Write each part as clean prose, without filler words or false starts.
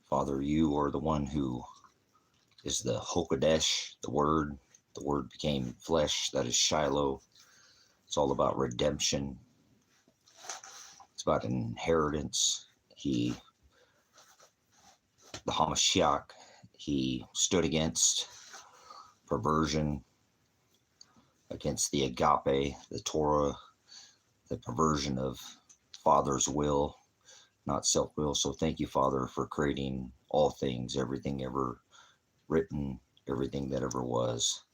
Father, you are the one who is the Hokadesh, the Word. The Word became flesh. That is Shiloh. It's all about redemption. It's about inheritance. The Hamashiach, he stood against perversion, against the Agape, the Torah, the perversion of Father's will, not self-will. So thank you, Father, for creating all things, everything ever written, everything that ever was.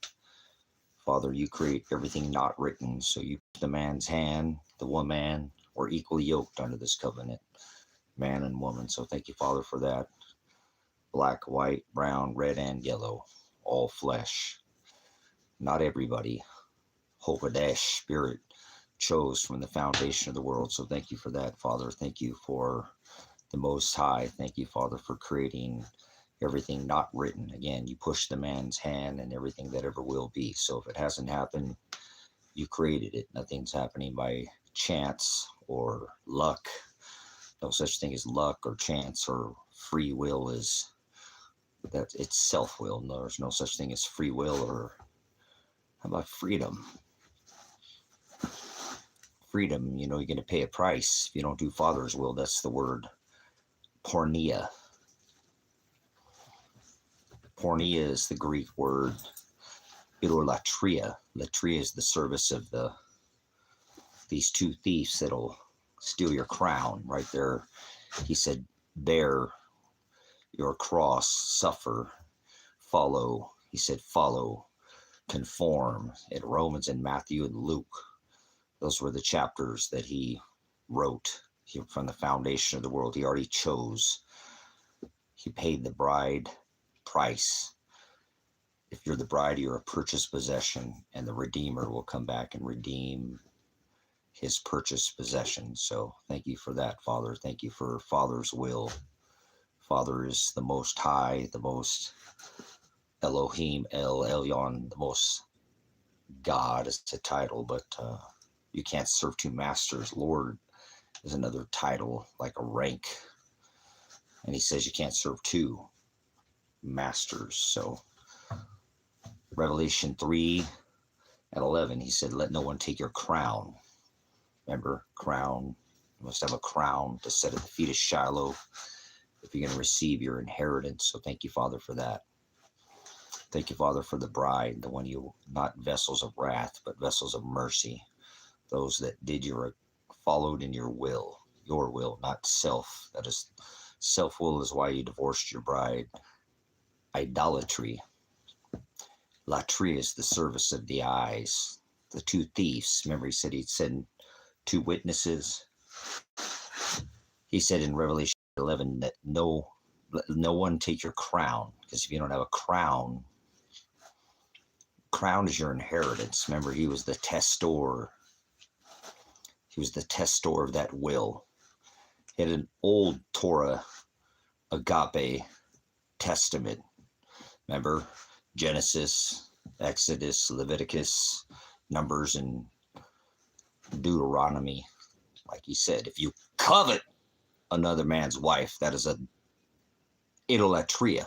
Father, you create everything not written. So you put the man's hand, the woman, were equally yoked under this covenant, man and woman. So thank you, Father, for that. Black, white, brown, red, and yellow, all flesh. Not everybody. Hokadesh, Spirit, chose from the foundation of the world. So thank you for that, Father. Thank you for the Most High. Thank you, Father, for creating everything not written. Again, you push the man's hand and everything that ever will be. So if it hasn't happened, you created it. Nothing's happening by chance or luck. No such thing as luck or chance or free will. Is that it's self-will. No, there's no such thing as free will. Or how about freedom? Freedom, you're going to pay a price if you don't do Father's will. That's the word porneia. Porneia is the Greek word idolatria. Latria is the service of these two thieves that'll steal your crown. Right there, he said, bear your cross, suffer, follow. He said, follow, conform. In Romans and Matthew and Luke, those were the chapters that he wrote from the foundation of the world. He already chose. He paid the bride price. If you're the bride, you're a purchased possession, and the Redeemer will come back and redeem his purchased possession. So thank you for that, Father. Thank you for Father's will. Father is the Most High, the most Elohim, El Elyon, the most God is a title, but you can't serve two masters. Lord is another title, like a rank. And he says you can't serve two masters. So Revelation 3:11, he said, let no one take your crown. Remember, crown. You must have a crown to set at the feet of Shiloh if you're going to receive your inheritance. So thank you, Father, for that. Thank you, Father, for the bride, the one you, not vessels of wrath, but vessels of mercy. Those that followed in your will, not self. That is, self-will is why you divorced your bride. Idolatry. Latria is the service of the eyes. The two thieves, remember he said he'd send two witnesses. He said in Revelation 11 that no one take your crown, because if you don't have a crown is your inheritance. Remember, he was the testor. He was the testor of that will. He had an old Torah, Agape Testament. Remember, Genesis, Exodus, Leviticus, Numbers, and Deuteronomy. Like he said, if you covet another man's wife, that is a idolatria,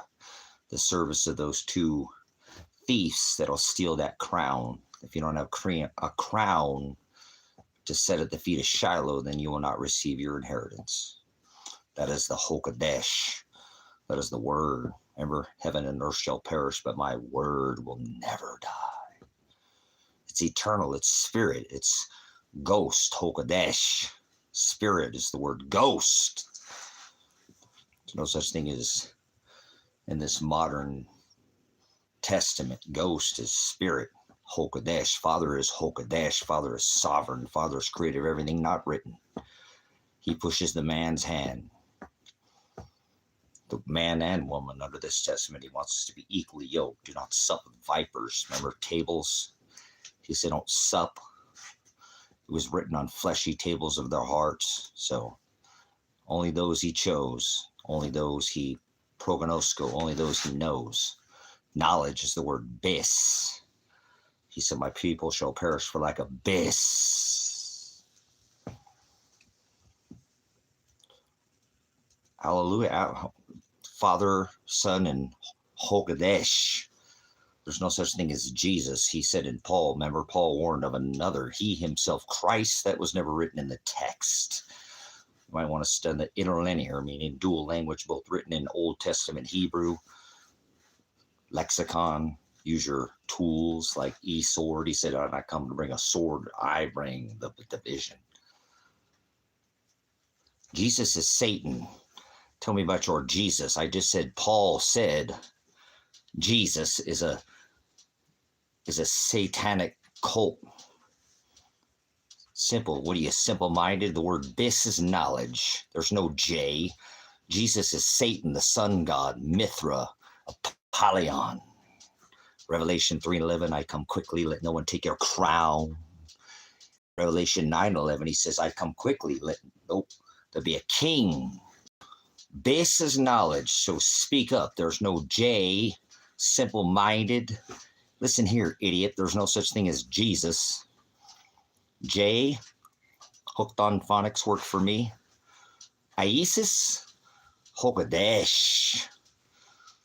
the service of those two thieves that'll steal that crown. If you don't have a crown to set at the feet of Shiloh, then you will not receive your inheritance. That is the Hokadesh. That is the word. Remember, heaven and earth shall perish, but my word will never die. It's eternal. It's spirit. It's ghost. Hokadesh. Spirit is the word ghost. There's no such thing as, in this modern testament, ghost is spirit. Hokadesh. Father is Hokadesh. Father is sovereign. Father is creator of everything not written. He pushes the man's hand. The man and woman under this testament, he wants us to be equally yoked. Do not sup with vipers. Remember tables? He said don't sup. It was written on fleshy tables of their hearts. So only those he chose, only those he prognosco, only those he knows. Knowledge is the word bis. He said, my people shall perish for lack of bis. Hallelujah. Father, Son, and Hogadesh. There's no such thing as Jesus. He said in Paul, remember, Paul warned of another. He himself, Christ, that was never written in the text. You might want to study the interlinear, meaning dual language, both written in Old Testament Hebrew, lexicon. Use your tools like sword. He said, I not come to bring a sword, I bring the division. Jesus is Satan. Tell me about your Jesus. I just said Paul said Jesus is a satanic cult. Simple. What are you, simple-minded? The word bis is knowledge. There's no J. Jesus is Satan, the sun god, Mithra, Apollyon. Revelation 3:11, I come quickly, let no one take your crown. Revelation 9:11, he says, I come quickly, there'll be a king. Bis is knowledge, so speak up. There's no J. Simple-minded. Listen here, idiot. There's no such thing as Jesus. J. Hooked on phonics worked for me. Isis. Hogadesh.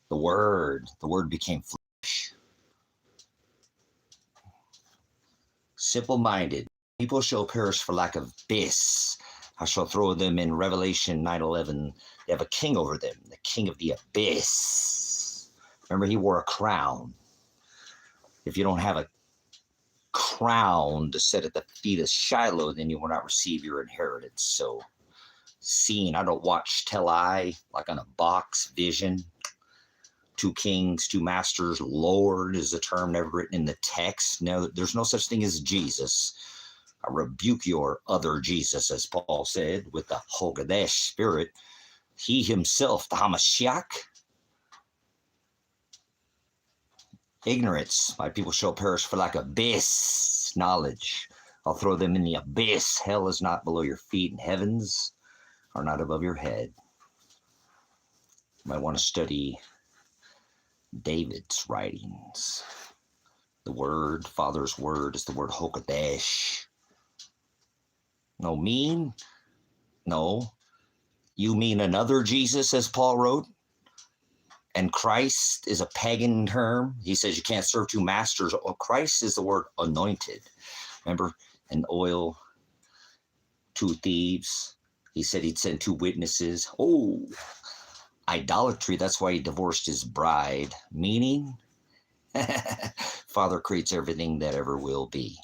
The word became flesh. Simple-minded. People shall perish for lack of bis. I shall throw them in Revelation 9:11. They have a king over them, the king of the abyss. Remember, he wore a crown. If you don't have a crown to set at the feet of Shiloh, then you will not receive your inheritance. So, seeing, I don't watch till I, like on a box, vision. Two kings, two masters, Lord is a term never written in the text. No, there's no such thing as Jesus. I rebuke your other Jesus, as Paul said, with the Hogadesh spirit. He himself, the Hamashiach. Ignorance, my people shall perish for lack of abyss, knowledge. I'll throw them in the abyss. Hell is not below your feet, and heavens are not above your head. You might want to study David's writings. The word, Father's word, is the word Hogadesh. No, mean? No. You mean another Jesus, as Paul wrote? And Christ is a pagan term. He says you can't serve two masters. Oh, Christ is the word anointed. Remember, in oil, two thieves. He said he'd send two witnesses. Oh, idolatry. That's why he divorced his bride. Meaning, Father creates everything that ever will be.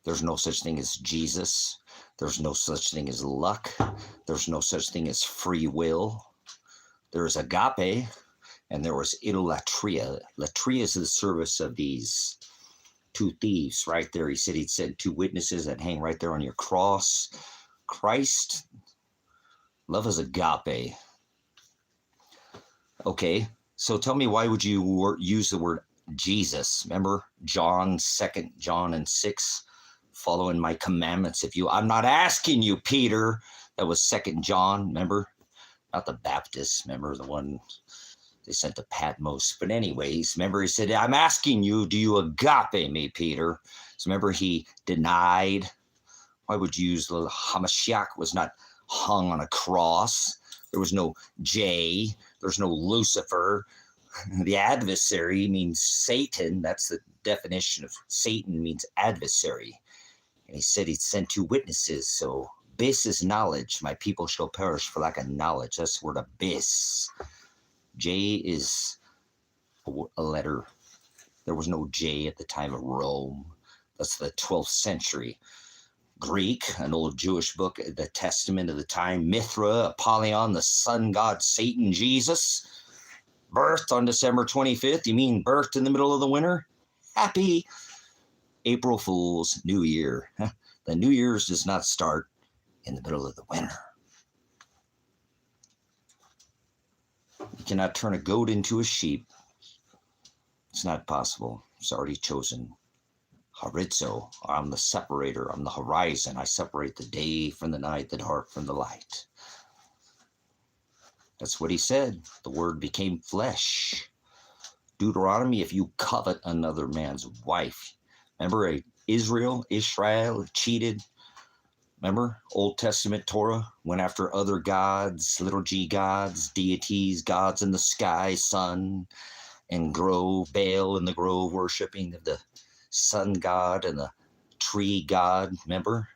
There's no such thing as Jesus. There's no such thing as luck. There's no such thing as free will. There is agape, and there was idolatria. Latria is the service of these two thieves right there. He said he'd send two witnesses that hang right there on your cross. Christ, love is agape. Okay, so tell me, why would you use the word Jesus? Remember John, 2 John and 6, following my commandments. I'm not asking you, Peter. That was 2 John, remember? Not the Baptist, remember, the one they sent to Patmos. But anyways, remember he said, I'm asking you, do you agape me, Peter? So remember he denied. Why would you use the Hamashiach was not hung on a cross? There was no J. There's no Lucifer. The adversary means Satan. That's the definition of Satan, means adversary. And he said he'd send two witnesses. So abyss is knowledge. My people shall perish for lack of knowledge. That's the word abyss. J is a letter. There was no J at the time of Rome. That's the 12th century. Greek, an old Jewish book, the Testament of the time. Mithra, Apollyon, the sun god, Satan, Jesus. Birthed on December 25th. You mean birthed in the middle of the winter? Happy April Fool's New Year. The New Year's does not start in the middle of the winter. You cannot turn a goat into a sheep. It's not possible. It's already chosen. Horizo, I'm the separator. I'm the horizon. I separate the day from the night, the dark from the light. That's what he said. The word became flesh. Deuteronomy, if you covet another man's wife. Remember Israel cheated. Remember, Old Testament Torah went after other gods, little g gods, deities, gods in the sky, sun, and grove, Baal in the grove, worshiping of the sun god and the tree god. Remember,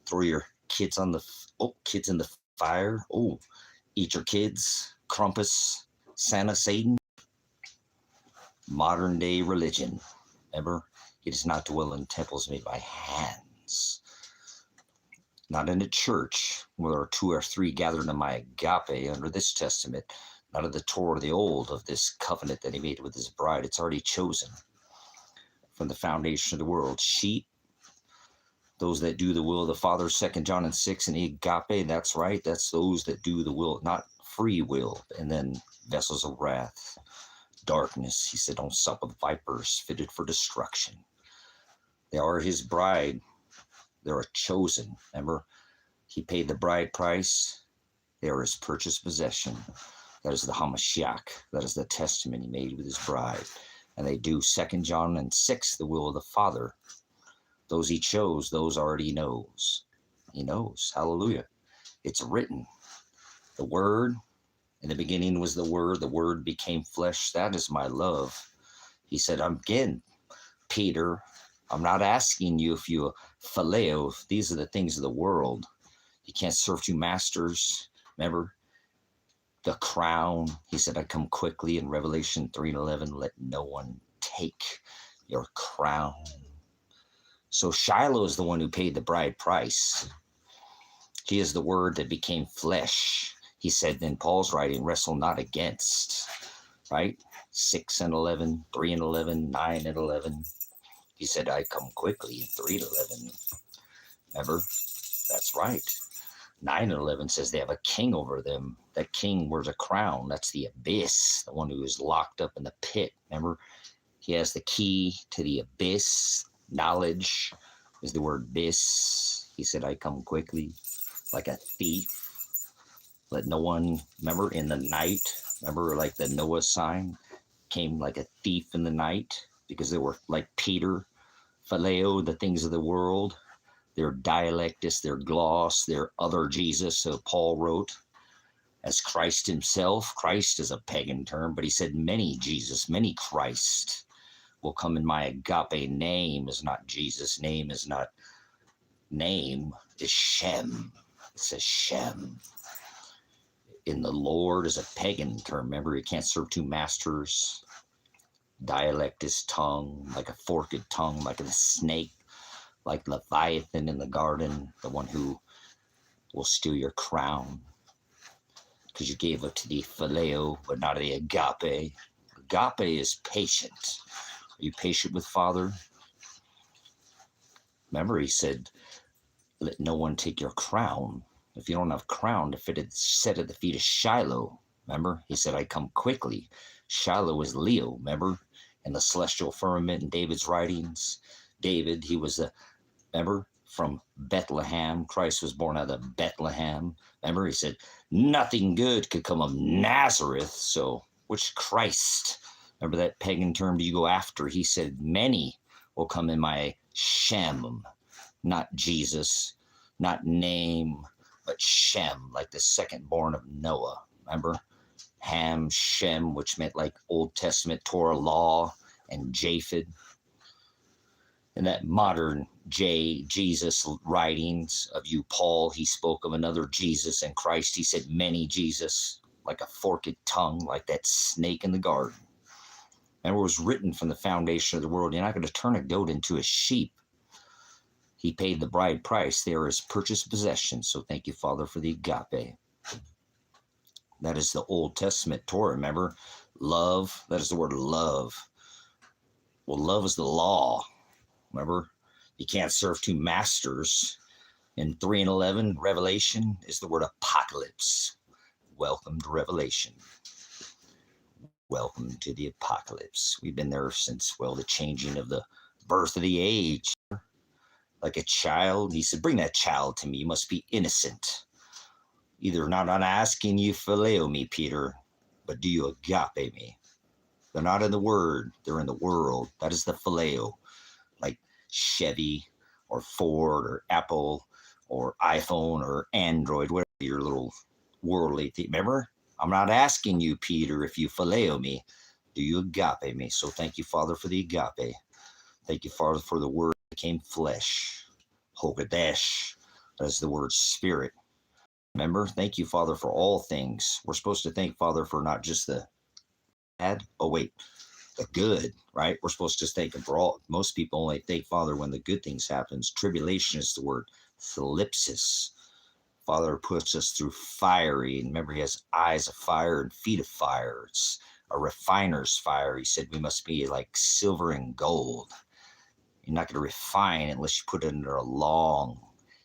throw your kids on the kids in the fire. Oh, eat your kids. Krampus, Santa, Satan. Modern day religion. Remember, it is not dwell in temples made by hands. Not in a church where there are 2 or 3 gathered in my agape under this testament, not of the Torah of the old, of this covenant that he made with his bride. It's already chosen from the foundation of the world. Sheep, those that do the will of the Father, 2 John and 6, and agape, that's right, that's those that do the will, not free will. And then vessels of wrath, darkness, he said, don't sup with vipers, fitted for destruction. They are his bride. They're a chosen. Remember, he paid the bride price. They are his purchased possession. That is the Hamashiach. That is the testament he made with his bride. And they do 2 John and 6, the will of the Father. Those he chose, those already knows. He knows. Hallelujah. It's written. The Word, in the beginning was the Word became flesh. That is my love. He said, again, Peter, I'm not asking you if you phileo. These are the things of the world. You can't serve 2 masters. Remember, the crown. He said, I come quickly in Revelation 3:11. Let no one take your crown. So Shiloh is the one who paid the bride price. He is the Word that became flesh. He said in Paul's writing, wrestle not against, right? 6 and 11, 3 and 11, 9 and 11. He said, I come quickly in 3 to 11. Remember? That's right. 9 and 11 says they have a king over them. That king wears a crown. That's the abyss, the one who is locked up in the pit. Remember? He has the key to the abyss. Knowledge is the word abyss. He said, I come quickly like a thief. Let no one, remember, in the night, remember, like the Noah sign, came like a thief in the night, because they were like Peter, phileo, the things of the world, their dialectus, their gloss, their other Jesus. So Paul wrote, as Christ himself. Christ is a pagan term, but he said many Jesus, many Christ will come in my agape. Name is not Jesus. Name is not name, is Shem. It says Shem. In the Lord is a pagan term. Remember, you can't serve 2 masters. Dialect is tongue, like a forked tongue, like a snake, like Leviathan in the garden, the one who will steal your crown, because you gave it to the phileo, but not the agape. Agape is patient. Are you patient with Father? Remember, he said, let no one take your crown. If you don't have crown to fit it, set at the feet of Shiloh. Remember, he said, I come quickly. Shiloh is Leo, remember, in the celestial firmament in David's writings. David, he was remember, from Bethlehem. Christ was born out of Bethlehem. Remember, he said, nothing good could come of Nazareth. So, which Christ? Remember that pagan term do you go after? He said, many will come in my Shem, not Jesus, not name, but Shem, like the second born of Noah. Remember? Ham, Shem, which meant like Old Testament Torah law, and Japheth. In that modern Jesus writings of you, Paul, he spoke of another Jesus in Christ. He said many Jesus, like a forked tongue, like that snake in the garden. And it was written from the foundation of the world, you're not going to turn a goat into a sheep. He paid the bride price. They are his purchased possession. So thank you, Father, for the agape. That is the Old Testament Torah, remember? Love, that is the word love. Well, love is the law, remember? You can't serve 2 masters. In 3 and 11, Revelation is the word apocalypse. Welcome to Revelation. Welcome to the apocalypse. We've been there since, well, the changing of the birth of the age. Like a child, he said, bring that child to me. You must be innocent. Either not, I'm asking you phileo me, Peter, but do you agape me? They're not in the Word, they're in the world. That is the phileo, like Chevy or Ford or Apple or iPhone or Android, whatever your little worldly thing. Remember, I'm not asking you, Peter, if you phileo me. Do you agape me? So thank you, Father, for the agape. Thank you, Father, for the word that became flesh. Hogadesh. That is the word spirit. Remember, thank you, Father, for all things. We're supposed to thank Father for not just the bad. Oh, wait, the good, right? We're supposed to thank Him for all. Most people only thank Father when the good things happens. Tribulation is the word. Thlipsis. Father puts us through fiery. And remember, He has eyes of fire and feet of fire. It's a refiner's fire. He said we must be like silver and gold. You're not going to refine unless you put it under a long,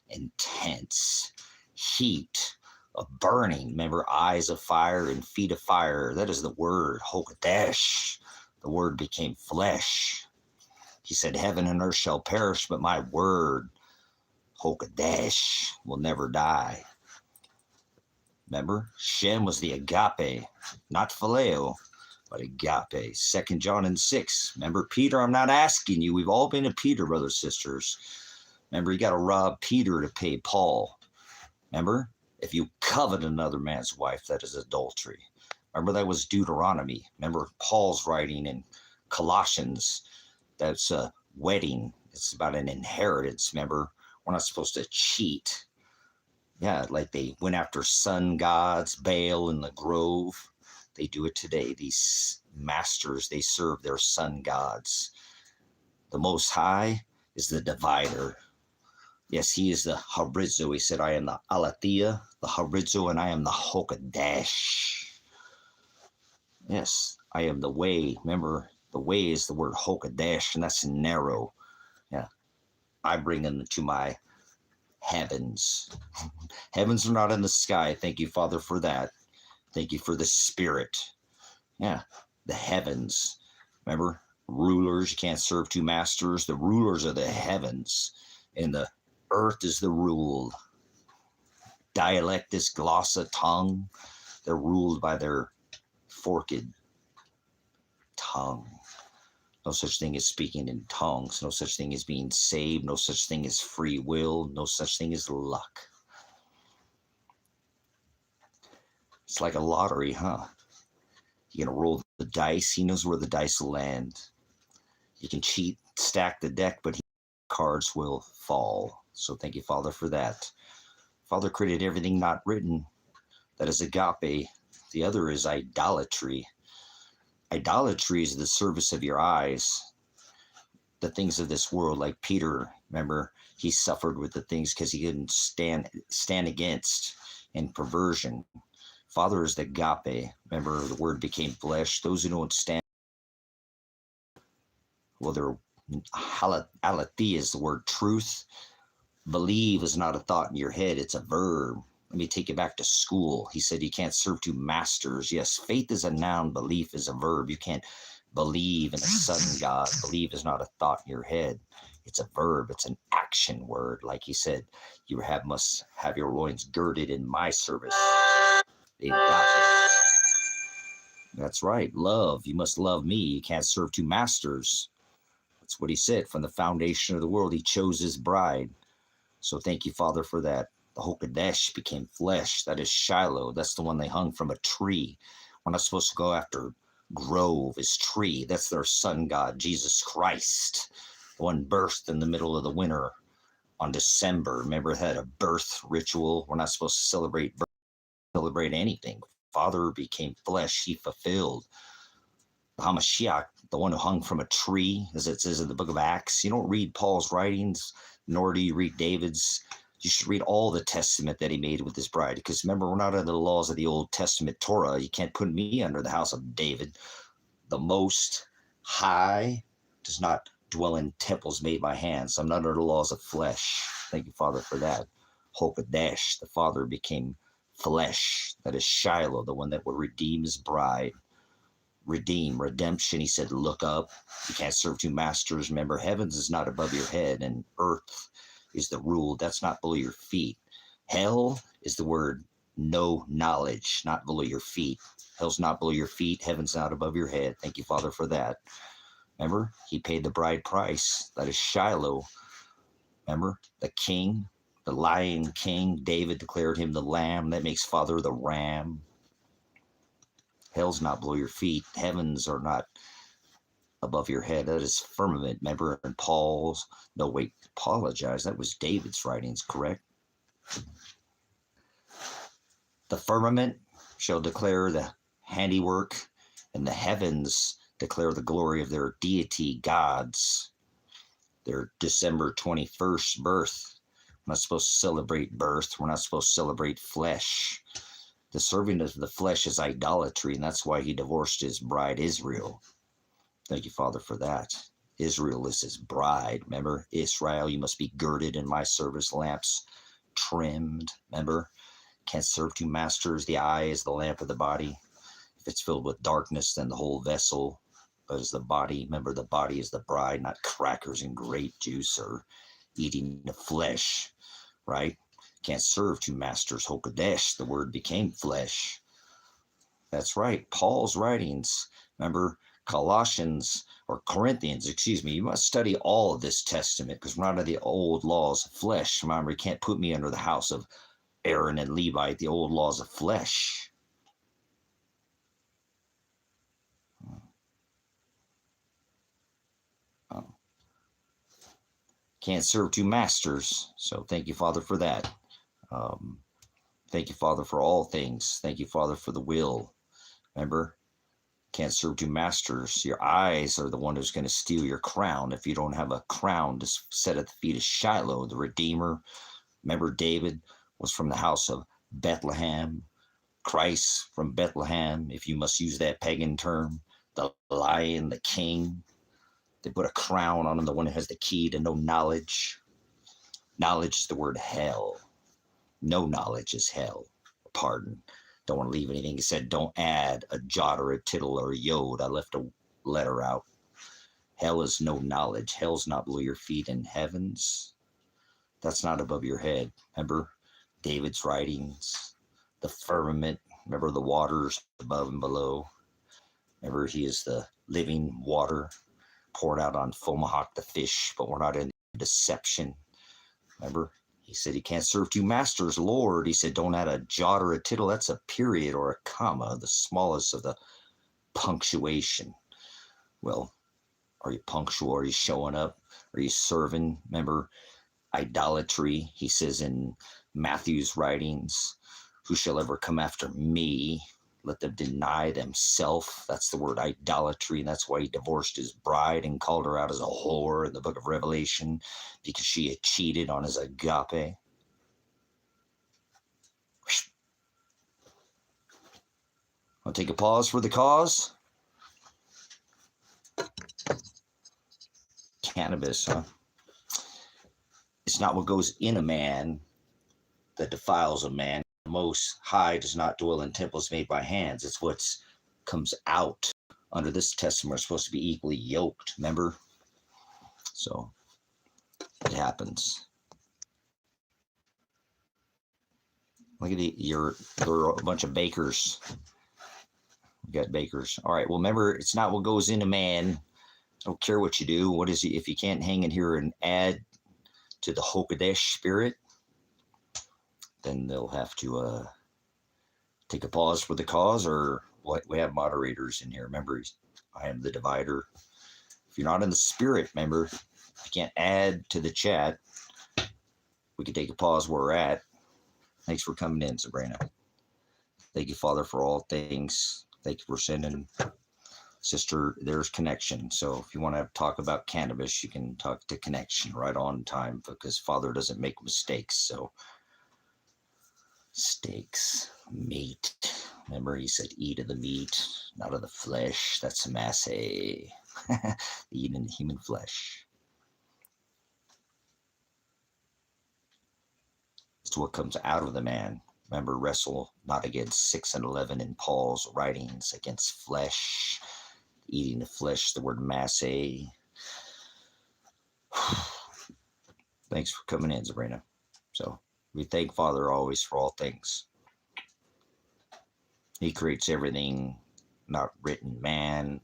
intense heat of burning. Remember, eyes of fire and feet of fire. That is the word, Hokadesh. The word became flesh. He said, heaven and earth shall perish, but my word, Hokadesh, will never die. Remember, Shem was the agape, not phileo, but agape. 2 John and 6. Remember, Peter, I'm not asking you. We've all been a Peter, brothers and sisters. Remember, you got to rob Peter to pay Paul. Remember, if you covet another man's wife, that is adultery. Remember, that was Deuteronomy. Remember, Paul's writing in Colossians, that's a wedding. It's about an inheritance. Remember, we're not supposed to cheat. Yeah, like they went after sun gods, Baal in the grove. They do it today. These masters, they serve their sun gods. The Most High is the divider. Yes, He is the Harizo. He said, I am the Aletheia, the Harizo, and I am the Hokadesh. Yes, I am the way. Remember, the way is the word Hokadesh, and that's narrow. Yeah, I bring them to my heavens. Heavens are not in the sky. Thank you, Father, for that. Thank you for the Spirit. Yeah, the heavens. Remember, rulers, you can't serve two masters. The rulers are the heavens, and the earth is the ruled. Dialect is glossa, tongue. They're ruled by their forked tongue. No such thing as speaking in tongues. No such thing as being saved. No such thing as free will. No such thing as luck. It's like a lottery, huh? You're going to roll the dice. He knows where the dice will land. You can cheat, stack the deck, but cards will fall. So thank you, Father, for that. Father created everything not written. That is agape. The other is idolatry. Idolatry is the service of your eyes. The things of this world, like Peter, remember, he suffered with the things because he couldn't stand against in perversion. Father is the agape. Remember, the word became flesh. Those who don't stand, well, they're aletheia is the word truth. Believe is not a thought in your head. It's a verb. Let me take you back to school. He said you can't serve two masters. Yes, faith is a noun. Belief is a verb. You can't believe in a sun god. Believe is not a thought in your head. It's a verb. It's an action word. Like He said, you must have your loins girded in my service. They've got it. That's right. Love. You must love me. You can't serve two masters. That's what He said. From the foundation of the world, He chose His bride. So thank you, Father, for that. The Hokadesh became flesh. That is Shiloh. That's the one they hung from a tree. We're not supposed to go after grove is tree. That's their sun god, Jesus Christ. The one birthed in the middle of the winter on December. Remember, it had a birth ritual. We're not supposed to celebrate anything. Father became flesh. He fulfilled. The Hamashiach, the one who hung from a tree, as it says in the book of Acts. You don't read Paul's writings, nor do you read David's. You should read all the testament that he made with his bride. Because remember, we're not under the laws of the Old Testament Torah. You can't put me under the house of David. The Most High does not dwell in temples made by hands. I'm not under the laws of flesh. Thank you, Father, for that. Hokadesh, the Father became flesh. That is Shiloh, the one that will redeem His bride. Redemption. He said, look up. You can't serve two masters. Remember, heavens is not above your head, and earth is the rule. That's not below your feet. Hell is the word no knowledge, not below your feet. Hell's not below your feet. Heaven's not above your head. Thank you, Father, for that. Remember, He paid the bride price. That is Shiloh. Remember, the king, The Lion King, David declared him the Lamb. That makes Father the Ram. Hell's not below your feet. Heavens are not above your head. That is firmament. Remember in Paul's, no, wait, apologize. That was David's writings, correct? The firmament shall declare the handiwork, and the heavens declare the glory of their deity, gods. Their December 21st birth. We're not supposed to celebrate birth. We're not supposed to celebrate flesh. The serving of the flesh is idolatry, and that's why he divorced his bride Israel. Thank you, Father, for that. Israel is his bride. Remember, Israel, you must be girded in my service, lamps trimmed. Remember, can't serve two masters. The eye is the lamp of the body. If it's filled with darkness, then the whole vessel is the body. Remember, the body is the bride, not crackers and grape juice or eating the flesh, right? Can't serve two masters. Hokadesh, the word became flesh. That's right. Paul's writings. Remember, Colossians or Corinthians, excuse me, you must study all of this testament because we're not under the old laws of flesh. Remember, you can't put me under the house of Aaron and Levi, the old laws of flesh. Can't serve two masters. So thank you, Father, for that. Thank you, Father, for all things. Thank you, Father, for the will. Remember, can't serve two masters. Your eyes are the one who's going to steal your crown if you don't have a crown to set at the feet of Shiloh, the Redeemer. Remember, David was from the house of Bethlehem. Christ from Bethlehem, if you must use that pagan term. The Lion, the King. They put a crown on him, the one who has the key to know knowledge. Knowledge is the word hell. No knowledge is hell. Pardon. Don't want to leave anything. He said, don't add a jot or a tittle or a yod. I left a letter out. Hell is no knowledge. Hell's not below your feet in heavens. That's not above your head. Remember David's writings, the firmament. Remember the waters above and below. Remember he is the living water poured out on Fomahawk the fish, but we're not in deception. Remember, he said he can't serve two masters, Lord. He said don't add a jot or a tittle. That's a period or a comma, the smallest of the punctuation. Well, are you punctual? Are you showing up? Are you serving? Remember, idolatry, he says in Matthew's writings, who shall ever come after me? Let them deny themselves. That's the word idolatry. And that's why he divorced his bride and called her out as a whore in the book of Revelation because she had cheated on his agape. I'll take a pause for the cause. Cannabis, huh? It's not what goes in a man that defiles a man. The Most High does not dwell in temples made by hands. It's what comes out. Under this testament, we're supposed to be equally yoked, remember? So it happens. Look at you're a bunch of bakers. We got bakers. All right, well, remember, it's not what goes in a man. I don't care what you do. What is it? If you can't hang in here and add to the Hokadesh spirit, then they'll have to take a pause for the cause, or what? We have moderators in here. Remember, I am the divider. If you're not in the spirit, remember, if you can't add to the chat, we can take a pause where we're at. Thanks for coming in, Sabrina. Thank you, Father, for all things. Thank you for sending Sister. There's Connection. So if you want to talk about cannabis, you can talk to Connection right on time because Father doesn't make mistakes. So steaks, meat. Remember, he said, eat of the meat, not of the flesh. That's masse. Eating human flesh. It's what comes out of the man. Remember, wrestle not against 6 and 11 in Paul's writings, against flesh. Eating the flesh, the word masse. Thanks for coming in, Sabrina. So we thank Father always for all things. He creates everything, not written, man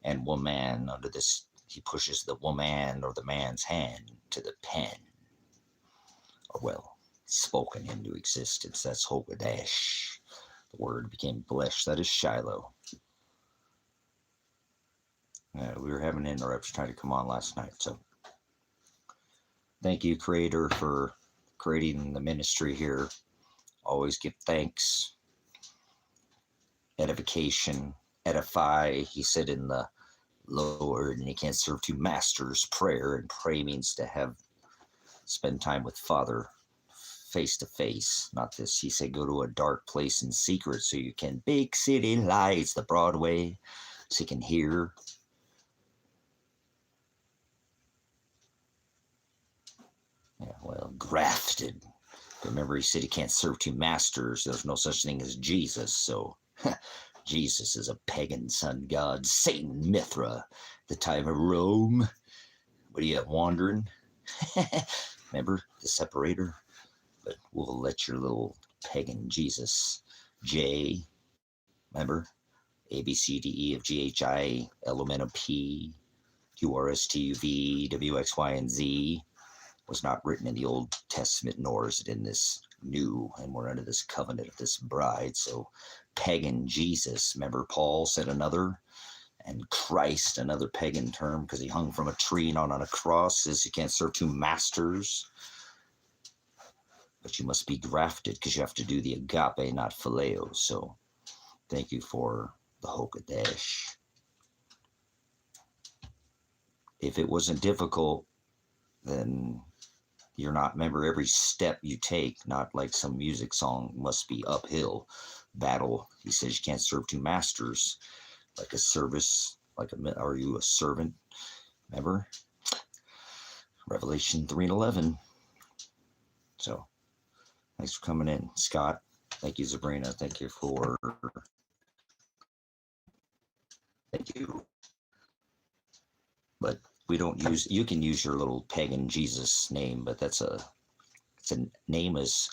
and woman. Under this, he pushes the woman or the man's hand to the pen. Or well, spoken into existence. That's Hogadesh. The word became flesh. That is Shiloh. We were having an interruption trying to come on last night. So thank you, Creator, for creating the ministry here. Always give thanks. Edification. Edify. He said in the Lord, and you can't serve two masters. Prayer, and pray means to spend time with Father face to face, not this. He said go to a dark place in secret so you can big city lights, the Broadway, so you can hear. Yeah, well, grafted. Remember, he said he can't serve two masters. There's no such thing as Jesus, so Jesus is a pagan sun god, Satan, Mithra, the time of Rome. What are you wandering? Remember the separator? But we'll let your little pagan Jesus, J, remember? A, B, C, D, E, F, G, H, I, L, M, N, O, P, Q, R, S, T, U, V, W, X, Y, and Z was not written in the Old Testament, nor is it in this new, and we're under this covenant of this bride. So pagan Jesus, remember Paul said another, and Christ, another pagan term, because he hung from a tree, not on a cross, says you can't serve two masters. But you must be grafted because you have to do the agape, not phileo. So thank you for the Hogadesh. If it wasn't difficult, then you're not, remember, every step you take, not like some music song, must be uphill battle. He says you can't serve two masters, like a service, are you a servant? Remember? Revelation 3:11. So thanks for coming in, Scott. Thank you, Sabrina. Thank you. But we don't use, you can use your little pagan Jesus name, but it's a name is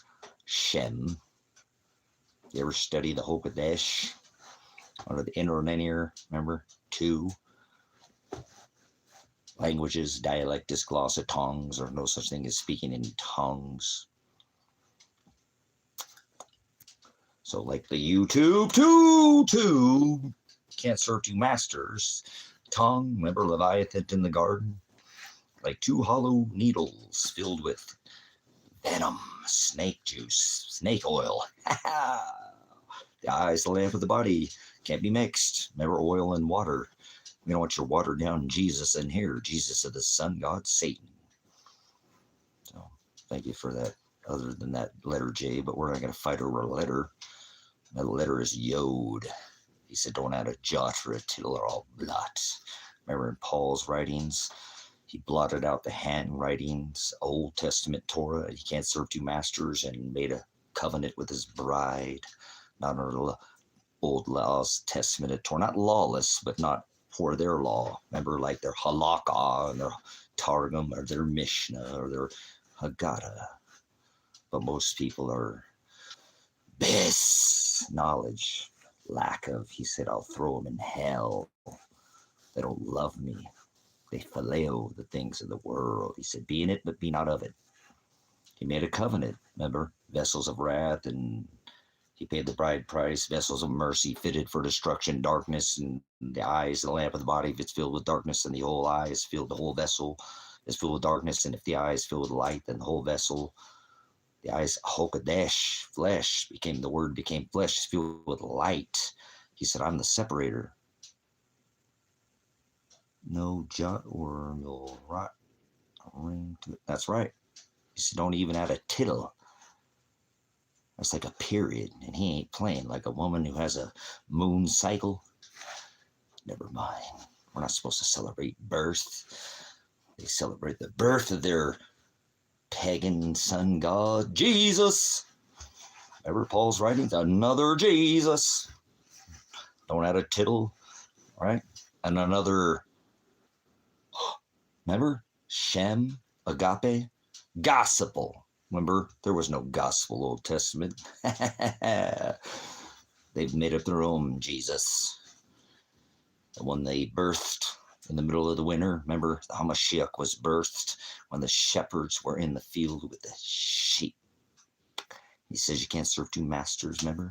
Shem. You ever study the Hogadesh? Under the interlinear, remember? 2 languages, dialectus, glossa, tongues, or no such thing as speaking in tongues. So like the YouTube, can't serve two masters. Tongue, remember Leviathan in the garden? Like 2 hollow needles filled with venom, snake juice, snake oil. The eyes, the lamp of the body, can't be mixed. Remember oil and water. We don't want your watered down Jesus in here. Jesus of the sun god, Satan. So thank you for that. Other than that letter J, but we're not going to fight over a letter. The letter is Yod. He said, don't add a jot or a tittle or all blot. Remember in Paul's writings, he blotted out the handwritings, Old Testament Torah. He can't serve two masters, and made a covenant with his bride. Not under Old Laws, Testament of Torah. Not lawless, but not for their law. Remember, like their halakha and their targum or their mishnah or their haggadah. But most people are bis knowledge. Lack of, he said, I'll throw them in hell. They don't love me. They phileo the things of the world. He said, be in it, but be not of it. He made a covenant, remember? Vessels of wrath, and he paid the bride price. Vessels of mercy, fitted for destruction, darkness, and the eyes, the lamp of the body. If it's filled with darkness, then the whole eye is filled, the whole vessel is filled with darkness. And if the eye is filled with light, then the whole vessel, the eyes, Hogadesh, flesh, the word became flesh, is filled with light. He said, I'm the separator. No jot or no rot ring to it. That's right. He said, don't even add a tittle. That's like a period, and he ain't playing. Like a woman who has a moon cycle. Never mind. We're not supposed to celebrate birth. They celebrate the birth of their pagan sun god, Jesus. Remember Paul's writings? Another Jesus. Don't add a tittle, right? And another, remember? Shem, Agape, gospel. Remember, there was no gospel Old Testament. They've made up their own Jesus. The one they birthed in the middle of the winter. Remember, the Hamashiach was birthed when the shepherds were in the field with the sheep. He says you can't serve two masters, remember?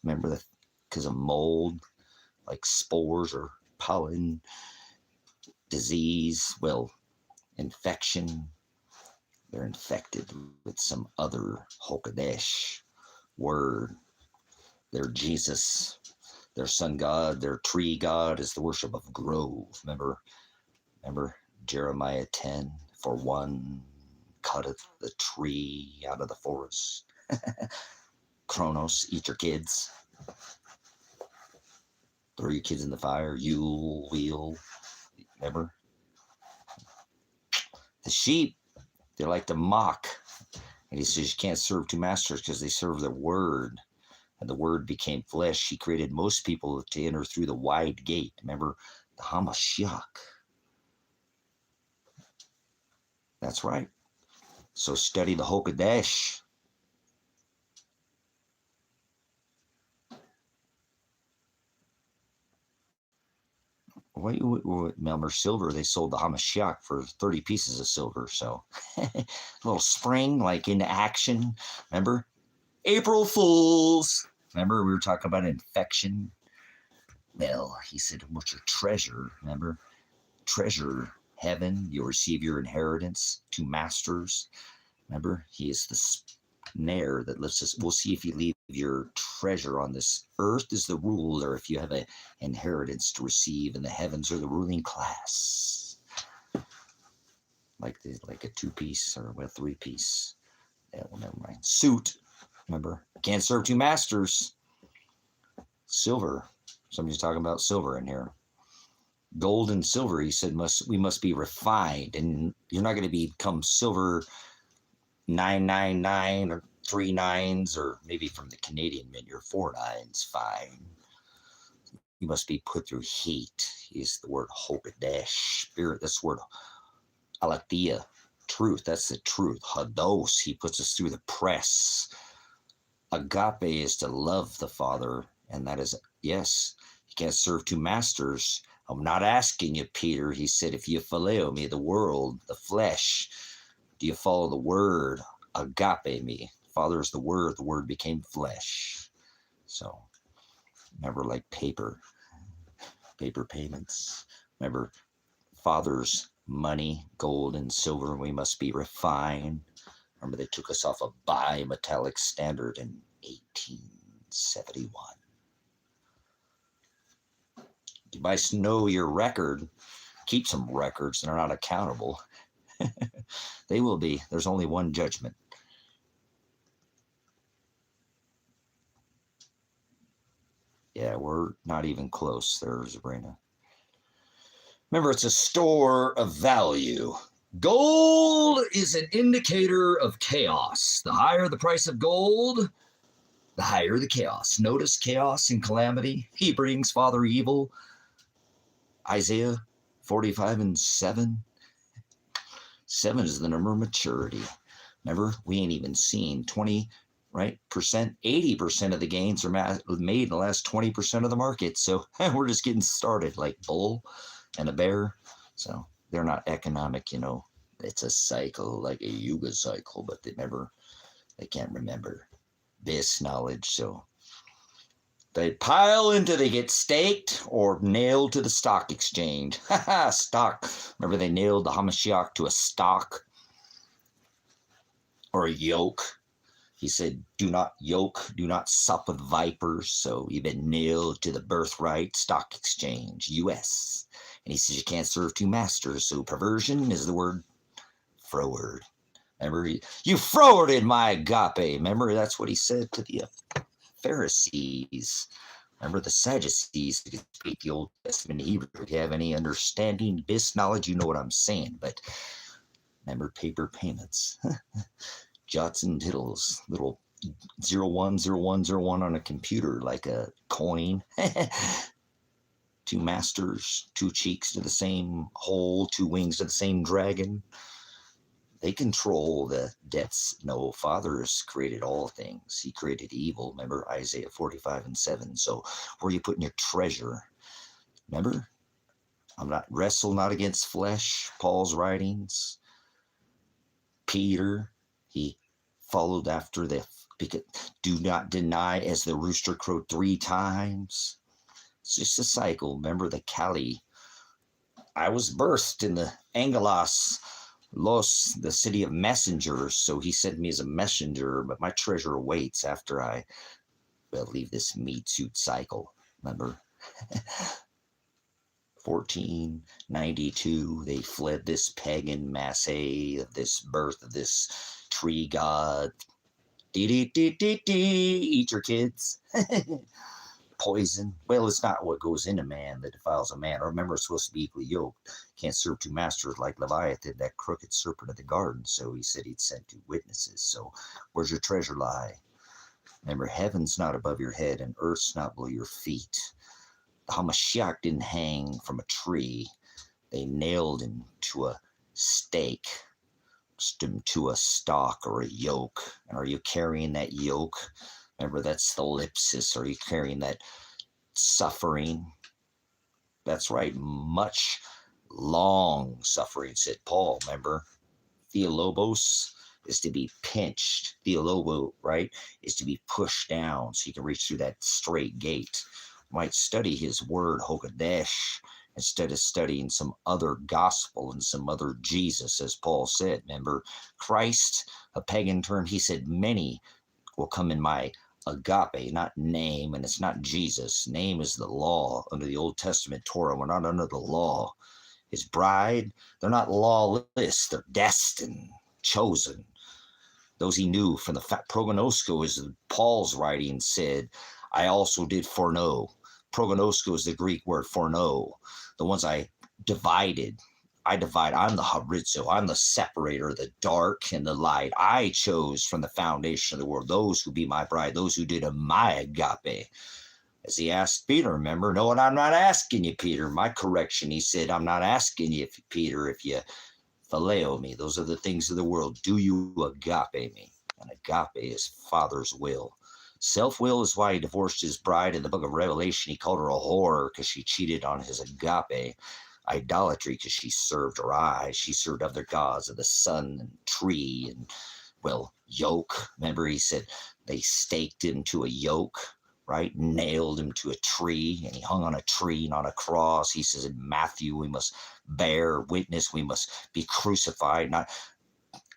Remember that because of mold, like spores or pollen, disease, well, infection. They're infected with some other Hokadesh word. Their Jesus, their sun god, their tree god is the worship of grove. Remember Jeremiah 10, for one cutteth the tree out of the forest. Kronos, eat your kids. Throw your kids in the fire. Yule, wheel. Remember? The sheep, they like to mock. And he says you can't serve two masters because they serve the word. And the word became flesh. He created most people to enter through the wide gate. Remember? The Hamashiach. That's right. So study the Hokadesh. Remember, silver, they sold the Hamashiach for 30 pieces of silver. So a little spring, like into action. Remember? April Fools. Remember, we were talking about infection. Well, he said, what's your treasure? Remember? Treasure heaven. You'll receive your inheritance. Two masters. Remember? He is the snare that lifts us. We'll see if you leave your treasure on this earth is the ruler, if you have an inheritance to receive, and the heavens are the ruling class. Like a two-piece or a three-piece. Yeah, well, never mind. Suit. Remember? Can't serve two masters. Silver. Somebody's talking about silver in here. Gold and silver, he said, we must be refined, and you're not going to become silver 999 or 3 nines, or maybe from the Canadian Mint, you're 4 nines, fine. You must be put through heat. Is the word Hokadesh, spirit. That's the word Aletheia, truth. That's the truth. Hados, he puts us through the press. Agape is to love the Father, and that is, yes, you can't serve two masters. I'm not asking you, Peter. He said, if you phileo me, the world, the flesh, do you follow the word? Agape me. Father is the word became flesh. So, remember, like paper payments. Remember, Father's money, gold and silver, we must be refined. Remember, they took us off a bimetallic standard in 1871. You must know your record. Keep some records. They're not accountable. They will be. There's only one judgment. Yeah, we're not even close there, Sabrina. Remember, it's a store of value. Gold is an indicator of chaos. The higher the price of gold, the higher the chaos. Notice chaos and calamity. He brings Father evil. Isaiah 45 and 7. 7 is the number of maturity. Remember, we ain't even seen 20, right? 80% of the gains are made in the last 20% of the market. So we're just getting started, like bull and a bear. So they're not economic, It's a cycle, like a yuga cycle, but they can't remember this knowledge. So they pile into, they get staked or nailed to the stock exchange. Stock. Remember, they nailed the Hamashiach to a stock or a yoke. He said, do not yoke, do not sup with vipers. So you've been nailed to the birthright stock exchange, U.S. And he says you can't serve two masters. So perversion is the word froward. Remember, you frowarded my agape. Remember, that's what he said to the Pharisees. Remember, the Sadducees who could speak the Old Testament Hebrew. If you have any understanding, bis knowledge, you know what I'm saying. But remember, paper payments. Jots and tittles, little 010101 on a computer, like a coin. Two masters, two cheeks to the same hole, two wings to the same dragon. They control the debts. No, Father has created all things. He created evil. Remember Isaiah 45 and 7. So where are you putting your treasure? Remember, wrestle not against flesh. Paul's writings. Peter, he followed after the, because do not deny as the rooster crowed 3 times. It's just a cycle. Remember the Cali. I was birthed in the Angelos, the city of messengers, so he sent me as a messenger, but my treasure awaits after I leave this meat suit cycle. Remember? 1492, they fled this pagan masse of this birth of this tree god. Eat your kids. Poison. Well, it's not what goes into man that defiles a man. Remember, it's supposed to be equally yoked. Can't serve 2 masters like Leviathan, that crooked serpent of the garden. So he said he'd send 2 witnesses. So where's your treasure lie? Remember, heaven's not above your head and earth's not below your feet. The Hamashiach didn't hang from a tree. They nailed him to a stake, him to a stalk or a yoke. And are you carrying that yoke? Remember, that's the ellipsis. Are you carrying that suffering? That's right, much long suffering, said Paul. Remember, P.O.Box is to be pinched. P.O.Box, right, is to be pushed down so you can reach through that straight gate. Might study his word, Hokadesh, instead of studying some other gospel and some other Jesus, as Paul said. Remember, Christ, a pagan term, he said, many will come in my Agape, not name, and it's not Jesus. Name is the law under the Old Testament Torah. We're not under the law. His bride, they're not lawless. They're destined, chosen. Those he knew from the prognosko, as Paul's writing said, I also did foreknow. Prognosko is the Greek word foreknow. The ones I divided. I divide. I'm the horizo. I'm the separator, the dark and the light. I chose from the foundation of the world those who be my bride, those who did a my agape. As he asked Peter, remember, no, and I'm not asking you, Peter. My correction, he said, I'm not asking you, Peter, if you phileo me. Those are the things of the world. Do you agape me? And agape is Father's will. Self-will is why he divorced his bride in the book of Revelation. He called her a whore because she cheated on his agape. Idolatry because she served her eyes. She served other gods of the sun and tree and, well, yoke. Remember, he said they staked him to a yoke, right? Nailed him to a tree, and he hung on a tree, not a cross. He says in Matthew, we must bear witness. We must be crucified, not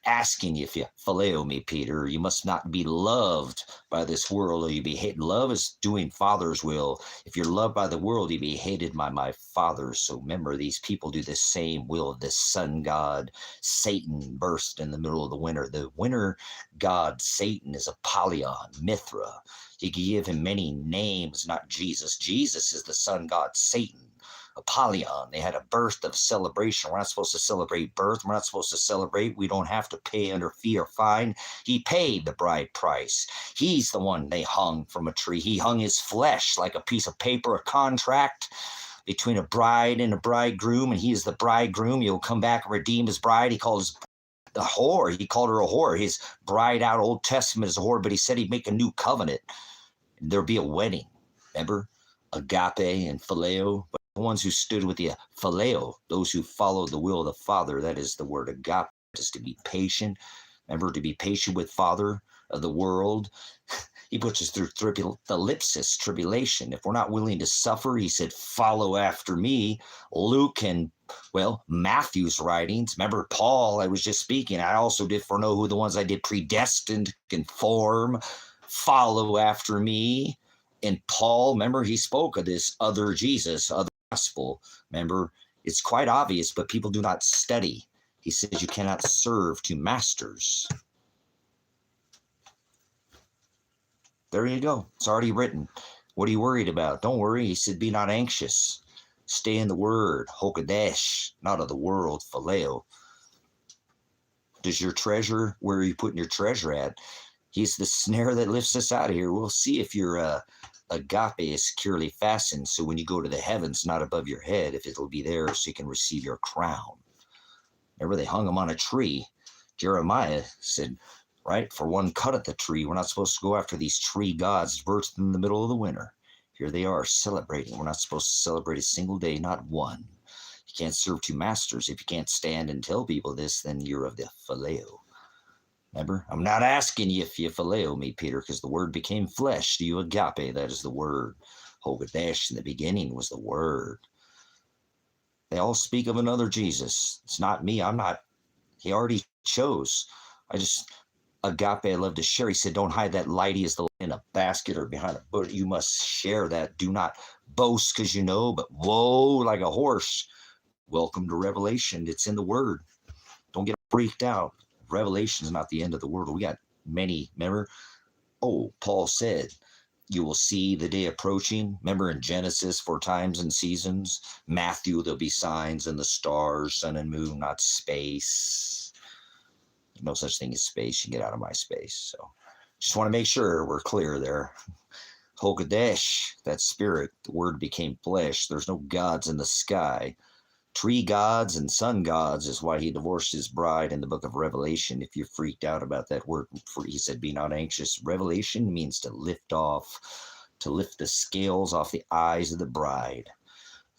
asking you if you phileo me, Peter. You must not be loved by this world or you be hated. Love is doing Father's will. If you're loved by the world, you be hated by my Father. So remember, these people do the same will of this sun god. Satan burst in the middle of the winter. The winter god, Satan, is Apollyon, Mithra. You can give him many names, not Jesus. Jesus is the sun god, Satan. Apollyon, they had a birth of celebration. We're not supposed to celebrate birth. We're not supposed to celebrate. We don't have to pay under fee or fine. He paid the bride price. He's the one they hung from a tree. He hung his flesh like a piece of paper, a contract between a bride and a bridegroom, and he is the bridegroom. He'll come back and redeem his bride. He called his the whore. He called her a whore. His bride out Old Testament is a whore, but he said he'd make a new covenant. There'll be a wedding. Remember? Agape and phileo. The ones who stood with the phileo, those who followed the will of the Father, that is the word agape, is to be patient. Remember, to be patient with Father of the world. He puts us through the ellipsis, tribulation. If we're not willing to suffer, he said, follow after me. Luke and, well, Matthew's writings. Remember, Paul, I was just speaking. I also did foreknow who the ones I did predestined, conform, follow after me. And Paul, remember, he spoke of this other Jesus, other gospel. Remember, it's quite obvious, but people do not study. He says you cannot serve 2 masters. There you go. It's already written. What are you worried about? Don't worry. He said, be not anxious. Stay in the word. Hokadesh, not of the world. Phileo. Does your treasure, where are you putting your treasure at? He's the snare that lifts us out of here. We'll see if your agape is securely fastened, so when you go to the heavens, not above your head, if it'll be there so you can receive your crown. Remember, they hung him on a tree. Jeremiah said, right, for one cut at the tree. We're not supposed to go after these tree gods birthed in the middle of the winter. Here they are celebrating. We're not supposed to celebrate a single day, not one. You can't serve 2 masters. If you can't stand and tell people this, then you're of the phileo. Remember, I'm not asking you if you phileo me, Peter, because the word became flesh to you, agape. That is the word. Hogadesh in the beginning was the word. They all speak of another Jesus. It's not me. I'm not. He already chose. I just, agape, I love to share. He said, don't hide that light he is the in a basket or behind a bush. You must share that. Do not boast because you know, but whoa, like a horse. Welcome to Revelation. It's in the word. Don't get freaked out. Revelation is not the end of the world. We got many, remember? Oh, Paul said, you will see the day approaching. Remember in Genesis, 4 times and seasons? Matthew, there'll be signs in the stars, sun and moon, not space. No such thing as space. You get out of my space. So just want to make sure we're clear there. Hogadesh, that spirit, the word became flesh. There's no gods in the sky. Tree gods and sun gods is why he divorced his bride in the book of Revelation. If you're freaked out about that word, he said, be not anxious. Revelation means to lift off, to lift the scales off the eyes of the bride.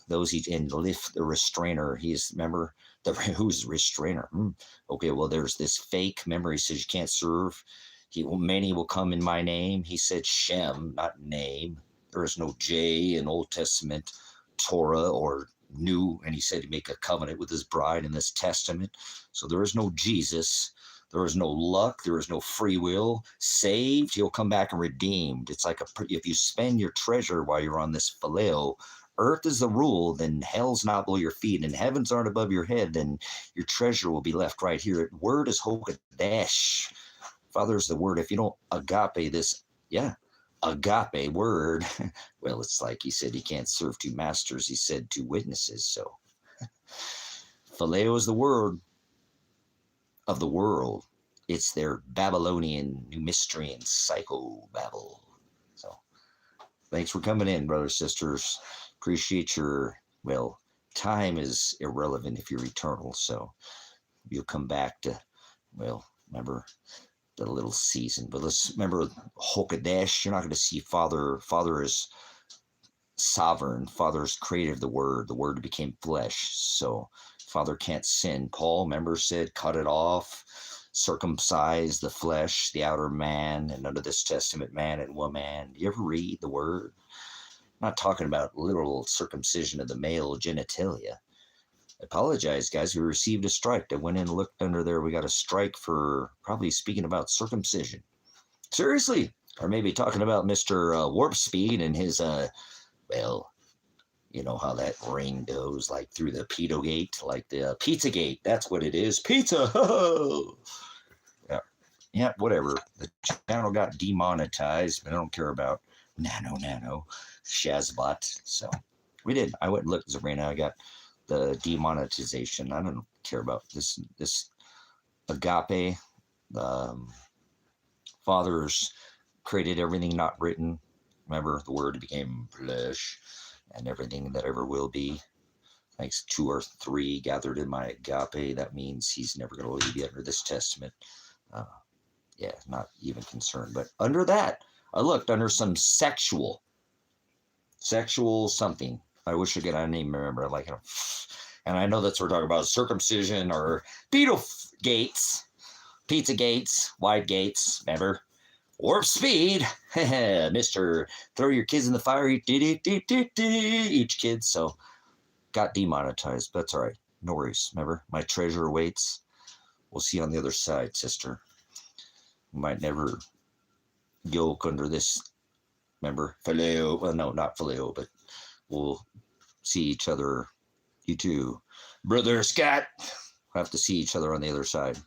Those and lift the restrainer. He's, remember, who's the restrainer? Okay, well, there's this fake. Remember, he says you can't serve. Many will come in my name. He said Shem, not name. There is no J in Old Testament Torah or New, and he said to make a covenant with his bride in this testament. So there is no Jesus. There is no luck. There is no free will. Saved, he'll come back and redeemed. It's like if you spend your treasure while you're on this phileo, earth is the rule, then hell's not below your feet, and heavens aren't above your head, then your treasure will be left right here. Word is Hogadesh. Father is the word. If you don't agape this, agape word, well, it's like he said, he can't serve 2 masters. He said 2 witnesses. So phileo is the word of the world. It's their Babylonian new mystery and psycho-babble. So thanks for coming in, brothers, sisters. Appreciate your, well, time is irrelevant if you're eternal. So you'll come back to, well, remember the little season. But let's remember Hogadesh. You're not going to see Father. Father is sovereign. Father is creator of the word. The word became flesh. So Father can't sin. Paul, remember, said, cut it off, circumcise the flesh, the outer man, and under this testament, man and woman. You ever read the word? I'm not talking about literal circumcision of the male genitalia. I apologize, guys. We received a strike. I went in and looked under there. We got a strike for probably speaking about circumcision. Seriously. Or maybe talking about Mr. Warp Speed and his, well, you know how that ring goes, like through the pedo gate, like the pizza gate. That's what it is. Pizza. Yeah, whatever. The channel got demonetized, but I don't care about nano, Shazbot. So we did. I went and looked, Sabrina. I got the demonetization. I don't care about this agape. Fathers created everything not written. Remember, the word became flesh, and everything that ever will be. Thanks 2 or 3 gathered in my agape. That means he's never going to leave you under this testament. Yeah, not even concerned. But under that, I looked under some sexual something. I wish I could, I didn't even remember. Like, and I know that's what we're talking about, circumcision or pedo gates, pizza gates, wide gates, remember? Warp Speed, Mr. Throw your kids in the fire, each kid. So got demonetized, but that's all right. No worries. Remember, my treasure awaits. We'll see you on the other side, sister. You might never yoke under this. Remember, phileo. Well, no, not phileo, but we'll see each other. You too, brother Scott. We'll have to see each other on the other side.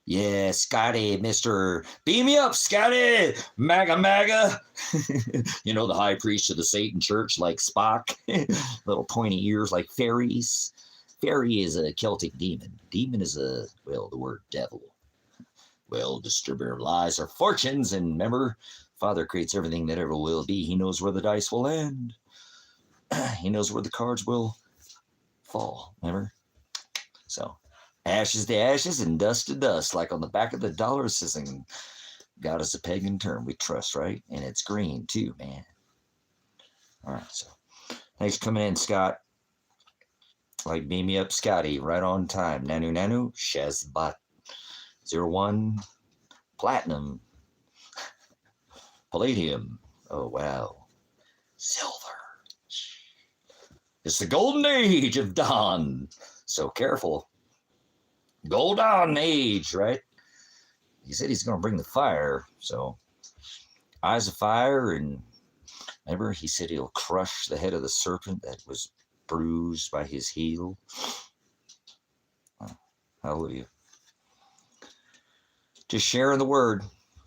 Yeah, Scotty, Mr. Beam me up, Scotty! MAGA. You know, the high priest of the Satan church, like Spock. Little pointy ears like fairies. Fairy is a Celtic demon. Demon is the word devil. Well, distributor of lies or fortunes. And remember, Father creates everything that ever will be. He knows where the dice will land. He knows where the cards will fall. Remember? So, ashes to ashes and dust to dust, like on the back of the dollar. It says, God is a pagan term we trust, right? And it's green too, man. All right, so thanks for coming in, Scott. Like, beam me up, Scotty, right on time. Nanu, Shazbot. 01 platinum, palladium. Oh, wow. Silver. It's the golden age of dawn. So careful. Golden age, right? He said he's going to bring the fire. So eyes of fire. And remember, he said he'll crush the head of the serpent that was bruised by his heel. Oh, hallelujah. Just sharing the word.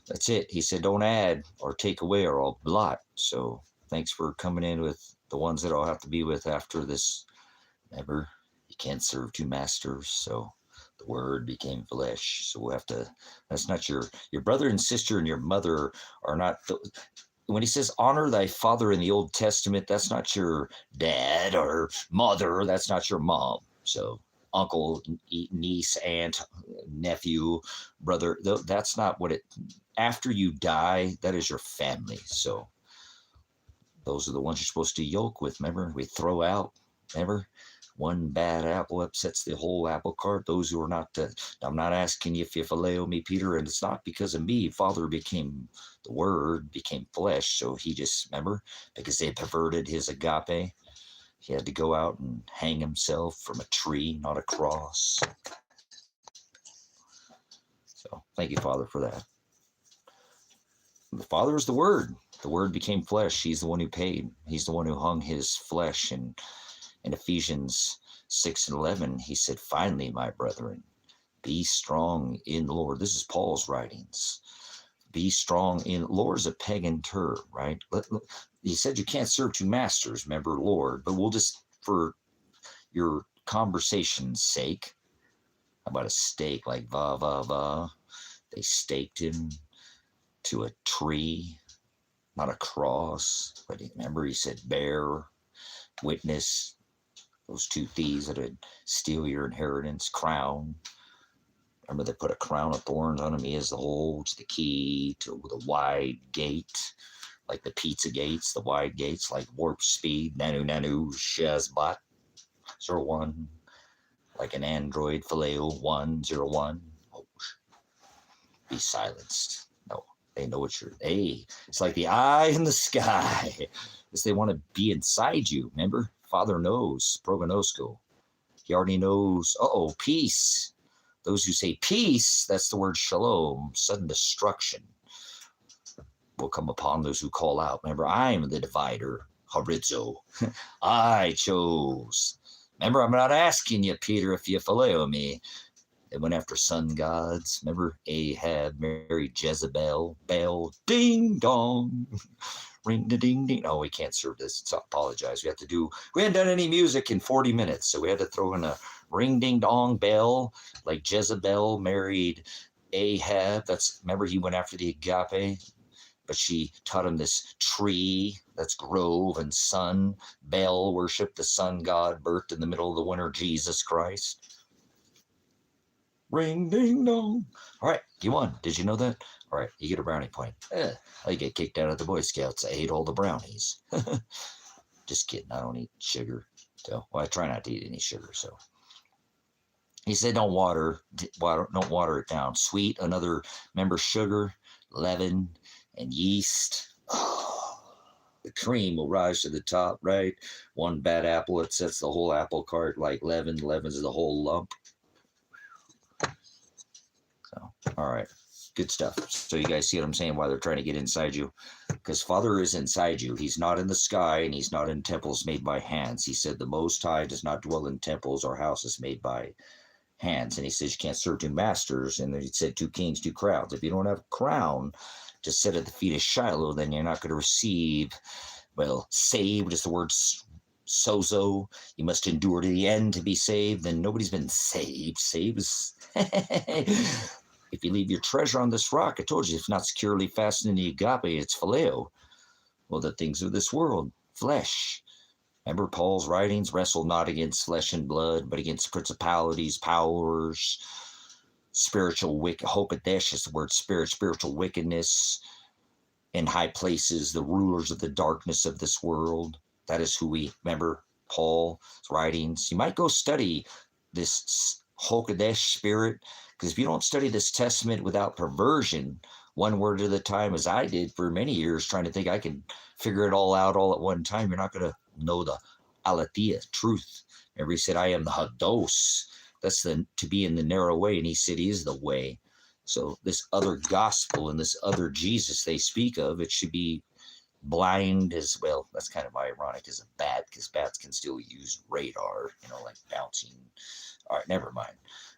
That's it. He said, don't add or take away or I'll blot. So thanks for coming in with the ones that I'll have to be with after this. Remember, you can't serve two masters. So the word became flesh. So we'll have to, that's not your brother and sister and your mother are not, when he says honor thy father in the Old Testament, that's not your dad or mother. That's not your mom. So uncle, niece, aunt, nephew, brother, that's not what it, after you die, that is your family. So those are the ones you're supposed to yoke with. Remember, we throw out, remember, one bad apple upsets the whole apple cart. Those who are not, I'm not asking you if you phileo me, Peter, and it's not because of me. Father became, the word became flesh. So he just, remember, because they perverted his agape, he had to go out and hang himself from a tree, not a cross. So thank you, Father, for that. The Father is the Word. The Word became flesh. He's the one who paid. He's the one who hung his flesh. And in Ephesians 6:11, he said, finally, my brethren, be strong in the Lord. This is Paul's writings. Be strong in, Lord is a pagan term, right? He said you can't serve two masters, remember, Lord, but we'll just, for your conversation's sake, how about a stake like va, va, va? They staked him to a tree, not a cross. But remember, he said, bear witness, those two thieves that would steal your inheritance, crown. Remember, they put a crown of thorns on him. He has the holds, the key to the wide gate, like the pizza gates, the wide gates, like warp speed, nanu, shazbot, 01, like an android, phileo, 101. Oh, be silenced. No, they know what you're, it's like the eye in the sky. Because they want to be inside you, remember? Father knows, prognosco. He already knows, peace. Those who say peace, that's the word shalom, sudden destruction will come upon those who call out. Remember, I am the divider, horizo. I chose. Remember, I'm not asking you, Peter, if you phileo me. They went after sun gods. Remember, Ahab married Jezebel. Bell, ding dong. Ring da ding ding. Oh, we can't serve this. So I apologize. We hadn't done any music in 40 minutes, so we had to throw in a ring ding dong bell, like Jezebel married Ahab. Remember, he went after the agape, but she taught him this tree that's grove and sun. Bel worship, the sun god birthed in the middle of the winter, Jesus Christ. Ring ding dong. All right, you won. Did you know that? All right, you get a brownie point. I get kicked out of the Boy Scouts. I ate all the brownies. Just kidding. I don't eat sugar. So, well, I try not to eat any sugar. So he said, don't water it down. Sweet, another, remember, sugar, leaven, and yeast. The cream will rise to the top, right? One bad apple, it sets the whole apple cart like leaven. Leaven's the whole lump. So, all right. Good stuff. So you guys see what I'm saying, why they're trying to get inside you? Because Father is inside you. He's not in the sky, and he's not in temples made by hands. He said the Most High does not dwell in temples or houses made by hands. And he says you can't serve two masters. And then he said 2 kings, 2 crowns. If you don't have a crown to sit at the feet of Shiloh, then you're not going to receive, saved is the word sozo. You must endure to the end to be saved. Then nobody's been saved. Saved is... If you leave your treasure on this rock, I told you, if not securely fastened in the agape, it's phileo. Well, the things of this world, flesh. Remember Paul's writings, wrestle not against flesh and blood, but against principalities, powers, spiritual hopedesh is the word spirit, spiritual wickedness in high places, the rulers of the darkness of this world. That is who we, remember Paul's writings. You might go study this Hokadesh spirit. Because if you don't study this testament without perversion, one word at a time, as I did for many years, trying to think I could figure it all out all at one time, you're not going to know the aletheia, truth. Remember, he said, I am the hados. That's the to be in the narrow way. And he said, he is the way. So this other gospel and this other Jesus they speak of, it should be blind as well. That's kind of ironic as a bat, because bats can still use radar, like bouncing. All right, never mind.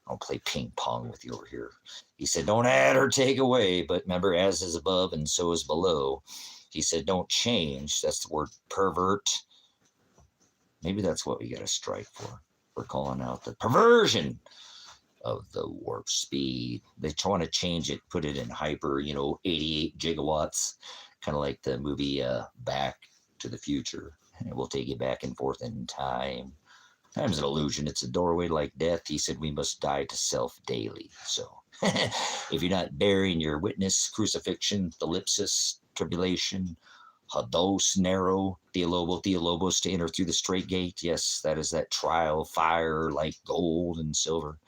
I'll play ping pong with you over here. He said, don't add or take away, but remember, as is above and so is below. He said, don't change. That's the word pervert. Maybe that's what we got to strike for. We're calling out the perversion of the warp speed. They want to change it, put it in hyper, 88 gigawatts, kind of like the movie Back to the Future. And we'll take you back and forth in time. Time's an illusion. It's a doorway like death. He said we must die to self daily. So if you're not bearing your witness, crucifixion, thalipsis, tribulation, hados, narrow, theolobos, to enter through the straight gate. Yes, that is that trial, fire like gold and silver.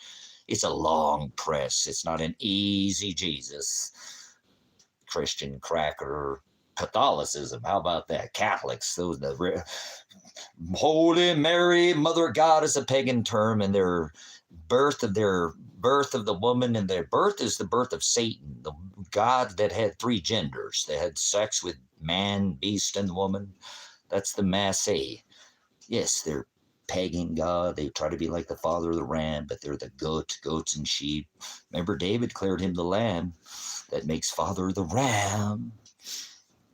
It's a long press. It's not an easy Jesus. Christian cracker, Catholicism. How about that? Catholics, those the Holy Mary, Mother of God is a pagan term, and their birth of the woman, and their birth is the birth of Satan, the God that had three genders. They had sex with man, beast, and woman. That's the Massé. Yes, they're pagan God. They try to be like the father of the ram, but they're the goats and sheep. Remember, David declared him the lamb that makes father of the ram.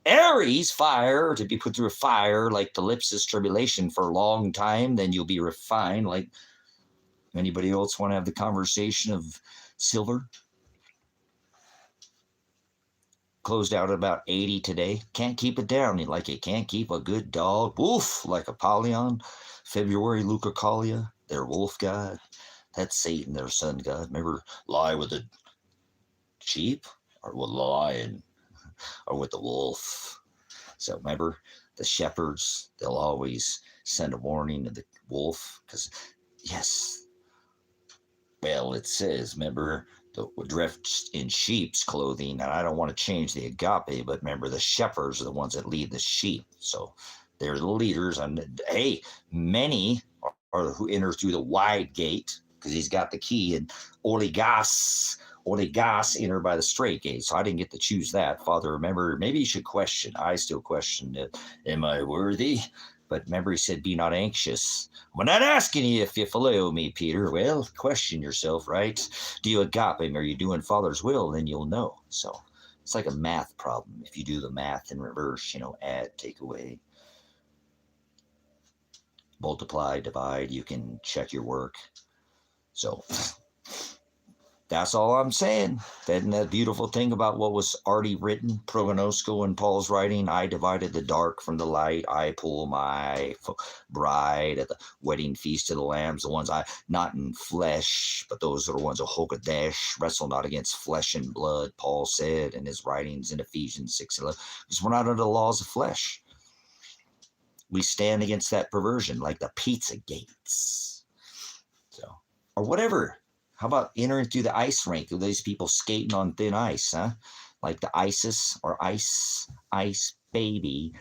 Aries, fire, to be put through a fire like the ellipsis tribulation for a long time, then you'll be refined. Like anybody else want to have the conversation of silver? Closed out at about 80 today. Can't keep it down like you can't keep a good dog. Woof, like Apollyon. February, Lupercalia, their wolf god. That's Satan, their sun god. Remember, lie with the sheep or with the lion or with the wolf. So remember, the shepherds, they'll always send a warning to the wolf because, yes, well, it says, remember, the dressed in sheep's clothing, and I don't want to change the agape, but remember, the shepherds are the ones that lead the sheep. So they're the leaders. And hey, many are who enter through the wide gate because he's got the key, and Oligas enter by the straight gate. So I didn't get to choose that. Father, remember, maybe you should question. I still question it. Am I worthy? But remember, he said, be not anxious. I'm not asking you if you phileo me, Peter. Well, question yourself, right? Do you agape me? Are you doing Father's will? Then you'll know. So it's like a math problem. If you do the math in reverse, add, take away, multiply, divide, you can check your work. So that's all I'm saying. Isn't that beautiful thing about what was already written? Prognosko in Paul's writing, I divided the dark from the light. I pull my bride at the wedding feast of the lambs, the ones not in flesh, but those are the ones of Hokadesh, wrestle not against flesh and blood, Paul said in his writings in Ephesians 6:11, because we're not under the laws of flesh. We stand against that perversion like the pizza gates. So, or whatever. How about entering through the ice rink with these people skating on thin ice, huh? Like the ISIS or ice baby,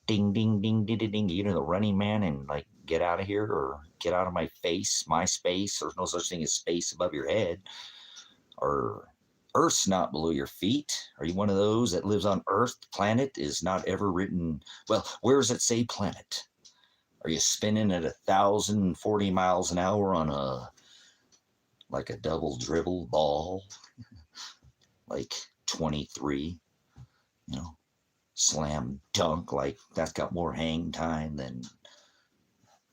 ding, ding, ding, ding, ding, ding. The running man and like, get out of here or get out of my face, my space. There's no such thing as space above your head. Or Earth's not below your feet. Are you one of those that lives on Earth? Planet is not ever written. Well, where does it say planet? Are you spinning at 1,040 miles an hour on like a double dribble ball, like 23, slam dunk, like that's got more hang time than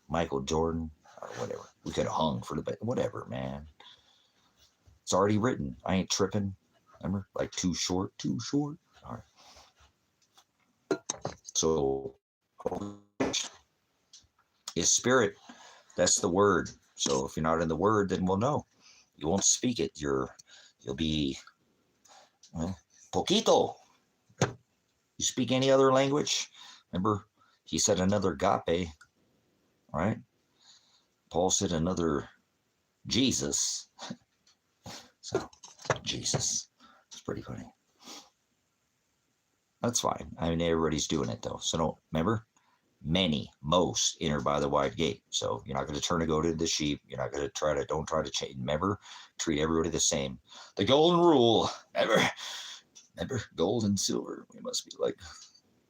Michael Jordan or whatever. We could have hung for the whatever, man. It's already written. I ain't tripping. Remember, like too short. All right. So, is spirit. That's the word. So if you're not in the word, then we'll know. You won't speak it. You'll be, poquito. You speak any other language? Remember, he said another agape, right? Paul said another Jesus. So, Jesus. It's pretty funny. That's fine. I mean, everybody's doing it, though. So don't, remember? Most enter by the wide gate. So you're not going to turn a goat into the sheep. You're not going to don't try to change. Remember, treat everybody the same. The golden rule. Remember, gold and silver. We must be like,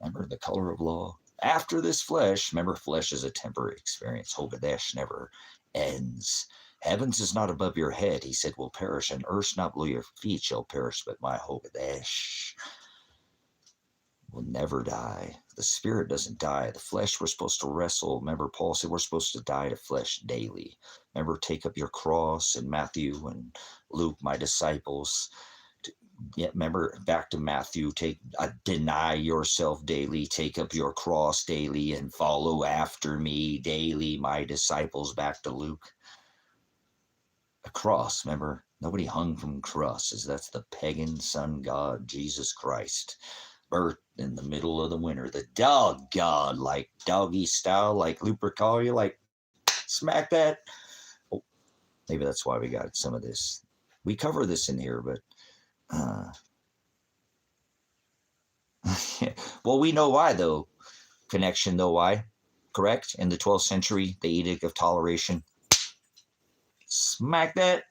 remember, the color of law. After this flesh, remember, flesh is a temporary experience. Hogadesh never ends. Heavens is not above your head, he said, will perish, and earth not below your feet shall perish, but my Hogadesh will never die. The spirit doesn't die. The flesh, we're supposed to wrestle. Remember, Paul said we're supposed to die to flesh daily. Remember, take up your cross in Matthew and Luke, my disciples. Yeah, remember, back to Matthew, deny yourself daily, take up your cross daily, and follow after me daily, my disciples. Back to Luke. A cross, remember, nobody hung from crosses. That's the pagan sun god, Jesus Christ. Birth in the middle of the winter. The dog god, like doggy style, like Lupercalia, like smack that. Oh, maybe that's why we got some of this. We cover this in here, but well, we know why, though. Connection, though, why? Correct? In the 12th century, the Edict of Toleration. Smack that.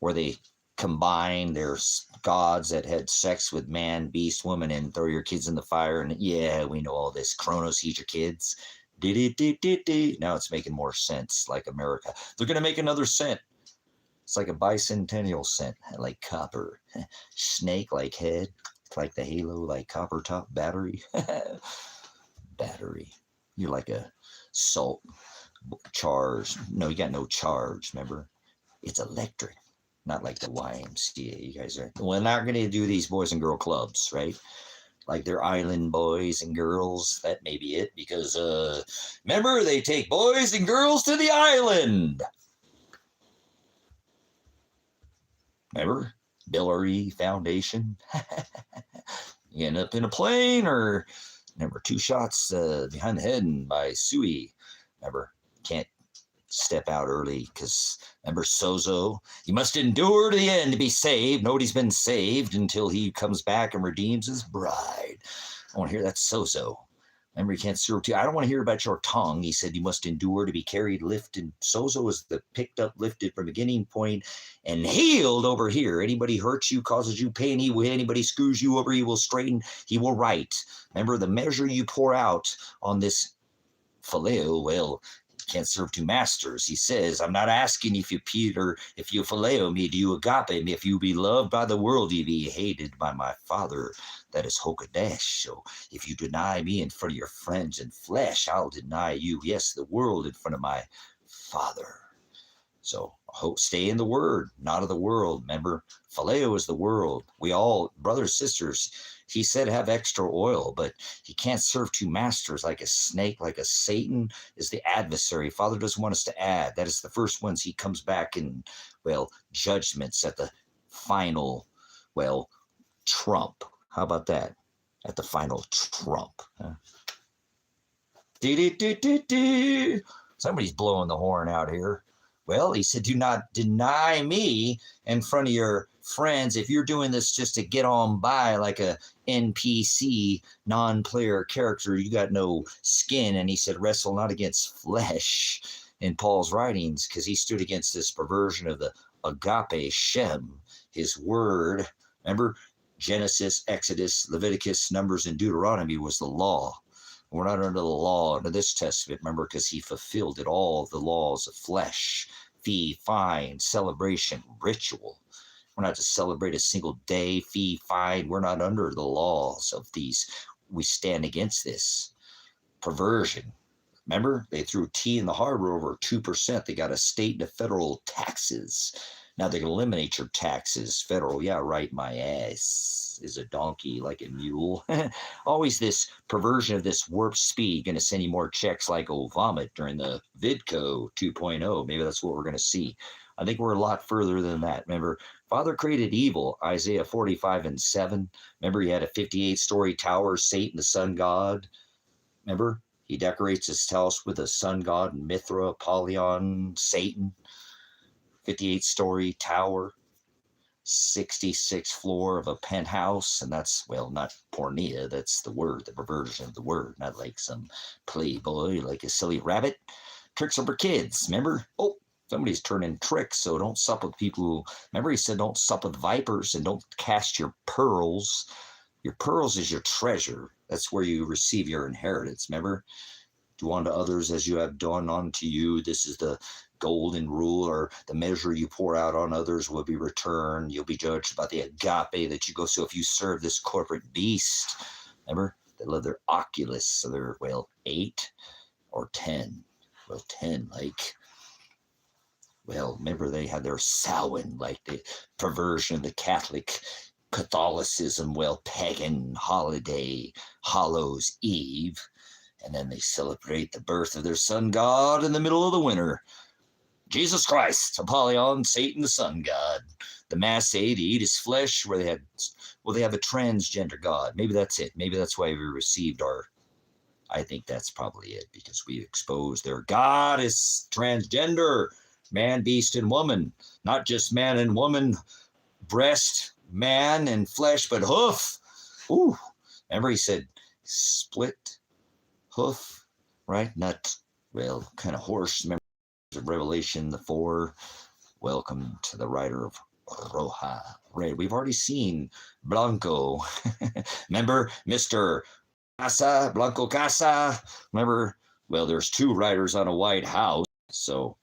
Where they combine their gods that had sex with man, beast, woman, and throw your kids in the fire. And yeah, we know all this. Chronos, eat your kids. Now it's making more sense, like America. They're going to make another cent. It's like a bicentennial cent, like copper. Snake-like head, like the halo, like copper top battery. Battery. You're like a salt charge. No, you got no charge, remember? It's electric. Not like the YMCA. You guys are, we're not going to do these boys and girl clubs, right? Like they're island boys and girls. That may be it, because remember, they take boys and girls to the island. Remember, Billary Foundation. You end up in a plane, or remember, 2 shots behind the head and by Suey. Remember, can't step out early, because remember, Sozo, you must endure to the end to be saved. Nobody's been saved until he comes back and redeems his bride. I want to hear that, Sozo. Remember, you can't serve two. I don't want to hear about your tongue. He said you must endure to be carried, lifted. Sozo is the picked up, lifted from beginning point, and healed over here. Anybody hurts you, causes you pain, he will. Anybody screws you over, he will straighten, he will right. Remember, the measure you pour out on this phileo, well, can't serve 2 masters. He says, I'm not asking if you Peter, if you phileo me, do you agape me? If you be loved by the world, you be hated by my Father. That is Hokadesh. So if you deny me in front of your friends in flesh, I'll deny you, yes, the world, in front of my Father. So stay in the word, not of the world. Remember, phileo is the world. We all, brothers, sisters, he said have extra oil, but he can't serve 2 masters. Like a snake, like a Satan is the adversary. Father doesn't want us to add. That is the first ones he comes back in, well, judgments at the final, well, trump. How about that? At the final trump. Huh? Somebody's blowing the horn out here. Well, he said, do not deny me in front of your friends. If you're doing this just to get on by like a NPC, non-player character, you got no skin. And he said, wrestle not against flesh in Paul's writings, because he stood against this perversion of the Agape Shem, his word. Remember, Genesis, Exodus, Leviticus, Numbers, and Deuteronomy was the law. We're not under the law under this testament, remember, because he fulfilled it all, the laws of flesh, fee, fine, celebration, ritual. We're not to celebrate a single day, fee, fine. We're not under the laws of these. We stand against this perversion. Remember, they threw tea in the harbor over 2%. They got a state and a federal taxes. Now they can eliminate your taxes. Federal, yeah, right, my ass is a donkey like a mule. Always this perversion of this warp speed, going to send you more checks like vomit during the Vidco 2.0. Maybe that's what we're going to see. I think we're a lot further than that. Remember, Father created evil, Isaiah 45:7. Remember, he had a 58-story tower, Satan, the sun god. Remember, he decorates his house with a sun god, Mithra, Apollyon, Satan. 58-story tower, 66th floor of a penthouse, and that's, well, not pornea, that's the word, the perversion of the word, not like some playboy, like a silly rabbit. Tricks are for kids, remember? Oh, somebody's turning tricks, so don't sup with people who, remember he said don't sup with vipers and don't cast your pearls. Your pearls is your treasure. That's where you receive your inheritance, remember? Do unto others as you have done unto you. This is the golden rule, or the measure you pour out on others will be returned. You'll be judged by the agape that you go. So if you serve this corporate beast, remember, they love their oculus, so they're, well, 8 or 10. Well, 10, like, well, remember they had their Samhain, like the perversion of the Catholicism, well, pagan holiday, Hallows Eve. And then they celebrate the birth of their sun god in the middle of the winter. Jesus Christ, Apollyon, Satan, the sun god. The Mass they eat his flesh, where they have a transgender god. Maybe that's it. Maybe that's why we received our, I think that's probably it, because we exposed their god is transgender, man, beast, and woman. Not just man and woman, breast, man, and flesh, but hoof. Ooh, remember he said split hoof, right? Not, well, kind of horse. Remember Revelation the 4. Welcome to the rider of Roja, red. We've already seen Blanco. Remember Mr. Casa, Blanco Casa? Remember? Well, there's 2 riders on a white house, so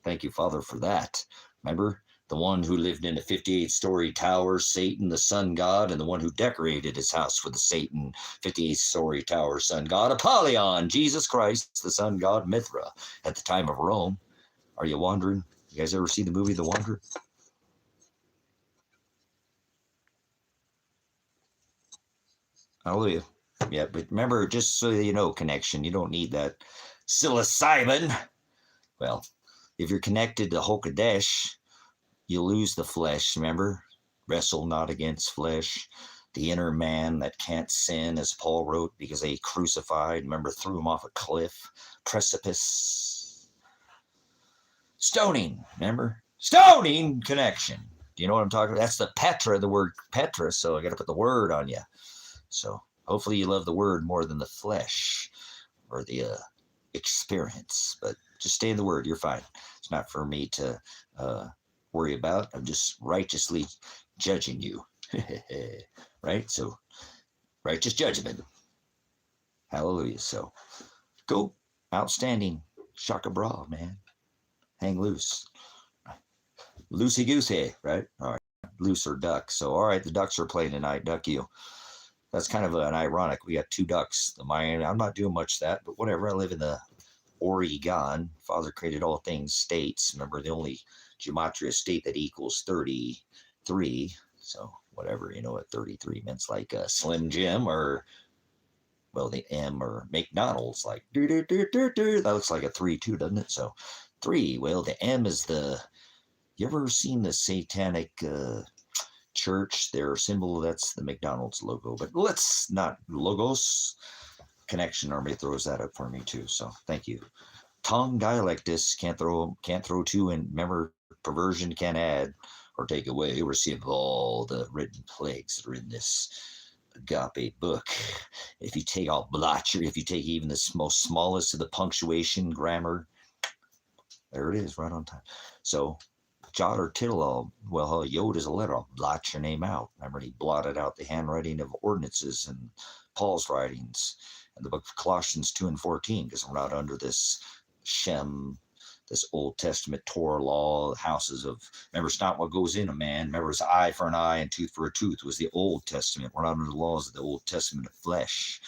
thank you, Father, for that. Remember? The one who lived in a 58-story tower, Satan, the sun god, and the one who decorated his house with the Satan 58-story tower sun god, Apollyon, Jesus Christ, the sun god, Mithra, at the time of Rome. Are you wandering? You guys ever see the movie The Wanderer? Hallelujah. Yeah, but remember, just so you know, connection, you don't need that psilocybin. Well, if you're connected to Hokadesh, you lose the flesh, remember? Wrestle not against flesh. The inner man that can't sin, as Paul wrote, because they crucified, remember, threw him off a cliff, precipice. Stoning, remember? Stoning connection. Do you know what I'm talking about? That's the Petra, the word Petra, so I got to put the word on you. So hopefully you love the word more than the flesh or the experience, but just stay in the word. You're fine. It's not for me to worry about. I'm just righteously judging you. Right? So righteous judgment. Hallelujah. So go. Outstanding. Shaka bra, man. Hang loose. Loosey goosey, right? All right. Looser duck. So all right, the Ducks are playing tonight. Duck you. That's kind of an ironic. We got 2 Ducks. The Miami. I'm not doing much of that, but whatever. I live in the Oregon. Father created all things states. Remember, the only gematria state that equals 33. So whatever, you know what 33 means, like a Slim Jim, or, well, the M, or McDonald's, like that looks like a 3 too, doesn't it? So 3. Well, the M is the, you ever seen the satanic church, their symbol? That's the McDonald's logo. But let's not logos. Connection Army throws that up for me too. So thank you. Tongue dialectus can't throw 2 in. Remember, perversion can add or take away. Receive all the written plagues that are in this Agape book. If you take all blotcher, if you take even the most smallest of the punctuation, grammar, there it is, right on time. So jot or tittle all, well, yod is a letter. I'll blot your name out. Remember, he blotted out the handwriting of ordinances and Paul's writings in the book of Colossians 2 and 14, because we're not under this Shem, this Old Testament Torah law, houses of, remember, it's not what goes in a man. Remember, it's eye for an eye and tooth for a tooth was the Old Testament. We're not under the laws of the Old Testament of flesh.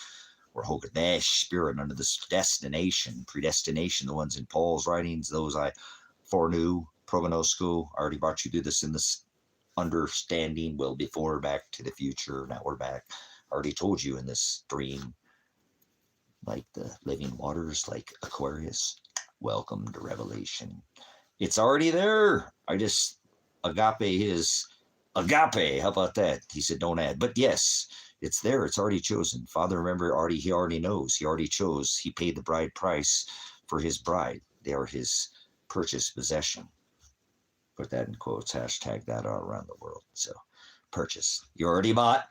We're Hokadesh spirit, under this predestination, the ones in Paul's writings, those I foreknew, prognosco. I already brought you through this in this understanding, well, before, back to the future. Now we're back. I already told you in this dream, like the living waters, like Aquarius. Welcome to Revelation. It's already there. Agape is agape. How about that? He said, don't add. But yes, it's there. It's already chosen. Father, remember, he already knows. He already chose. He paid the bride price for his bride. They are his purchased possession. Put that in quotes, hashtag that all around the world. So purchase. You already bought.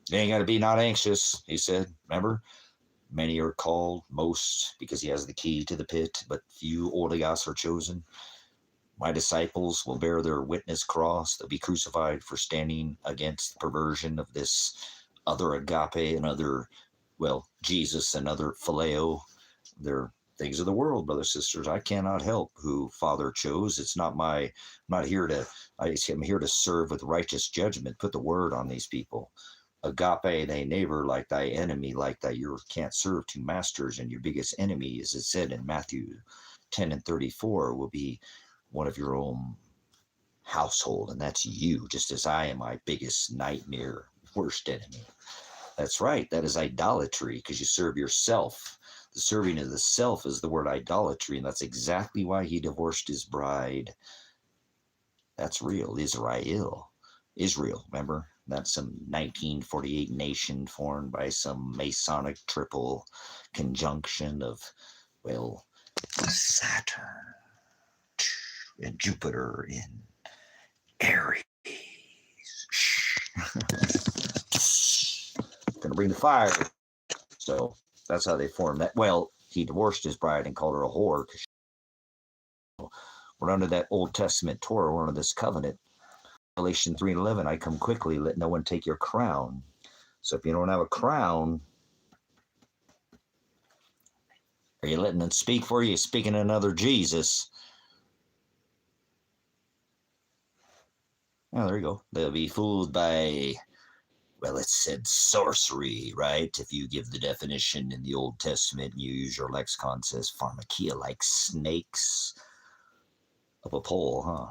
You ain't got to be not anxious, he said. Remember? Many are called, most, because he has the key to the pit, but few Orlios are chosen. My disciples will bear their witness cross. They'll be crucified for standing against the perversion of this other agape and other, well, Jesus and other phileo. They're things of the world, brothers and sisters. I cannot help who Father chose. It's not my, I'm not here to, I'm here to serve with righteous judgment. Put the word on these people. Agape thy neighbor like thy enemy, like thy, you can't serve two masters, and your biggest enemy, as it said in Matthew 10:34, will be one of your own household, and that's you, just as I am my biggest nightmare, worst enemy. That's right, that is idolatry, because you serve yourself. The serving of the self is the word idolatry, and that's exactly why he divorced his bride. That's real. Israel, remember? That's some 1948 nation formed by some Masonic triple conjunction of, well, Saturn and Jupiter in Aries. Gonna bring the fire. So that's how they formed that. Well, he divorced his bride and called her a whore. We're under that Old Testament Torah. We're under this covenant. Revelation 3:11, I come quickly, let no one take your crown. So if you don't have a crown, are you letting them speak for you? Speaking another Jesus. Oh, there you go. They'll be fooled by, well, it said sorcery, right? If you give the definition in the Old Testament and you use your lexicon, it says pharmakia, like snakes up a pole, huh?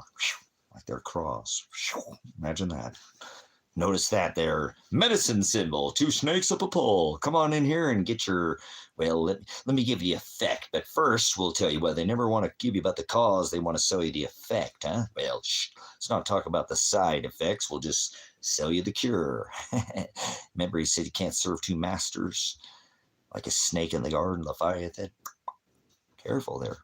Like their cross. Imagine that. Notice that there. Medicine symbol, two snakes up a pole. Come on in here and get your, well, let me give you effect. But first, we'll tell you, well, they never want to give you about the cause. They want to sell you the effect, huh? Well, let's not talk about the side effects. We'll just sell you the cure. Remember, he said you can't serve two masters, like a snake in the garden, Leviathan. Careful there.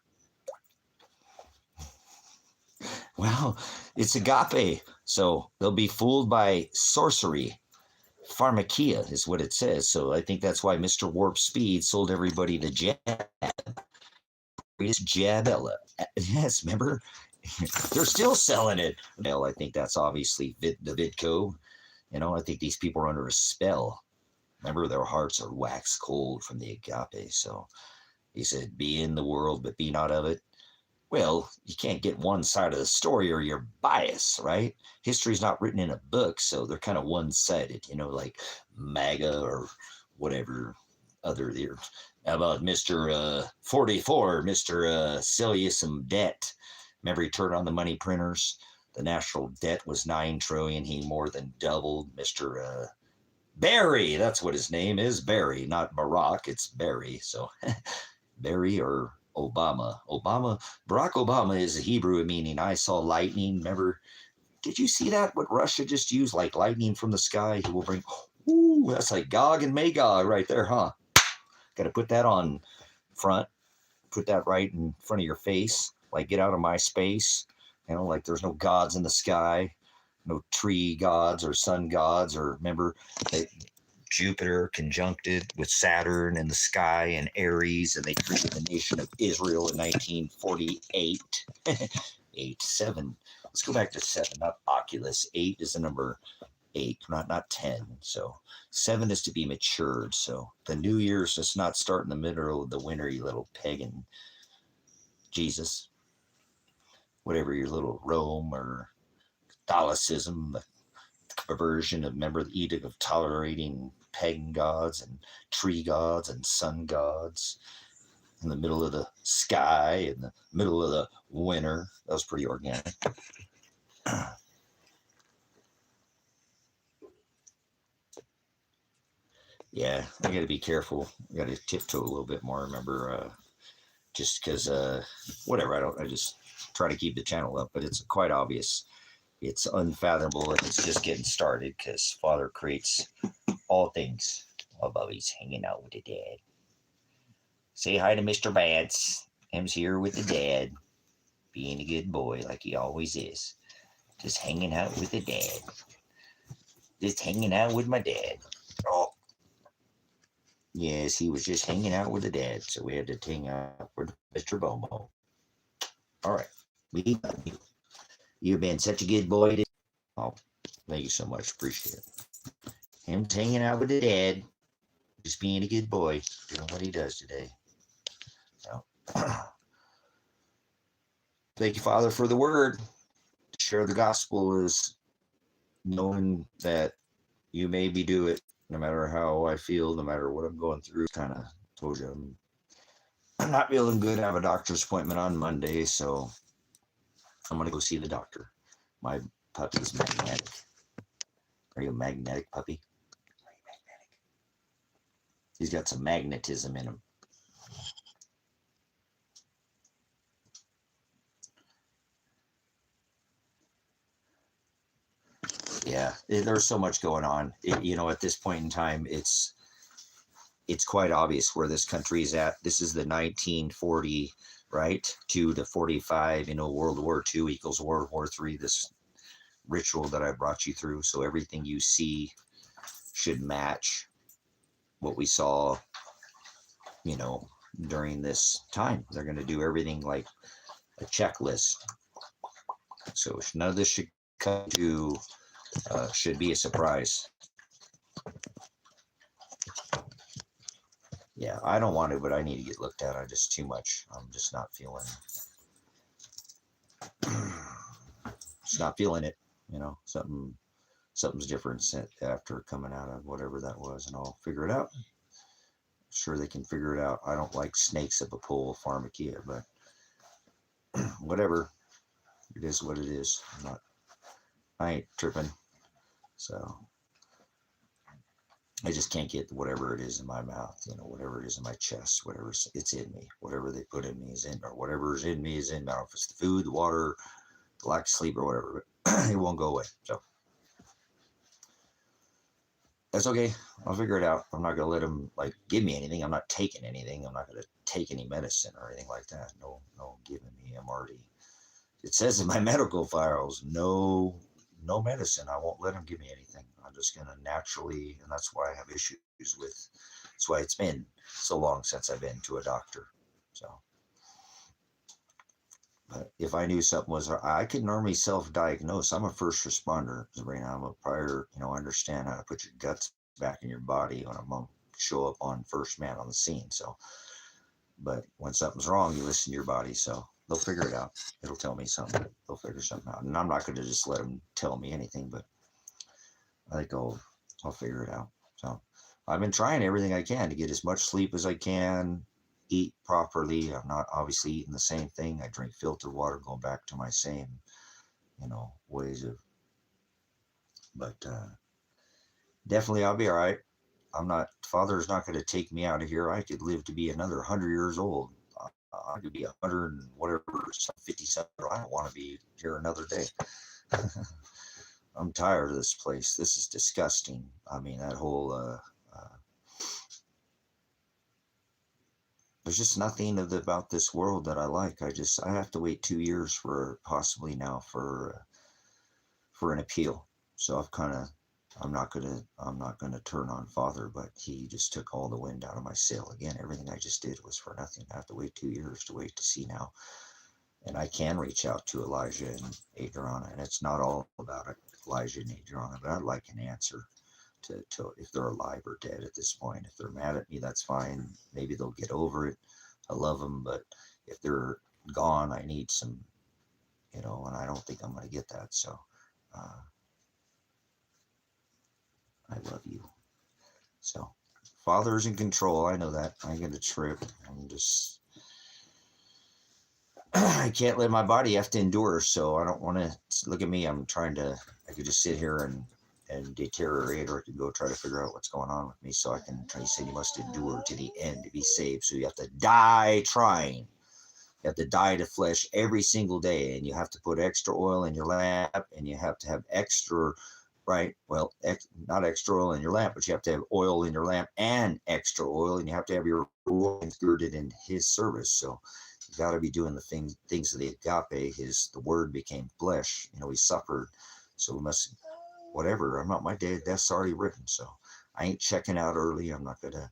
Well, it's agape, so they'll be fooled by sorcery. Pharmakia is what it says. So I think that's why Mr. Warp Speed sold everybody the jab. Greatest jab Ella. Yes, remember? They're still selling it. Well, I think that's obviously the Vidco. You know, I think these people are under a spell. Remember, their hearts are wax cold from the agape. So he said, be in the world, but be not of it. Well, you can't get one side of the story or you're biased, right? History's not written in a book, so they're kind of one-sided, you know, like MAGA or whatever other there. How about Mr. 44, Mr. Sell you some debt? Remember he turned on the money printers? The national debt was 9 trillion. He more than doubled. Mr. Barry, that's what his name is, Barry, not Barack, it's Barry. So Barry or Obama. Barack Obama is a Hebrew meaning I saw lightning. Remember, did you see that? What Russia just used, like lightning from the sky? He will bring, ooh, that's like Gog and Magog right there, huh? Got to put that on front. Put that right in front of your face. Like, get out of my space. You know, like there's no gods in the sky. No tree gods or sun gods. Or remember, Jupiter conjuncted with Saturn in the sky and Aries, and they created the nation of Israel in 1948. 8, 7. Let's go back to 7, not Oculus. 8 is the number 8, not 10. So 7 is to be matured. So the New Year's does not start in the middle of the winter, you little pagan Jesus. Whatever your little Rome or Catholicism, the perversion of, remember, the edict of tolerating pagan gods and tree gods and sun gods in the middle of the sky, in the middle of the winter. That was pretty organic. Yeah, I got to be careful. I got to tiptoe a little bit more. Remember, just because, whatever, I just try to keep the channel up, but it's quite obvious. It's unfathomable and it's just getting started because Father creates all things. Oh, Bubby's hanging out with the dad. Say hi to Mr. Bats. Him's here with the dad. being a good boy like he always is. Just hanging out with the dad. Just hanging out with my dad. Oh, yes, he was just hanging out with the dad, so we had to hang out with Mr. Bobo. All right, we love you. You've been such a good boy. Oh, thank you so much. Appreciate it. Him hanging out with the dad, just being a good boy, doing what he does today. So, thank you, Father, for the word. To share the gospel is knowing that you made me do it, no matter how I feel, no matter what I'm going through. Kind of told you I'm not feeling good. I have a doctor's appointment on Monday, so I'm going to go see the doctor. My puppy's magnetic. Are you a magnetic puppy? Are you magnetic? He's got some magnetism in him. Yeah, there's so much going on. At this point in time, it's quite obvious where this country is at. This is the 1940, right, 2 to 45. World War II equals World War III. This ritual that I brought you through. So everything you see should match what we saw, during this time. They're going to do everything like a checklist. So none of this should come to should be a surprise. Yeah, I don't want to, but I need to get looked at. I just too much. I'm just not feeling. Just not feeling it. Something's different after coming out of whatever that was, and I'll figure it out. Sure, they can figure it out. I don't like snakes up a pole, pharmacia, but whatever. It is what it is. I ain't tripping. So I just can't get whatever it is in my mouth, whatever it is in my chest, whatever it's in me, whatever they put in me is in, or whatever's in me is in. I don't know if it's the food, the water, the lack of sleep, or whatever, but it won't go away. So that's okay. I'll figure it out. I'm not going to let them give me anything. I'm not taking anything. I'm not going to take any medicine or anything like that. No giving me. I'm already, it says in my medical files, no medicine. I won't let them give me anything. I'm just going to naturally, and that's why I have issues with, that's why it's been so long since I've been to a doctor. So, but if I knew something was, I could normally self-diagnose. I'm a first responder, Sabrina. I'm a prior, I understand how to put your guts back in your body when I'm going to show up on first man on the scene. So, but when something's wrong, you listen to your body. So they'll figure it out. It'll tell me something. They'll figure something out. And I'm not going to just let them tell me anything, but I think I'll figure it out. So I've been trying everything I can to get as much sleep as I can, eat properly. I'm not obviously eating the same thing. I drink filtered water, going back to my same, ways of, but definitely I'll be all right. Father's not going to take me out of here. I could live to be another 100 years old. I could be 100 and whatever, 57. I don't want to be here another day. I'm tired of this place. This is disgusting. I mean, that whole, there's just nothing about this world that I like. I have to wait 2 years for possibly now for an appeal. So I'm not gonna turn on Father, but he just took all the wind out of my sail again. Everything I just did was for nothing. I have to wait 2 years to wait to see now. And I can reach out to Elijah and Adriana, and it's not all about Elijah and Adriana, but I'd like an answer to if they're alive or dead at this point. If they're mad at me, that's fine. Maybe they'll get over it. I love them, but if they're gone, I need some, and I don't think I'm going to get that. So I love you. So Father's in control. I know that. I ain't going to trip. I can't let my body have to endure. So I don't want to look at me. I could just sit here and deteriorate, or I could go try to figure out what's going on with me. So I can try to say you must endure to the end to be saved. So you have to die trying. You have to die to flesh every single day, and you have to put extra oil in your lamp, and you have to have extra, right? Well, not extra oil in your lamp, but you have to have oil in your lamp and extra oil, and you have to have your oil inserted in his service. So You got to be doing the things of the agape. The word became flesh. He suffered. So we must, whatever. I'm not my dad. That's already written. So I ain't checking out early. I'm not going to,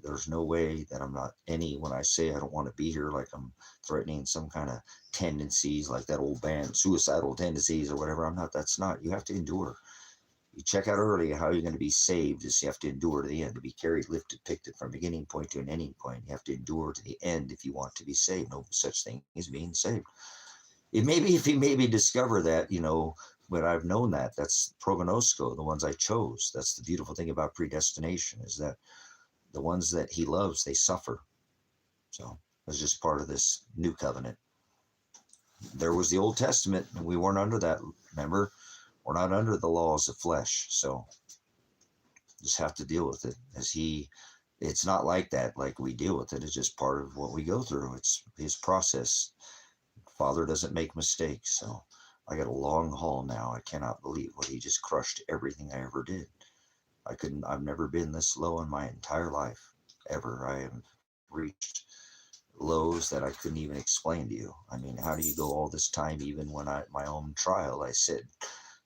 there's no way that I'm not when I say I don't want to be here, like I'm threatening some kind of tendencies like that old band, suicidal tendencies or whatever. I'm not, that's not, you have to endure. You check out early how you're going to be saved is you have to endure to the end, to be carried, lifted, picked from beginning point to an ending point. You have to endure to the end if you want to be saved. No such thing as being saved. It may be if you maybe discover that, but I've known that's prognosko, the ones I chose. That's the beautiful thing about predestination is that the ones that he loves, they suffer. So it's just part of this new covenant. There was the Old Testament, and we weren't under that. Remember, we're not under the laws of flesh. So just have to deal with it it's not like that, like we deal with it. It's just part of what we go through. It's his process. Father doesn't make mistakes. So I got a long haul now. I cannot believe what he just crushed everything I ever did. I've never been this low in my entire life, ever. I have reached lows that I couldn't even explain to you. I mean, how do you go all this time, even when my own trial, I said,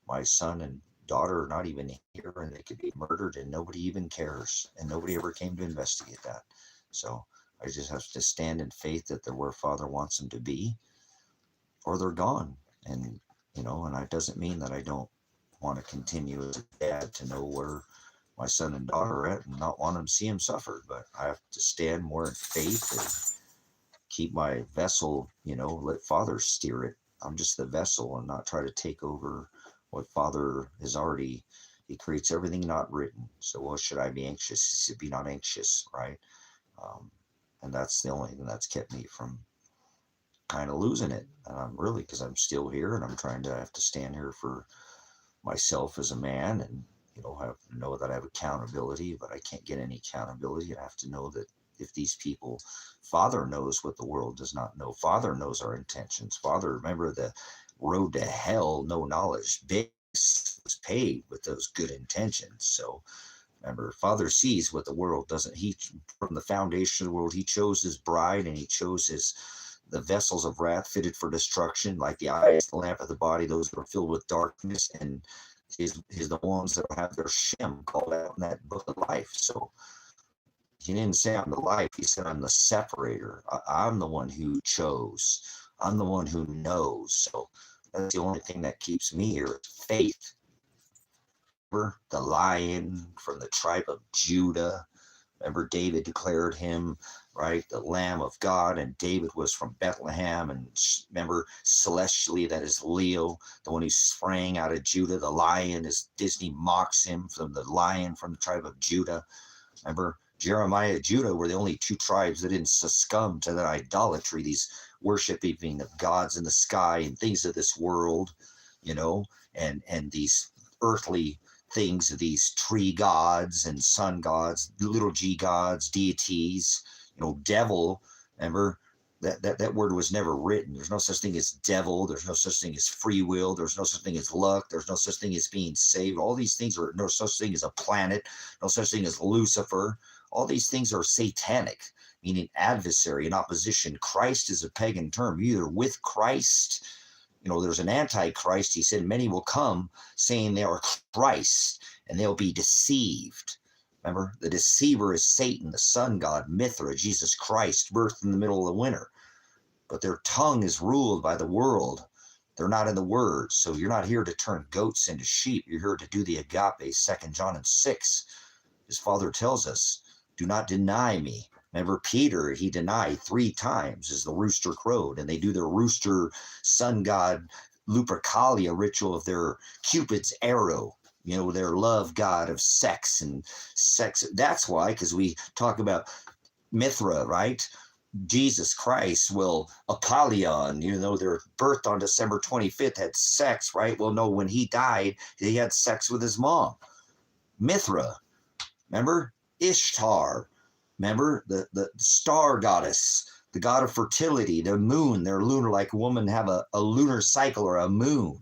my son and daughter are not even here and they could be murdered and nobody even cares. And nobody ever came to investigate that. So I just have to stand in faith that they're where Father wants them to be or they're gone. And, and it doesn't mean that I don't want to continue as a dad to know where my son and daughter are at and not want them to see him suffer. But I have to stand more in faith and keep my vessel, let Father steer it. I'm just the vessel and not try to take over what Father has already. He creates everything not written. So what should I be anxious? He said, be not anxious, right? And that's the only thing that's kept me from kind of losing it. And I'm really, because I'm still here and I have to stand here for myself as a man and, know that I have accountability, but I can't get any accountability. I have to know that if these people, Father knows what the world does not know. Father knows our intentions. Father, remember the road to hell, no knowledge. Base was paved with those good intentions. So remember, Father sees what the world doesn't. He, from the foundation of the world, he chose his bride and he chose the vessels of wrath fitted for destruction, like the eyes, the lamp of the body, those that are filled with darkness, and he's the ones that have their Shem called out in that book of life. So he didn't say I'm the life. He said I'm the separator. I'm the one who chose. I'm the one who knows. So that's the only thing that keeps me here. Faith. Remember the lion from the tribe of Judah. Remember David declared him, right, the Lamb of God, and David was from Bethlehem, and remember celestially that is Leo, the one who sprang out of Judah. The lion, as Disney mocks him, from the lion from the tribe of Judah. Remember Jeremiah, Judah were the only two tribes that didn't succumb to that idolatry, these worshiping of gods in the sky and things of this world, and these earthly things of these tree gods and sun gods, little g gods, deities, devil. Remember that word was never written. There's no such thing as devil. There's no such thing as free will. There's no such thing as luck. There's no such thing as being saved. All these things are no such thing as a planet. No such thing as Lucifer. All these things are satanic, meaning adversary and opposition. Christ is a pagan term. You're either with Christ. There's an antichrist. He said many will come saying they are Christ and they'll be deceived. Remember, the deceiver is Satan, the sun god, Mithra, Jesus Christ, birthed in the middle of the winter. But their tongue is ruled by the world. They're not in the word. So you're not here to turn goats into sheep. You're here to do the agape, 2 John and 6. His Father tells us, do not deny me. Remember Peter, he denied 3 times as the rooster crowed, and they do their rooster sun god Lupercalia ritual of their Cupid's arrow, their love god of sex and sex. That's why, because we talk about Mithra, right? Jesus Christ, Apollyon, they're birthed on December 25th, had sex, right? Well, no, when he died, he had sex with his mom. Mithra, remember? Ishtar, remember the star goddess, the god of fertility, the moon. They're lunar, like women have a lunar cycle or a moon,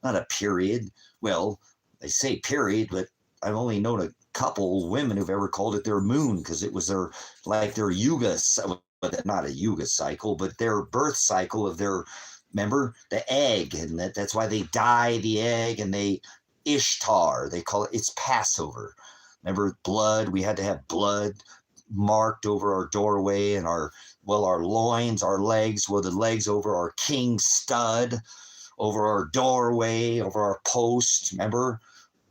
not a period. Well, they say period, but I've only known couple women who've ever called it their moon, because it was their yuga, not a yuga cycle, but their birth cycle of their, remember, the egg, and that's why they dye the egg, and they Ishtar, they call it's Passover. Remember, blood, we had to have blood marked over our doorway and our loins, our legs, the legs over our king stud, over our doorway, over our post, remember?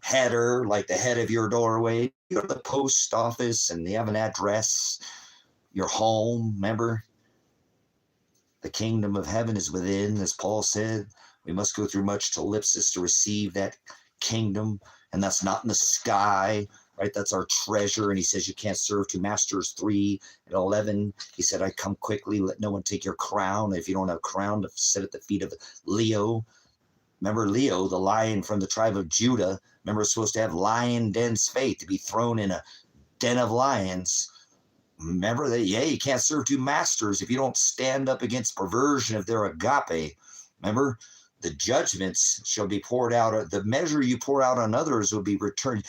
Header, like the head of your doorway. You go to the post office and they have an address, your home, remember? The kingdom of heaven is within, as Paul said. We must go through much ellipsis to receive that kingdom, and that's not in the sky, right? That's our treasure. And he says you can't serve two masters. 3:11, he said, I come quickly, let no one take your crown. If you don't have a crown, to sit at the feet of Leo. Remember Leo, the lion from the tribe of Judah. Remember, it's supposed to have lion dense faith, to be thrown in a den of lions. Remember that, you can't serve two masters if you don't stand up against perversion of their agape. Remember, the judgments shall be poured out. The measure you pour out on others will be returned.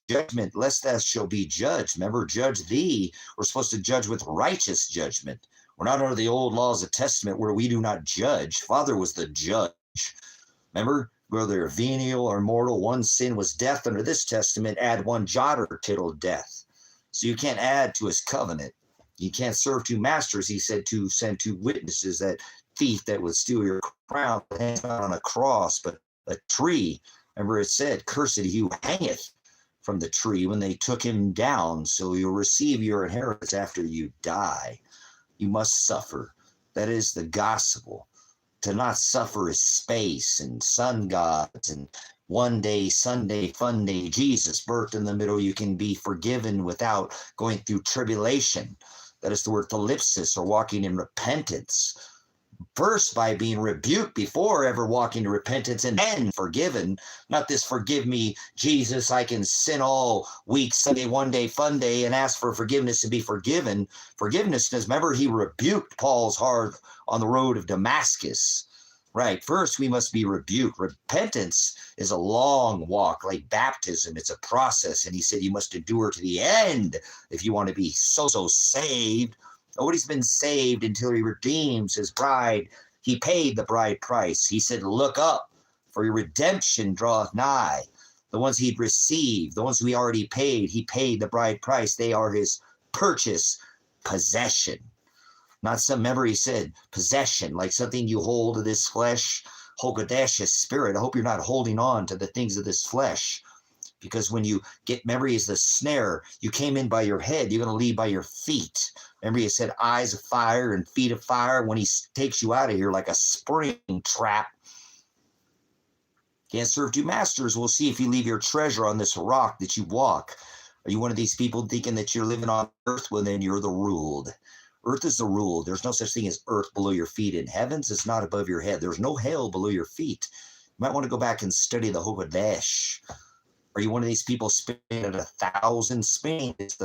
Judgment, lest thou shall be judged. Remember, judge thee. We're supposed to judge with righteous judgment. We're not under the old laws of Testament where we do not judge. Father was the judge. Remember, whether venial or mortal, one sin was death. Under this testament, add one jot or tittle, death. So you can't add to his covenant. You can't serve two masters. He said to send two witnesses, that thief that would steal your crown, hang on a cross, but a tree. Remember, it said, cursed he who hangeth from the tree, when they took him down. So you'll receive your inheritance after you die. You must suffer. That is the gospel. To not suffer is space and sun gods and one day, Sunday, fun day, Jesus, birth in the middle. You can be forgiven without going through tribulation. That is the word thalipsis, or walking in repentance. First by being rebuked before ever walking to repentance, and then forgiven. Not this forgive me, Jesus, I can sin all week, Sunday, one day, fun day, and ask for forgiveness and be forgiven. Forgiveness is, remember, he rebuked Paul's heart on the road of Damascus. Right, first we must be rebuked. Repentance is a long walk, like baptism. It's a process, and he said you must endure to the end if you want to be so saved. Nobody's been saved until he redeems his bride. He paid the bride price. He said, look up, for your redemption draweth nigh. The ones he'd received, the ones we already paid, he paid the bride price. They are his purchase possession. Not some, remember he said, possession, like something you hold of this flesh. Hokodesh is spirit. I hope you're not holding on to the things of this flesh. Because when you get, memory is the snare. You came in by your head, you're going to leave by your feet. Remember he said eyes of fire and feet of fire. When he takes you out of here like a spring trap. Can't serve two masters. We'll see if you leave your treasure on this rock that you walk. Are you one of these people thinking that you're living on earth? Well, then you're the ruled. Earth is the rule. There's no such thing as earth below your feet. In heavens, it's not above your head. There's no hell below your feet. You might want to go back and study the Hokodesh. Are you one of these people spinning at 1,000? Spinning is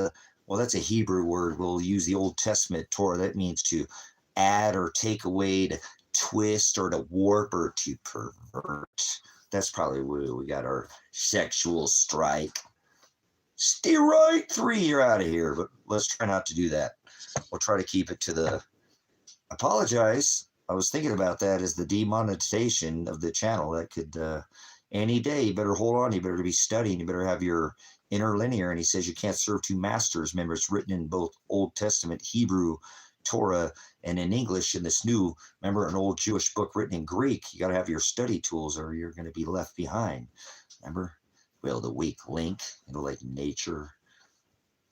that's a Hebrew word. We'll use the Old Testament Torah. That means to add or take away, to twist or to warp or to pervert. That's probably where we got our sexual strike. Stay right, 3, you're out of here. But let's try not to do that. We'll try to keep it to the, apologize. I was thinking about that as the demonetization of the channel. That could, any day, you better hold on. You better be studying. You better have your interlinear. And he says you can't serve two masters. Remember, it's written in both Old Testament, Hebrew, Torah, and in English in this new, remember, an old Jewish book written in Greek. You got to have your study tools or you're going to be left behind. Remember? Well, the weak link, like nature.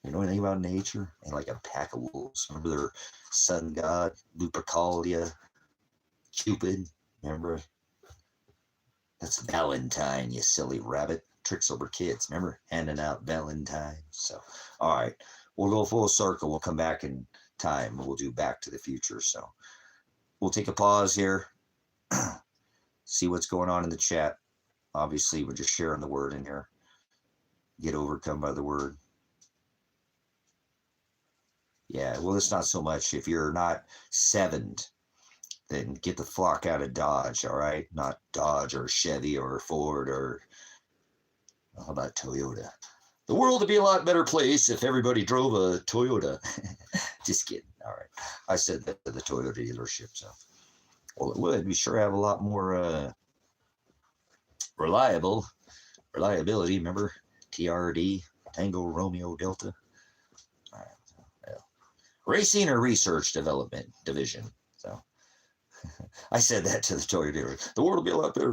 You know anything about nature? And like a pack of wolves. Remember their sun god, Lupercalia, Cupid. Remember? That's Valentine, you silly rabbit. Tricks over kids. Remember? Handing out Valentine. So, all right. We'll go full circle. We'll come back in time. We'll do Back to the Future. So, we'll take a pause here. See what's going on in the chat. Obviously, we're just sharing the word in here. Get overcome by the word. Yeah, well, it's not so much. If you're not sevened, then get the flock out of Dodge, all right? Not Dodge or Chevy or Ford or, how about Toyota? The world would be a lot better place if everybody drove a Toyota. Just kidding. All right. I said that to the Toyota dealership. So, well, it would. We sure have a lot more reliability. Remember, TRD, Tango Romeo Delta. All right. Well, racing or research development division. So, I said that to the Toyota dealer. The world will be a lot better.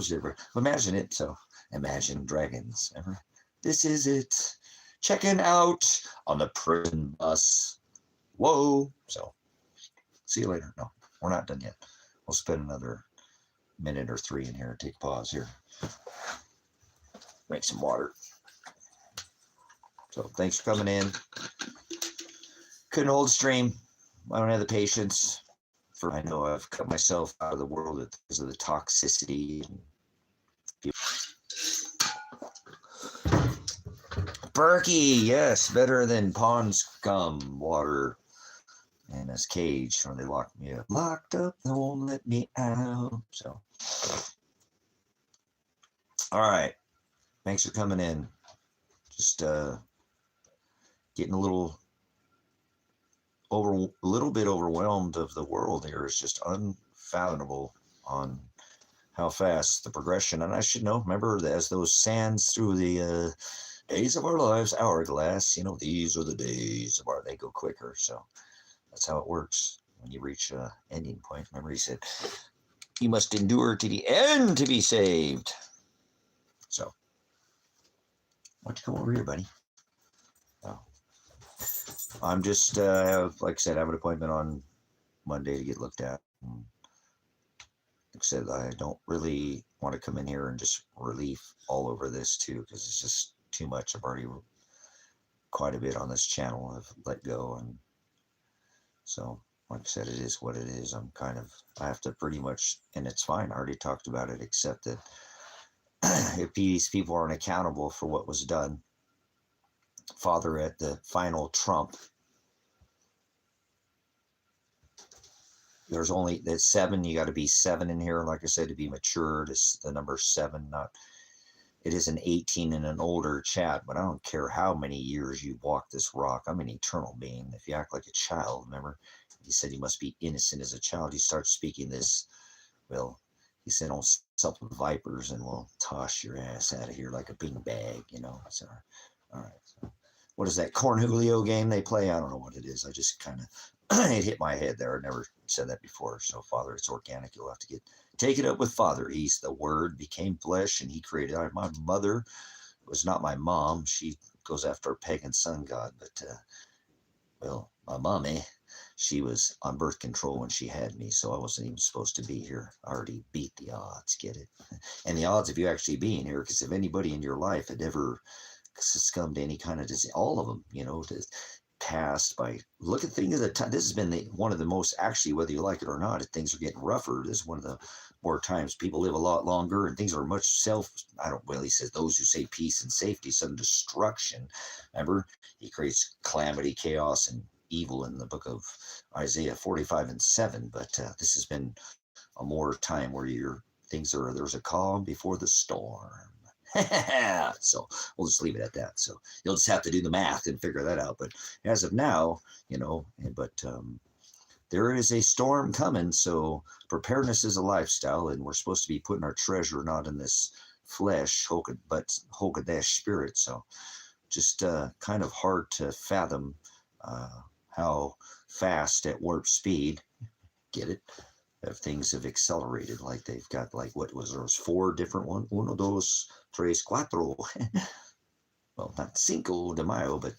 Imagine it. So, imagine dragons. Remember? This is it. Checking out on the prison bus. Whoa. So, see you later. No, we're not done yet. We'll spend another minute or 3 in here. Take a pause here. Drink some water. So, thanks for coming in. Couldn't hold a stream. I don't have the patience. I know I've cut myself out of the world because of the toxicity. Berkey, yes, better than pond scum water in this cage when they locked me up. Locked up, they won't let me out. So, all right. Thanks for coming in. Just getting a little bit overwhelmed of the world here. It's just unfathomable on how fast the progression. And I should know, remember, as those sands through the days of our lives, hourglass, these are the days of they go quicker. So that's how it works when you reach an ending point. Remember, he said, you must endure to the end to be saved. So, why don't you come over here, buddy? Oh. I'm just, like I said, I have an appointment on Monday to get looked at. And like I said, I don't really want to come in here and just relief all over this too, because it's just too much. I've already quite a bit on this channel. I've let go, and so like I said, it is what it is. I have to pretty much, and it's fine. I already talked about it, except that if these people aren't accountable for what was done, Father at the final trump, there's only that 7. You got to be 7 in here, like I said, to be matured. It's the number 7, not. It is an 18 and an older chat, but I don't care how many years you walk this rock. I'm an eternal being. If you act like a child, remember, he said you must be innocent as a child. You start speaking this, well, he said, don't sup with vipers and we'll toss your ass out of here like a beanbag, So, all right. So, what is that Cornholio game they play? I don't know what it is. I just kind of, it hit my head there. I never said that before. So, Father, it's organic. You'll have to take it up with Father. He's the Word became flesh, and he created. My mother was not my mom. She goes after a pagan sun god. But, well, my mommy, she was on birth control when she had me, so I wasn't even supposed to be here. I already beat the odds, get it? And the odds of you actually being here, because if anybody in your life had ever succumbed to any kind of disease, all of them, passed by, look at things at the time. This has been one of the most, actually, whether you like it or not, if things are getting rougher, this is one of the more times people live a lot longer and things are much he says those who say peace and safety, sudden destruction. Remember, he creates calamity, chaos, and evil in the book of Isaiah 45:7. But this has been a more time where there's a calm before the storm. So we'll just leave it at that. So you'll just have to do the math and figure that out. But as of now, there is a storm coming. So preparedness is a lifestyle, and we're supposed to be putting our treasure not in this flesh, but Hokadesh spirit. So just kind of hard to fathom how fast at warp speed, get it? Things have accelerated, like they've got there was 4 different ones, 1, 2, 3, 4, well, not Cinco de Mayo, but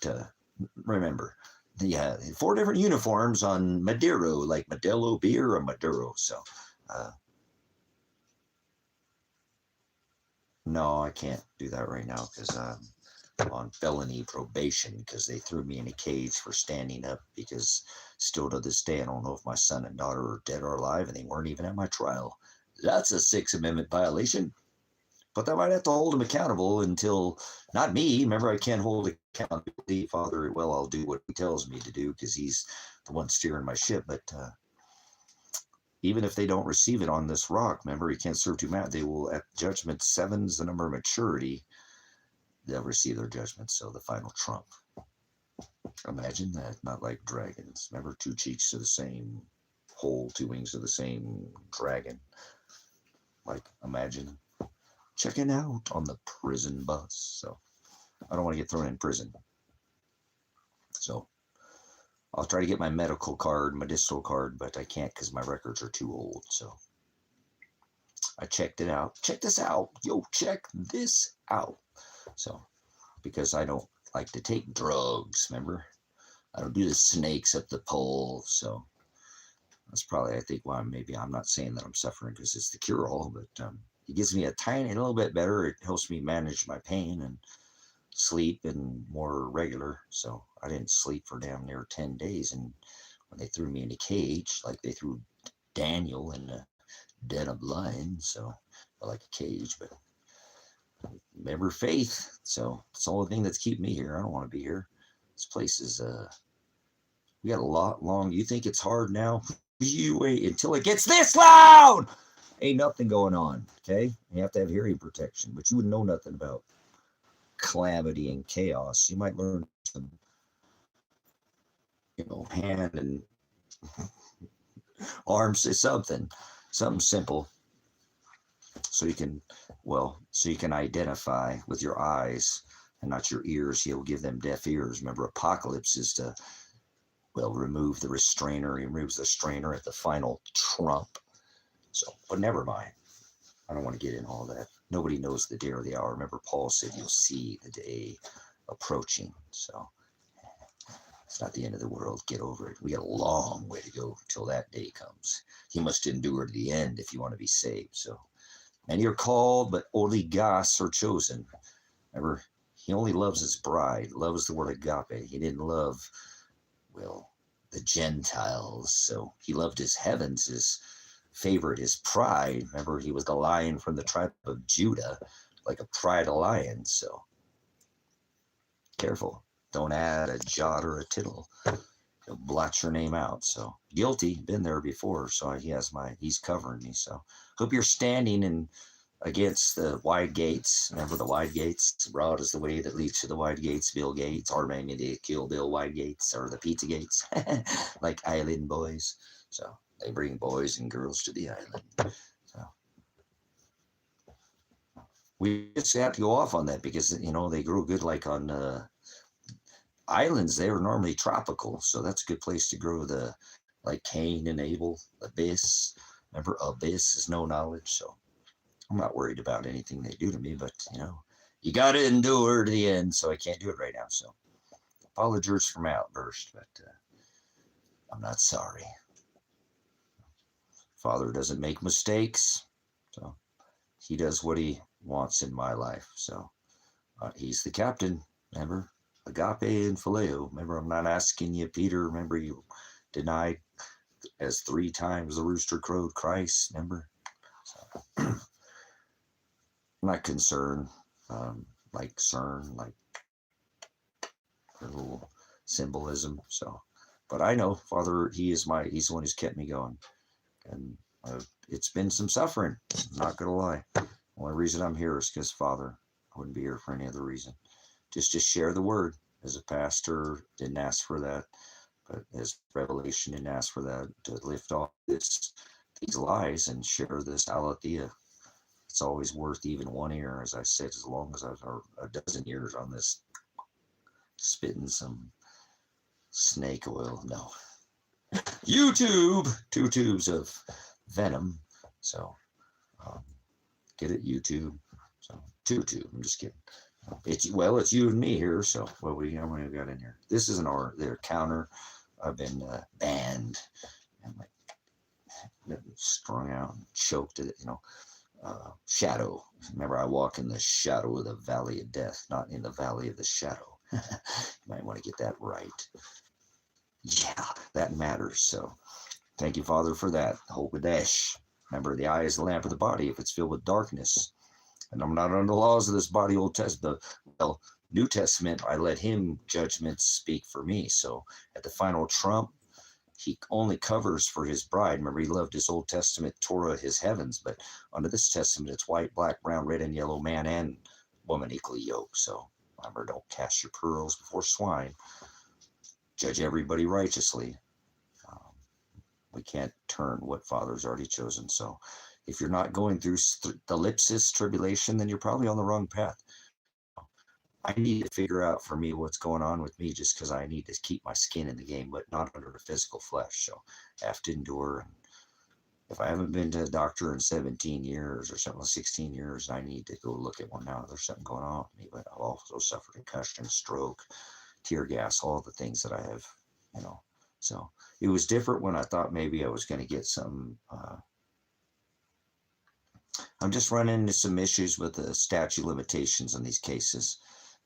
remember, the 4 different uniforms on Maduro, like Modelo beer or Maduro. So no, I can't do that right now because I'm on felony probation, because they threw me in a cage for standing up, because still to this day I don't know if my son and daughter are dead or alive, and they weren't even at my trial. That's a 6th Amendment violation, but I might have to hold him accountable until, not me, remember, I can't hold accountability. Father, well, I'll do what he tells me to do because he's the one steering my ship. But even if they don't receive it on this rock, remember, he can't serve 2 masters. They will, at judgment, 7's the number of maturity. they'll receive their judgment. So the final trump. Imagine that, not like dragons. Remember, two cheeks to the same hole, two wings to the same dragon. Like, imagine checking out on the prison bus. So I don't want to get thrown in prison. So I'll try to get my medical card, medicinal card, but I can't because my records are too old. So I checked it out. Check this out. Yo, check this out. So, because I don't like to take drugs, remember? I don't do the snakes up the pole. So that's probably, I think, why maybe I'm not saying that I'm suffering because it's the cure-all, but it gives me a little bit better. It helps me manage my pain and sleep and more regular. So I didn't sleep for damn near 10 days. And when they threw me in a cage, like they threw Daniel in a den of lions, so I like a cage, but remember faith. So it's the only thing that's keeping me here. I don't want to be here. This place is, we got a lot long. You think it's hard now? You wait until it gets this loud. Ain't nothing going on, okay? You have to have hearing protection, but you wouldn't know nothing about calamity and chaos. You might learn some, hand and arms, something simple, so you can identify with your eyes and not your ears. He'll give them deaf ears. Remember, apocalypse is to, remove the restrainer. He removes the strainer at the final trump. So, but never mind. I don't want to get in all that. Nobody knows the day or the hour. Remember, Paul said you'll see the day approaching. So it's not the end of the world. Get over it. We got a long way to go till that day comes. You must endure to the end if you want to be saved. So many are called, but only gods are chosen. Remember, he only loves his bride, loves the word agape. He didn't love, the Gentiles. So he loved his heavens, his favorite, his pride. Remember, he was the lion from the tribe of Judah, like a pride of lion. So careful. Don't add a jot or a tittle. He'll blot your name out. So guilty, been there before. So he's covering me. So hope you're standing against the wide gates. Remember the wide gates? Broad is the way that leads to the wide gates. Bill Gates, or maybe the Kill Bill wide gates, or the pizza gates, like island boys. So they bring boys and girls to the island. So we just have to go off on that because, they grow good like on islands. They are normally tropical. So that's a good place to grow like Cain and Abel, abyss. Remember, abyss is no knowledge. So I'm not worried about anything they do to me, but, you got to endure to the end. So I can't do it right now. So apologies for my outburst, but I'm not sorry. Father doesn't make mistakes. So he does what he wants in my life. So he's the captain. Remember, agape and phileo. Remember, I'm not asking you, Peter. Remember, you denied as 3 times the rooster crowed Christ. Remember? So, I'm not concerned. Like CERN, like a little symbolism. So, but I know, Father, he's the one who's kept me going. And it's been some suffering. I'm not going to lie. The only reason I'm here is because, Father, I wouldn't be here for any other reason. Just to share the word. As a pastor, didn't ask for that. But as revelation, didn't ask for that. To lift off these lies and share this aletheia. It's always worth even 1 ear, as I said, as long as or a dozen years on this, spitting some snake oil. No. YouTube, 2 tubes of venom. So, get it, YouTube. So 2 tube. I'm just kidding. It's you and me here. So how many we got in here? This isn't their counter. I've been banned and strung out and choked at it. Shadow. Remember, I walk in the shadow of the valley of death, not in the valley of the shadow. You might want to get that right. Yeah, that matters. So thank you, Father, for that. Hokadesh. Remember, the eye is the lamp of the body if it's filled with darkness. And I'm not under the laws of this body, Old Testament. New Testament, I let him judgments speak for me. So at the final trump, he only covers for his bride. Remember, he loved his Old Testament Torah, his heavens. But under this testament, it's white, black, brown, red, and yellow, man and woman equally yoked. So remember, don't cast your pearls before swine. Judge everybody righteously. Um, we can't turn what Father's already chosen. So if you're not going through the ellipsis tribulation, then you're probably on the wrong path. I need to figure out for me what's going on with me, just because I need to keep my skin in the game, but not under the physical flesh. So I have to endure. And if I haven't been to a doctor in 17 years or something, 16 years, I need to go look at one now. There's something going on with me, but I've also suffered concussion, stroke, tear gas, all the things that I have, you know. So it was different when I thought maybe I was going to get some. I'm just running into some issues with the statute limitations in these cases.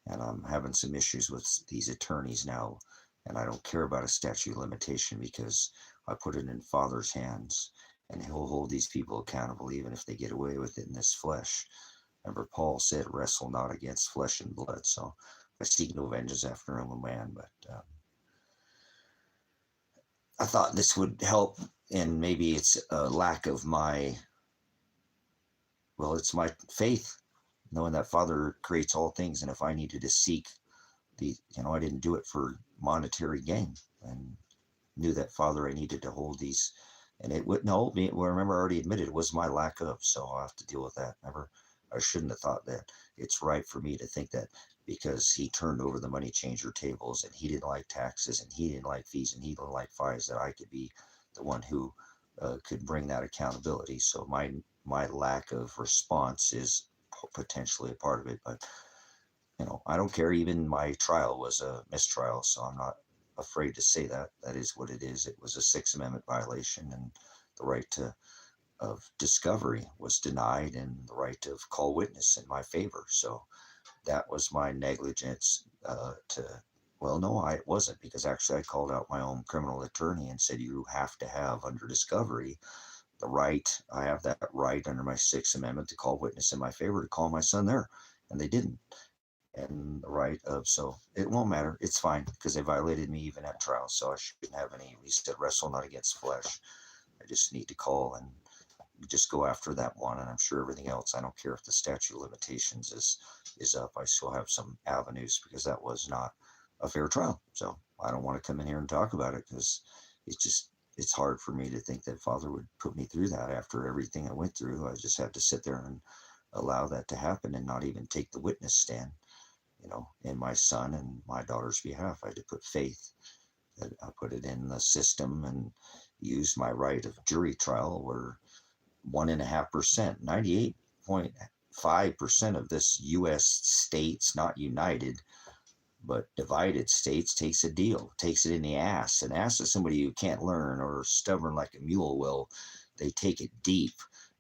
And I'm having some issues with these attorneys now, and I don't care about a statute of limitation because I put it in Father's hands, and he'll hold these people accountable even if they get away with it in this flesh. Remember, Paul said, wrestle not against flesh and blood. So I seek no vengeance after no man, but I thought this would help, and maybe it's a lack of it's my faith, knowing that Father creates all things, and if I needed to seek I didn't do it for monetary gain, and knew that Father, I needed to hold these, and it wouldn't hold me. Well, remember, I already admitted it was my lack of, so I'll have to deal with that. Remember, I shouldn't have thought that it's right for me to think that because he turned over the money changer tables and he didn't like taxes and he didn't like fees and he didn't like fines, that I could be the one who could bring that accountability. So my lack of response is potentially a part of it, but I don't care. Even my trial was a mistrial, so I'm not afraid to say that. That is what it is. It was a Sixth Amendment violation, and the right of discovery was denied, and the right to call witness in my favor. So that was my negligence. Well, no, it wasn't, because actually I called out my own criminal attorney and said, you have to have under discovery the right. I have that right under my Sixth Amendment to call witness in my favor, to call my son there, and they didn't. And the right of, so it won't matter. It's fine, because they violated me even at trial. So I shouldn't have any. We said wrestle not against flesh. I just need to call and just go after that one. And I'm sure everything else, I don't care if the statute of limitations is up. I still have some avenues, because that was not a fair trial. So I don't want to come in here and talk about it, because it's hard for me to think that Father would put me through that after everything I went through. I just have to sit there and allow that to happen and not even take the witness stand, in my son and my daughter's behalf. I had to put faith, that I put it in the system and use my right of jury trial, where 1.5%, 98.5% of this U.S. states, not united, but divided states, takes a deal, takes it in the ass. An ass is somebody who can't learn or stubborn like a mule. Well, they take it deep.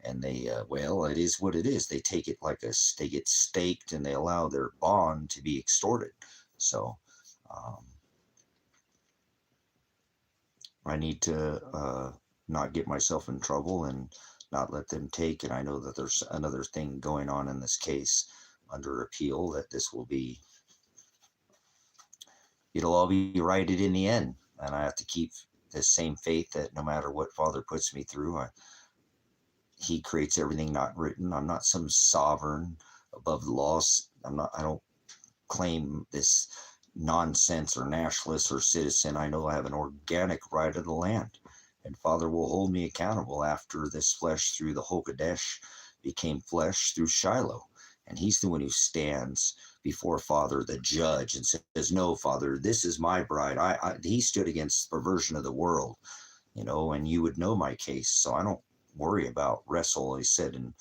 And they, it is what it is. They take it they get staked, and they allow their bond to be extorted. So I need to not get myself in trouble and not let them take. And I know that there's another thing going on in this case under appeal, that it'll all be righted in the end. And I have to keep the same faith that no matter what Father puts me through, he creates everything not written. I'm not some sovereign above the laws. I don't claim this nonsense or nationalist or citizen. I know I have an organic right of the land, and Father will hold me accountable after this flesh through the Hokadesh became flesh through Shiloh. And he's the one who stands before Father, the judge, and says, no, Father, this is my bride. He stood against the perversion of the world, and you would know my case. So I don't worry about wrestle, he said in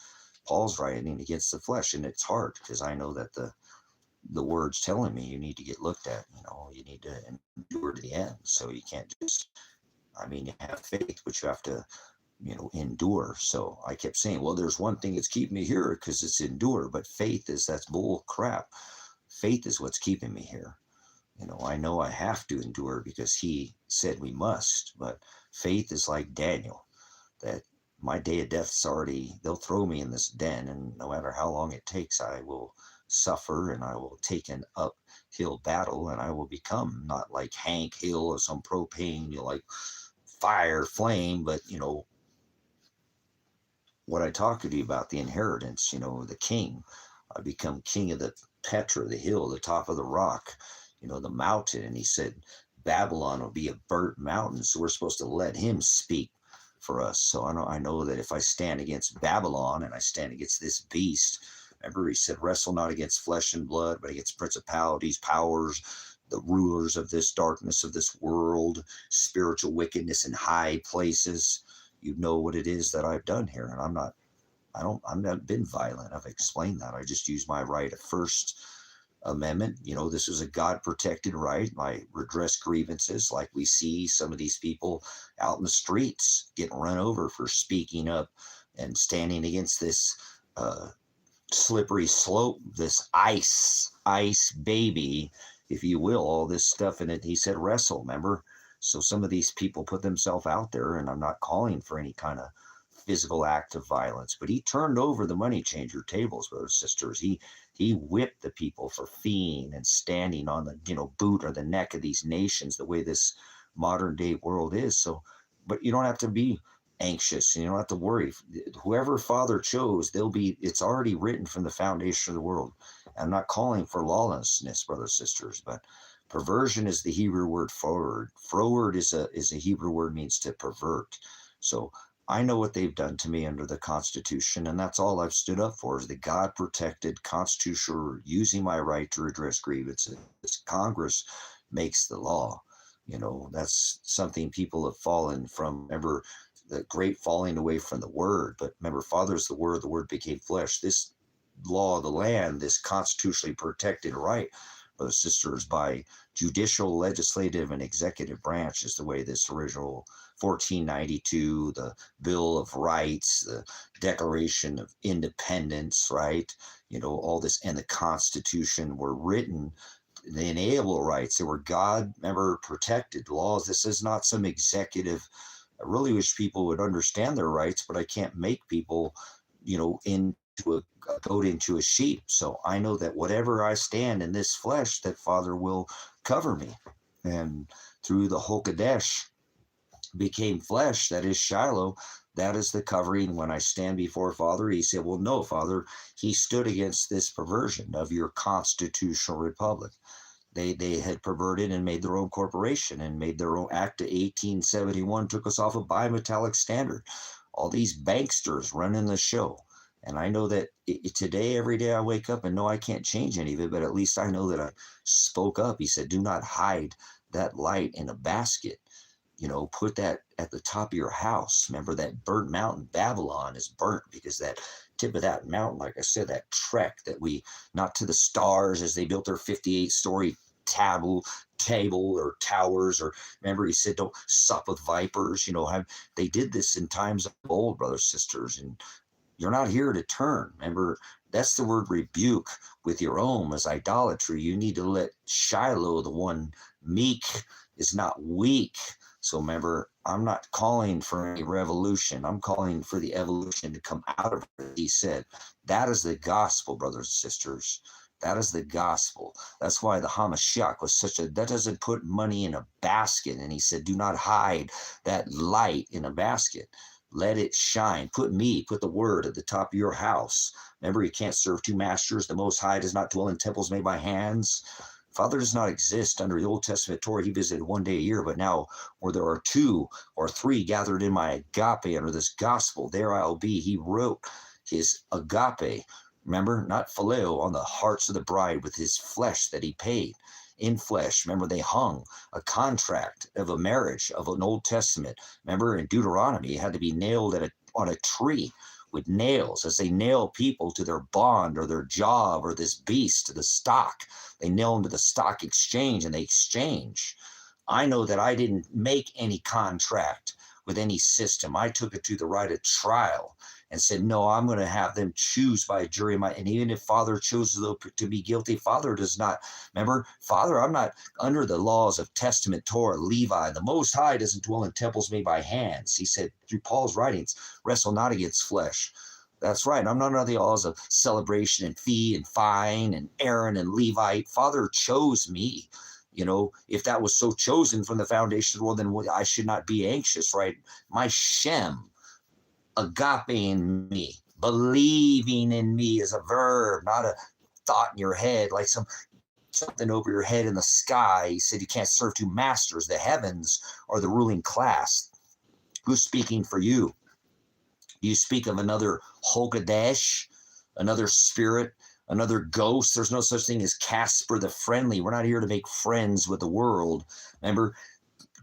Paul's writing, against the flesh. And it's hard, because I know that the word's telling me you need to get looked at. You need to endure to the end. So you can't just, you have faith, but you have to, endure. So I kept saying, well, there's one thing that's keeping me here, because it's endure. But that's bull crap. Faith is what's keeping me here. I know I have to endure because he said we must. But faith is like Daniel, that my day of death's already, they'll throw me in this den, and no matter how long it takes, I will suffer, and I will take an uphill battle, and I will become not like Hank Hill or some propane, like fire, flame, but what I talked to you about, the inheritance, the king. I become king of the Petra, the hill, the top of the rock, the mountain. And he said, Babylon will be a burnt mountain. So we're supposed to let him speak for us. So I know that if I stand against Babylon and I stand against this beast, remember he said, wrestle not against flesh and blood, but against principalities, powers, the rulers of this darkness of this world, spiritual wickedness in high places. You know what it is that I've done here. And I'm not been violent. I've explained that. I just use my right of First Amendment. This is a God protected right. I redress grievances, like we see some of these people out in the streets getting run over for speaking up and standing against this slippery slope, this ice baby, if you will, all this stuff in it. He said, wrestle, remember? So some of these people put themselves out there, and I'm not calling for any kind of physical act of violence, but he turned over the money changer tables, brothers and sisters. He whipped the people for feeing and standing on the boot or the neck of these nations, the way this modern day world is. So, but you don't have to be anxious, and you don't have to worry. Whoever Father chose, it's already written from the foundation of the world. I'm not calling for lawlessness, brothers and sisters, but perversion is the Hebrew word froward. Froward is a Hebrew word, means to pervert. So I know what they've done to me under the Constitution, and that's all I've stood up for, is the God-protected constitutional, using my right to redress grievances. Congress makes the law. That's something people have fallen from. Remember, the great falling away from the Word. But remember, Father is the Word became flesh. This law of the land, this constitutionally protected right, brothers and sisters, by judicial, legislative, and executive branch, is the way this original 1492, the Bill of Rights, the Declaration of Independence, right? All this, and the Constitution were written. The inalienable rights, they were God, remember, protected laws. This is not some executive. I really wish people would understand their rights, but I can't make people, into a goat into a sheep. So I know that whatever I stand in this flesh, that Father will cover me. And through the Hokadesh became flesh, that is Shiloh, that is the covering. When I stand before Father, he said, well, no, Father, he stood against this perversion of your constitutional republic. They had perverted and made their own corporation and made their own Act of 1871, took us off a bimetallic standard. All these banksters running the show. And I know that today, every day I wake up and know I can't change any of it, but at least I know that I spoke up. He said, do not hide that light in a basket. Put that at the top of your house. Remember, that burnt mountain, Babylon, is burnt because that tip of that mountain, like I said, that trek that not to the stars, as they built their 58-story table or towers, or remember he said, don't sup with vipers. They did this in times of old, brothers, sisters, and you're not here to turn. Remember, that's the word rebuke with your own as idolatry. You need to let Shiloh, the one meek, is not weak. So remember, I'm not calling for any revolution. I'm calling for the evolution to come out of it. He said, that is the gospel, brothers and sisters. That is the gospel. That's why the Hamashiach was that doesn't put money in a basket. And he said, do not hide that light in a basket. Let it shine. Put the word at the top of your house. Remember, you can't serve two masters. The Most High does not dwell in temples made by hands. Father does not exist under the Old Testament Torah. He visited one day a year, but now where there are 2 or 3 gathered in my agape under this gospel, there I'll be. He wrote his agape, remember, not phileo, on the hearts of the bride with his flesh that he paid. In flesh, remember, they hung a contract of a marriage of an Old Testament. Remember, in Deuteronomy, it had to be nailed on a tree with nails, as they nail people to their bond or their job or this beast to the stock. They nail them to the stock exchange and they exchange. I know that I didn't make any contract with any system. I took it to the right of trial and said, no, I'm going to have them choose by a jury. And even if Father chooses to be guilty, Father does not. Remember, Father, I'm not under the laws of Testament, Torah, Levi. The Most High doesn't dwell in temples made by hands. He said through Paul's writings, wrestle not against flesh. That's right. I'm not under the laws of celebration and fee and fine and Aaron and Levite. Father chose me. If that was so chosen from the foundation of the world, then I should not be anxious, right? My Shem, agape in me, Believing in me is a verb, not a thought in your head, like something over your head in the sky. He said you can't serve two masters. The heavens are the ruling class. Who's speaking for you? Do you speak of another Hogadesh, another spirit, another ghost? There's no such thing as Casper the Friendly. We're not here to make friends with the world. Remember,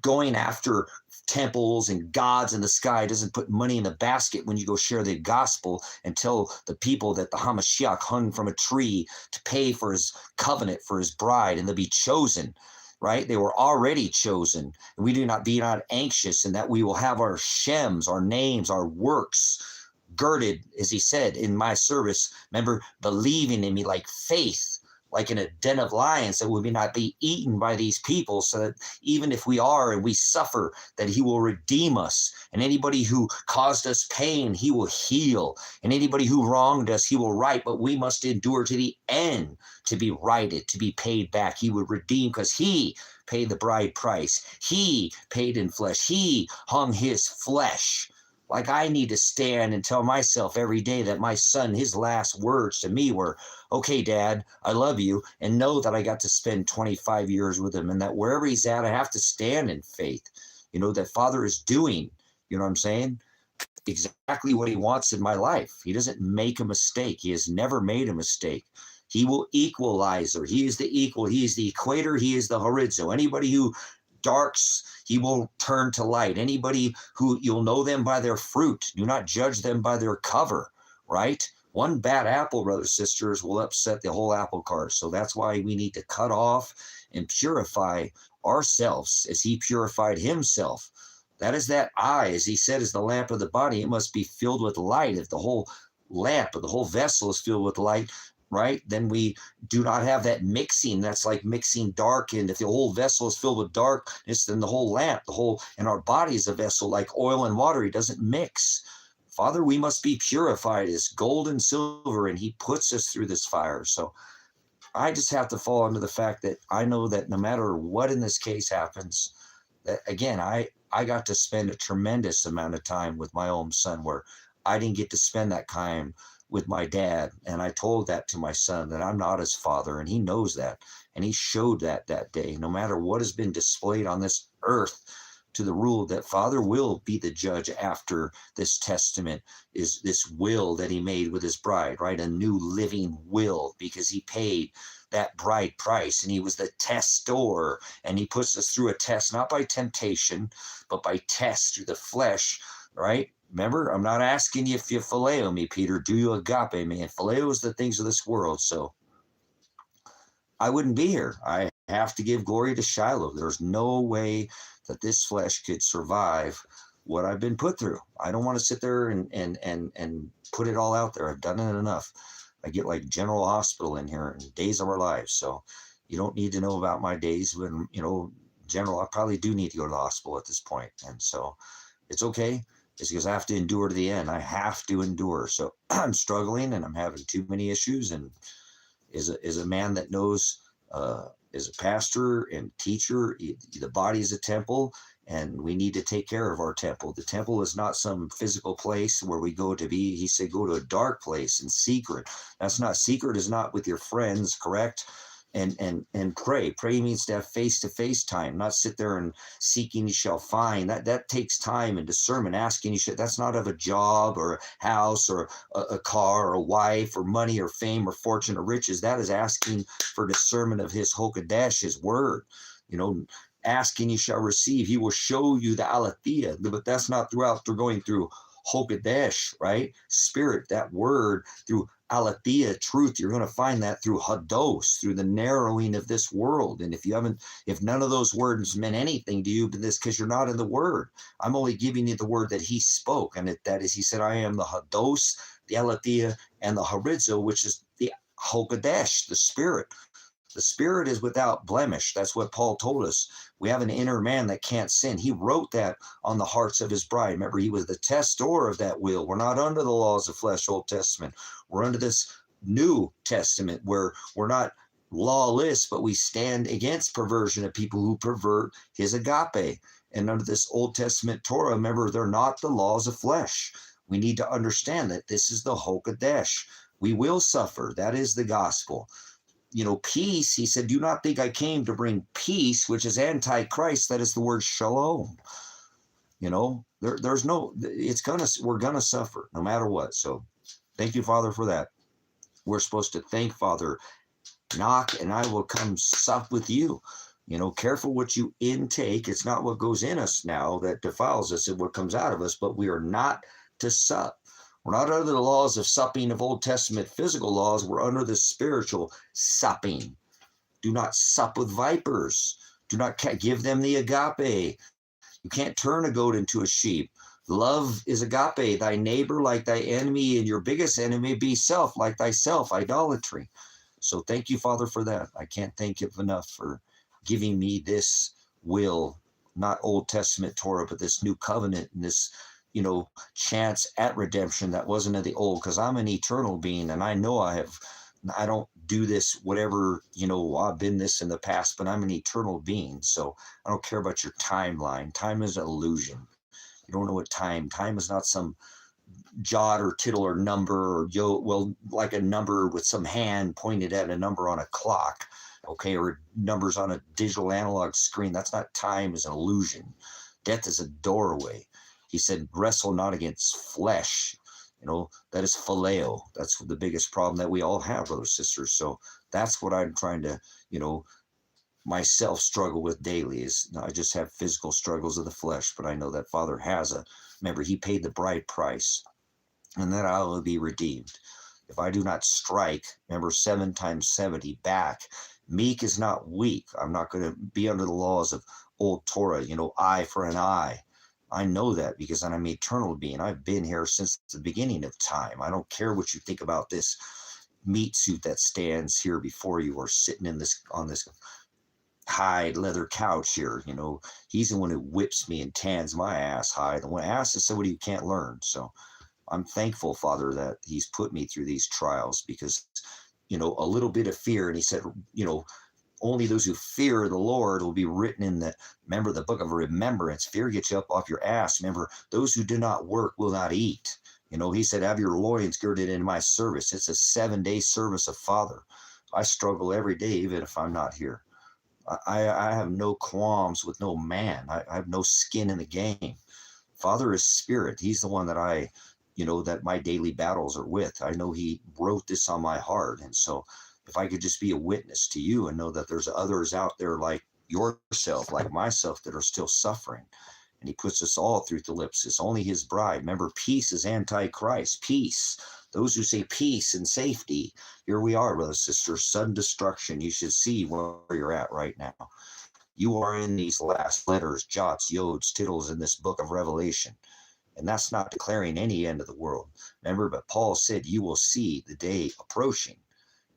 going after temples and gods in the sky doesn't put money in the basket when you go share the gospel and tell the people that the Hamashiach hung from a tree to pay for his covenant for his bride, and they'll be chosen, right? They were already chosen. And we do not be not anxious, and that we will have our shems, our names, our works girded, as he said, in my service. Remember, believing in me, like faith, like in a den of lions, that we may not be eaten by these people, so that even if we are and we suffer, that he will redeem us. And anybody who caused us pain, he will heal. And anybody who wronged us, he will right. But we must endure to the end to be righted, to be paid back. He would redeem, because he paid the bride price. He paid in flesh. He hung his flesh. Like I need to stand and tell myself every day that my son, his last words to me were, okay, Dad, I love you, and know that I got to spend 25 years with him, and that wherever he's at, I have to stand in faith. You know, that Father is doing, you know what I'm saying, exactly what he wants in my life. He doesn't make a mistake. He has never made a mistake. He will equalizer. He is the equal. He is the equator. He is the horizo. Anybody who darks, he will turn to light. Anybody who, you'll know them by their fruit. Do not judge them by their cover, right? One bad apple, brothers and sisters, will upset the whole apple cart. So that's why we need to cut off and purify ourselves as he purified himself. That is that eye, as he said, is the lamp of the body. It must be filled with light. If the whole lamp or the whole vessel is filled with light, right, then we do not have that mixing. That's like mixing dark. And if the whole vessel is filled with darkness, then the whole lamp, and our body is a vessel like oil and water. He doesn't mix. Father, we must be purified as gold and silver, and he puts us through this fire. So I just have to fall into the fact that I know that no matter what in this case happens, that again, I got to spend a tremendous amount of time with my own son, where I didn't get to spend that time with my dad. And I told that to my son, that I'm not his father, and he knows that. And he showed that day, no matter what has been displayed on this earth, to the rule that Father will be the judge after this testament, is this will that he made with his bride, right? A new living will, because he paid that bride price, and he was the testor, and he puts us through a test, not by temptation, but by test through the flesh, right? Remember, I'm not asking you if you phileo me, Peter. Do you agape me? And phileo is the things of this world. So I wouldn't be here. I have to give glory to Shiloh. There's no way that this flesh could survive what I've been put through. I don't want to sit there and put it all out there. I've done it enough. I get like General Hospital in here and Days of Our Lives. So you don't need to know about my days when, General, I probably do need to go to the hospital at this point. And so it's okay. It's because I have to endure to the end. I have to endure. So I'm struggling, and I'm having too many issues. And as a man that knows, as a pastor and teacher, the body is a temple, and we need to take care of our temple. The temple is not some physical place where we go to be. He said, go to a dark place in secret. That's not, secret is not with your friends, correct? And pray. Pray means to have face-to-face time, not sit there and seeking you shall find. That takes time and discernment. Asking you shall, that's not of a job or a house or a car or a wife or money or fame or fortune or riches. That is asking for discernment of his Hokadesh, his word. Asking you shall receive. He will show you the aletheia, but that's not throughout. They're going through Hokadesh, right? Spirit, that word through aletheia, truth. You're going to find that through hados, through the narrowing of this world. And if none of those words meant anything to you, but this because you're not in the word, I'm only giving you the word that he spoke. And that is, he said, I am the hados, the aletheia, and the horizo, which is the Hokadesh, the spirit. The spirit is without blemish. That's what Paul told us. We have an inner man that can't sin. He wrote that on the hearts of his bride. Remember, he was the testor of that will. We're not under the laws of flesh, Old Testament. We're under this New Testament where we're not lawless, but we stand against perversion of people who pervert his agape. And under this Old Testament Torah, remember, they're not the laws of flesh. We need to understand that this is the Hokadesh. We will suffer. That is the gospel. Peace, he said, do not think I came to bring peace, which is antichrist. That is the word shalom. There's no, we're going to suffer no matter what. So thank you, Father, for that. We're supposed to thank Father, knock and I will come sup with you. Careful what you intake. It's not what goes in us now that defiles us and what comes out of us, but we are not to sup. We're not under the laws of supping of Old Testament physical laws. We're under the spiritual supping. Do not sup with vipers. Do not give them the agape. You can't turn a goat into a sheep. Love is agape, thy neighbor like thy enemy, and your biggest enemy be self like thyself, idolatry. So thank you, Father, for that. I can't thank you enough for giving me this will, not Old Testament Torah, but this new covenant and this chance at redemption that wasn't of the old, because I'm an eternal being and I know I don't do this whatever, I've been this in the past, but I'm an eternal being. So I don't care about your timeline. Time is an illusion. You don't know what time is not some jot or tittle or number or like a number with some hand pointed at a number on a clock, okay, or numbers on a digital analog screen. That's not time, is an illusion. Death is a doorway. He said, wrestle not against flesh. That is phileo. That's the biggest problem that we all have, brothers and sisters. So that's what I'm trying to, myself struggle with daily is I just have physical struggles of the flesh, but I know that Father has remember, he paid the bride price and that I will be redeemed. If I do not strike, remember 7 times 70 back, meek is not weak. I'm not going to be under the laws of old Torah, eye for an eye. I know that because I'm an eternal being. I've been here since the beginning of time. I don't care what you think about this meat suit that stands here before you or sitting on this hide leather couch here. He's the one who whips me and tans my ass high. The one ass is somebody who can't learn. So I'm thankful, Father, that he's put me through these trials because, a little bit of fear. And he said, only those who fear the Lord will be written in the book of remembrance. Fear gets you up off your ass. Remember, those who do not work will not eat. He said, have your loins girded in my service. It's a 7-day service of Father. I struggle every day, even if I'm not here. I have no qualms with no man. I have no skin in the game. Father is spirit. He's the one that that my daily battles are with. I know he wrote this on my heart. And so if I could just be a witness to you and know that there's others out there like yourself, like myself, that are still suffering. And he puts us all through the lips. It's only his bride. Remember, peace is antichrist. Peace. Those who say peace and safety, here we are, brothers and sisters, sudden destruction. You should see where you're at right now. You are in these last letters, jots, yods, tittles in this book of Revelation. And that's not declaring any end of the world. Remember, but Paul said, you will see the day approaching.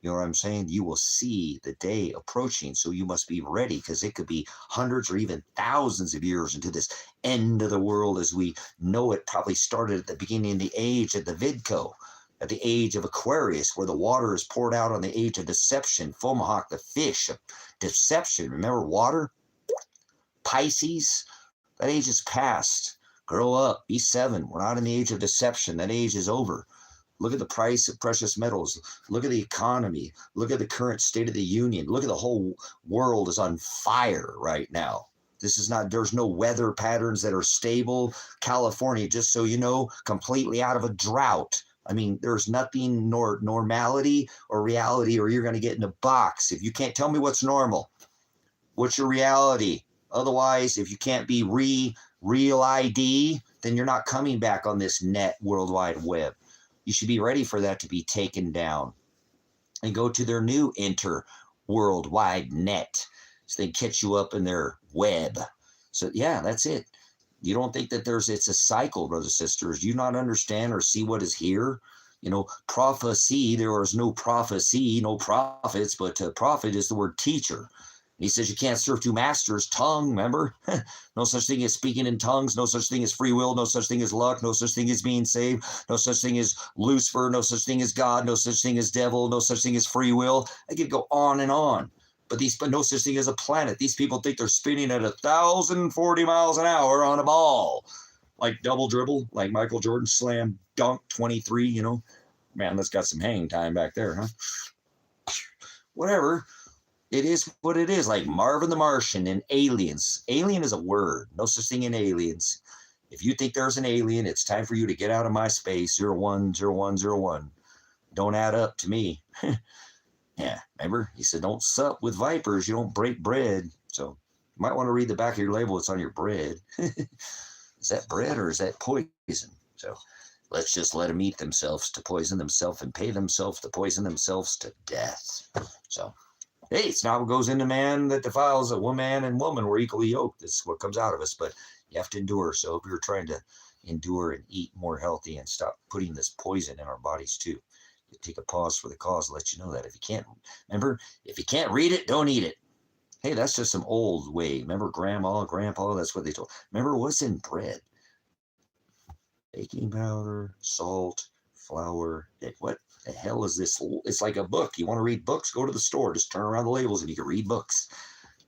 You know what I'm saying? You will see the day approaching. So you must be ready because it could be hundreds or even thousands of years into this end of the world as we know it probably started at the beginning of the age of the Vidco, at the age of Aquarius, where the water is poured out on the age of deception, Fomalhaut, the fish of deception. Remember water? Pisces, that age is past. Grow up, be 7. We're not in the age of deception. That age is over. Look at the price of precious metals. Look at the economy. Look at the current state of the union. Look at the whole world is on fire right now. There's no weather patterns that are stable. California, just so you know, completely out of a drought. I mean, there's nothing nor normality or reality, or you're going to get in a box. If you can't tell me what's normal, what's your reality? Otherwise, if you can't be real ID, then you're not coming back on this net World Wide Web. You should be ready for that to be taken down and go to their new worldwide net so they catch you up in their web. So yeah, that's it. You don't think that it's a cycle, brothers and sisters. Do you not understand or see what is here? Prophecy, there is no prophecy, no prophets, but prophet is the word teacher. He says you can't serve 2 masters. Tongue, remember? No such thing as speaking in tongues. No such thing as free will. No such thing as luck. No such thing as being saved. No such thing as Lucifer. No such thing as God. No such thing as devil. No such thing as free will. I could go on and on. But no such thing as a planet. These people think they're spinning at 1,040 miles an hour on a ball. like double dribble, like Michael Jordan slam dunk 23, you know. Man, that's got some hang time back there, huh? Whatever. It is what it is, like Marvin the Martian and Aliens. Alien is a word. No such thing in aliens. If you think there's an alien, it's time for you to get out of my space. 010101. Don't add up to me. Yeah, remember? He said, don't sup with vipers. You don't break bread. So you might want to read the back of your label. It's on your bread. Is that bread or is that poison? So let's just let them eat themselves to poison themselves and pay themselves to poison themselves to death. So, hey, it's not what goes into man that defiles a woman and woman. We're equally yoked. That's what comes out of us. But you have to endure. So if you're trying to endure and eat more healthy and stop putting this poison in our bodies too, you take a pause for the cause, let you know that. If you can't, remember, if you can't read it, don't eat it. Hey, that's just some old way. Remember grandma, grandpa, that's what they told. Remember what's in bread? Baking powder, salt, flour. What the hell is this? It's like a book. You want to read books? Go to the store. Just turn around the labels and you can read books.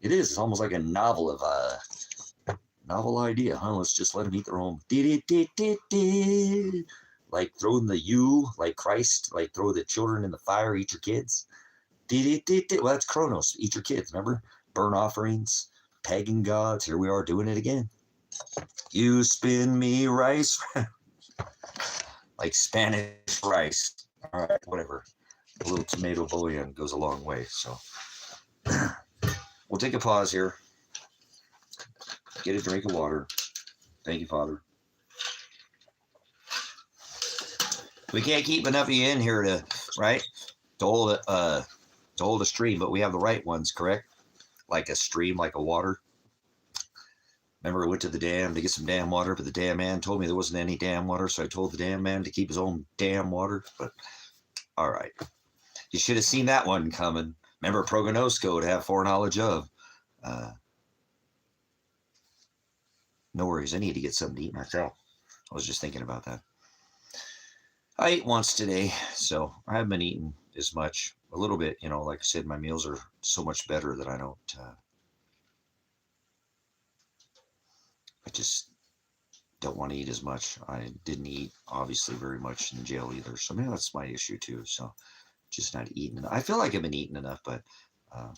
It is. It's almost like a novel of novel idea, huh? Let's just let them eat their own. Like throwing the like Christ, like throw the children in the fire, eat your kids. Well, that's Kronos. Eat your kids, remember? Burn offerings, pagan gods. Here we are doing it again. You spin me rice. Like Spanish rice. All right, whatever. A little tomato bouillon goes a long way. So we'll take a pause here. Get a drink of water. Thank you, Father. We can't keep enough of you in here to, right? To hold a stream, but we have the right ones, correct? Like a stream, like a water. Remember, I went to the dam to get some dam water, but the dam man told me there wasn't any dam water, so I told the dam man to keep his own dam water. But all right, you should have seen that one coming. Remember, prognosco to have foreknowledge of. No worries, I need to get something to eat myself. I was just thinking about that. I ate once today, so I haven't been eating as much. A little bit, you know, like I said, my meals are so much better that I just don't want to eat as much. I didn't eat, obviously, very much in jail either. So maybe that's my issue, too. So just not eating enough. I feel like I've been eating enough, but I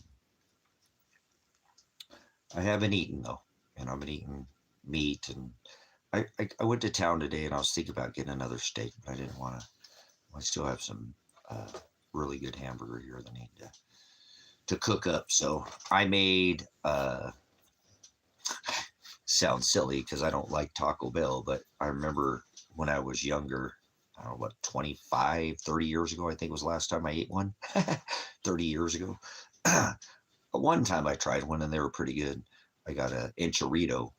haven't eaten, though. And I've been eating meat. And I went to town today, and I was thinking about getting another steak, but I didn't want to. I still have some really good hamburger here that I need to cook up. So I made, sounds silly because I don't like Taco Bell, but I remember when I was younger, I don't know, what, 25, 30 years ago, I think was the last time I ate one. 30 years ago. One time I tried one and they were pretty good. I got an enchilito.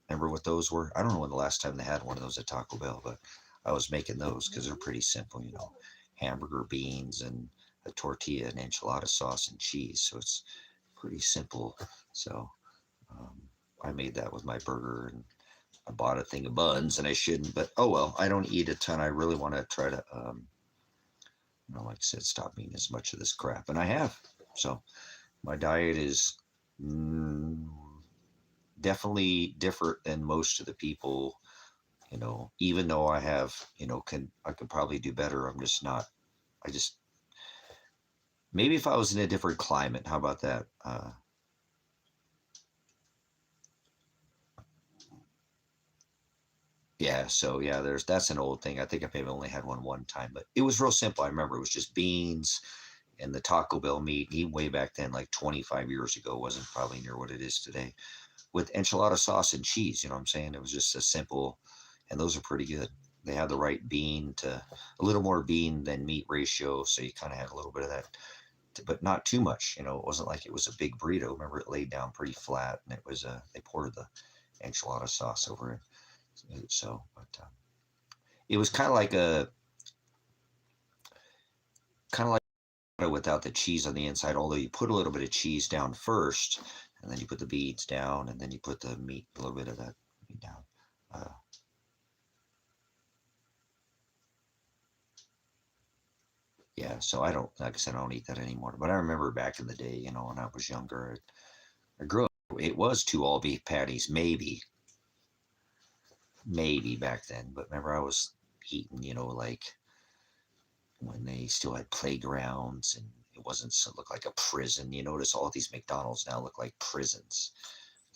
Remember what those were? I don't know when the last time they had one of those at Taco Bell, but I was making those because they're pretty simple, you know, hamburger, beans, and a tortilla, and enchilada sauce and cheese. So it's pretty simple. So I made that with my burger, and I bought a thing of buns, and I shouldn't, but oh well. I don't eat a ton. I really want to try to, you know, like I said, stop eating as much of this crap, and I have. So my diet is definitely different than most of the people. You know, even though I have, you know, I could probably do better. I'm just not. I just maybe if I was in a different climate, how about that? Yeah, so yeah, that's an old thing. I think I maybe only had one time, but it was real simple. I remember it was just beans and the Taco Bell meat. Even way back then, like 25 years ago, wasn't probably near what it is today. With enchilada sauce and cheese, you know what I'm saying? It was just a simple, and those are pretty good. They had the right bean to a little more bean than meat ratio, so you kind of had a little bit of that, but not too much. You know, it wasn't like it was a big burrito. Remember, it laid down pretty flat, and it was they poured the enchilada sauce over it. So, but it was kind of like without the cheese on the inside. Although you put a little bit of cheese down first, and then you put the beans down, and then you put the meat, a little bit of that meat down. Yeah, so I don't, like I said, I don't eat that anymore. But I remember back in the day, you know, when I was younger, I grew up. It was 2 all beef patties, maybe. maybe back then, but remember I was eating, you know, like when they still had playgrounds and it wasn't so look like a prison. You notice all these McDonald's now look like prisons.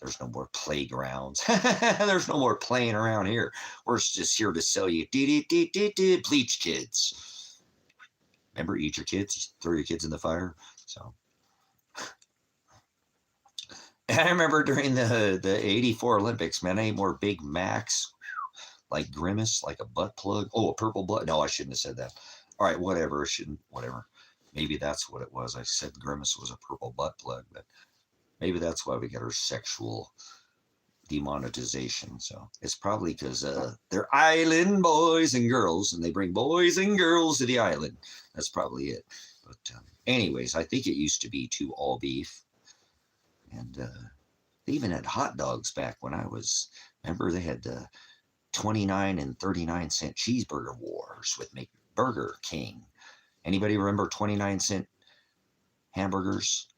There's no more playgrounds. There's no more playing around here. We're just here to sell you bleach kids. Remember, eat your kids, throw your kids in the fire. So and I remember during the '84 Olympics, man, I ate more Big Macs, like Grimace, like a butt plug. Oh, a purple blood. No, I shouldn't have said that. All right, whatever. I shouldn't. Whatever. Maybe that's what it was. I said Grimace was a purple butt plug, but maybe that's why we get our sexual demonetization. So it's probably because they're island boys and girls, and they bring boys and girls to the island. That's probably it. But anyways, I think it used to be two all beef, and they even had hot dogs back when I was. Remember, they had the 29 and 39-cent cheeseburger wars with Burger King. Anybody remember 29-cent hamburgers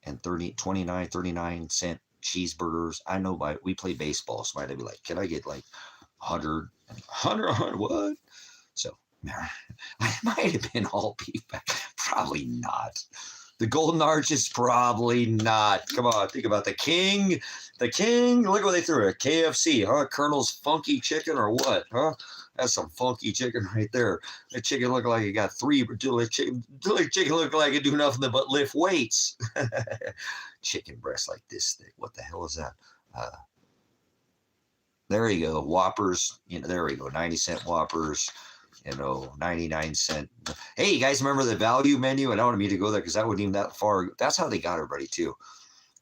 and 29, 39-cent cheeseburgers? I know we play baseball, so I'd be like, can I get like 100, 100, what? So I might have been all beef back. Probably not. The Golden Arches, probably not. Come on, think about the King. The King, look what they threw. A KFC, huh? Colonel's Funky Chicken or what, huh? That's some funky chicken right there. That chicken looked like it got three, but chicken looked like it do nothing but lift weights. Chicken breast like this thick. What the hell is that? There you go. Whoppers. You know, there we go. 90-cent Whoppers. 99-cent. Hey, you guys remember the value menu? I don't want me to go there because that wasn't even that far. That's how they got everybody too.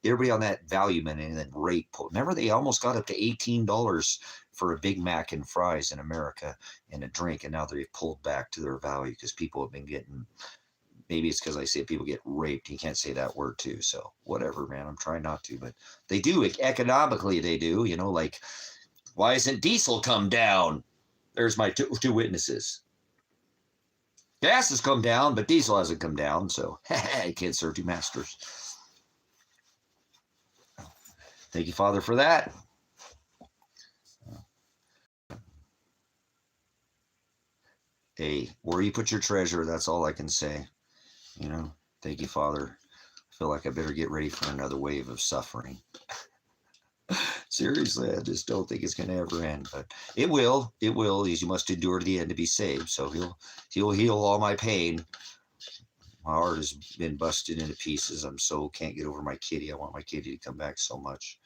Everybody on that value menu and then rate. Remember, they almost got up to $18 for a Big Mac and fries in America and a drink, and now they've pulled back to their value because people have been getting. Maybe it's because I say people get raped. You can't say that word too. So whatever, man. I'm trying not to, but they do economically. They do. Like why isn't diesel come down? There's my two witnesses. Gas has come down, but diesel hasn't come down, so you can't serve two masters. Thank you, Father, for that. Hey, where you put your treasure, that's all I can say. Thank you, Father. I feel like I better get ready for another wave of suffering. Seriously, I just don't think it's going to ever end, but it will. It will. You must endure to the end to be saved. So he'll heal all my pain. My heart has been busted into pieces. Can't get over my kitty. I want my kitty to come back so much.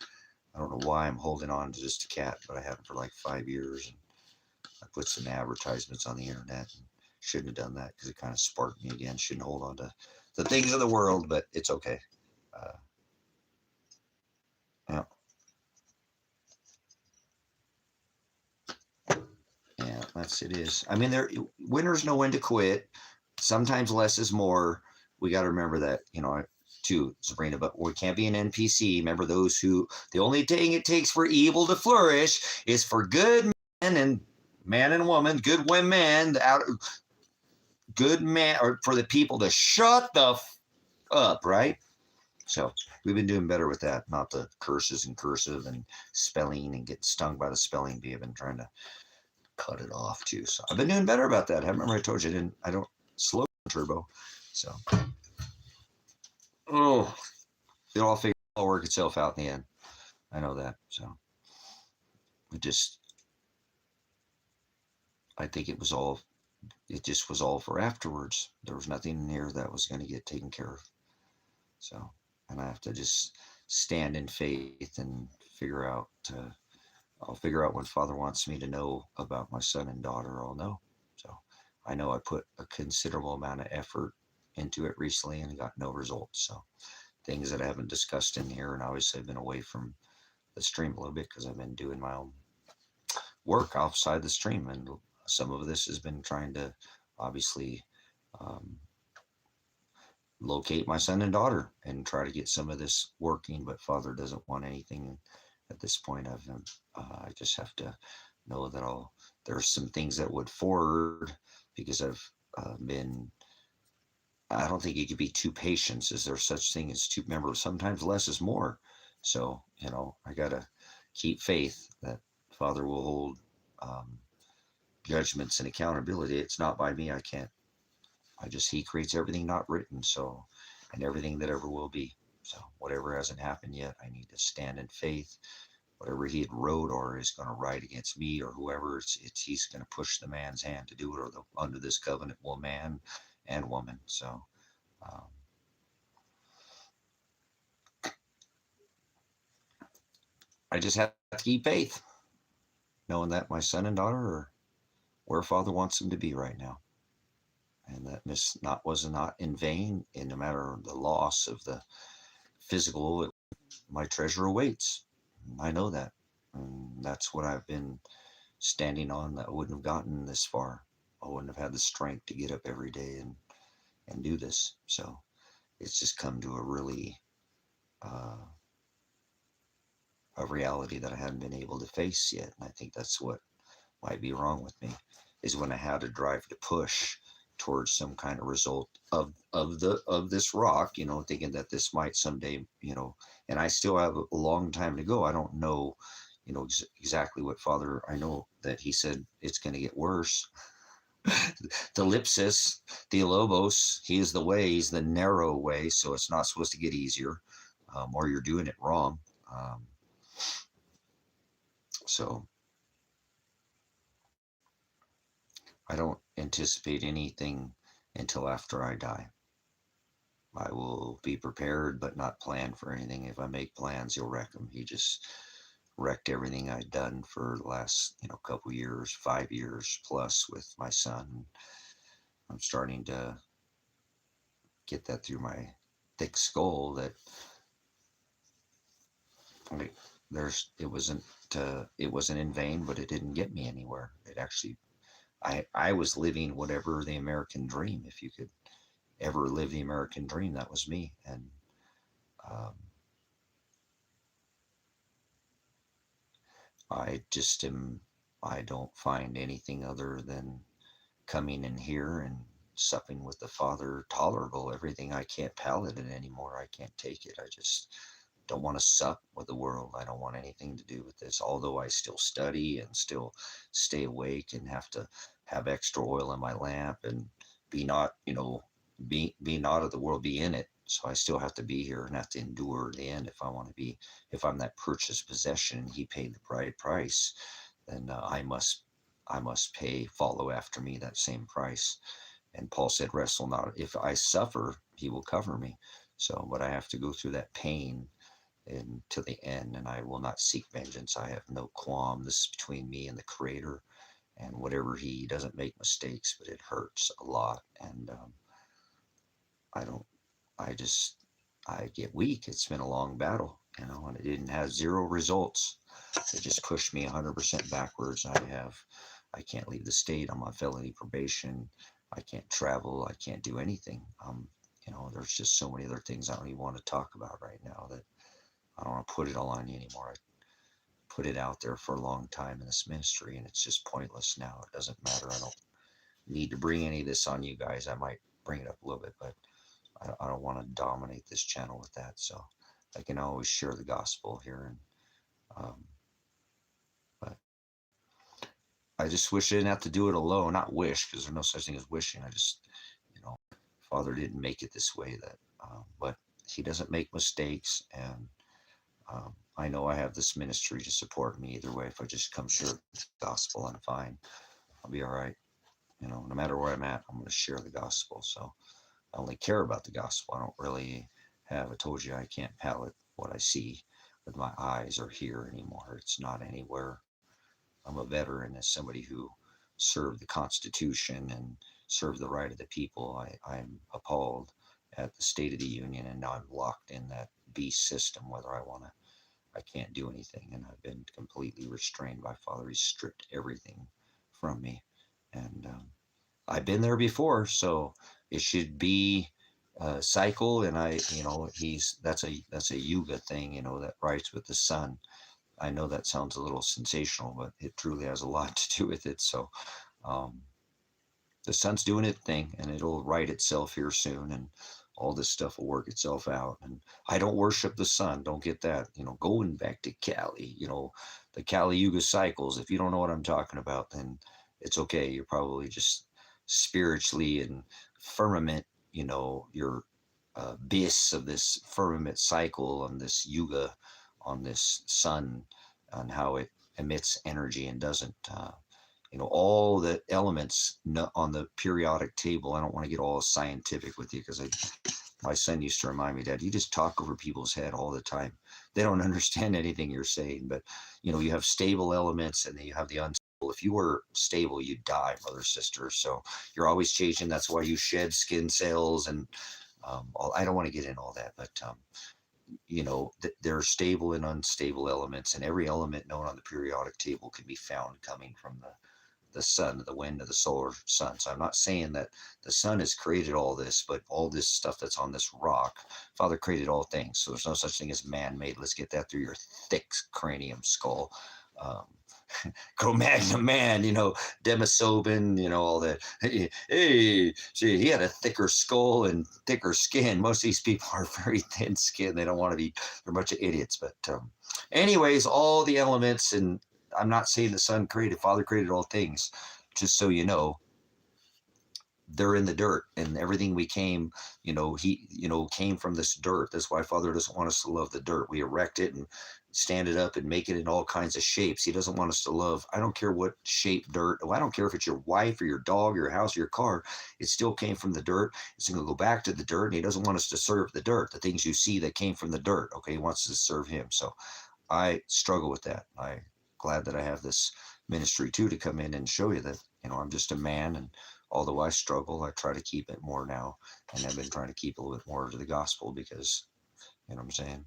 I don't know why I'm holding on to just a cat, but I haven't for like 5 years. And I put some advertisements on the internet. And shouldn't have done that because it kind of sparked me again. Shouldn't hold on to the things of the world, but it's okay. Yeah. Yeah, it is. I mean, winners know when to quit. Sometimes less is more. We got to remember that, too, Sabrina, but we can't be an NPC. Remember the only thing it takes for evil to flourish is for good men and man and woman, good women, good man, or for the people to shut the up, right? So we've been doing better with that, not the curses and cursive and spelling and get stung by the spelling bee. I've been trying to cut it off too. So I've been doing better about that. I remember I told you I don't slow turbo. So it'll work itself out in the end. I know that. So I think it just was all for afterwards. There was nothing in here that was going to get taken care of. So, and I have to just stand in faith and I'll figure out what Father wants me to know about my son and daughter. I'll know. So I know I put a considerable amount of effort into it recently and got no results. So things that I haven't discussed in here, and obviously I've been away from the stream a little bit because I've been doing my own work outside the stream, and some of this has been trying to obviously locate my son and daughter and try to get some of this working, but Father doesn't want anything at this point of him. I just have to know that there's some things that would forward because I've I don't think you could be too patient. Is there such thing as too, remember, sometimes less is more. So, I got to keep faith that Father will hold um, judgments and accountability. It's not by me. I can't. He creates everything not written. So, and everything that ever will be. So whatever hasn't happened yet, I need to stand in faith. Whatever he had wrote or is going to write against me or whoever, he's going to push the man's hand to do it, or under this covenant will man and woman. So um, I just have to keep faith, knowing that my son and daughter are where Father wants them to be right now, and that this was not in vain. And no matter the loss of the physical, my treasure awaits. I know that, and that's what I've been standing on. That I wouldn't have gotten this far. I wouldn't have had the strength to get up every day and do this. So it's just come to a really uh, a reality that I hadn't been able to face yet. And I think that's what might be wrong with me, is when I had to drive to push towards some kind of result of this rock, thinking that this might someday, and I still have a long time to go. I don't know, exactly what Father. I know that he said it's going to get worse. The Lipsis, the Lobos, he is the way, he's the narrow way, so it's not supposed to get easier, or you're doing it wrong. So I don't anticipate anything until after I die. I will be prepared, but not plan for anything. If I make plans, he'll wreck them. He just wrecked everything I'd done for the last, couple years, 5 years plus with my son. I'm starting to get that through my thick skull that like, it wasn't in vain, but it didn't get me anywhere. It actually, I was living whatever the American dream. If you could ever live the American dream, that was me. And um, I just am, I don't find anything other than coming in here and supping with the Father tolerable. Everything, I can't palate it anymore. I can't take it. I just don't want to sup with the world. I don't want anything to do with this. Although I still study and still stay awake and have to have extra oil in my lamp and be not, be not of the world, be in it. So I still have to be here and have to endure the end if I want to be, if I'm that purchased possession and he paid the price, then I must pay, follow after me that same price. And Paul said, wrestle not. If I suffer, he will cover me. So, but I have to go through that pain and to the end, and I will not seek vengeance. I have no qualm. This is between me and the Creator, and whatever, he doesn't make mistakes, but it hurts a lot. And I don't, I just, I get weak. It's been a long battle, and it didn't have zero results. It just pushed me 100% backwards. I can't leave the state. I'm on felony probation. I can't travel. I can't do anything. There's just so many other things I don't even want to talk about right now that I don't want to put it all on you anymore. I put it out there for a long time in this ministry, and it's just pointless now. It doesn't matter. I don't need to bring any of this on you guys. I might bring it up a little bit, but I don't want to dominate this channel with that. So I can always share the gospel here, and but I just wish I didn't have to do it alone. Not wish, because there's no such thing as wishing. I just, Father didn't make it this way. But he doesn't make mistakes, and I know I have this ministry to support me either way. If I just come share the gospel, I'm fine. I'll be all right. No matter where I'm at, I'm going to share the gospel. So I only care about the gospel. I don't really have, I told you, I can't palate what I see with my eyes or hear anymore. It's not anywhere. I'm a veteran, as somebody who served the Constitution and served the right of the people. I'm appalled at the State of the Union, and now I'm locked in that beast system, whether I can't do anything, and I've been completely restrained by Father. He's stripped everything from me, and I've been there before, so it should be a cycle. And that's a yuga thing, that writes with the sun. I know that sounds a little sensational, but it truly has a lot to do with it. So um, the sun's doing its thing, and it'll right itself here soon, and all this stuff will work itself out. And I don't worship the sun. Don't get that. Going back to Cali, the Kali Yuga cycles. If you don't know what I'm talking about, then it's okay. You're probably just spiritually in firmament, your abyss of this firmament cycle on this yuga, on this sun, on how it emits energy and doesn't. All the elements on the periodic table. I don't want to get all scientific with you because my son used to remind me, Dad, you just talk over people's head all the time. They don't understand anything you're saying. But, you have stable elements and then you have the unstable. If you were stable, you'd die, brother, sister. So you're always changing. That's why you shed skin cells and I don't want to get in all that. But, there are stable and unstable elements, and every element known on the periodic table can be found coming from the sun, the wind of the solar sun. So I'm not saying that the sun has created all this, but all this stuff that's on this rock, Father created all things. So there's no such thing as man-made. Let's get that through your thick cranium skull. Cro-Magnon man, Demisobin, all that. Hey, gee, he had a thicker skull and thicker skin. Most of these people are very thin skinned. They don't want to be, they're a bunch of idiots. But anyways, all the elements, and I'm not saying the Son created, Father created all things, just so you know. They're in the dirt, and everything we came, he, came from this dirt. That's why Father doesn't want us to love the dirt. We erect it and stand it up and make it in all kinds of shapes. He doesn't want us to love, I don't care what shape dirt. I don't care if it's your wife or your dog, your house, or your car. It still came from the dirt. It's going to go back to the dirt, and he doesn't want us to serve the dirt, the things you see that came from the dirt. Okay, he wants us to serve him. So I struggle with that. I'm glad that I have this ministry too, to come in and show you that, I'm just a man, and although I struggle, I try to keep it more now, and I've been trying to keep a little bit more to the gospel because, you know what I'm saying?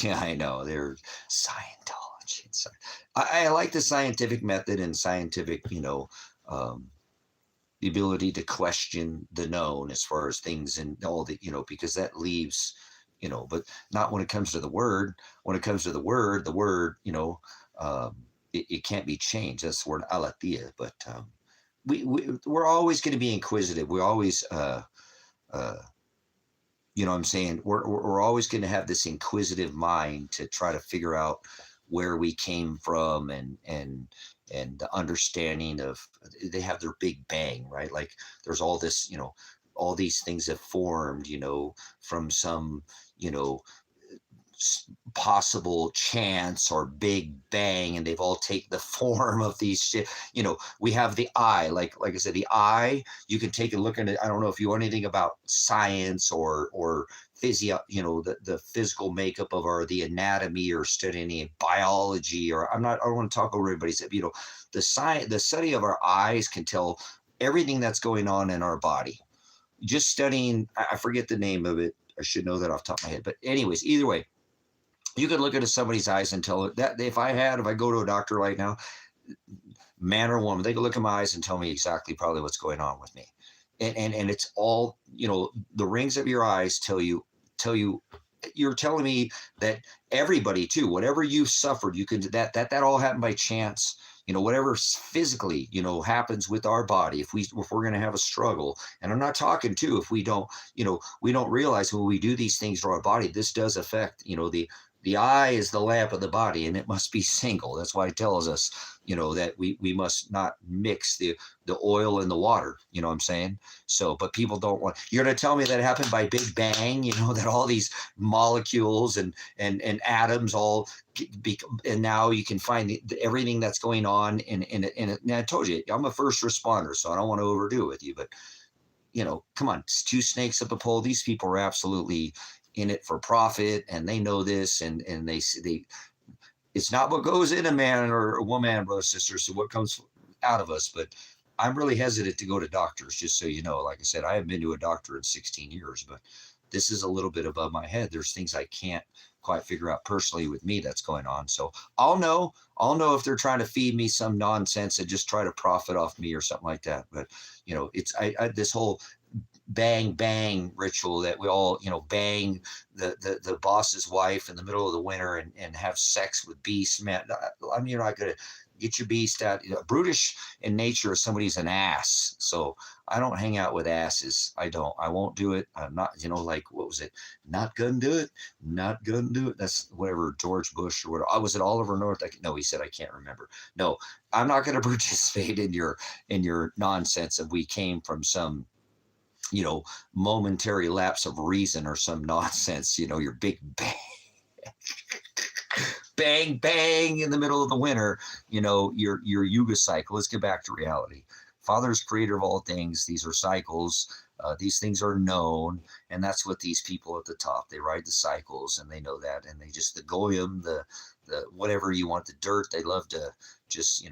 Yeah, I know. They're Scientology. I like the scientific method and scientific, the ability to question the known as far as things and all that, because that leaves, but not when it comes to the word. When it comes to the word, it can't be changed. That's the word aletheia. But we're always going to be inquisitive. We always, what I'm saying? We're always going to have this inquisitive mind to try to figure out where we came from, and the understanding of, they have their big bang, right? Like there's all this, all these things have formed, from some, possible chance or big bang, and they've all taken the form of these shit. We have the eye, like I said, the eye, you can take a look at it. I don't know if you know anything about science or physio, the physical makeup of the anatomy, or studying biology, or I don't want to talk over everybody's, the study of our eyes can tell everything that's going on in our body. Just studying, I forget the name of it. I should know that off the top of my head. But anyways, either way, you could look into somebody's eyes and tell that if I go to a doctor right now, man or woman, they could look in my eyes and tell me exactly probably what's going on with me. And it's all, the rings of your eyes tell you, you're telling me that everybody too, whatever you've suffered, you can, that all happened by chance. Whatever physically, happens with our body, if we're going to have a struggle, and I'm not talking too, if we don't, we don't realize when we do these things to our body, this does affect, the eye is the lamp of the body, and it must be single. That's why it tells us, that we must not mix the oil and the water, you know what I'm saying? So, but people don't want, you're going to tell me that it happened by Big Bang, that all these molecules and atoms all, and now you can find everything that's going on in I told you, I'm a first responder, so I don't want to overdo it with you, but come on, it's two snakes up a pole. These people are absolutely in it for profit, and they know this, and they it's not what goes in a man or a woman, brothers and sisters, so what comes out of us. But I'm really hesitant to go to doctors, just so you know. Like I said, I haven't been to a doctor in 16 years, but this is a little bit above my head. There's things I can't quite figure out personally with me that's going on. So I'll know if they're trying to feed me some nonsense and just try to profit off me or something like that. But it's this whole bang bang ritual that we all, bang the boss's wife in the middle of the winter and have sex with beasts. Man, I mean, you're not gonna get your beast out. Brutish in nature is somebody's an ass. So I don't hang out with asses. I don't. I won't do it. I'm not. Like what was it? Not gonna do it. Not gonna do it. That's whatever George Bush or whatever. I was it Oliver North. No, he said I can't remember. No, I'm not going to participate in your nonsense. Of we came from some momentary lapse of reason or some nonsense. Your big bang. Bang bang in the middle of the winter, your yuga cycle. Let's get back to reality. Father is creator of all things. These are cycles. These things are known, and that's what these people at the top, they ride the cycles, and they know that, and they just, the goyim, the whatever you want, the dirt, they love to just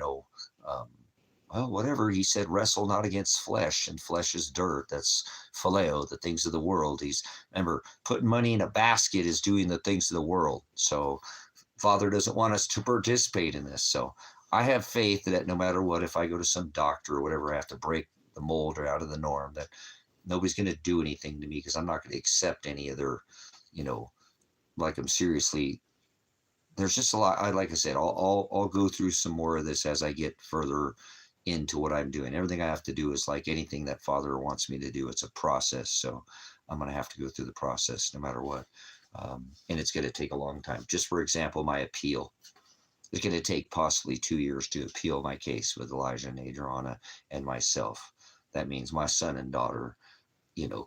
well, whatever he said, wrestle not against flesh, and flesh is dirt. That's phileo, the things of the world. Remember, putting money in a basket is doing the things of the world. So Father doesn't want us to participate in this. So I have faith that no matter what, if I go to some doctor or whatever, I have to break the mold or out of the norm, that nobody's going to do anything to me, because I'm not going to accept any of their, like I'm seriously, there's just a lot. Like I said, I'll go through some more of this as I get further into what I'm doing. Everything I have to do is like anything that Father wants me to do. It's a process. So I'm going to have to go through the process no matter what. And it's going to take a long time. Just for example, my appeal. It's going to take possibly 2 years to appeal my case with Elijah and Adriana and myself. That means my son and daughter,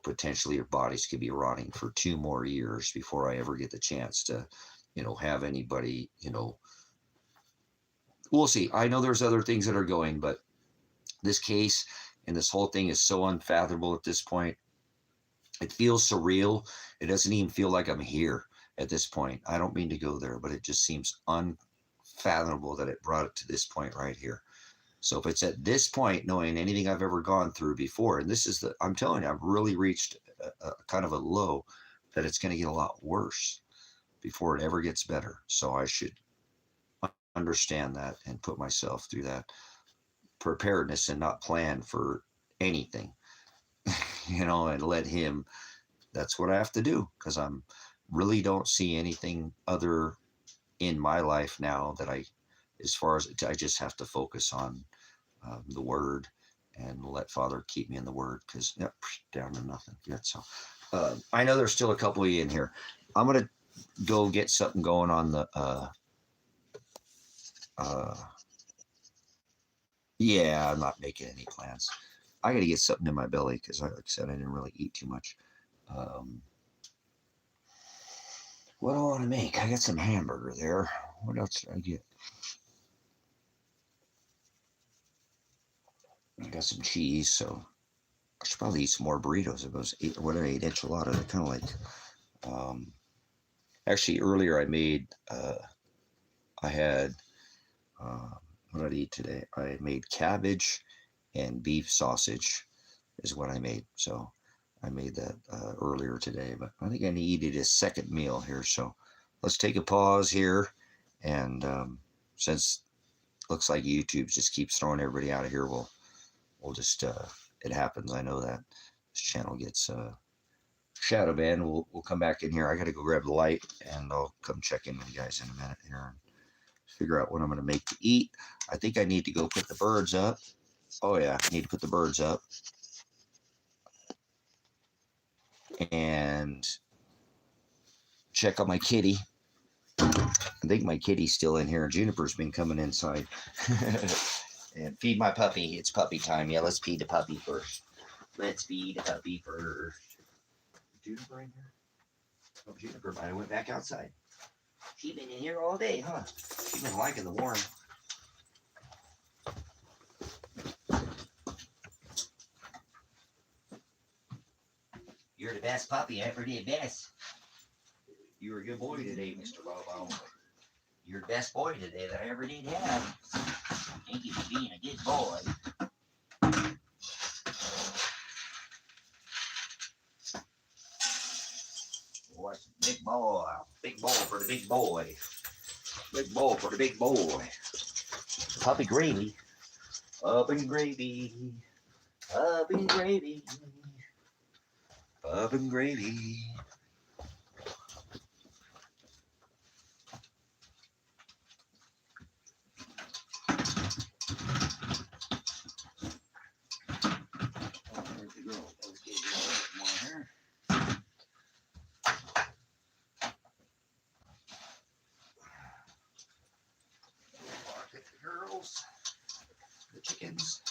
potentially their bodies could be rotting for 2 more years before I ever get the chance to, have anybody, we'll see. I know there's other things that are going, but this case and this whole thing is so unfathomable at this point. It feels surreal. It doesn't even feel like I'm here at this point. I don't mean to go there, but it just seems unfathomable that it brought it to this point right here. So if it's at this point, knowing anything I've ever gone through before, and this is I'm telling you, I've really reached a kind of a low, that it's going to get a lot worse before it ever gets better. So I should understand that and put myself through that preparedness and not plan for anything, and let him, that's what I have to do, because I'm really don't see anything other in my life now that as far as I just have to focus on the word and let Father keep me in the word, because down to nothing yet. So I know there's still a couple of you in here. I'm going to go get something going on the yeah, I'm not making any plans. I got to get something in my belly, because like I said, I didn't really eat too much. What do I want to make? I got some hamburger there. What else did I get? I got some cheese, so I should probably eat some more burritos. If it was what I ate enchilada, they're kind of like. Actually, earlier I made. I had. What did I eat today? I made cabbage and beef sausage, is what I made. So I made that earlier today, but I think I needed a second meal here. So let's take a pause here, and since it looks like YouTube just keeps throwing everybody out of here, we'll just it happens. I know that this channel gets shadow banned. We'll come back in here. I got to go grab the light, and I'll come check in with you guys in a minute here and figure out what I'm going to make to eat. I think I need to go put the birds up. Oh yeah, I need to put the birds up. And check on my kitty. I think my kitty's still in here. Juniper's been coming inside. And feed my puppy. It's puppy time. Yeah, let's feed the puppy first. Let's feed the puppy first. Juniper in here? Oh, Juniper might have went back outside. She's been in here all day, huh? She's been liking the warm. You're the best puppy I ever did, best. You were a good boy today, Mr. Bobo. You're the best boy today that I ever did have. Thank you for being a good boy. What's big boy? Big boy for the big boy. Big boy for the big boy. Puppy gravy. Up in gravy. Up in gravy. Pub and gravy. The chickens.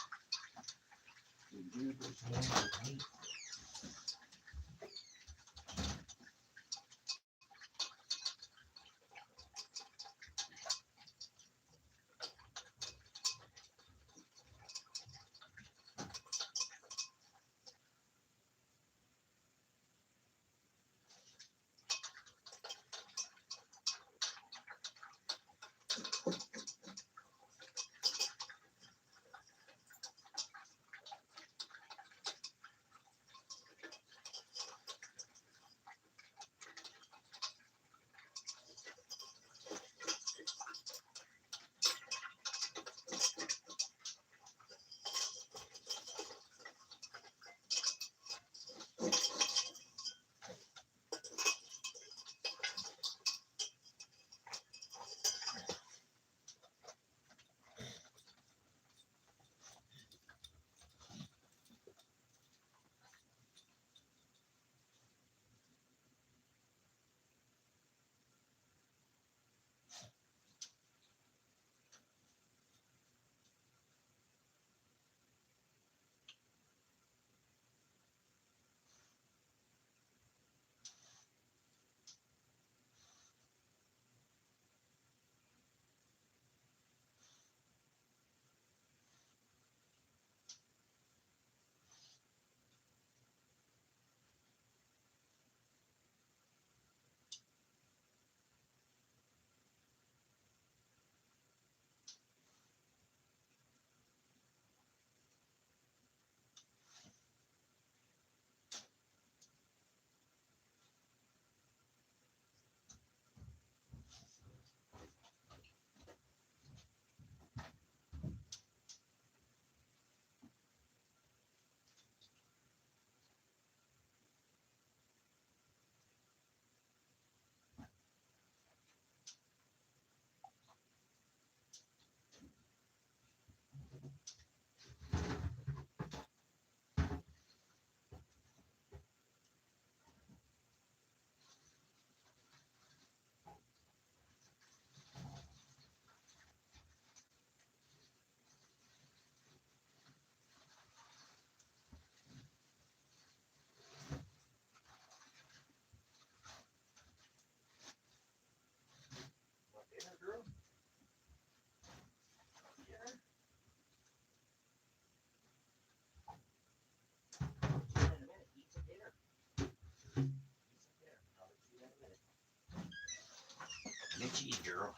Get you, girl.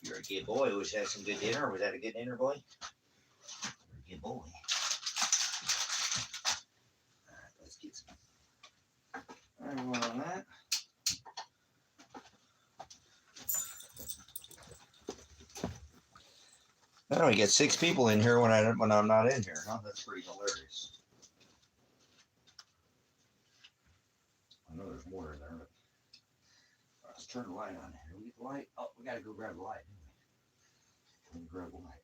You're a good boy. Was that some good dinner? Was that a good dinner, boy? You're a good boy. All right, let's get some. All right, more on that. I only get 6 people in here when I'm not in here, huh? That's pretty hilarious. I know there's more in there, but let's turn the light on here. We get the light. Oh, we gotta go grab the light. Let me grab the light.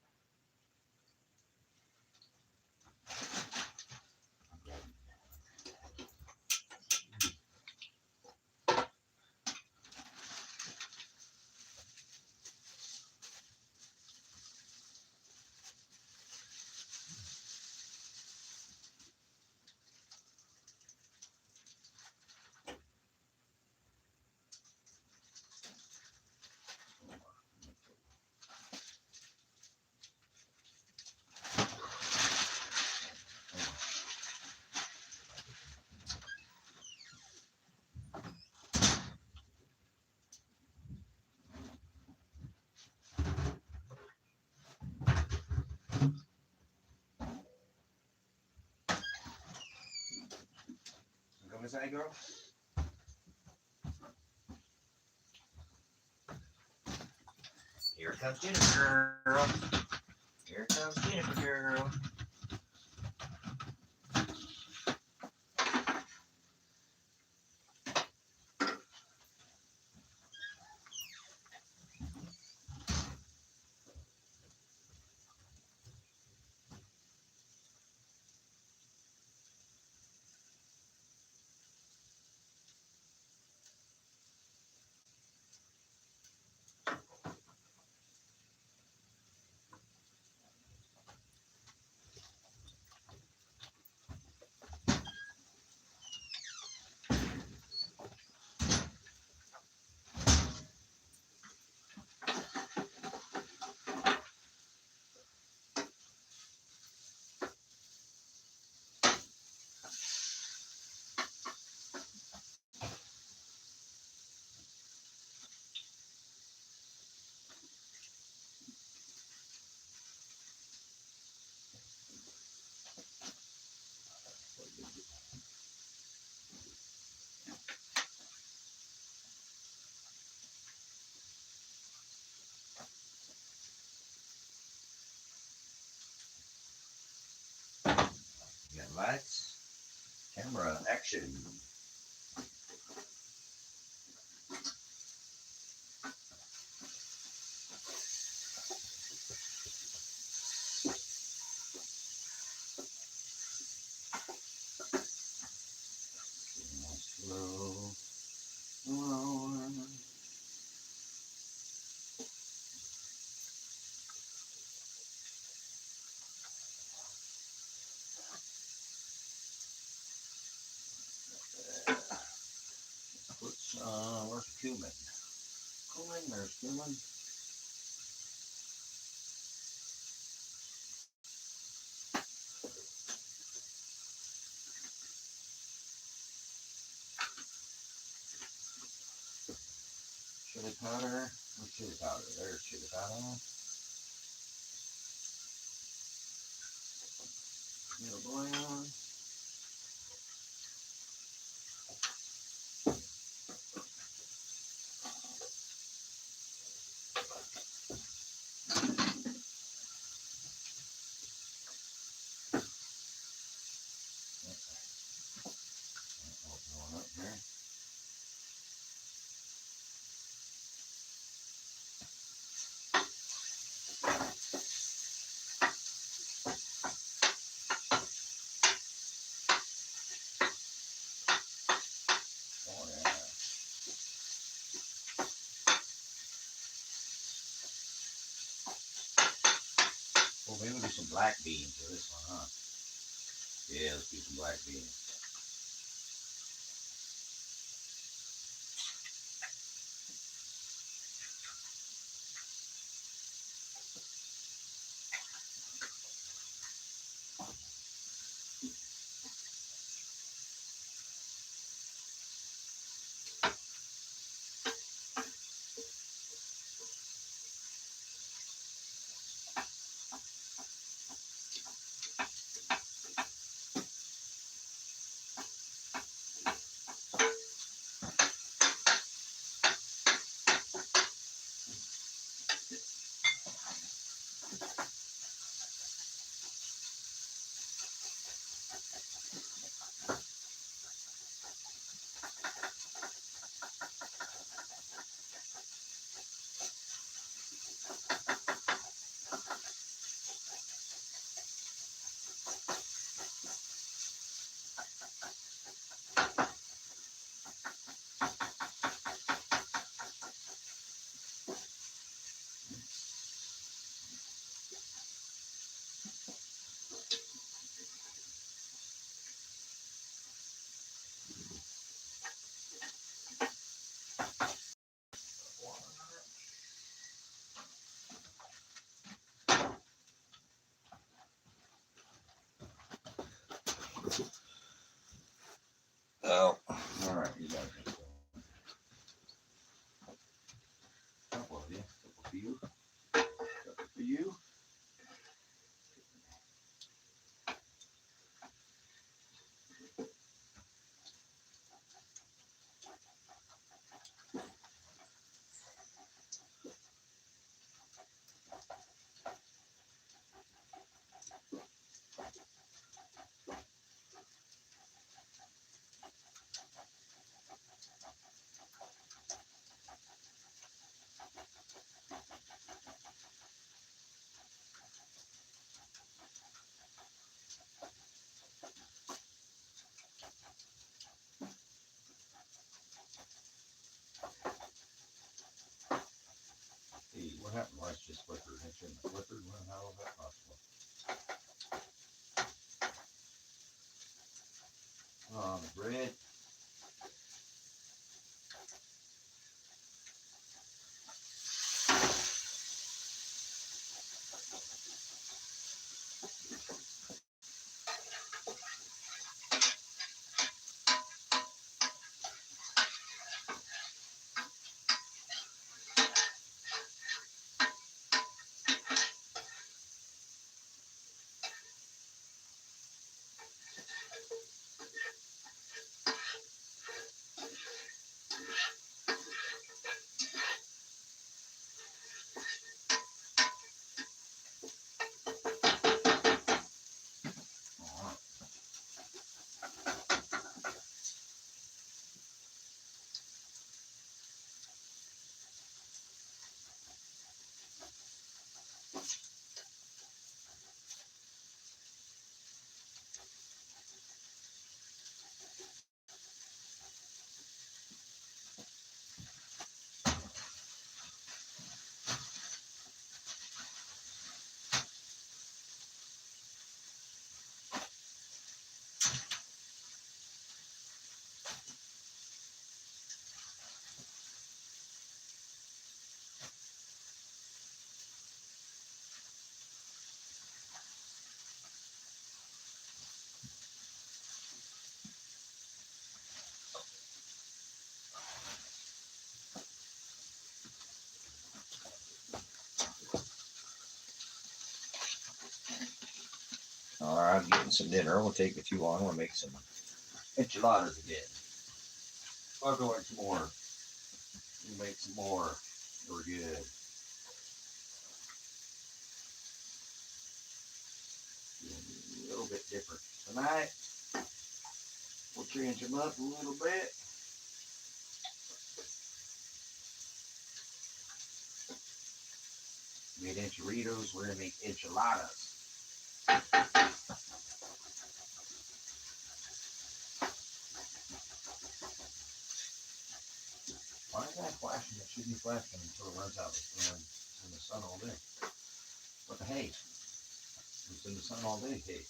What's that, girl? Here comes Jennifer girl. Here comes Jennifer girl. You got lights, camera, action. Slow. Where's cumin? There's cumin. Chili powder. Where's chili powder? There's chili powder. Little bouillon. Going up here. Oh yeah. Well, maybe we'll do some black beans for this one, huh? Yeah, let's do some black beans. What happened? Lights just flickered. It shouldn't have flickered. How is that possible? Bread. All right, I'm getting some dinner. It won't take me too long. We'll make some enchiladas again. I'll go into more. We'll make some more. We're good. A little bit different tonight. We'll change them up a little bit. Made enchiladas. We're gonna make enchiladas. Why is that flashing? It should be flashing until it runs out. It's in the sun all day. What the hey? It's in the sun all day. Hey.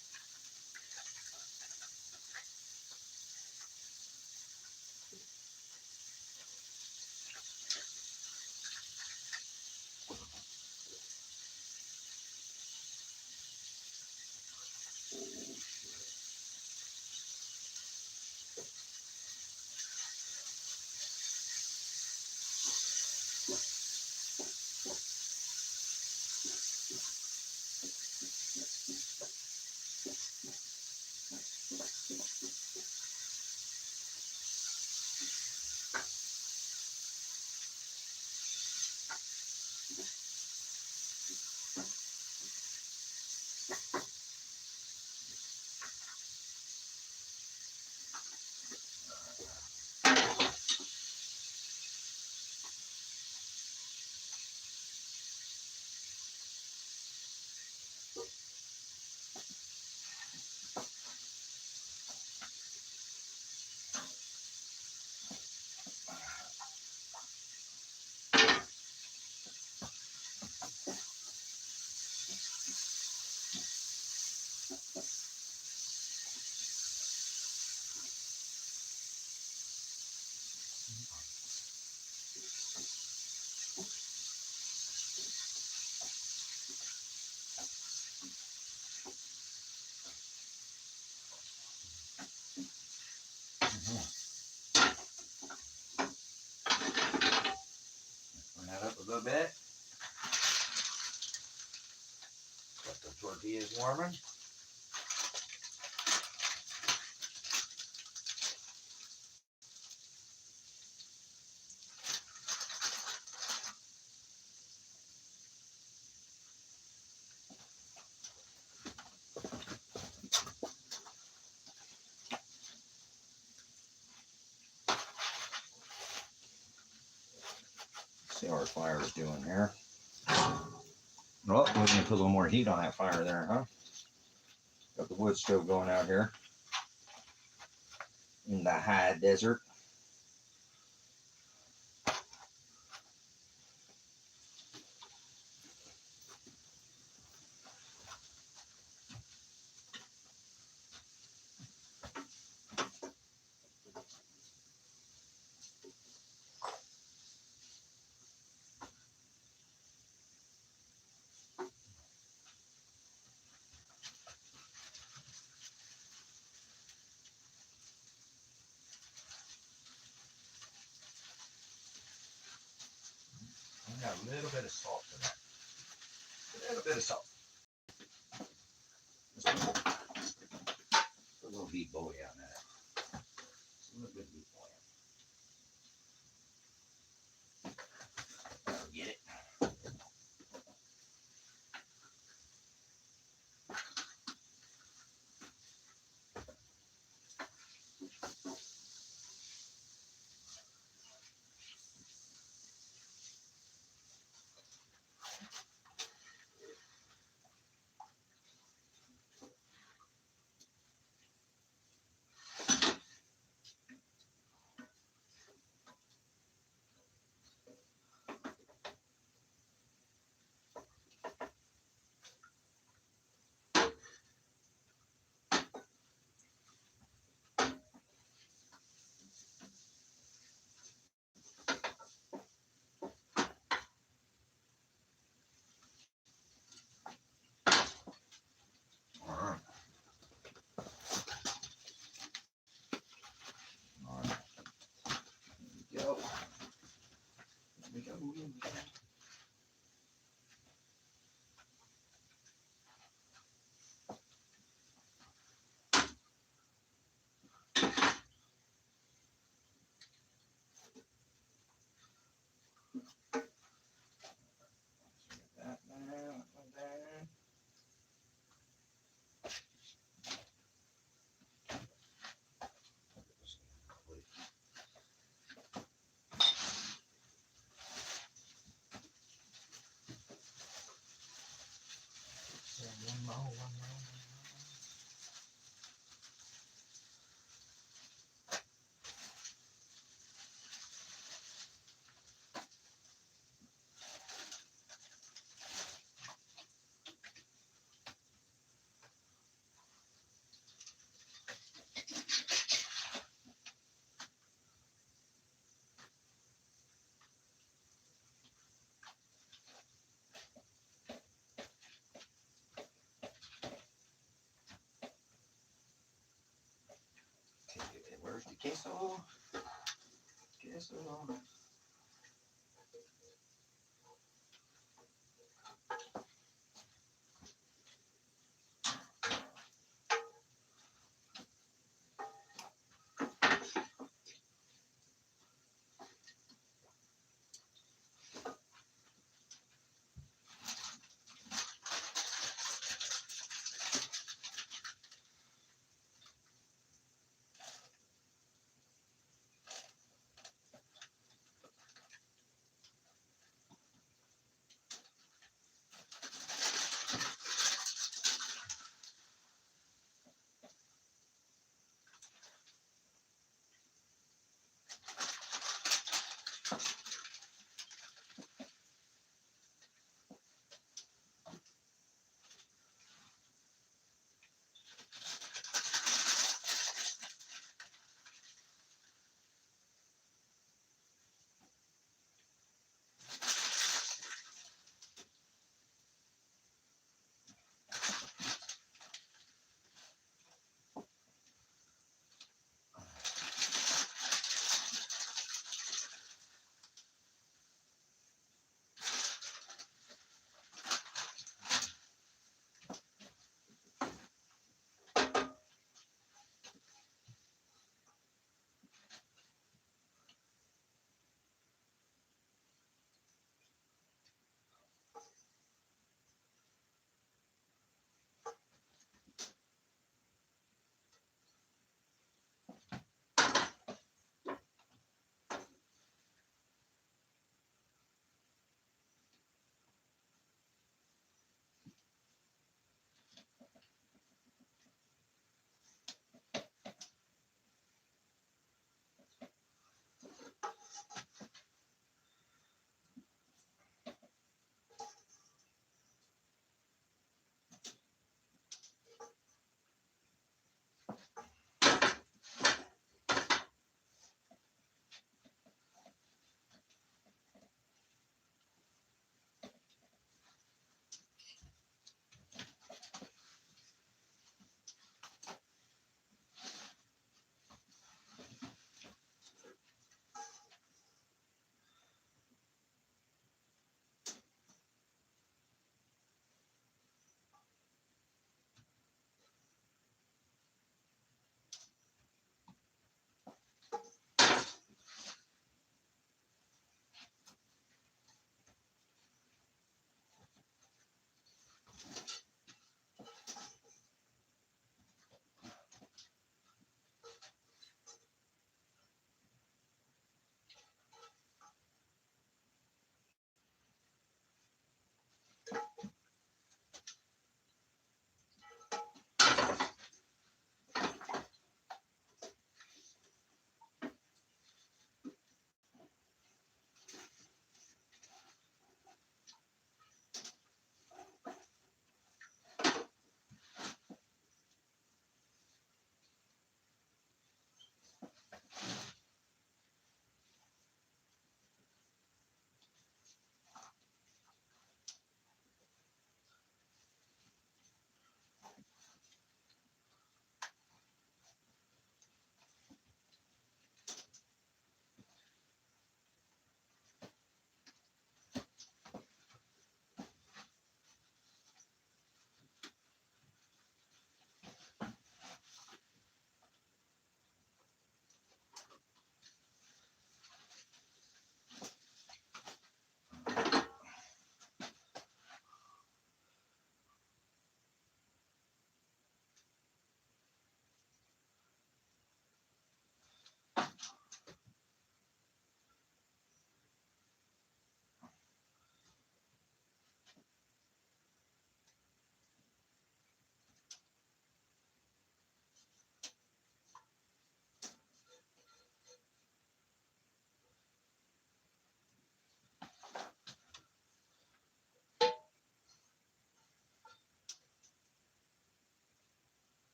Turn that up a little bit. Got the tortillas warming. See how our fire is doing here. Well, we're going to put a little more heat on that fire there, huh? Got the wood stove going out here in the high desert. got a little bit of salt in that. A little bit of salt. Just a little beet boy on that. Just a little bit of beet boy. That'll get it. One more. Where's the queso? Queso.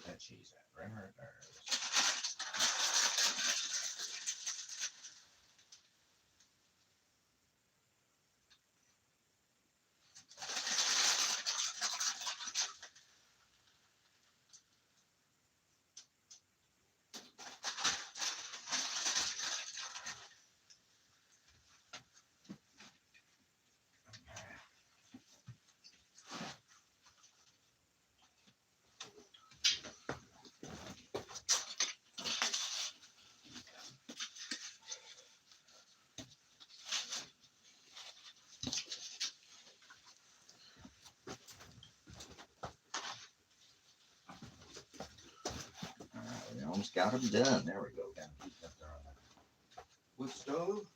Where's that cheese at? Right there. We almost got them done. There we go. Got them heating up there on that wood stove.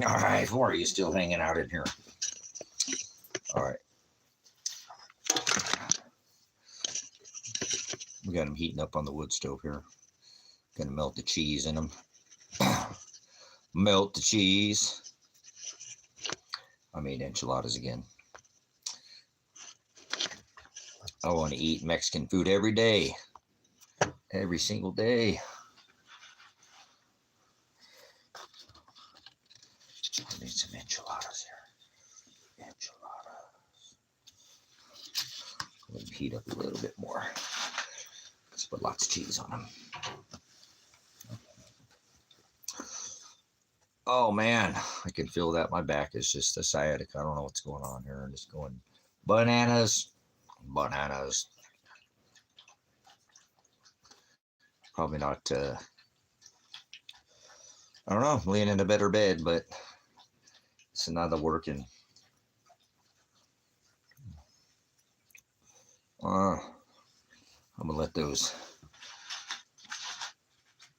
All right, why are you still hanging out in here? All right. We got them heating up on the wood stove here. Gonna melt the cheese in them. Melt the cheese. I made enchiladas again. I want to eat Mexican food every day. Every single day. I need some enchiladas here. Enchiladas. Let them heat up a little bit more. Let's put lots of cheese on them. Oh man, I can feel that my back is just a sciatic. I don't know what's going on here. I'm just going bananas. Bananas. Probably not, I don't know, laying in a better bed, but it's another working. I'm gonna let those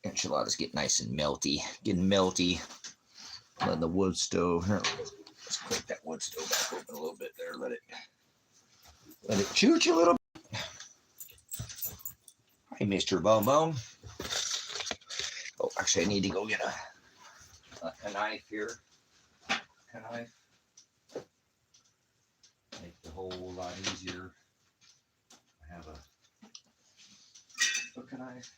enchiladas get nice and melty. Getting melty. Letting the wood stove, here, let's crank that wood stove back open a little bit there. Let it chooch a little bit. Hey, Mr. Bone Bone. Oh, actually, I need to go get a knife here. A knife. Make the whole lot easier. I have a hook knife.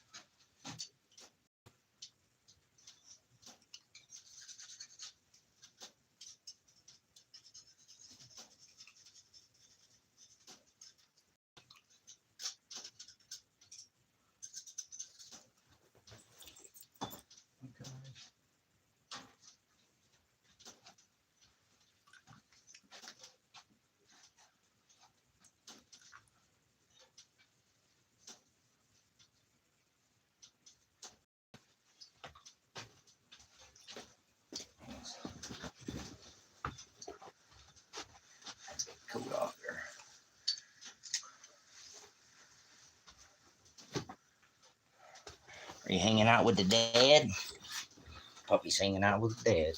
Coat off there. Are you hanging out with the dad? Puppy's hanging out with the dad.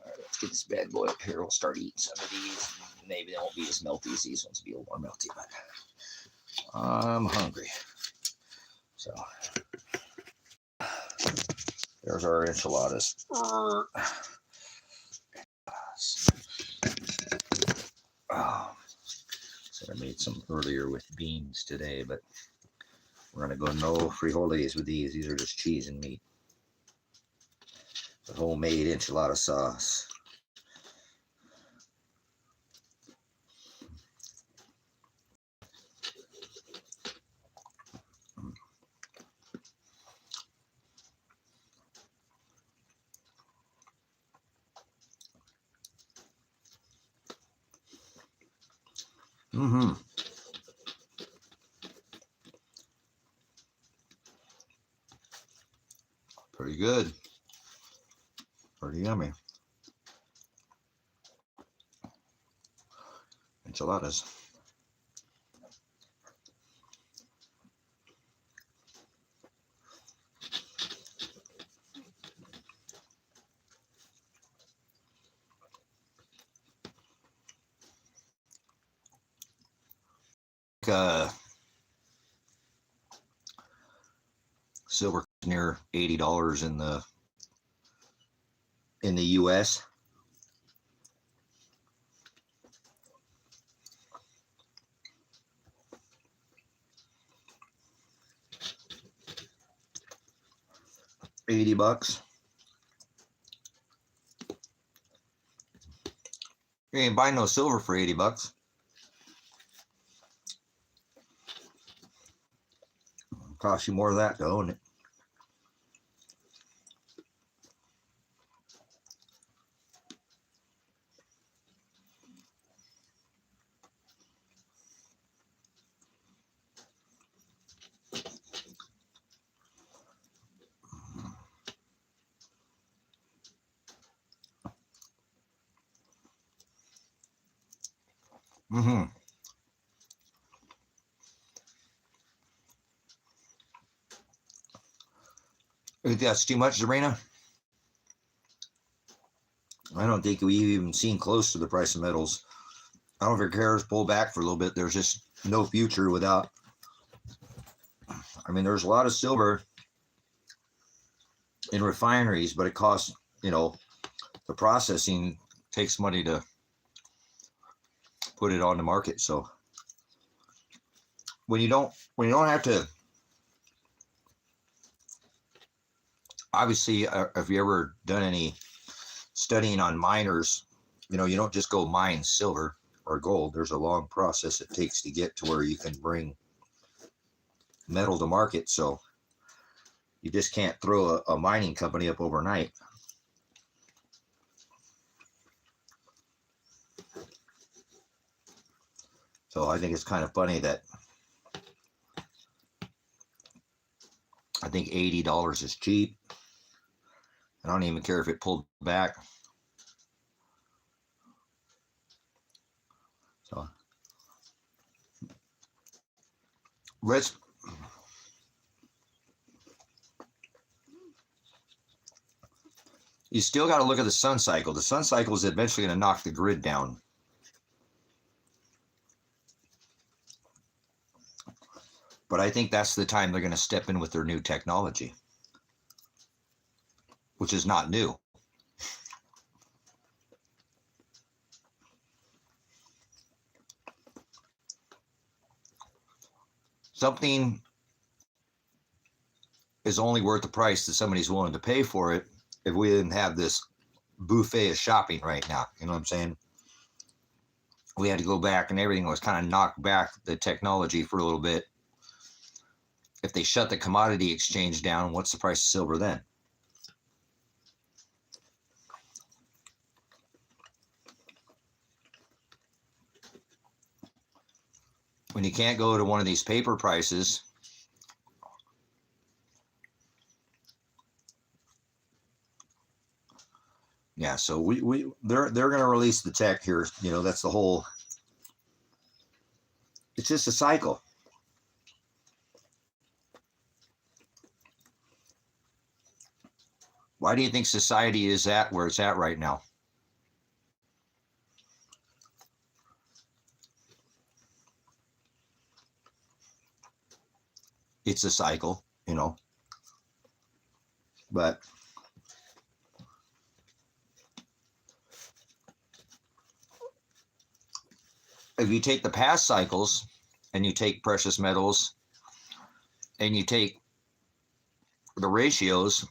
All right, let's get this bad boy up here. We'll start eating some of these. maybe they won't be as melty as these ones. Be a little more melty, but I'm hungry. So there's our enchiladas. So I made some earlier with beans today, but we're gonna go no frijoles with these. These are just cheese and meat. The homemade enchilada sauce. Mm-hmm. Pretty good. Pretty yummy. Enchiladas. Silver near $80 in the US. $80. You ain't buying no silver for $80. Cost you more of that to own it. Mm-hmm. You think that's too much, Sabrina? I don't think we've even seen close to the price of metals. I don't know if your cares pull back for a little bit. There's just no future without. I mean, there's a lot of silver in refineries, but it costs, the processing takes money to put it on the market. So when you don't have to, obviously, if you ever done any studying on miners, you don't just go mine silver or gold. There's a long process it takes to get to where you can bring metal to market. So you just can't throw a mining company up overnight. So I think it's kind of funny that I think $80 is cheap. I don't even care if it pulled back. So you still got to look at the sun cycle. The sun cycle is eventually going to knock the grid down. But I think that's the time they're going to step in with their new technology, which is not new. Something is only worth the price that somebody's willing to pay for it if we didn't have this buffet of shopping right now. You know what I'm saying? We had to go back and everything was kind of knocked back, the technology, for a little bit. If they shut the commodity exchange down, what's the price of silver then? When you can't go to one of these paper prices, yeah, so they're going to release the tech here. That's the whole. It's just a cycle. Why do you think society is at where it's at right now? it's a cycle, you know. But if you take the past cycles and you take precious metals and you take the ratios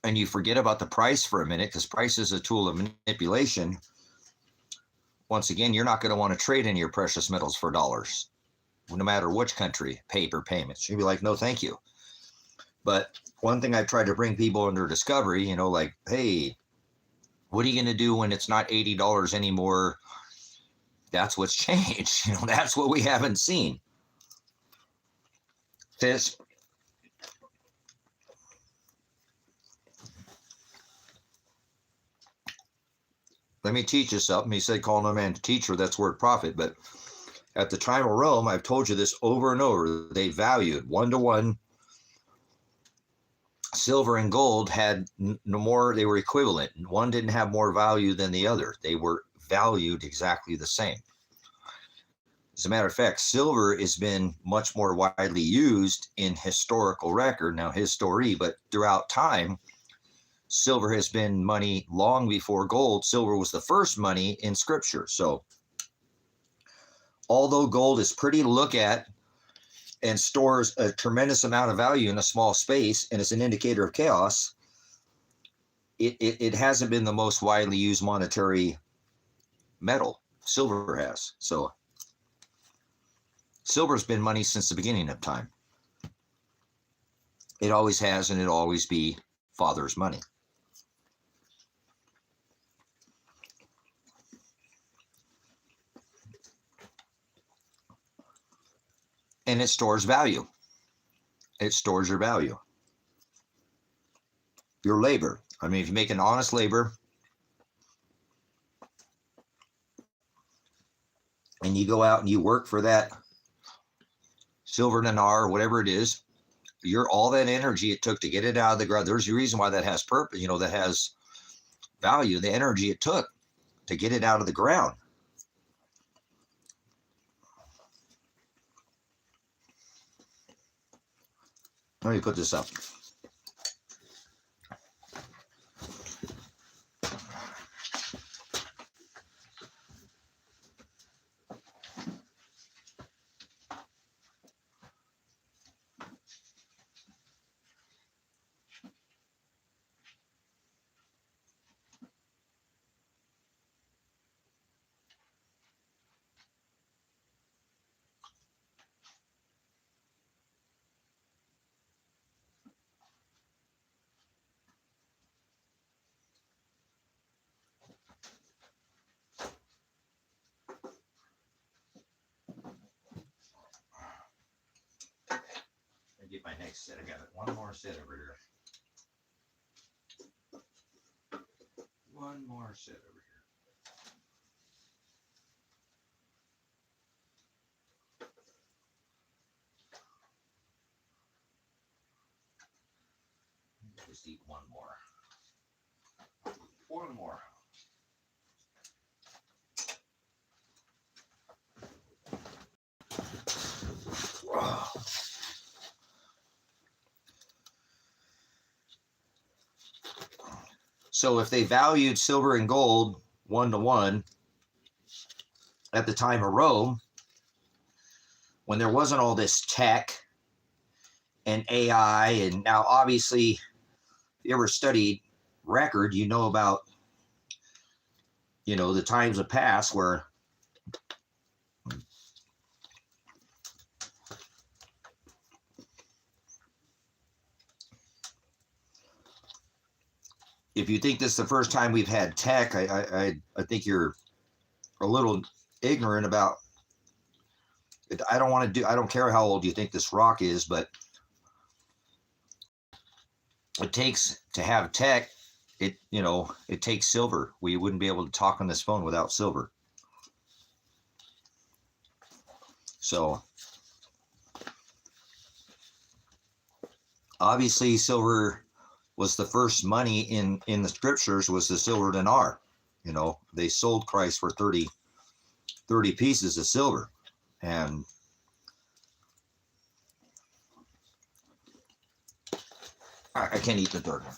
and you forget about the price for a minute, because price is a tool of manipulation, once again, you're not going to want to trade in your precious metals for dollars, no matter which country, paper payments. You'll be like, no, thank you. But one thing I've tried to bring people under discovery, you know, like, hey, what are you going to do when it's not $80 anymore? That's what's changed. You know, that's what we haven't seen. This. Let me teach you something. He said, call no man to teacher. That's word prophet. But at the time of Rome, I've told you this over and over, they valued 1-to-1. Silver and gold had no more, they were equivalent. One didn't have more value than the other. They were valued exactly the same. As a matter of fact, silver has been much more widely used in historical record, now history, but throughout time, silver has been money long before gold. Silver was the first money in scripture. So although gold is pretty to look at and stores a tremendous amount of value in a small space and is an indicator of chaos, it hasn't been the most widely used monetary metal. Silver has. So silver's been money since the beginning of time. It always has, and it'll always be Father's money. And it stores value. It stores your value. Your labor. I mean, if you make an honest labor and you go out and you work for that silver dinar, whatever it is, all that energy it took to get it out of the ground. There's a reason why that has purpose, you know, that has value, the energy it took to get it out of the ground. Let me put this up. Get my next set. I got one more set over here. One more set over here. Just eat one more. One more. So if they valued silver and gold 1-to-1 at the time of Rome, when there wasn't all this tech and AI, and now obviously, if you ever studied record, you know about, you know, the times of past where if you think this is the first time we've had tech, I think you're a little ignorant about it. I don't care how old you think this rock is, but it takes to have tech. It takes silver. We wouldn't be able to talk on this phone without silver. So obviously silver was the first money in the scriptures, was the silver dinar. You know, they sold Christ for 30 pieces of silver. And I can't eat the third one.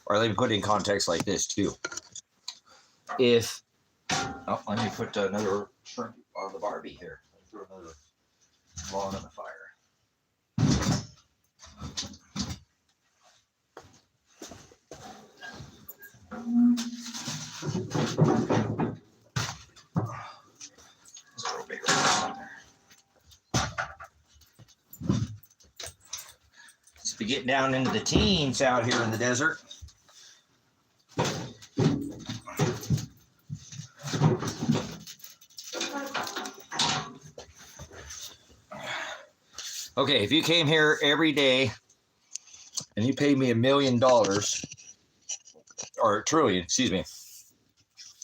Or let me put it in context like this too. If let me put another shrimp on the Barbie here. Throw another log on the fire. Let's throw a bigger one in there. Let's be getting down into the teens out here in the desert. Okay, if you came here every day and you paid me $1 million, or $1 trillion, excuse me,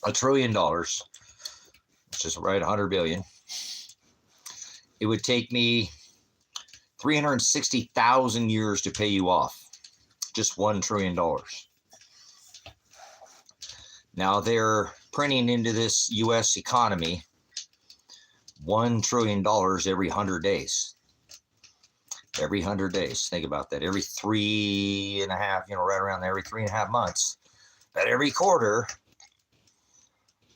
$1 trillion, which is right 100 billion, it would take me 360,000 years to pay you off. Just $1 trillion. Now they're printing into this U.S. economy $1 trillion every 100 days. Every 100 days. Think about that. Every 3.5, right around there, every 3.5 months. But every quarter,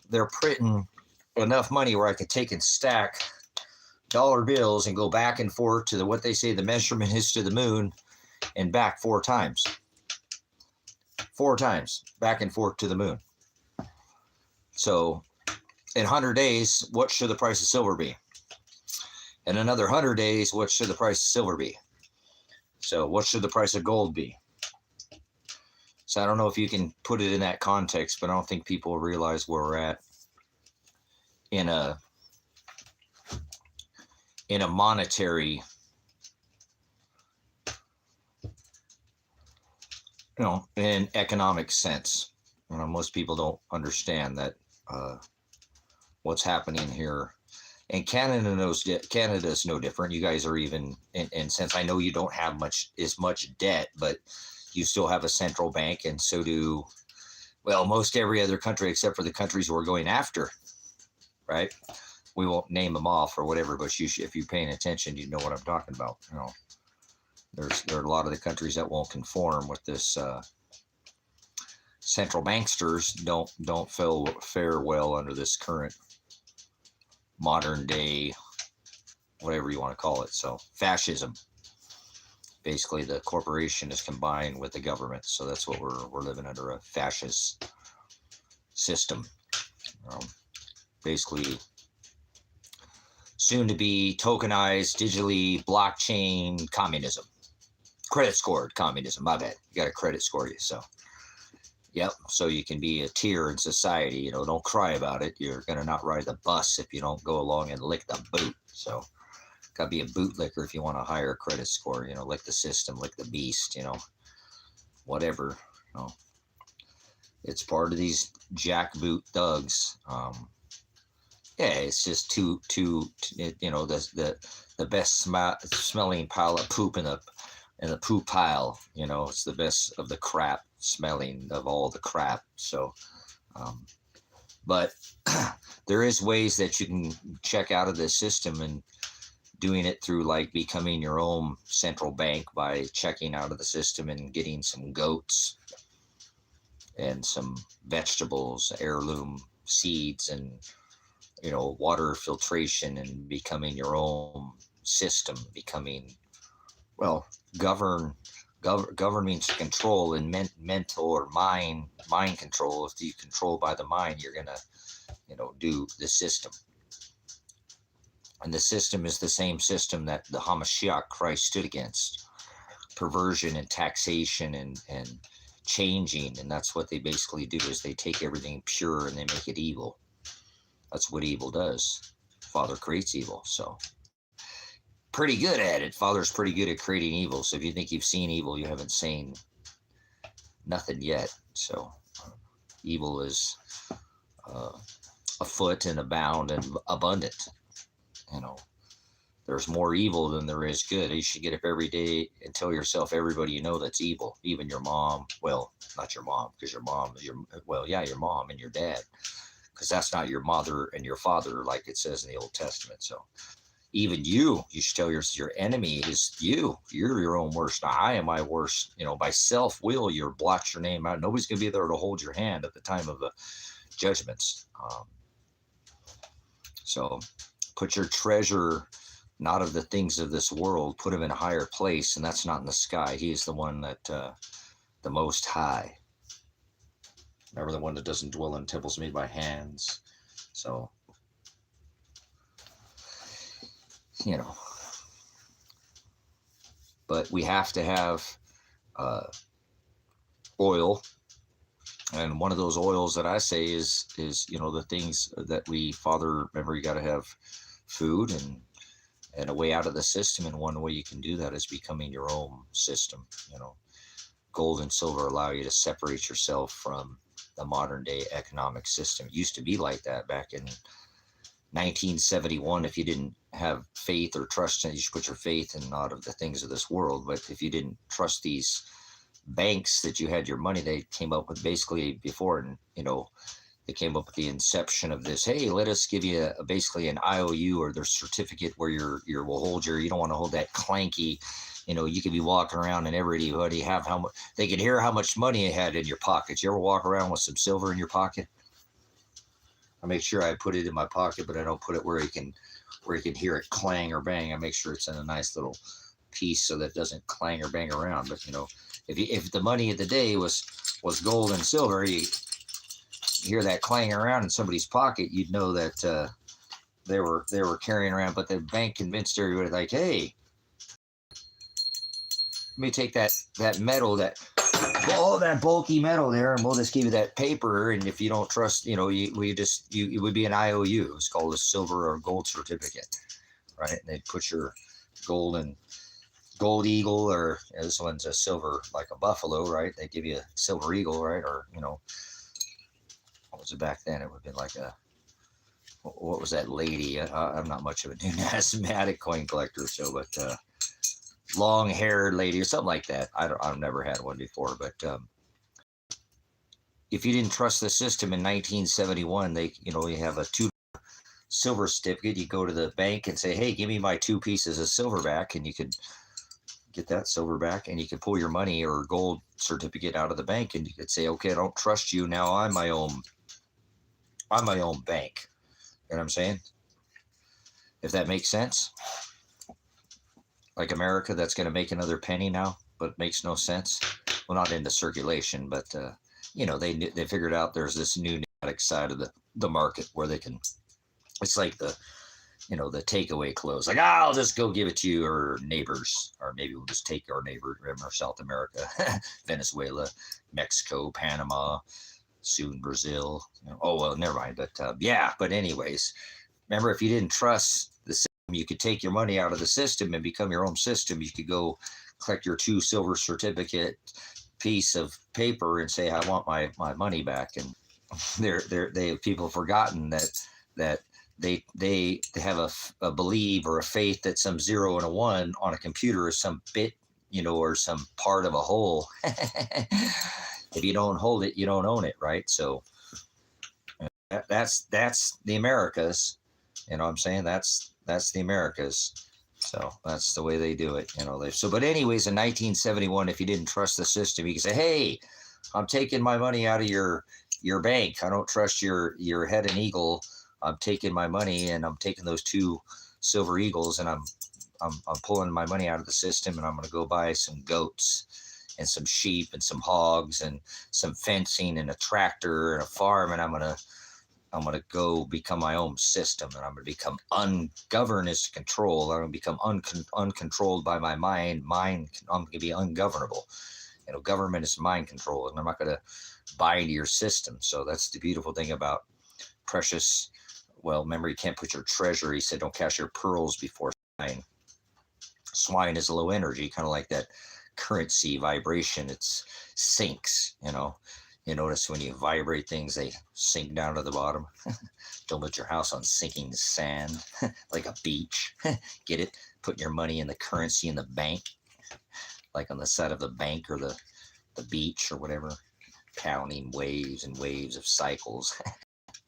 they're printing enough money where I could take and stack dollar bills and go back and forth to what they say the measurement is to the moon and back 4 times. 4 times back and forth to the moon. So in 100 days, what should the price of silver be? In another 100 days, what should the price of silver be? So what should the price of gold be? So I don't know if you can put it in that context, but I don't think people realize where we're at in a monetary, in economic sense. Most people don't understand that what's happening here. And Canada's no different. You guys are even, and since I know you don't have as much debt, but you still have a central bank, and so do, most every other country except for the countries we're going after, right? We won't name them off or whatever, but if you're paying attention, you know what I'm talking about. There are a lot of the countries that won't conform with this. Central banksters don't fare well under this current modern day, whatever you want to call it. So fascism. Basically, the corporation is combined with the government. So that's what we're living under, a fascist system. Basically, soon to be tokenized, digitally, blockchain communism. Credit scored communism, my bad. You got to credit score you. So, yep. So you can be a tier in society. Don't cry about it. You're going to not ride the bus if you don't go along and lick the boot. So, got to be a bootlicker if you want a higher credit score. Lick the system, lick the beast, whatever. It's part of these jackboot thugs. Yeah, it's just the best smelling pile of poop in the poop pile. It's the best of the crap smelling of all the crap. So, but there is ways that you can check out of this system, and doing it through like becoming your own central bank by checking out of the system and getting some goats and some vegetables, heirloom seeds, and water filtration, and becoming your own system, govern Govern means control, and mental or mind control. If you control by the mind, you're gonna, do the system. And the system is the same system that the Hamashiach Christ stood against: perversion and taxation and changing. And that's what they basically do, is they take everything pure and they make it evil. That's what evil does. Father creates evil. So pretty good at it. Father's pretty good at creating evil. So if you think you've seen evil, you haven't seen nothing yet. So evil is afoot and abound and abundant. There's more evil than there is good. You should get up every day and tell yourself, everybody you know that's evil, even your mom. Well, not your mom, because your mom is your mom and your dad, because that's not your mother and your father, like it says in the Old Testament. So even you should tell your enemy is you. You're your own worst. Now, I am my worst. By self-will, you blot your name out. Nobody's going to be there to hold your hand at the time of the judgments. So put your treasure not of the things of this world, put him in a higher place, and that's not in the sky. He is the one that, the Most High. Remember, the one that doesn't dwell in temples made by hands. So, but we have to have oil. And one of those oils that I say is the things that Father, remember, you got to have food and a way out of the system. And one way you can do that is becoming your own system. Gold and silver allow you to separate yourself from the modern day economic system. It used to be like that back in 1971. If you didn't have faith or trust, you should put your faith in not of the things of this world. But if you didn't trust these banks that you had your money, they came up with basically before, and they came up with the inception of this. Hey, let us give you basically an IOU, or their certificate, where will hold you don't want to hold that clanky. You could be walking around and everybody have how much, they could hear how much money you had in your pockets. You ever walk around with some silver in your pocket? I make sure I put it in my pocket, but I don't put it where you can hear it clang or bang. I make sure it's in a nice little piece so that it doesn't clang or bang around. But if the money of the day was gold and silver, you hear that clang around in somebody's pocket, you'd know that they were carrying around. But the bank convinced everybody, like, hey, let me take that metal, that bulky metal there, and we'll just give you that paper. And if you don't trust, it would be an IOU. It's called a silver or gold certificate, right? And they'd put your gold eagle, or this one's a silver, like a buffalo, right? They give you a silver eagle, right? Or what was it back then? It would have been like what was that lady? I'm not much of a numismatic coin collector, so, but long-haired lady or something like that. I've never had one before, but if you didn't trust the system in 1971, you have a 2 silver certificate. You go to the bank and say, hey, give me my 2 pieces of silver back, and you could get that silver back, and you could pull your money or gold certificate out of the bank, and you could say, okay, I don't trust you now. I'm my own bank. You know what I'm saying? If that makes sense. Like America, that's going to make another penny now, but makes no sense. Well, not into circulation, but they figured out there's this new pneumatic side of the market where they can. It's like the takeaway clothes. Like, I'll just go give it to you, or neighbors, or maybe we'll just take our neighbor, remember, South America, Venezuela, Mexico, Panama, soon Brazil. Oh well, never mind. But but anyways, remember, if you didn't trust the system, you could take your money out of the system and become your own system. You could go collect your 2 silver certificate piece of paper and say, I want my money back. And people have forgotten that they have a belief or a faith that some 0 and a 1 on a computer is some bit, or some part of a whole. If you don't hold it, you don't own it, right? So that's the Americas. You know what I'm saying? That's the Americas. So that's the way they do it. But anyways, in 1971, if you didn't trust the system, you can say, hey, I'm taking my money out of your bank. I don't trust your head and eagle. I'm taking my money, and I'm taking those 2 silver eagles, and I'm pulling my money out of the system, and I'm going to go buy some goats. and some sheep and some hogs and some fencing and a tractor and a farm, and I'm gonna go become my own system, and I'm gonna become ungoverned as control. I'm gonna become uncontrolled by my mind. I'm gonna be ungovernable. Government is mind control, and I'm not gonna buy into your system. So that's the beautiful thing about precious. Well, remember, you can't put your treasure. He said, don't cast your pearls before swine. Swine is low energy, kind of like that currency vibration. It sinks. You notice when you vibrate things, they sink down to the bottom. Don't put your house on sinking sand like a beach. Get it? Put your money in the currency in the bank, like on the side of the bank or the beach or whatever, pounding waves and waves of cycles.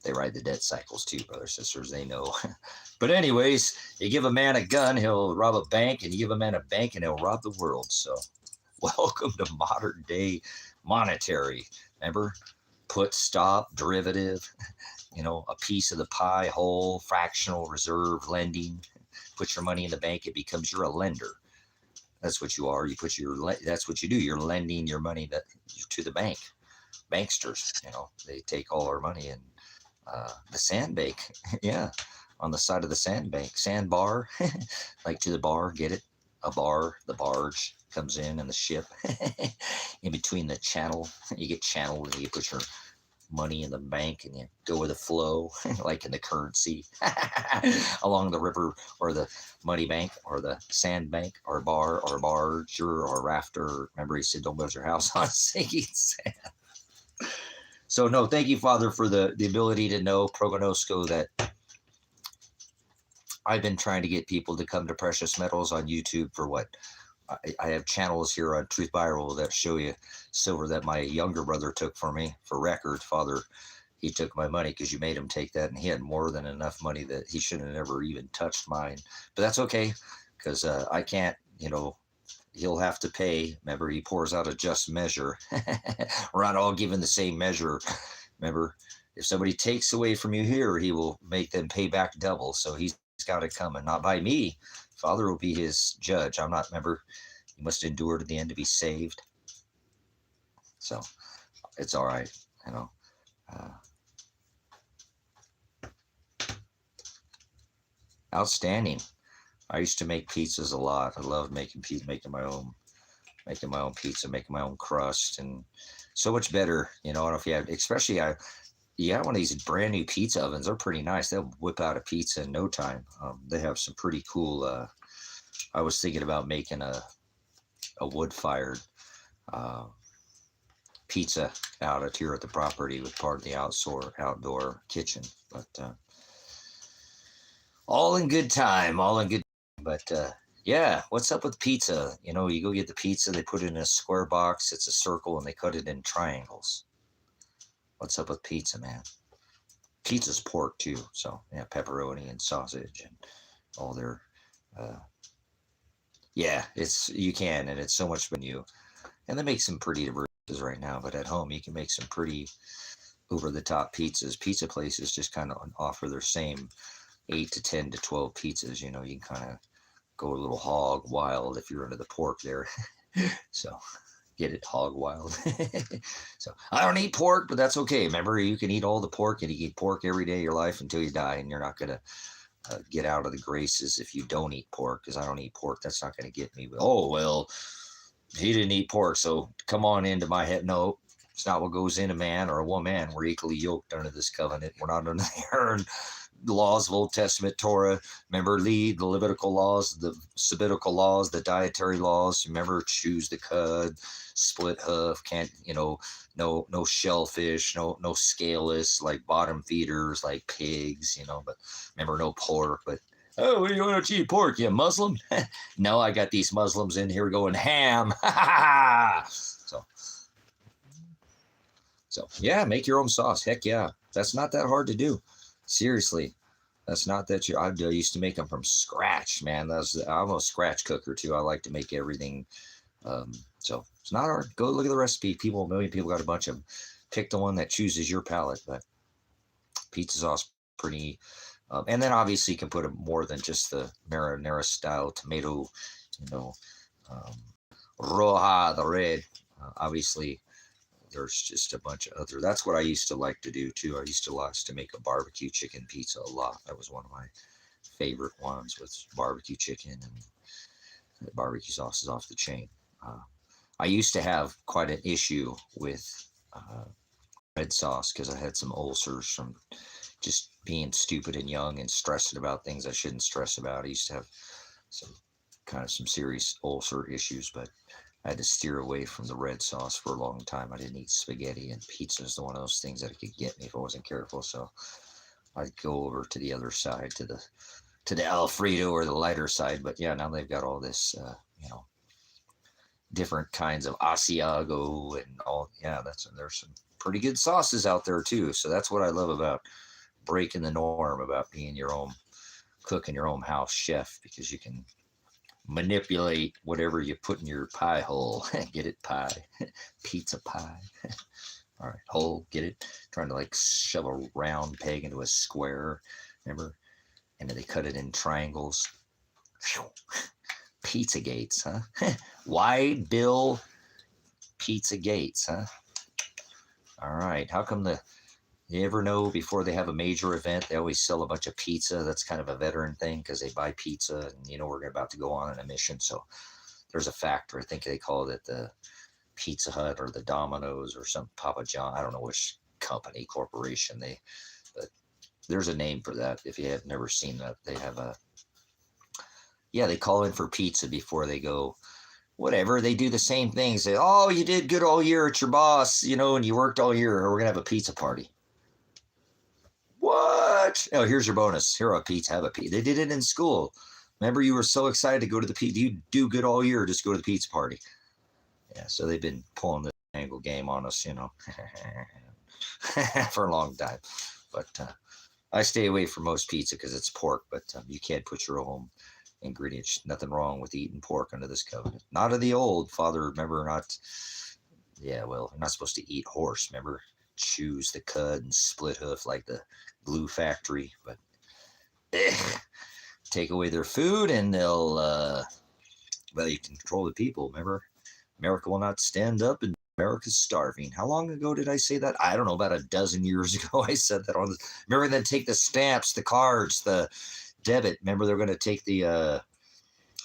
They ride the debt cycles too, brothers, sisters, they know. But anyways, you give a man a gun, he'll rob a bank, and you give a man a bank and he'll rob the world. So welcome to modern day monetary. Remember, put, stop, derivative, a piece of the pie, whole, fractional, reserve, lending. Put your money in the bank, it becomes you're a lender. That's what you are. That's what you do. You're lending your money to the bank. Banksters, they take all our money and the sandbank, yeah, on the side of the sandbar, like to the bar, get it? A bar, the barge comes in and the ship in between the channel, you get channeled and you put your money in the bank and you go with the flow, like in the currency along the river or the money bank or the sand bank or bar or barge or rafter. Remember, he said, don't build your house on sinking sand. So no, thank you, Father, for the ability to know, prognosko, that I've been trying to get people to come to precious metals on YouTube for what? I have channels here on Truth Viral that show you silver that my younger brother took for me. For record, Father, he took my money because you made him take that, and he had more than enough money that he shouldn't have ever even touched mine. But that's okay, because I can't, he'll have to pay. Remember, he pours out a just measure. We're not all given the same measure. Remember, if somebody takes away from you here, he will make them pay back double. So he's got it coming, not by me. Father will be his judge. I'm not. Remember, you must endure to the end to be saved. So it's all right, outstanding. I used to make pizzas a lot. I loved making my own pizza, making my own crust, and so much better. I don't know if you have, especially you got one of these brand new pizza ovens. They're pretty nice. They'll whip out a pizza in no time. They have some pretty cool. I was thinking about making a wood-fired pizza out here at the property with part of the outdoor kitchen, but all in good time. But yeah, what's up with pizza? You go get the pizza, they put it in a square box, it's a circle, and they cut it in triangles. What's up with pizza, man? Pizza's pork too, so yeah, pepperoni and sausage and all their yeah, you can, and it's so much fun. And they make some pretty diverse right now, but at home you can make some pretty over the top pizzas. Pizza places just kind of offer their same 8 to 10 to 12 pizzas. You can kind of go a little hog wild if you're into the pork there. So get it, hog wild. So I don't eat pork, but that's okay. Remember, you can eat all the pork, and you eat pork every day of your life until you die, and you're not gonna get out of the graces if you don't eat pork. Because I don't eat pork, that's not gonna get me. Oh well, he didn't eat pork, so come on into my head. No, it's not what goes in a man or a woman. We're equally yoked under this covenant. We're not under the laws of Old Testament Torah. Remember, the Levitical laws, the Sabbatical laws, the dietary laws. Remember, choose the cud, split hoof, can't, no shellfish, no scaleless, like bottom feeders, like pigs, but remember, no pork. But oh, what do you want to eat pork? You Muslim? No, I got these Muslims in here going ham. So yeah, make your own sauce. Heck yeah, that's not that hard to do. Seriously, that's not that I used to make them from scratch, man. I'm a scratch cooker too. I like to make everything. So it's not hard. Go look at the recipe. A million people got a bunch of them. Pick the one that chooses your palate. But pizza sauce, pretty. And then obviously you can put more than just the marinara style tomato, Roja, the red. Obviously, there's just a bunch of other. That's what I used to like to do too. I used to like to make a barbecue chicken pizza a lot. That was one of my favorite ones with barbecue chicken and barbecue sauce is off the chain. I used to have quite an issue with red sauce because I had some ulcers from just being stupid and young and stressing about things I shouldn't stress about. I used to have some serious ulcer issues, but I had to steer away from the red sauce for a long time. I didn't eat spaghetti, and pizza is one of those things that could get me if I wasn't careful. So I'd go over to the other side, to the Alfredo or the lighter side. But yeah, now they've got all this, different kinds of Asiago and all. Yeah, there's some pretty good sauces out there too. So that's what I love about breaking the norm, about being your own cook in your own house chef, because you can manipulate whatever you put in your pie hole. Get it? Pie. Pizza pie. All right, hole, get it? Trying to like shove a round peg into a square, remember? And then they cut it in triangles. Pizza gates, huh? Wide bill pizza gates, huh? All right, how come you ever know before they have a major event, they always sell a bunch of pizza? That's kind of a veteran thing because they buy pizza and we're about to go on an mission. So there's a factor. I think they call it the Pizza Hut or the Domino's or some Papa John. I don't know which company, corporation but there's a name for that. If you have never seen that, they have they call in for pizza before they go. Whatever, they do the same thing. Say, oh, you did good all year at your boss, and you worked all year. We're going to have a pizza party. What? Oh, here's your bonus. Here, a pizza, have a pizza. They did it in school. Remember, you were so excited to go to the pizza. You do good all year, just go to the pizza party. Yeah, so they've been pulling the angle game on us, for a long time. But I stay away from most pizza because it's pork, but you can't put your own ingredients. Nothing wrong with eating pork under this covenant. Not of the old, Father, remember, you're not supposed to eat horse, remember? Choose the cud and split hoof like the glue factory, but take away their food and they'll, you can control the people, remember? America will not stand up and America's starving. How long ago did I say that? I don't know, about a dozen years ago I said that on remember, then take the stamps, the cards, the debit. Remember, they're going to take the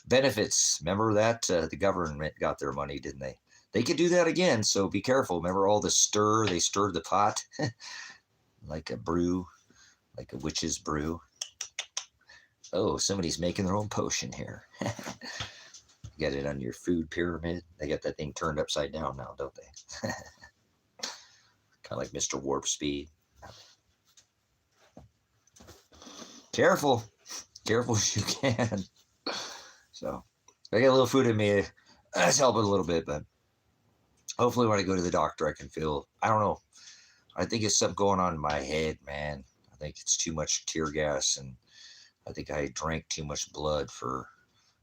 benefits. Remember that? The government got their money, didn't they? They could do that again, so be careful. Remember all the they stirred the pot like a brew, like a witch's brew. Oh, somebody's making their own potion here. Get it on your food pyramid. They got that thing turned upside down now, don't they? Kind of like Mr. Warp Speed. Careful as you can. So I got a little food in me. That's helping a little bit, but hopefully when I go to the doctor, I can feel, I don't know. I think it's something going on in my head, man. I think it's too much tear gas, and I think I drank too much blood for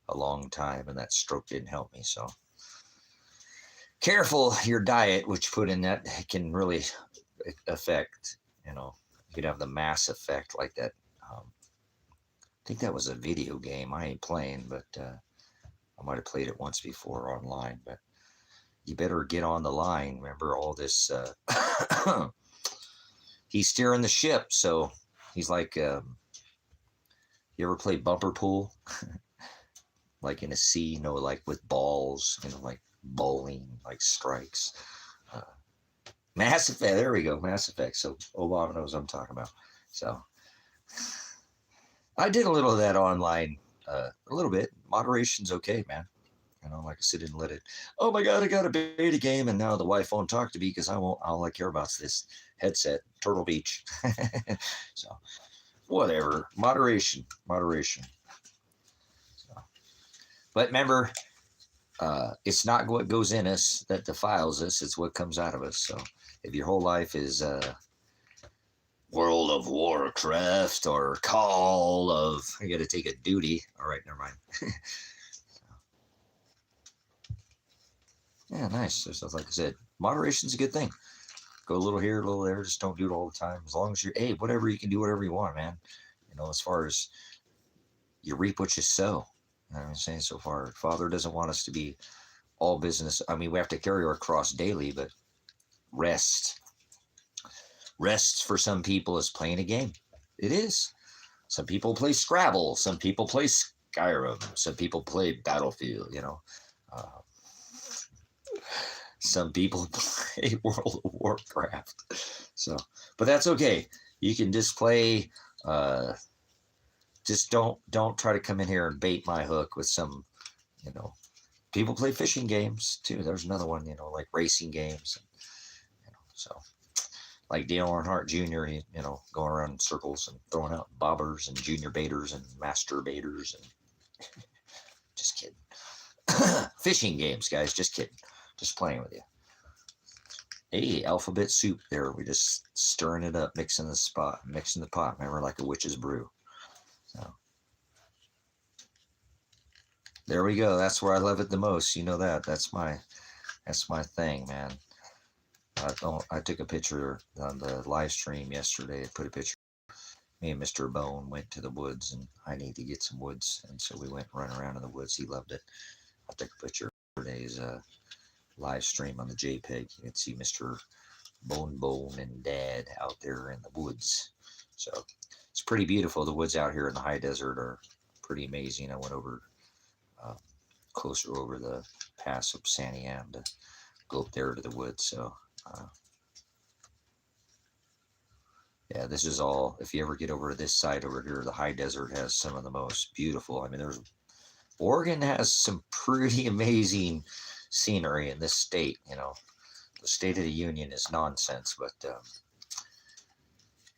a long time, and that stroke didn't help me. So careful your diet, which you put in that can really affect, you could have the mass effect like that. I think that was a video game. I ain't playing, but I might have played it once before online, but you better get on the line. Remember all this, he's steering the ship. So he's like, you ever play bumper pool? Like in a sea, like with balls, like bowling, like strikes. Mass Effect, there we go, Mass Effect. So Obama knows what I'm talking about. So I did a little of that online, a little bit. Moderation's okay, man. Like I said, didn't let it. Oh my God, I got a beta game, and now the wife won't talk to me because all I care about is this headset, Turtle Beach. So whatever, moderation. So, but remember, it's not what goes in us that defiles us; it's what comes out of us. So if your whole life is World of Warcraft or Call of, I got to take a duty. All right, never mind. Yeah, nice. So like I said, moderation's a good thing. Go a little here, a little there. Just don't do it all the time. As long as you're, whatever, you can do whatever you want, man. As far as you reap what you sow. You know what I'm saying? So far, Father doesn't want us to be all business. I mean, we have to carry our cross daily, but rest. Rest for some people is playing a game. It is. Some people play Scrabble. Some people play Skyrim. Some people play Battlefield, you know. Uh, some people play World of Warcraft. So, but that's okay. You can just play. Just don't try to come in here and bait my hook with some, you know. People play fishing games too. There's another one, you know, like racing games. You know, so like Dale Earnhardt Jr., you know, going around in circles and throwing out bobbers and junior baiters and master baiters and just kidding. Fishing games, guys, just kidding. Just playing with you. Hey, alphabet soup there. We're just stirring it up, mixing the pot. Remember, like a witch's brew. So there we go. That's where I love it the most. You know that. That's my thing, man. I took a picture on the live stream yesterday. I put a picture. Me and Mr. Bone went to the woods, and I need to get some woods, and so we went running around in the woods. He loved it. I took a picture of today's live stream on the JPEG. You can see Mr. Bone and Dad out there in the woods. So it's pretty beautiful. The woods out here in the high desert are pretty amazing. I went over closer over the pass of Santiam to go up there to the woods. So yeah, this is all, if you ever get over to this side over here, the high desert has some of the most beautiful. I mean, Oregon has some pretty amazing scenery in this state. You know, the State of the Union is nonsense, but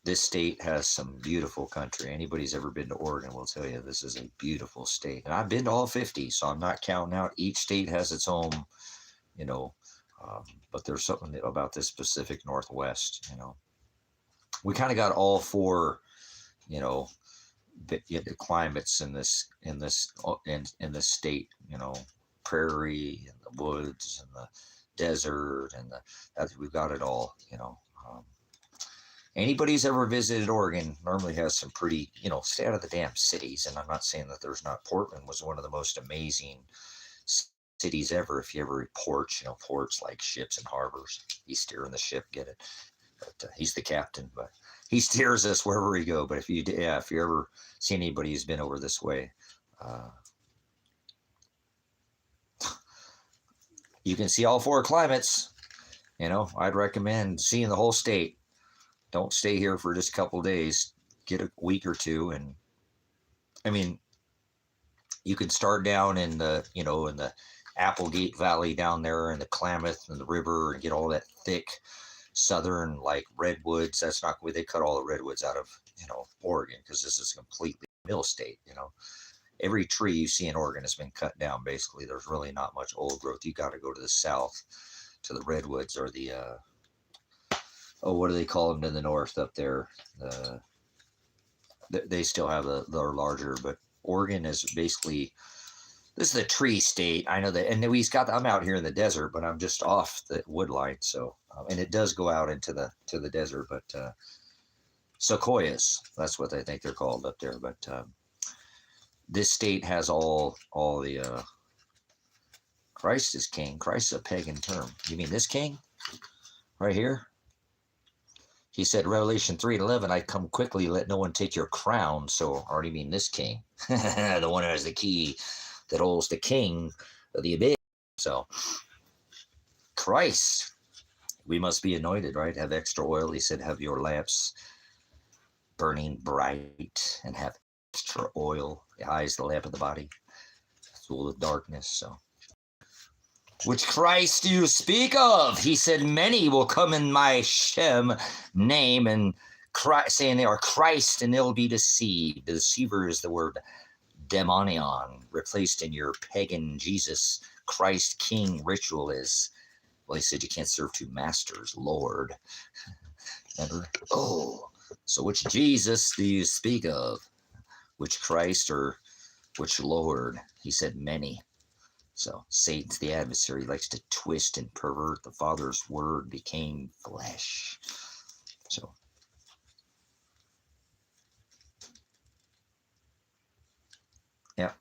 this state has some beautiful country. Anybody's ever been to Oregon will tell you this is a beautiful state. And I've been to all 50, so I'm not counting out. Each state has its own, you know, but there's something about this Pacific Northwest, you know. We kind of got all four, you know, the climates in this state, you know, prairie and the woods and the desert and we've got it all, you know. Anybody's ever visited Oregon normally has some pretty, you know, stay out of the damn cities. And I'm not saying that there's not. Portland was one of the most amazing cities ever. If you ever read ports, you know, ports like ships and harbors. He's steering the ship, get it? But he's the captain, but he steers us wherever we go. But if you ever see anybody who's been over this way, you can see all four climates. You know, I'd recommend seeing the whole state. Don't stay here for just a couple of days. Get a week or two, and I mean, you can start down in the, you know, in the Applegate Valley down there, and the Klamath and the river, and get all that thick southern like redwoods. That's not where they cut all the redwoods out of, you know, Oregon, because this is completely mill state. You know, every tree you see in Oregon has been cut down. Basically, there's really not much old growth. You got to go to the south to the redwoods, or the what do they call them to the north up there? They still have they're larger, but Oregon is basically, this is a tree state. I know that, and I'm out here in the desert, but I'm just off the wood line. So, and it does go out into the desert, but sequoias, that's what I think they're called up there. But this state has all the Christ is king. Christ is a pagan term. You mean this king right here? He said, Revelation 3:11, I come quickly, let no one take your crown. So I already mean this king, the one who has the key that holds the king of the abyss. So Christ, we must be anointed, right? Have extra oil. He said, have your lamps burning bright and have extra oil. The eye is the lamp of the body, full of darkness. So, which Christ do you speak of? He said, many will come in my Shem name and saying they are Christ, and they'll be deceived. The deceiver is the word demonion, replaced in your pagan Jesus Christ King ritual is, well, he said you can't serve two masters, Lord. Remember? Oh, so which Jesus do you speak of? Which Christ or which Lord? He said many. So Satan's the adversary, likes to twist and pervert. The Father's word became flesh. So yeah,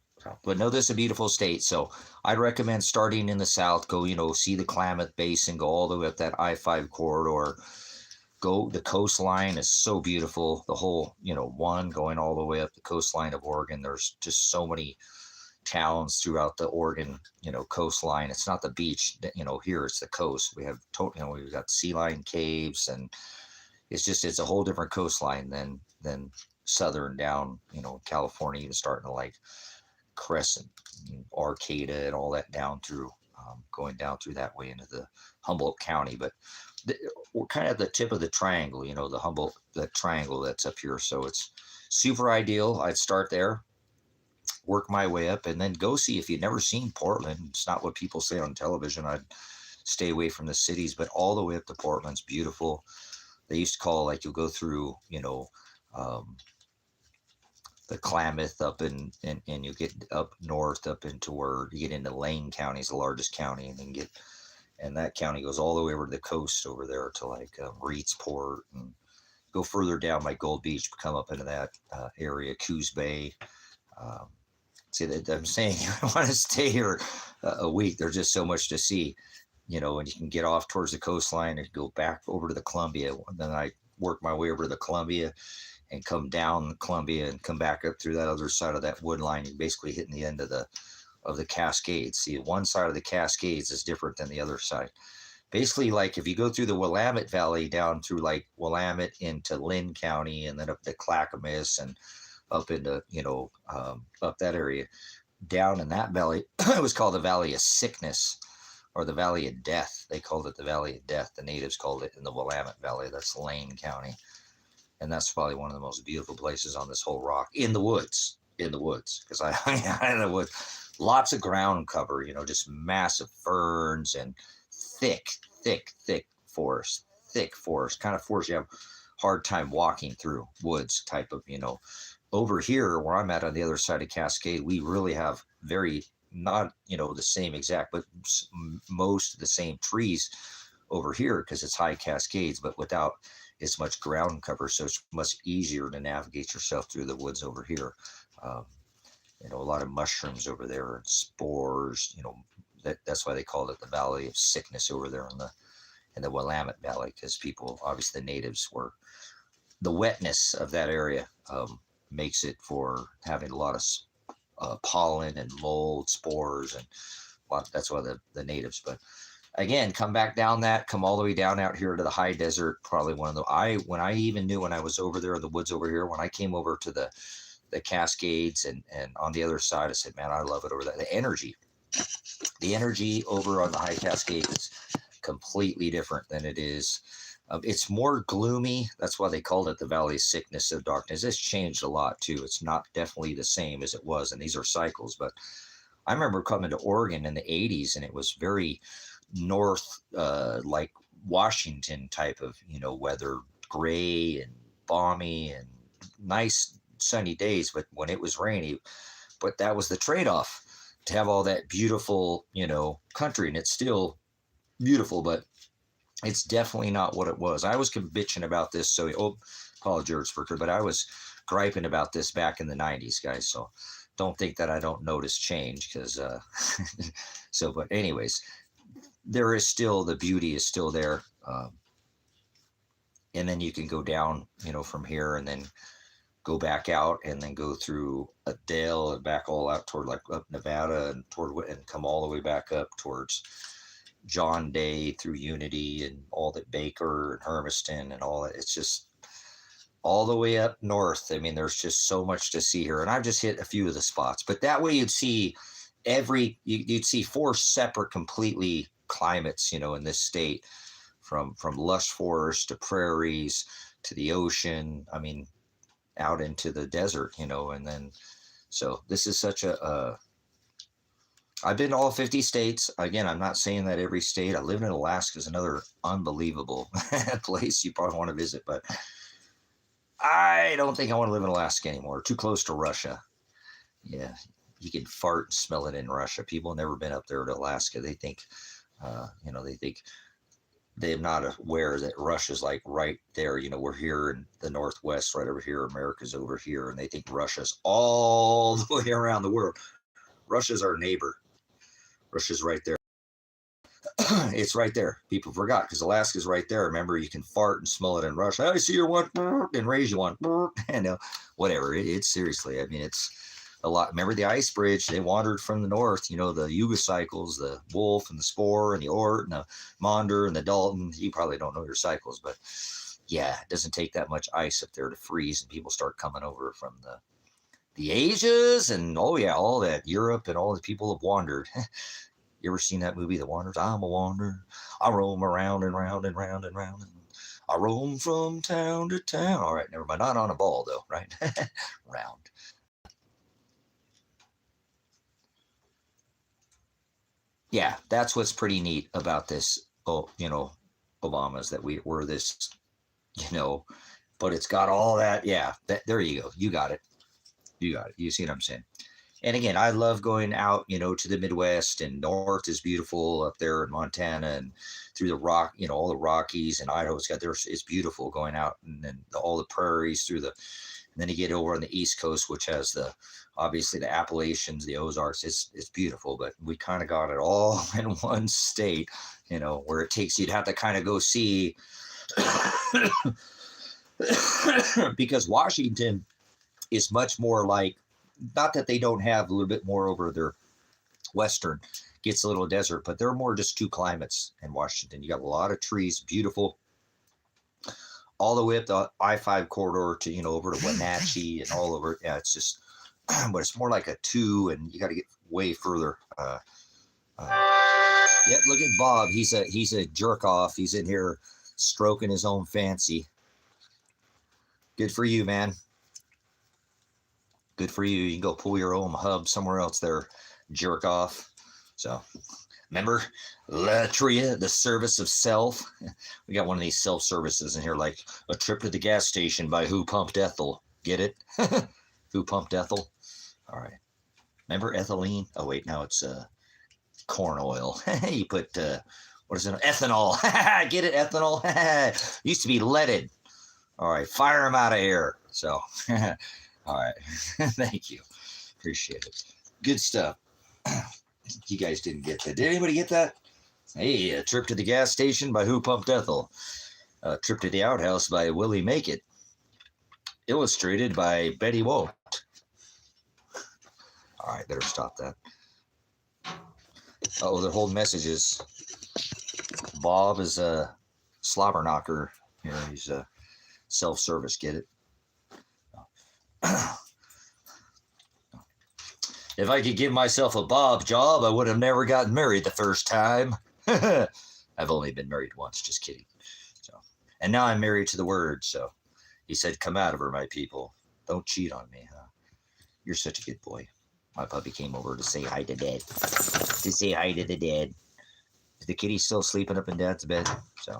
But no, this is a beautiful state. So I'd recommend starting in the south, go, see the Klamath Basin, go all the way up that I-5 corridor. Go, the coastline is so beautiful. The whole, one going all the way up the coastline of Oregon. There's just so many towns throughout the Oregon, coastline. It's not the beach, here it's the coast. We have, we've got sea lion caves, and it's a whole different coastline than southern down, California, even starting to like Crescent, Arcata, and all that down through, going down through that way into the Humboldt County. But we're kind of the tip of the triangle, the triangle that's up here. So it's super ideal. I'd start there, work my way up, and then go see. If you've never seen Portland, it's not what people say on television. I'd stay away from the cities, but all the way up to Portland's beautiful. They used to call, like, you'll go through, the Klamath up and you get up north up into where you get into Lane County is the largest county, and then and that county goes all the way over to the coast over there to like Reedsport, and go further down by Gold Beach, come up into that area, Coos Bay. See, that I'm saying, you want to stay here a week. There's just so much to see, and you can get off towards the coastline and go back over to the Columbia. And then I work my way over to the Columbia and come down Columbia and come back up through that other side of that wood line. You're basically hitting the end of the Cascades. See, one side of the Cascades is different than the other side. Basically, like if you go through the Willamette Valley down through like Willamette into Lynn County, and then up to Clackamas and up into, up that area, down in that valley, it was called the Valley of Sickness, or the Valley of Death. They called it the Valley of Death. The natives called it in the Willamette Valley. That's Lane County. And that's probably one of the most beautiful places on this whole rock, in the woods, because I in the woods, lots of ground cover, just massive ferns and thick forest, kind of forest you have hard time walking through, woods type of, over here where I'm at on the other side of Cascade, we really have very, not, the same exact, but most of the same trees over here because it's high Cascades, but without as much ground cover, so it's much easier to navigate yourself through the woods over here. A lot of mushrooms over there and spores. That's why they called it the Valley of Sickness over there in the Willamette Valley, because people, obviously the natives, were the wetness of that area makes it for having a lot of pollen and mold, spores, and that's why the natives. But again, come back down come all the way down out here to the high desert. Probably one of the, when I even knew when I was over there in the woods over here, when I came over to the Cascades and on the other side, I said, man, I love it over there. The energy over on the high Cascade is completely different than it is. It's more gloomy. That's why they called it the Valley of Sickness of Darkness. It's changed a lot too. It's not definitely the same as it was. And these are cycles, but I remember coming to Oregon in the 80s, and it was very north, like Washington type of, weather, gray and balmy and nice sunny days, but when it was rainy, but that was the trade-off, to have all that beautiful, country. And it's still beautiful, but it's definitely not what it was. I was bitching about this. So, apologies but I was griping about this back in the 90s, guys. So don't think that I don't notice change, because, but anyways, there is still, the beauty is still there. And then you can go down, from here, and then go back out, and then go through a dale and back all out toward like up Nevada and come all the way back up towards John Day through Unity and all that, Baker and Hermiston and all that. It's just all the way up north. I mean, there's just so much to see here, and I've just hit a few of the spots, but that way you'd see you'd see 4 separate completely climates, in this state, from lush forest to prairies to the ocean. I mean, out into the desert, and then, so this is such I've been to all 50 states. Again, I'm not saying that every state. I live in Alaska, is another unbelievable place you probably want to visit, but I don't think I want to live in Alaska anymore. Too close to Russia. Yeah, you can fart and smell it in Russia. People have never been up there to Alaska. They think, they're not aware that Russia's like right there. We're here in the Northwest, right over here. America's over here, and they think Russia's all the way around the world. Russia's our neighbor. Russia's right there. It's right there. People forgot because Alaska's right there. Remember, you can fart and smell it in Russia. I see your one, and raise you one, and whatever. It's seriously. I mean, it's a lot. Remember the ice bridge? They wandered from the north. You know, the Yuga-cycles, the wolf and the spore and the Ort and the Maunder and the Dalton. You probably don't know your cycles, but yeah, it doesn't take that much ice up there to freeze, and people start coming over from the Asias and oh yeah, all that Europe and all the people have wandered. You ever seen that movie, The Wanderers? I'm a wanderer. I roam around and round and round and round. And I roam from town to town. All right, never mind. Not on a ball, though, right? Round. Yeah, that's what's pretty neat about this, Obama's, that we're this, but it's got all that. Yeah, there you go. You got it. You got it. You see what I'm saying? And again, I love going out, to the Midwest, and north is beautiful up there in Montana and through the rock, all the Rockies and Idaho. It's beautiful going out, and then all the prairies and then you get over on the East Coast, which has obviously the Appalachians, the Ozarks. It's beautiful, but we kind of got it all in one state, where it takes, you'd have to kind of go see because Washington is much more like, not that they don't have a little bit more over their western, gets a little desert, but they're more just two climates in Washington. You got a lot of trees, beautiful, all the way up the I-5 corridor to, over to Wenatchee and all over. Yeah, it's just, but it's more like a two, and you got to get way further. Yep, look at Bob. He's a jerk off. He's in here stroking his own fancy. Good for you, man. Good for you. You can go pull your own hub somewhere else there, jerk off. So, remember, Latria, the service of self. We got one of these self-services in here, like a trip to the gas station by Who Pumped Ethel. Get it? Who Pumped Ethel? All right. Remember ethylene? Oh, wait, now it's corn oil. You put, what is it? Ethanol. Get it? Ethanol. Used to be leaded. All right, fire them out of here. So, all right. Thank you. Appreciate it. Good stuff. You guys didn't get that. Did anybody get that? Hey, a trip to the gas station by Who Pumped Ethel. A trip to the outhouse by Willie Make It. Illustrated by Betty Walt. All right, better stop that. Oh, they're holding messages. Bob is a slobber knocker here. He's a self-service. Get it? If I could give myself a Bob job, I would have never gotten married the first time. I've only been married once, just kidding. So, and now I'm married to the Word. So he said, come out of her, my people. Don't cheat on me, huh? You're such a good boy. My puppy came over to say hi to Dad. To say hi to the dad. The kitty's still sleeping up in Dad's bed. So,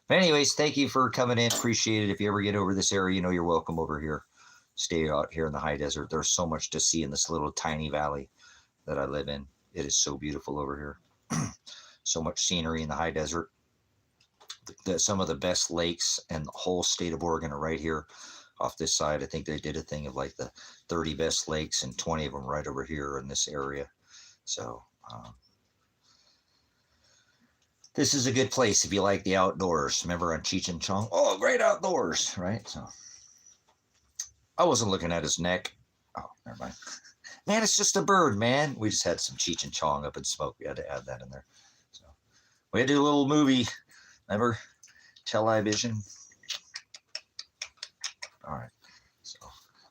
but anyways, thank you for coming in. Appreciate it. If you ever get over this area, you're welcome over here. Stay out here in the high desert. There's so much to see in this little tiny valley that I live in. It is so beautiful over here. So much scenery in the high desert. Some of the best lakes in the whole state of Oregon are right here off this side. I think they did a thing of like the 30 best lakes, and 20 of them right over here in this area. So this is a good place if you like the outdoors. Remember on Cheech and Chong? Oh, great outdoors, right? So I wasn't looking at his neck. Oh, never mind. Man, it's just a bird, man. We just had some Cheech and Chong up in smoke. We had to add that in there. So we had to do a little movie. Remember? Television. All right. So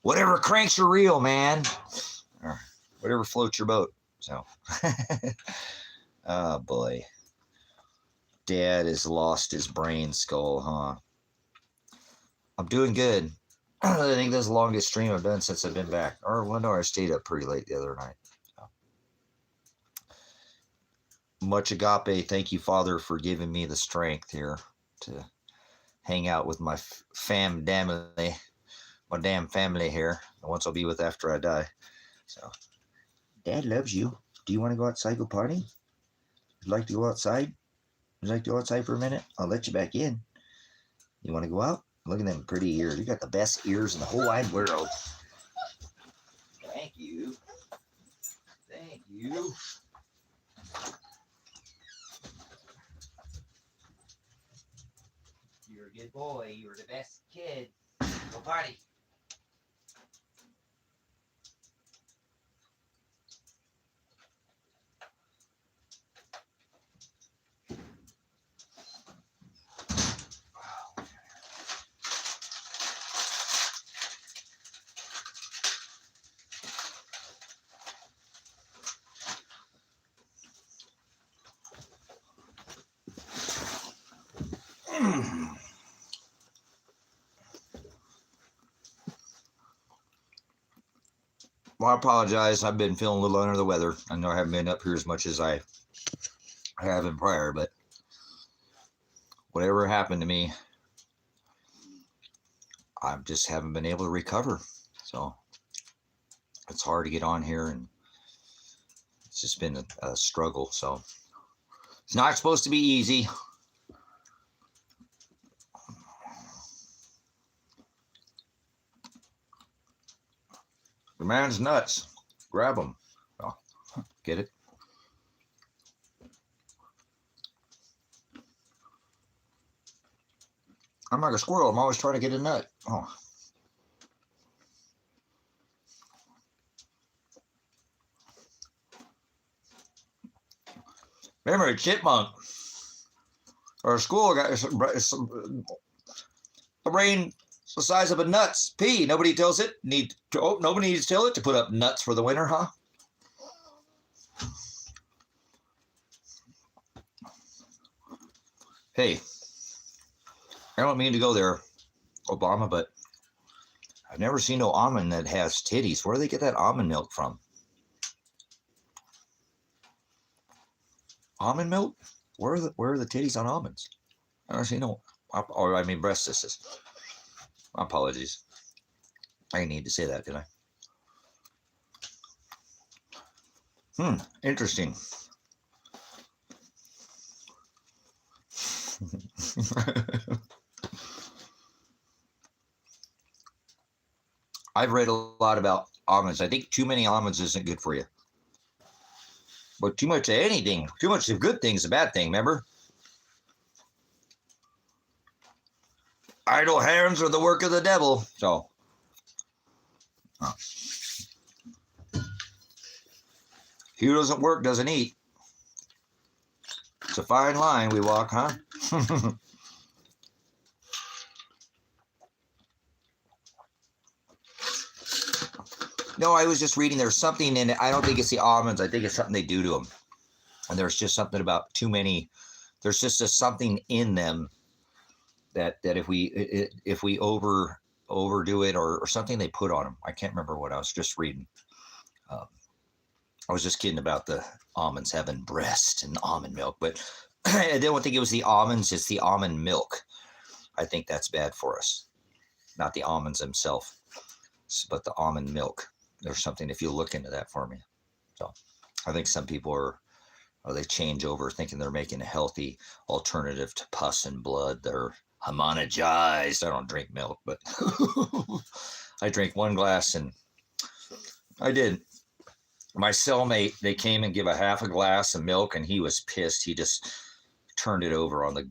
whatever cranks your reel, man. Or whatever floats your boat. So oh boy. Dad has lost his brain skull, huh? I'm doing good. I think this is the longest stream I've done since I've been back. Or well, no, I stayed up pretty late the other night. So. Much agape. Thank you, Father, for giving me the strength here to hang out with my my damn family here. The ones I'll be with after I die. So, Dad loves you. Do you want to go outside, go party? Would you like to go outside? Would you like to go outside for a minute? I'll let you back in. You want to go out? Look at them pretty ears. You got the best ears in the whole wide world. Thank you. Thank you. You. You're a good boy. You were the best kid. Go party. Well, I apologize. I've been feeling a little under the weather. I know I haven't been up here as much as I have in prior, but whatever happened to me, I just haven't been able to recover. So it's hard to get on here, and it's just been a struggle. So it's not supposed to be easy. The man's nuts. Grab him. Oh, get it? I'm like a squirrel. I'm always trying to get a nut. Oh. Remember a chipmunk or a squirrel got a brain the size of a nuts pea. Nobody tells it. Nobody needs to tell it to put up nuts for the winter, huh? Hey, I don't mean to go there, Obama, but I've never seen no almond that has titties. Where do they get that almond milk from? Almond milk? Where are the titties on almonds? I don't see no. Or I mean breast cysts. My apologies. I didn't need to say that, did I? Interesting. I've read a lot about almonds. I think too many almonds isn't good for you. But too much of anything, too much of good things, a bad thing, remember? Idle hands are the work of the devil. So, he who doesn't work doesn't eat. It's a fine line we walk, huh? No, I was just reading there's something in it. I don't think it's the almonds. I think it's something they do to them. And there's just something about too many. There's just something in them that if we overdo it or something they put on them. I can't remember what I was just reading. I was just kidding about the almonds having breast and almond milk, but I don't think it was the almonds. It's the almond milk. I think that's bad for us. Not the almonds themselves, but the almond milk. There's something, if you look into that for me. So I think some people they change over thinking they're making a healthy alternative to pus and blood. They're homogenized. I don't drink milk, but I drank one glass and I did. My cellmate, they came and give a half a glass of milk and he was pissed. He just turned it over on the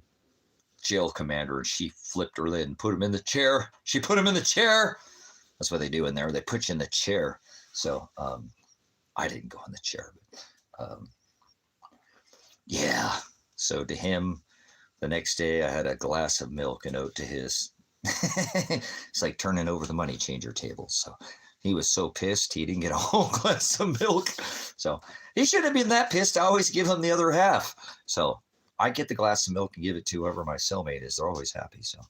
jail commander and she flipped her lid and put him in the chair. She put him in the chair. That's what they do in there. They put you in the chair. So I didn't go in the chair. But, yeah. So to him, the next day I had a glass of milk and owed to his. It's like turning over the money changer table. So he was so pissed he didn't get a whole glass of milk. So he shouldn't have been that pissed. I always give him the other half. So I get the glass of milk and give it to whoever my cellmate is. They're always happy. So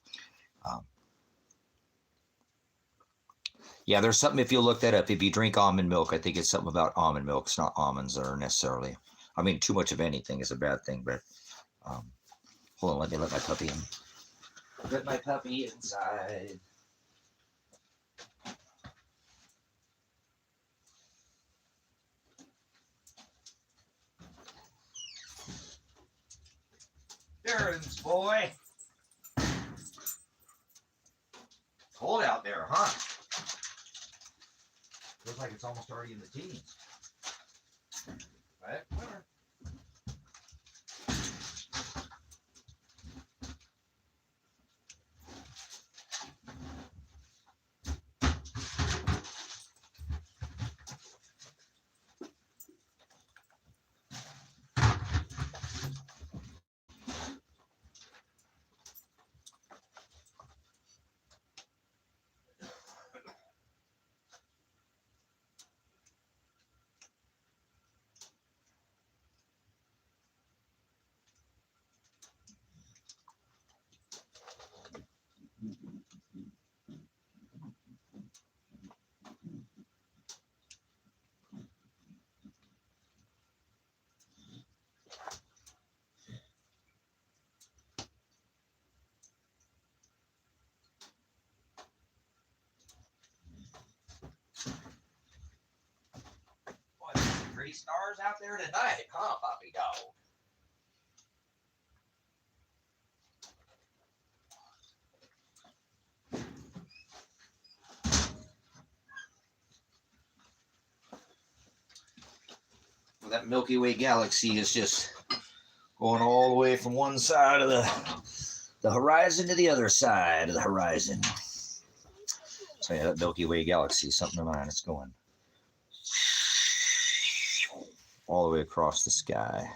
yeah, there's something, if you look that up, if you drink almond milk, I think it's something about almond milk. It's not almonds that are necessarily, I mean, too much of anything is a bad thing, but hold on, let me let my puppy in. Let my puppy inside. Darren's boy. Cold out there, huh? Looks like it's almost already in the teens. Right, Werner. Boy, there's some pretty stars out there tonight, huh, Poppy Dog? Well, that Milky Way galaxy is just going all the way from one side of the horizon to the other side of the horizon. So yeah, that Milky Way galaxy is something of mine. It's going all the way across the sky.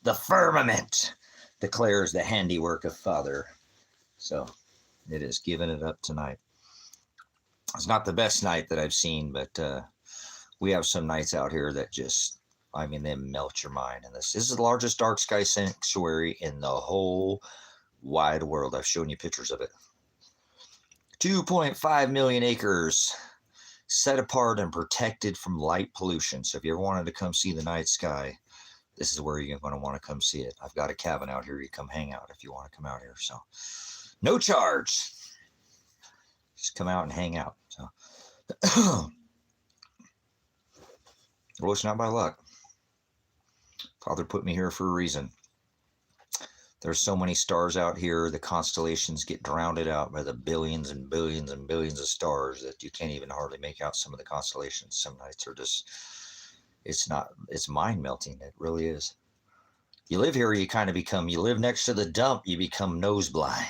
The firmament declares the handiwork of Father. So it is giving it up tonight. It's not the best night that I've seen, but we have some nights out here that just, I mean, they melt your mind. And this is the largest dark sky sanctuary in the whole wide world. I've shown you pictures of it. 2.5 million acres set apart and protected from light pollution. So if you ever wanted to come see the night sky, this is where you're going to want to come see it. I've got a cabin out here. You come hang out if you want to come out here. So no charge. Just come out and hang out. So well, it's not by luck. Father put me here for a reason. There's so many stars out here, the constellations get drowned out by the billions and billions and billions of stars that you can't even hardly make out some of the constellations. Some nights are just, it's mind melting. It really is. You live here, you kind of become, you live next to the dump, you become nose blind.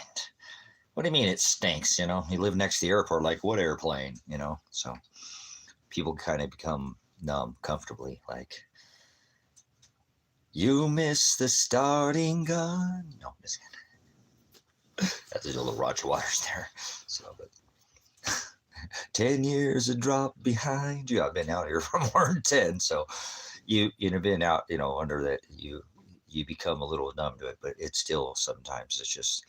What do you mean it stinks, you know? You live next to the airport, like what airplane, you know? So people kind of become numb comfortably, like, you miss the starting gun. No, I'm just kidding. That's a little Roger Waters there. So, but 10 years a drop behind you. I've been out here for more than 10. So you've been out, under that, you become a little numb to it, but it's still, sometimes it's just,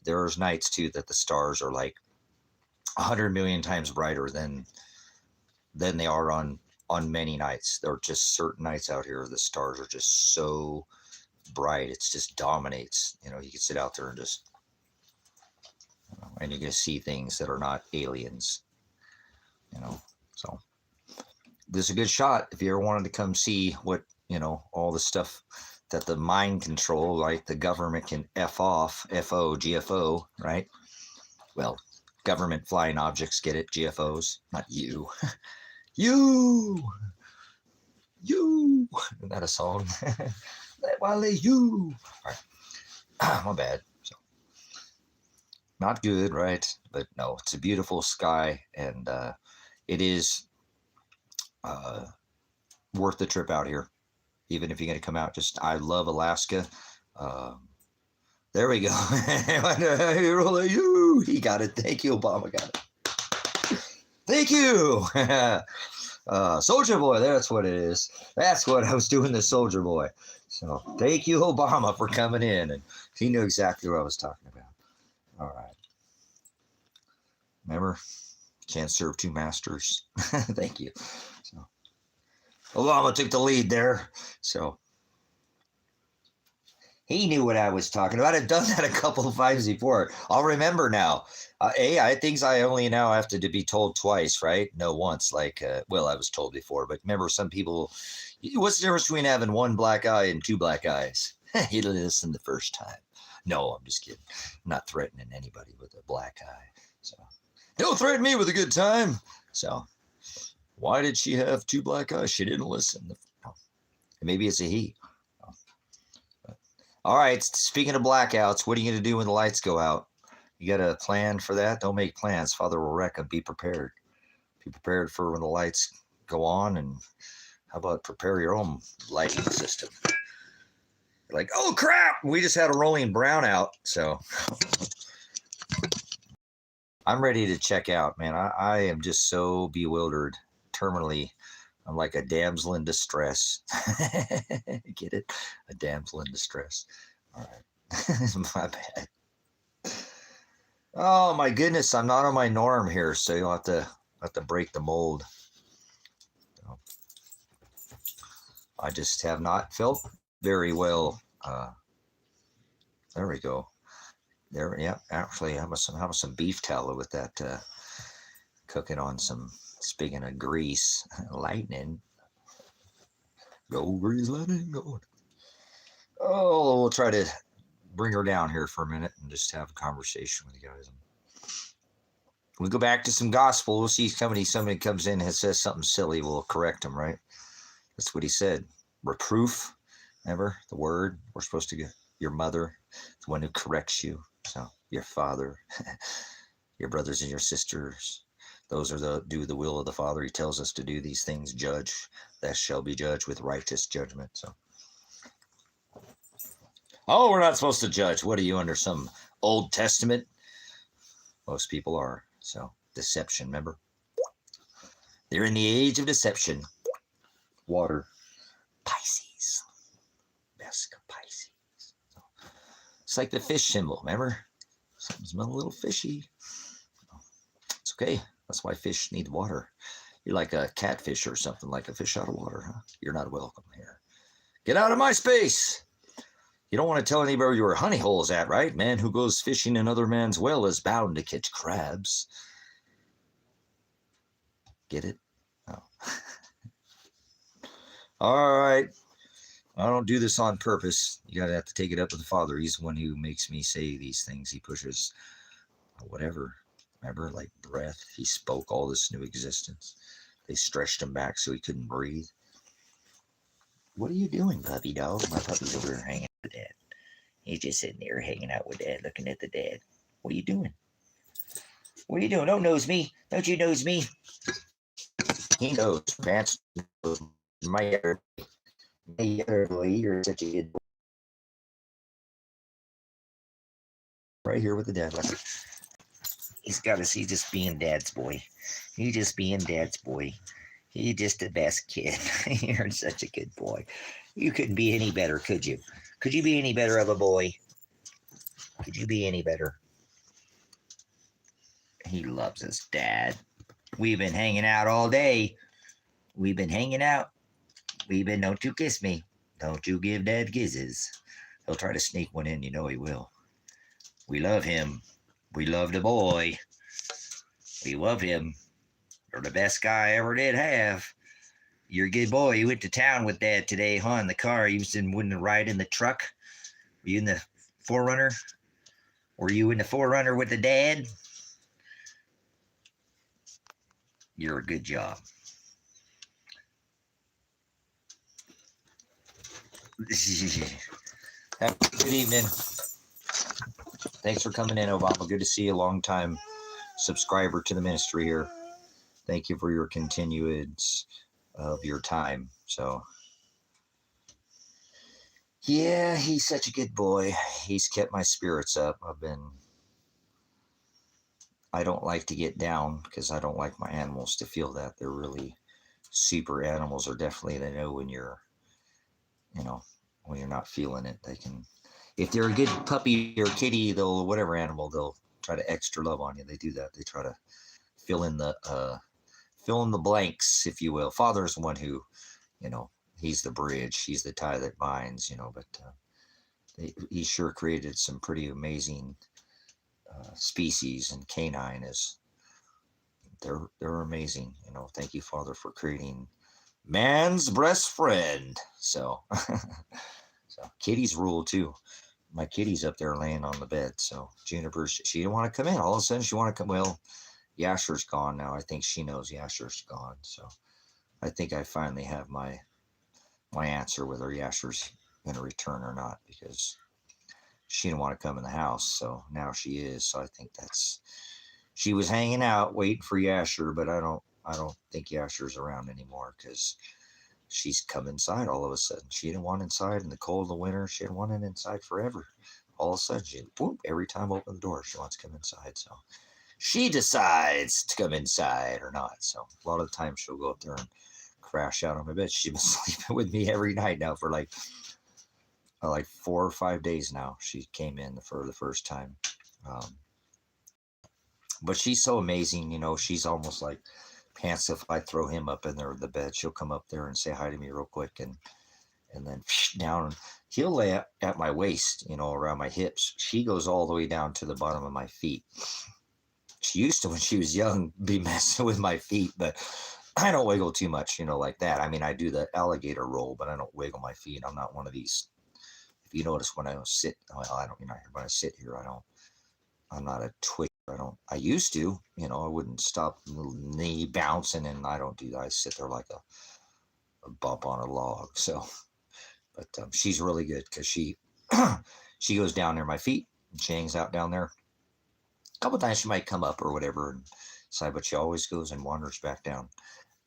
there's nights too that the stars are like 100 million times brighter than they are on many nights. There are just certain nights out here the stars are just so bright, it's just dominates. You can sit out there and just, and you get to see things that are not aliens. So this is a good shot if you ever wanted to come see what, all the stuff that the mind control, like the government can F off, FO, GFO, right? Well, government flying objects get it, GFOs, not you. You. Isn't that a song? Wale, you. All right. My bad. So, not good, right? But no, it's a beautiful sky, and it is worth the trip out here. Even if you're going to come out, I love Alaska. There we go. He got it. Thank you, Obama got it. Thank you. Soldier Boy, that's what it is. That's what I was doing, the Soldier Boy. So thank you, Obama, for coming in. And he knew exactly what I was talking about. All right. Remember, can't serve two masters. Thank you. So Obama took the lead there. So he knew what I was talking about. I've done that a couple of times before. I'll remember now. I think I only now have to be told twice, right? No, once. Like, I was told before. But remember, some people, what's the difference between having one black eye and two black eyes? You listen the first time. No, I'm just kidding. I'm not threatening anybody with a black eye. So don't threaten me with a good time. So why did she have two black eyes? She didn't listen. No. Maybe it's a he. All right. Speaking of blackouts, what are you going to do when the lights go out? You got a plan for that? Don't make plans. Father will wreck them. Be prepared. Be prepared for when the lights go on. And how about prepare your own lighting system? Like, oh crap, we just had a rolling brownout. So I'm ready to check out, man. I am just so bewildered, terminally. I'm like a damsel in distress. Get it? A damsel in distress. All right. My bad. Oh my goodness, I'm not on my norm here, so you'll have to break the mold. I just have not felt very well. There we go. There, yeah. Actually, how about some beef tallow with that? Cooking on some. Speaking of grease, lightning. Go grease, lightning, go. Oh, we'll try to bring her down here for a minute and just have a conversation with you guys. We'll go back to some gospel. We'll see somebody comes in and says something silly. We'll correct him, right? That's what he said. Reproof. Remember the word? We're supposed to get your mother, the one who corrects you. So your father, your brothers and your sisters. Those are do the will of the Father. He tells us to do these things. Judge, that shall be judged with righteous judgment. So, oh, we're not supposed to judge. What are you, under some Old Testament? Most people are. So, deception, remember? They're in the age of deception. Water. Pisces. Best Pisces. So, it's like the fish symbol, remember? Something smells a little fishy. It's okay. That's why fish need water. You're like a catfish or something, like a fish out of water, huh? You're not welcome here. Get out of my space. You don't want to tell anybody where your honey hole's at, right? Man who goes fishing in other man's well is bound to catch crabs. Get it? Oh. All right. I don't do this on purpose. You got to have to take it up with the Father. He's the one who makes me say these things. He pushes whatever. Remember, like breath, he spoke all this new existence. They stretched him back so he couldn't breathe. What are you doing, puppy dog? My puppy's over there hanging out with Dad. He's just sitting there hanging out with Dad, looking at the Dad. What are you doing? What are you doing? Don't nose me. Don't you nose me. He knows. Pants knows. My other boy, you're such a good boy. Right here with the Dad. Like, he's got to see just being Dad's boy. He just being Dad's boy. He's just the best kid. You're such a good boy. You couldn't be any better, could you? Could you be any better of a boy? Could you be any better? He loves us, Dad. We've been hanging out all day. We've been hanging out. Don't you kiss me. Don't you give Dad kisses. He'll try to sneak one in, you know he will. We love him. We love the boy. We love him. You're the best guy I ever did have. You're a good boy. You went to town with Dad today, huh? In the car. You wouldn't ride in the truck. Were you in the 4Runner? Were you in the 4Runner with the Dad? You're a good job. Have a good evening. Thanks for coming in, Obama. Good to see you. Long time subscriber to the ministry here. Thank you for your continuance of your time. So, yeah, he's such a good boy. He's kept my spirits up. I don't like to get down because I don't like my animals to feel that. They're really super animals, or definitely they know when you're not feeling it. They can, if they're a good puppy or kitty, whatever animal, they'll try to extra love on you. They do that. They try to fill in the blanks, if you will. Father's the one who, he's the bridge. He's the tie that binds, but he sure created some pretty amazing species, and canine is, they're amazing. Thank you, Father, for creating man's best friend. So, so kitties rule too. My kitty's up there laying on the bed. So Juniper, she didn't want to come in. All of a sudden she want to come. Well, Yasher's gone now. I think she knows Yasher's gone. So I think I finally have my my answer whether Yasher's going to return or not, because she didn't want to come in the house. So now she is. So I think she was hanging out waiting for Yasher, but I don't think Yasher's around anymore, because she's come inside all of a sudden. She didn't want inside in the cold of the winter. She didn't want it inside forever. All of a sudden, boom, every time I open the door, she wants to come inside. So she decides to come inside or not. So a lot of the time she'll go up there and crash out on my bed. She's been sleeping with me every night now for like 4 or 5 days now. She came in for the first time. But she's so amazing, she's almost like Pants. If I throw him up in there in the bed, she'll come up there and say hi to me real quick, and then down. He'll lay at my waist, around my hips. She goes all the way down to the bottom of my feet. She used to, when she was young, be messing with my feet, but I don't wiggle too much, like that. I mean, I do the alligator roll, but I don't wiggle my feet. I'm not one of these. If you notice, when I sit, well, I don't, when I sit here, I'm not a twitcher. I used to, I wouldn't stop little knee bouncing, and I don't do that. I sit there like a bump on a log. So, but she's really good, because she goes down there, my feet, and she hangs out down there. A couple times she might come up or whatever and side, but she always goes and wanders back down.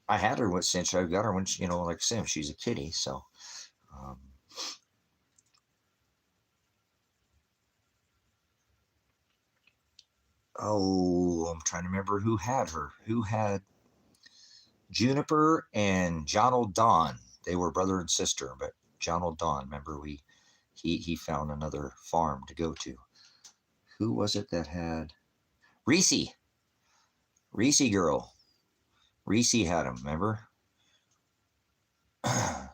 I had her since I got her when she, like I said, she's a kitty. So, I'm trying to remember who had her. Who had Juniper and John Old Don? They were brother and sister, but John Old Don, remember, he found another farm to go to. Who was it that had Reese? Reese girl. Reese had him, remember? Yeah,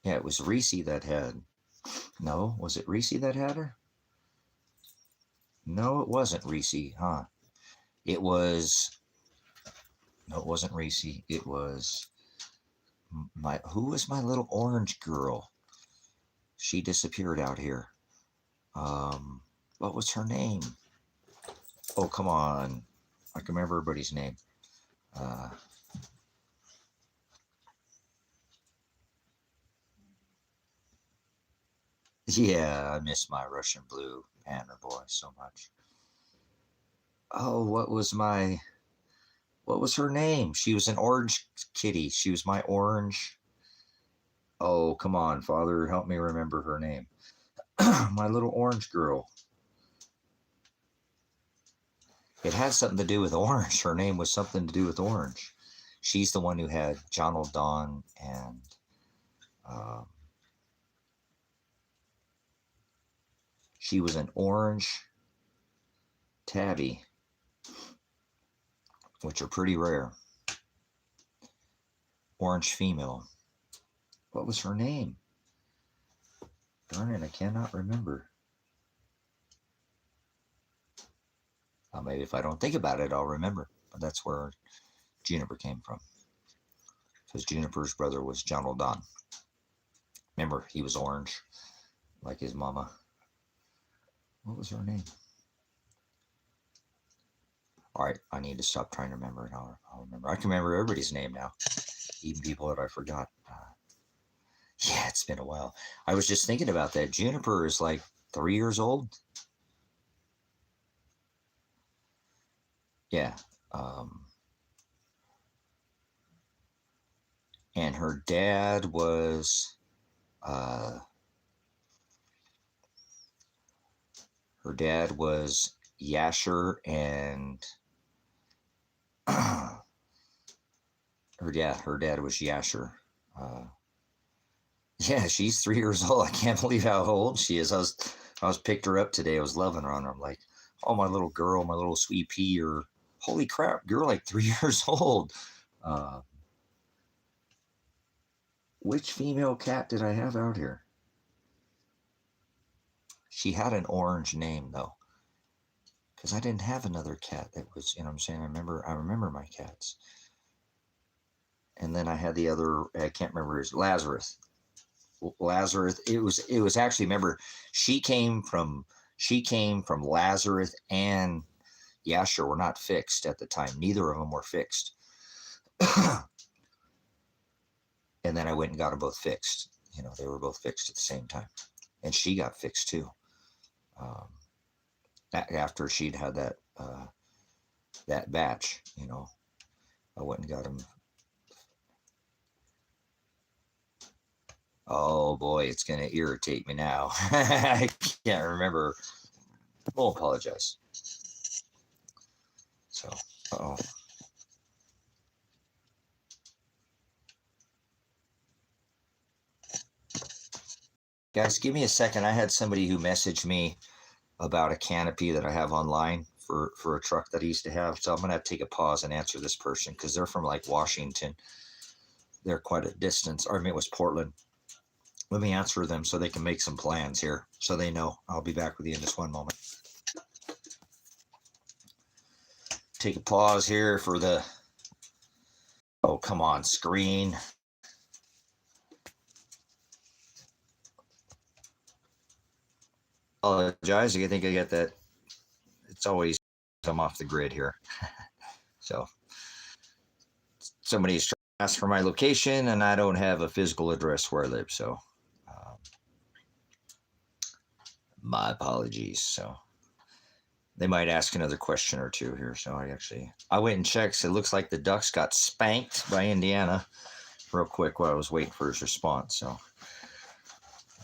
it was Reese that had. No, was it Reese that had her? No, it wasn't Reese, huh? It was. No, it wasn't Reese. It was who was my little orange girl? She disappeared out here. What was her name? Oh, come on. I can remember everybody's name. Yeah, I miss my Russian blue panther boy so much. Oh, what was her name? She was an orange kitty. She was my orange. Oh, come on, Father, help me remember her name. My little orange girl. It had something to do with orange. Her name was something to do with orange. She's the one who had John Old Don, and she was an orange tabby, which are pretty rare. Orange female. What was her name? Darn it, I cannot remember. Maybe if I don't think about it, I'll remember. But that's where Juniper came from. Because Juniper's brother was John Old Don. Remember, he was orange, like his mama. What was her name? All right, I need to stop trying to remember it. I'll remember. I can remember everybody's name now, even people that I forgot. Yeah, it's been a while. I was just thinking about that. Juniper is like 3 years old. Yeah. And her dad was Yasher, and her dad was Yasher. Yeah, she's 3 years old. I can't believe how old she is. I was picked her up today. I was loving her on her. I'm like, oh, my little girl, my little sweet pea, or holy crap, girl, like 3 years old. Which female cat did I have out here? She had an orange name though, because I didn't have another cat that was, you know what I'm saying? I remember my cats. And then I had the other, I can't remember his, Lazarus. It was actually, remember, she came from Lazarus and Yasher were not fixed at the time. Neither of them were fixed. And then I went and got them both fixed. You know, they were both fixed at the same time. And she got fixed too. Um, After she'd had that batch, you know, I went and got them. Oh boy, it's going to irritate me now. I can't remember. We'll apologize. So, uh-oh. Guys, give me a second. I had somebody who messaged me about a canopy that I have online for a truck that I used to have. So I'm going to have to take a pause and answer this person because they're from like Washington. They're quite a distance. Or I mean, it was Portland. Let me answer them so they can make some plans here so they know. I'll be back with you in just one moment. Take a pause here for the, oh, come on, screen. Apologize. I think I get that. It's always I'm off the grid here. So somebody's trying to ask for my location and I don't have a physical address where I live. So my apologies. So they might ask another question or two here. So I went and checked. So it looks like the Ducks got spanked by Indiana real quick while I was waiting for his response. So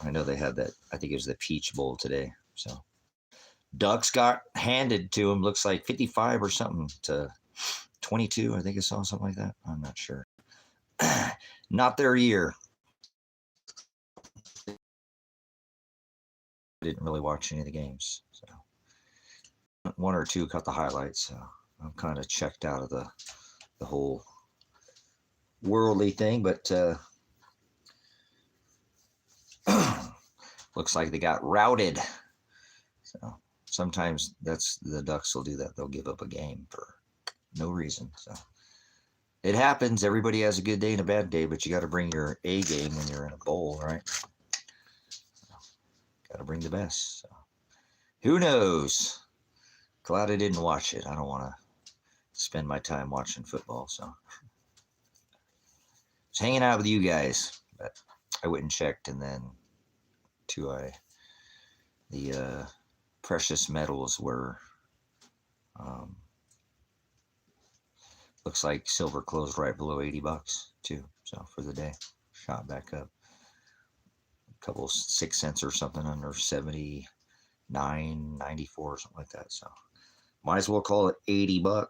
I know they had that. I think it was the Peach Bowl today. So Ducks got handed to him. Looks like 55 or something to 22. I think I saw something like that. I'm not sure. Not their year. I didn't really watch any of the games. So one or two caught the highlights. So I'm kind of checked out of the whole worldly thing, but looks like they got routed. So sometimes the Ducks will do that. They'll give up a game for no reason. So it happens. Everybody has a good day and a bad day, but you got to bring your A game when you're in a bowl, right? Got to bring the best. So who knows? Glad I didn't watch it. I don't want to spend my time watching football. So just hanging out with you guys, but I went and checked, and then the precious metals were looks like silver closed right below $80 too. So for the day, shot back up a couple 6 cents or something under 79.94 or something like that. So might as well call it $80.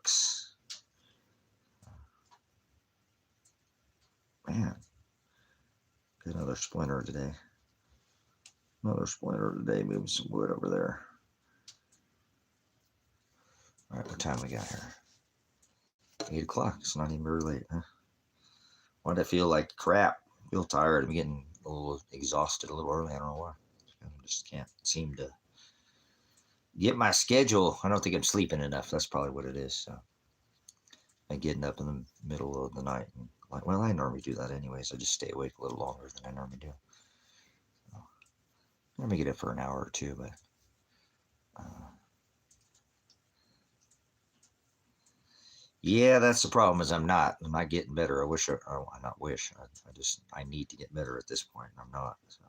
Man, got another splinter today. Moving some wood over there. All right, what time we got here? 8 o'clock. It's not even very late, huh? Why do I feel like crap? I feel tired. I'm getting a little exhausted a little early. I don't know why. I just can't seem to get my schedule. I don't think I'm sleeping enough. That's probably what it is. So I'm getting up in the middle of the night. And well, I normally do that anyways. I just stay awake a little longer than I normally do. So, I normally get up for an hour or two, but yeah, that's the problem. Is I'm not getting better. I need to get better at this point. I'm not. So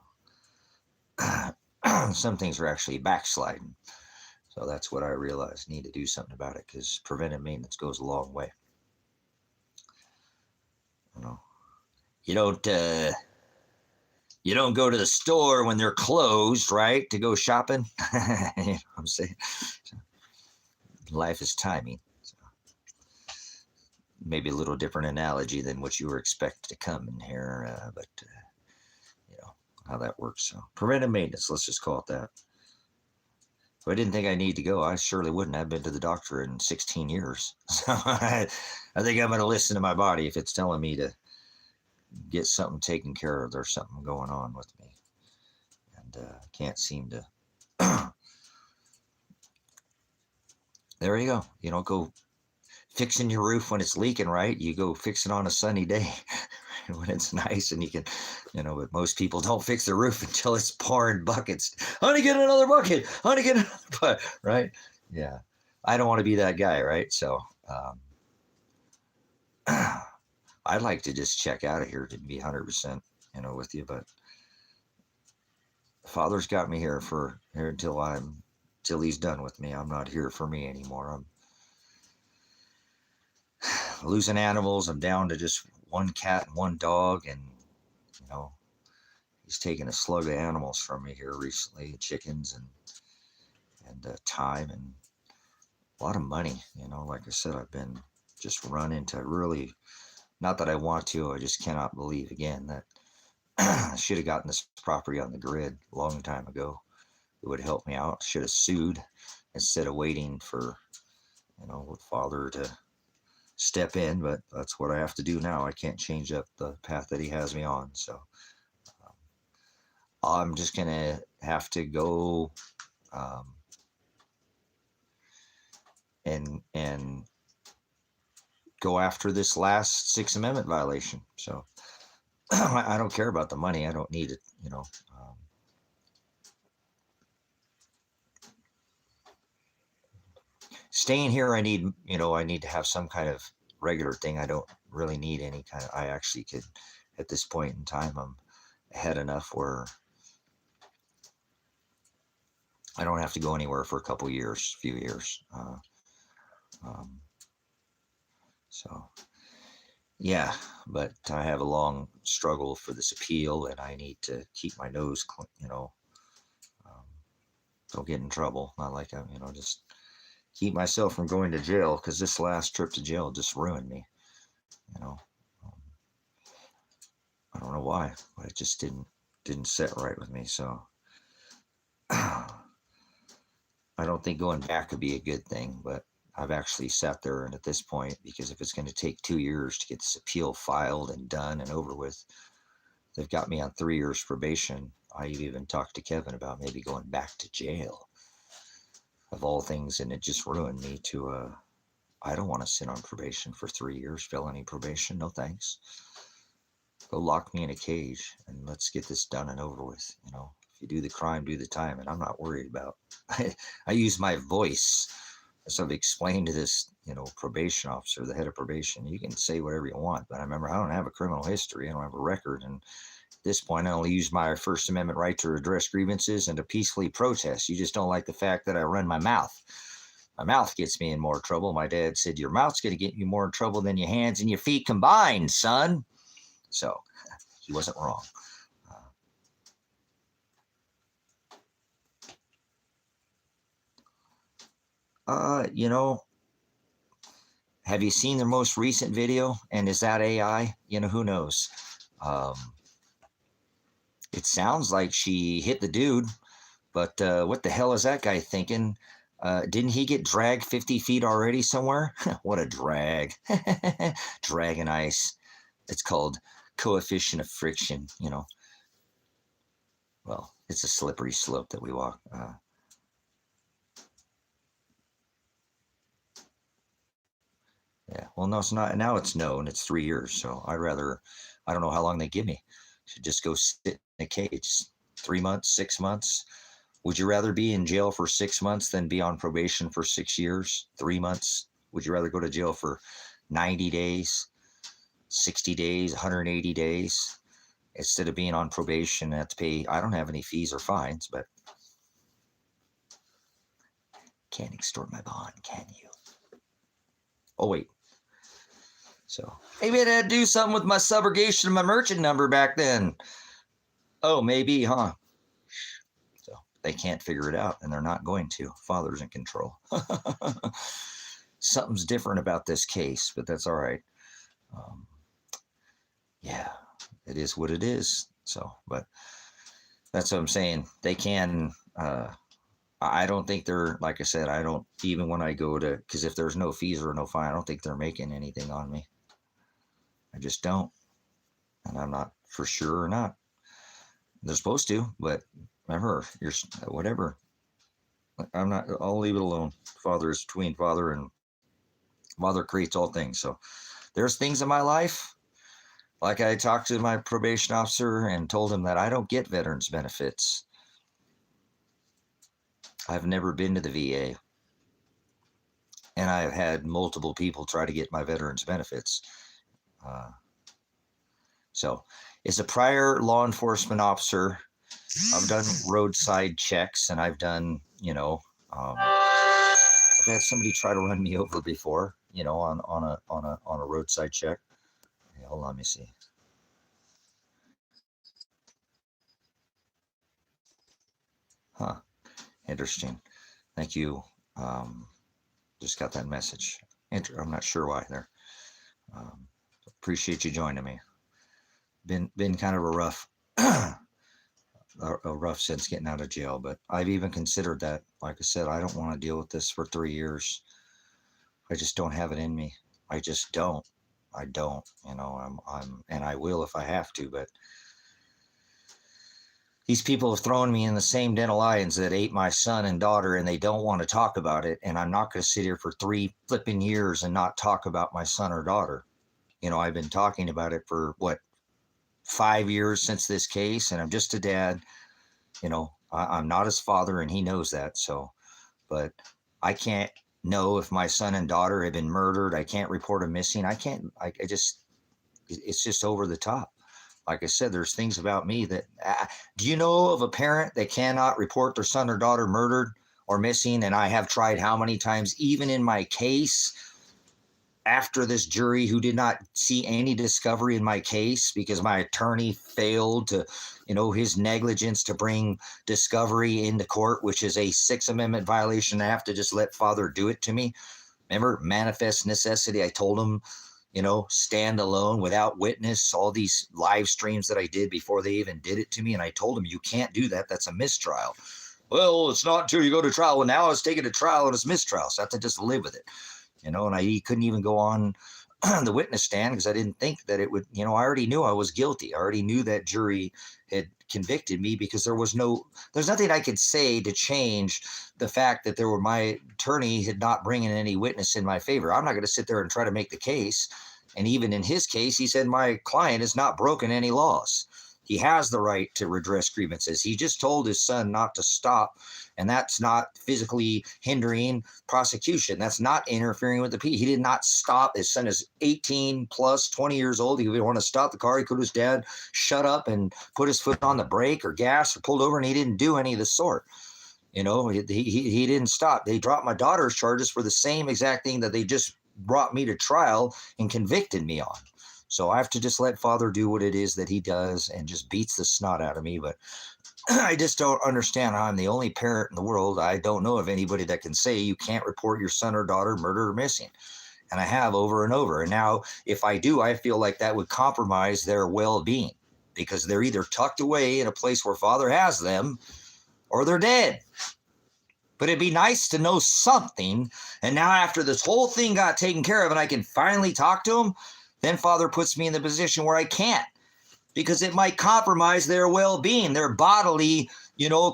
some things are actually backsliding. So that's what I realized. Need to do something about it because preventive maintenance goes a long way. You know, you don't go to the store when they're closed, right? To go shopping. You know what I'm saying? Life is timing. Maybe a little different analogy than what you were expected to come in here, but you know how that works. So preventive maintenance, let's just call it that. If I didn't think I need to go, I surely wouldn't. I've been to the doctor in 16 years. So I think I'm going to listen to my body if it's telling me to get something taken care of. There's something going on with me, and can't seem to. There you go. You don't go fixing your roof when it's leaking, right? You go fix it on a sunny day when it's nice and you can, but most people don't fix their roof until it's pouring buckets. Honey, get another bucket. Honey, get another bucket, right? Yeah. I don't want to be that guy, right? So I I'd like to just check out of here to be 100%, with you, but Father's got me here till he's done with me. I'm not here for me anymore. I'm losing animals. I'm down to just one cat and one dog, and you know, he's taken a slug of animals from me here recently, chickens and time and a lot of money. Like I said, I've been just run into really, not that I want to, I just cannot believe again that I should have gotten this property on the grid a long time ago. It would help me out. Should have sued instead of waiting for, with Father to step in, but that's what I have to do now. I can't change up the path that he has me on. So I'm just going to have to go and go after this last Sixth Amendment violation. So I don't care about the money. I don't need it, staying here, I need to have some kind of regular thing. I don't really need any kind of, I actually could, at this point in time, I'm ahead enough where I don't have to go anywhere for a few years. So yeah, but I have a long struggle for this appeal, and I need to keep my nose clean, don't get in trouble. Not like I'm, just keep myself from going to jail, because this last trip to jail just ruined me. I don't know why, but it just didn't set right with me. So I don't think going back could be a good thing, but I've actually sat there, and at this point, because if it's going to take 2 years to get this appeal filed and done and over with, they've got me on 3 years probation. I even talked to Kevin about maybe going back to jail, of all things, and it just ruined me to, I don't want to sit on probation for 3 years, felony probation. No thanks. Go lock me in a cage and let's get this done and over with. If you do the crime, do the time. And I'm not worried about, I use my voice. As I've explained to this, probation officer, the head of probation, you can say whatever you want, but I remember, I don't have a criminal history. I don't have a record. And at this point, I only use my First Amendment right to redress grievances and to peacefully protest. You just don't like the fact that I run my mouth. My mouth gets me in more trouble. My dad said, your mouth's going to get you more in trouble than your hands and your feet combined, son. So he wasn't wrong. Have you seen their most recent video? And is that AI? Who knows? It sounds like she hit the dude, but what the hell is that guy thinking? Didn't he get dragged 50 feet already somewhere? What a drag. Drag and ice. It's called coefficient of friction, Well, it's a slippery slope that we walk. Yeah, well, no, it's not. Now it's known. It's 3 years. So I don't know how long they give me. Should just go sit in a cage. 3 months, 6 months. Would you rather be in jail for 6 months than be on probation for 6 years, 3 months? Would you rather go to jail for 90 days, 60 days, 180 days, instead of being on probation and have to pay? I don't have any fees or fines, but can't extort my bond, can you? Oh, wait. So maybe I had to do something with my subrogation of my merchant number back then. Oh, maybe, huh? So they can't figure it out, and they're not going to. Father's in control. Something's different about this case, but that's all right. Yeah, it is what it is. So, but that's what I'm saying. They can, I don't think they're, like I said, I don't, even when I go to, because if there's no fees or no fine, I don't think they're making anything on me. I just don't. And I'm not for sure or not. They're supposed to, but remember, you're whatever. I'm not, I'll leave it alone. Father is between Father, and Father creates all things. So there's things in my life. Like I talked to my probation officer and told him that I don't get veterans benefits. I've never been to the VA. And I've had multiple people try to get my veterans benefits. So, as a prior law enforcement officer, I've done roadside checks, and I've done, I've had somebody try to run me over before, on a roadside check. Okay, hold on, let me see. Huh. Interesting. Thank you. Just got that message. I'm not sure why there. Appreciate you joining me. Been kind of a rough since getting out of jail, but I've even considered that. Like I said, I don't want to deal with this for 3 years. I just don't have it in me. I just don't. I don't. And I will if I have to, but these people have thrown me in the same den of lions that ate my son and daughter, and they don't want to talk about it. And I'm not going to sit here for 3 flipping years and not talk about my son or daughter. I've been talking about it for 5 years since this case, and I'm just a dad. I'm not his father, and he knows that. So, but I can't know if my son and daughter have been murdered. I can't report them missing. It's just over the top. Like I said, there's things about me that, do you know of a parent that cannot report their son or daughter murdered or missing? And I have tried how many times, even in my case, after this jury who did not see any discovery in my case because my attorney failed to, his negligence to bring discovery into court, which is a Sixth Amendment violation. I have to just let Father do it to me. Remember, manifest necessity. I told him, stand alone without witness, all these live streams that I did before they even did it to me. And I told him, you can't do that. That's a mistrial. Well, it's not until you go to trial. Well, now I was taking a trial and it's mistrial. So I have to just live with it, and he couldn't even go on the witness stand because I didn't think that it would, I already knew I was guilty. I already knew that jury had convicted me because there's nothing I could say to change the fact that my attorney had not bring in any witness in my favor. I'm not going to sit there and try to make the case. And even in his case, he said my client has not broken any laws. He has the right to redress grievances. He just told his son not to stop, and that's not physically hindering prosecution. That's not interfering with the P. He did not stop. His son is 18 plus, 20 years old. He would want to stop the car. He could have his dad shut up and put his foot on the brake or gas or pulled over, and he didn't do any of the sort. He didn't stop. They dropped my daughter's charges for the same exact thing that they just brought me to trial and convicted me on. So I have to just let Father do what it is that he does and just beats the snot out of me. But I just don't understand how I'm the only parent in the world. I don't know of anybody that can say you can't report your son or daughter murdered or missing. And I have over and over. And now if I do, I feel like that would compromise their well-being because they're either tucked away in a place where Father has them or they're dead. But it'd be nice to know something. And now after this whole thing got taken care of and I can finally talk to them, then Father puts me in the position where I can't because it might compromise their well-being. Their bodily,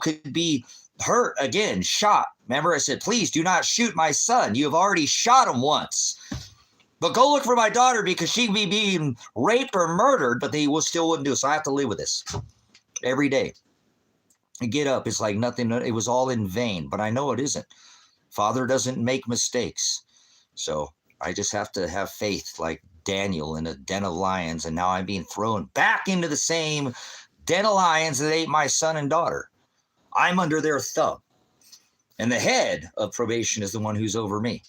could be hurt again, shot. Remember, I said, please do not shoot my son. You have already shot him once. But go look for my daughter because she'd be being raped or murdered, but they still wouldn't do it. So I have to live with this every day. I get up. It's like nothing. It was all in vain, but I know it isn't. Father doesn't make mistakes. So I just have to have faith like Daniel in a den of lions, and now I'm being thrown back into the same den of lions that ate my son and daughter. I'm under their thumb, and the head of probation is the one who's over me.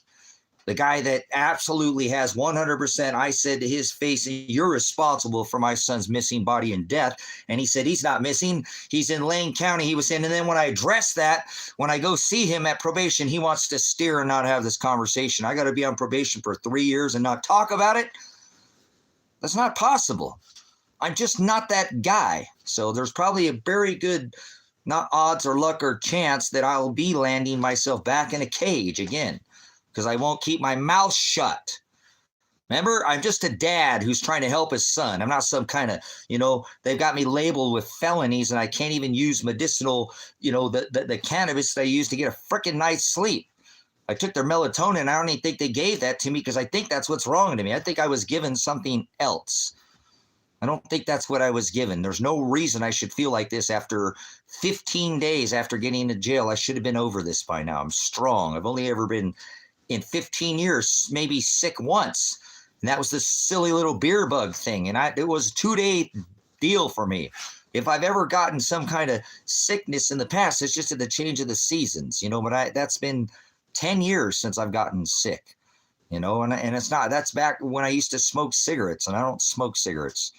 The guy that absolutely has 100%, I said to his face, you're responsible for my son's missing body and death. And he said, he's not missing. He's in Lane County. He was saying, and then when I address that, when I go see him at probation, he wants to steer and not have this conversation. I got to be on probation for 3 years and not talk about it. That's not possible. I'm just not that guy. So there's probably a very good, not odds or luck or chance that I'll be landing myself back in a cage again. Because I won't keep my mouth shut. Remember, I'm just a dad who's trying to help his son. I'm not some kind of, they've got me labeled with felonies and I can't even use medicinal, the cannabis that I use to get a freaking night's sleep. I took their melatonin. I don't even think they gave that to me because I think that's what's wrong to me. I think I was given something else. I don't think that's what I was given. There's no reason I should feel like this after 15 days after getting into jail. I should have been over this by now. I'm strong. I've only ever been in 15 years, maybe sick once. And that was this silly little beer bug thing. And it was a 2-day deal for me. If I've ever gotten some kind of sickness in the past, it's just at the change of the seasons, but that's been 10 years since I've gotten sick, and it's not, that's back when I used to smoke cigarettes, and I don't smoke cigarettes,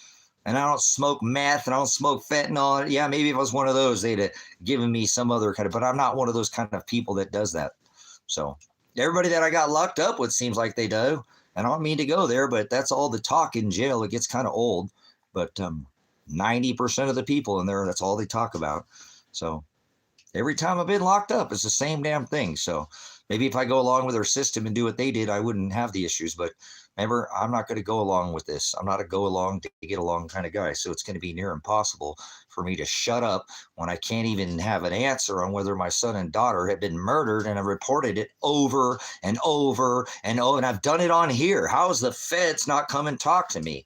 and I don't smoke meth, and I don't smoke fentanyl. Yeah, maybe if I was one of those, they'd have given me some other kind of, but I'm not one of those kind of people that does that. So everybody that I got locked up with seems like they do. And I don't mean to go there, but that's all the talk in jail. It gets kind of old, but 90% of the people in there, that's all they talk about. So every time I've been locked up, it's the same damn thing. So maybe if I go along with their system and do what they did, I wouldn't have the issues. But remember, I'm not going to go along with this. I'm not a go along to get along kind of guy. So it's going to be near impossible for me to shut up when I can't even have an answer on whether my son and daughter have been murdered, and I reported it over and over and over, and I've done it on here. How is the feds not come and talk to me?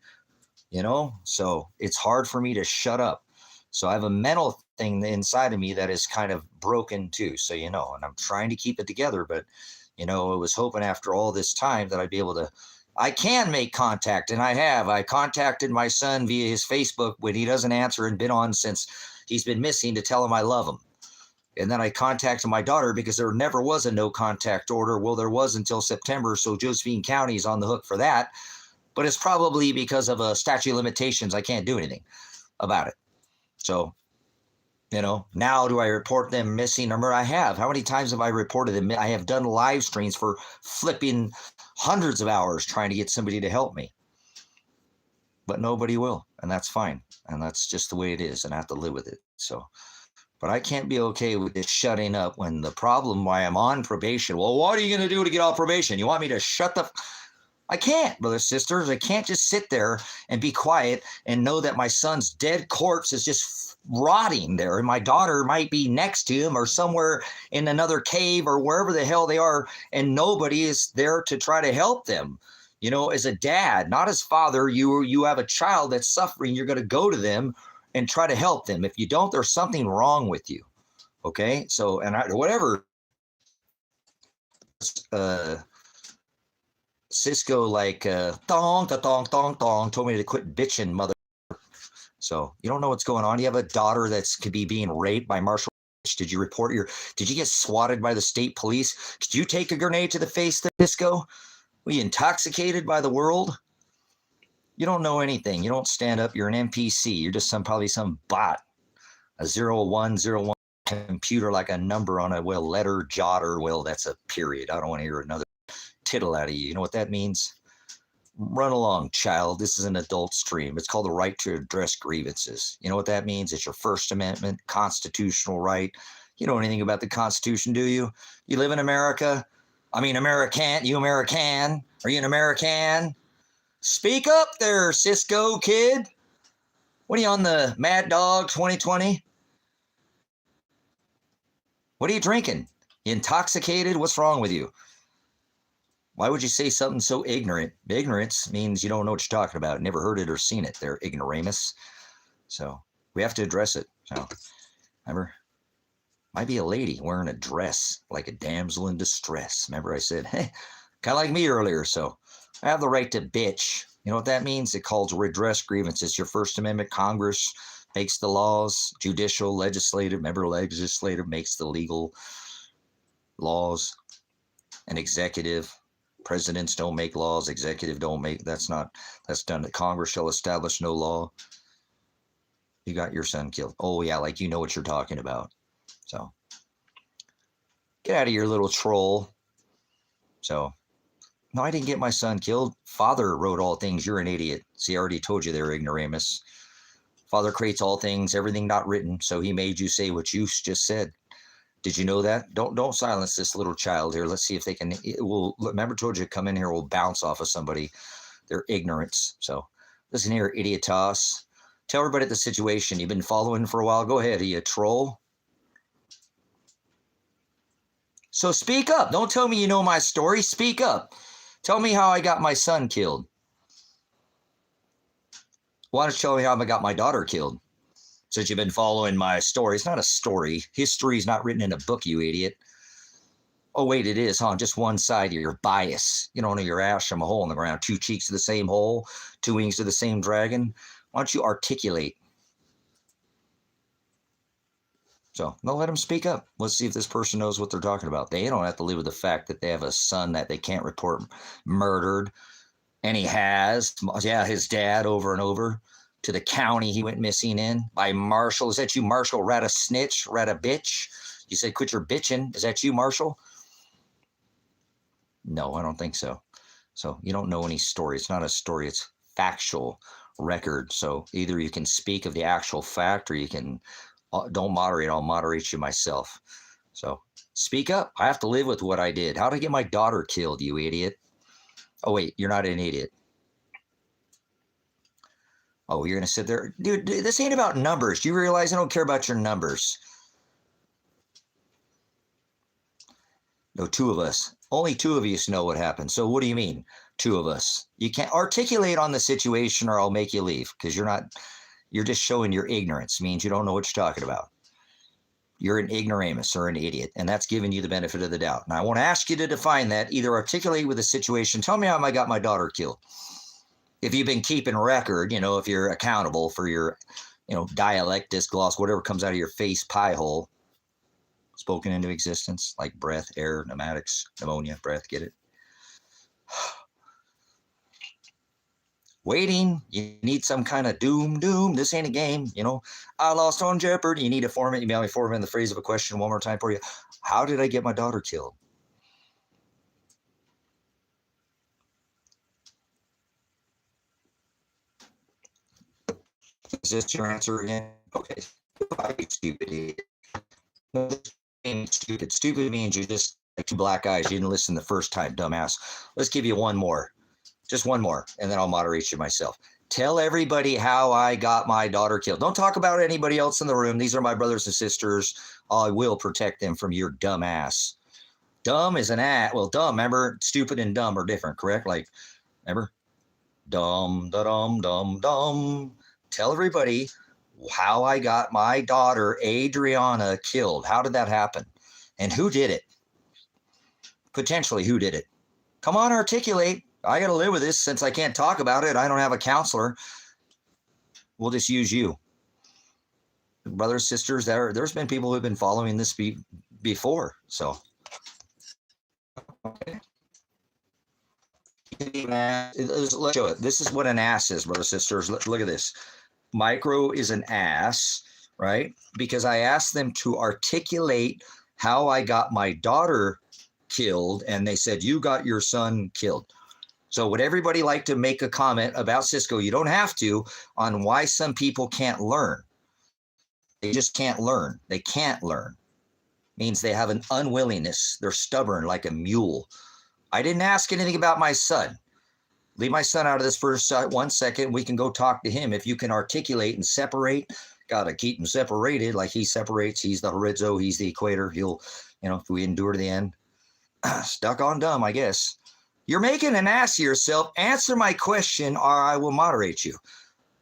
So it's hard for me to shut up. So I have a mental thing inside of me that is kind of broken too. So, and I'm trying to keep it together, but, I was hoping after all this time that I'd be able to, I can make contact, and I have. I contacted my son via his Facebook when he doesn't answer and been on since he's been missing, to tell him I love him. And then I contacted my daughter because there never was a no contact order. Well, there was until September. So Josephine County is on the hook for that. But it's probably because of a statute of limitations. I can't do anything about it. So, now do I report them missing? Or I have. How many times have I reported them? I have done live streams for flipping hundreds of hours trying to get somebody to help me. But nobody will. And that's fine. And that's just the way it is. And I have to live with it. So, but I can't be okay with this shutting up when the problem why I'm on probation. Well, what are you going to do to get off probation? You want me to shut the... I can't, brothers, sisters. I can't just sit there and be quiet and know that my son's dead corpse is just rotting there, and my daughter might be next to him or somewhere in another cave or wherever the hell they are, and nobody is there to try to help them. As a dad, not as father, you have a child that's suffering. You're going to go to them and try to help them. If you don't, there's something wrong with you. Okay, so whatever. Cisco thong told me to quit bitching, mother. So you don't know what's going on. You have a daughter could be being raped by Marshall. Did you report did you get swatted by the state police? Did you take a grenade to the face, Cisco? Were you intoxicated by the world? You don't know anything. You don't stand up. You're an NPC. You're just probably some bot, a 0101 computer, like a number on a letter jotter. Well, that's a period. I don't want to hear another tittle out of you. You know what that means? Run along, child. This is an adult stream. It's called the right to address grievances. You know what that means? It's your First Amendment constitutional right. You know anything about the Constitution, do you? You live in America? I mean, American. You American? Are you an American? Speak up there, Cisco kid. What are you on, the Mad Dog 2020? What are you drinking? You intoxicated? What's wrong with you? Why would you say something so ignorant? Ignorance means you don't know what you're talking about. Never heard it or seen it. They're ignoramus. So we have to address it. So remember, might be a lady wearing a dress like a damsel in distress. Remember I said, hey, kind of like me earlier. So I have the right to bitch. You know what that means? It calls redress grievances. Your First Amendment. Congress makes the laws. Judicial, legislative. Remember, legislative makes the legal laws. And executive. Presidents don't make laws. Executive don't make. That's done. Congress shall establish no law. You got your son killed. Oh yeah, like you know what you're talking about. So get out of your little troll. So no, I didn't get my son killed. Father wrote all things. You're an idiot. See, I already told you they're ignoramus. Father creates all things, everything not written. So he made you say what you just said. Did you know that? Don't silence this little child here. Let's see if they can. Remember, told you to come in here. We'll bounce off of somebody. Their ignorance. So listen here, idiotos. Tell everybody the situation. You've been following for a while. Go ahead. Are you a troll? So speak up. Don't tell me you know my story. Speak up. Tell me how I got my son killed. Why don't you tell me how I got my daughter killed? Since you've been following my story. It's not a story. History is not written in a book, you idiot. Oh, wait, it is, huh? Just one side of your bias. You don't know your ass from a hole in the ground. Two cheeks to the same hole, two wings to the same dragon. Why don't you articulate? So no, let them speak up. Let's see if this person knows what they're talking about. They don't have to live with the fact that they have a son that they can't report murdered. And he has, yeah, his dad over and over to the county he went missing in by Marshall. Is that you, Marshall? Rat a snitch, rat a bitch. You said quit your bitching. Is that you, Marshall? No, I don't think so. So you don't know any story. It's not a story. It's factual record. So either you can speak of the actual fact or you can don't moderate. I'll moderate you myself. So speak up. I have to live with what I did. How did I get my daughter killed, you idiot? Oh, wait, you're not an idiot. Oh, you're going to sit there. Dude, this ain't about numbers. Do you realize I don't care about your numbers? No, two of us. Only two of you know what happened. So what do you mean, two of us? You can't articulate on the situation or I'll make you leave because you're just showing your ignorance. Means you don't know what you're talking about. You're an ignoramus or an idiot, and that's giving you the benefit of the doubt. And I want to ask you to define that, either articulate with a situation. Tell me how I got my daughter killed. If you've been keeping record, if you're accountable for your, dialect, disgloss, whatever comes out of your face pie hole, spoken into existence, like breath, air, pneumatics, pneumonia, breath, get it? Waiting, you need some kind of doom. This ain't a game, I lost on Jeopardy. You need to form it. You may only form it in the phrase of a question one more time for you. How did I get my daughter killed? Is this your answer again? Okay. Goodbye, you stupid idiot. No, stupid. Stupid means you just like two black eyes. You didn't listen the first time, dumbass. Let's give you one more. Just one more, and then I'll moderate you myself. Tell everybody how I got my daughter killed. Don't talk about anybody else in the room. These are my brothers and sisters. I will protect them from your dumb ass. Dumb is an ass. Well, dumb, remember, stupid and dumb are different, correct? Like, remember? Dumb, da-dum, dumb, dumb. Tell everybody how I got my daughter, Adriana, killed. How did that happen? And who did it? Potentially, who did it? Come on, articulate. I got to live with this since I can't talk about it. I don't have a counselor. We'll just use you. Brothers, sisters, there's been people who've been following this before. So, okay. Let's show it. This is what an ass is, brothers, sisters. Look at this. Micro is an ass, right? Because I asked them to articulate how I got my daughter killed, and they said, you got your son killed. So would everybody like to make a comment about Cisco? You don't have to, on why some people can't learn. They just can't learn. They can't learn. Means they have an unwillingness. They're stubborn like a mule. I didn't ask anything about my son. Leave my son out of this for 1 second. We can go talk to him. If you can articulate and separate, got to keep him separated like he separates. He's the horizo. He's the equator. He'll, if we endure to the end. Stuck on dumb, I guess. You're making an ass of yourself. Answer my question or I will moderate you.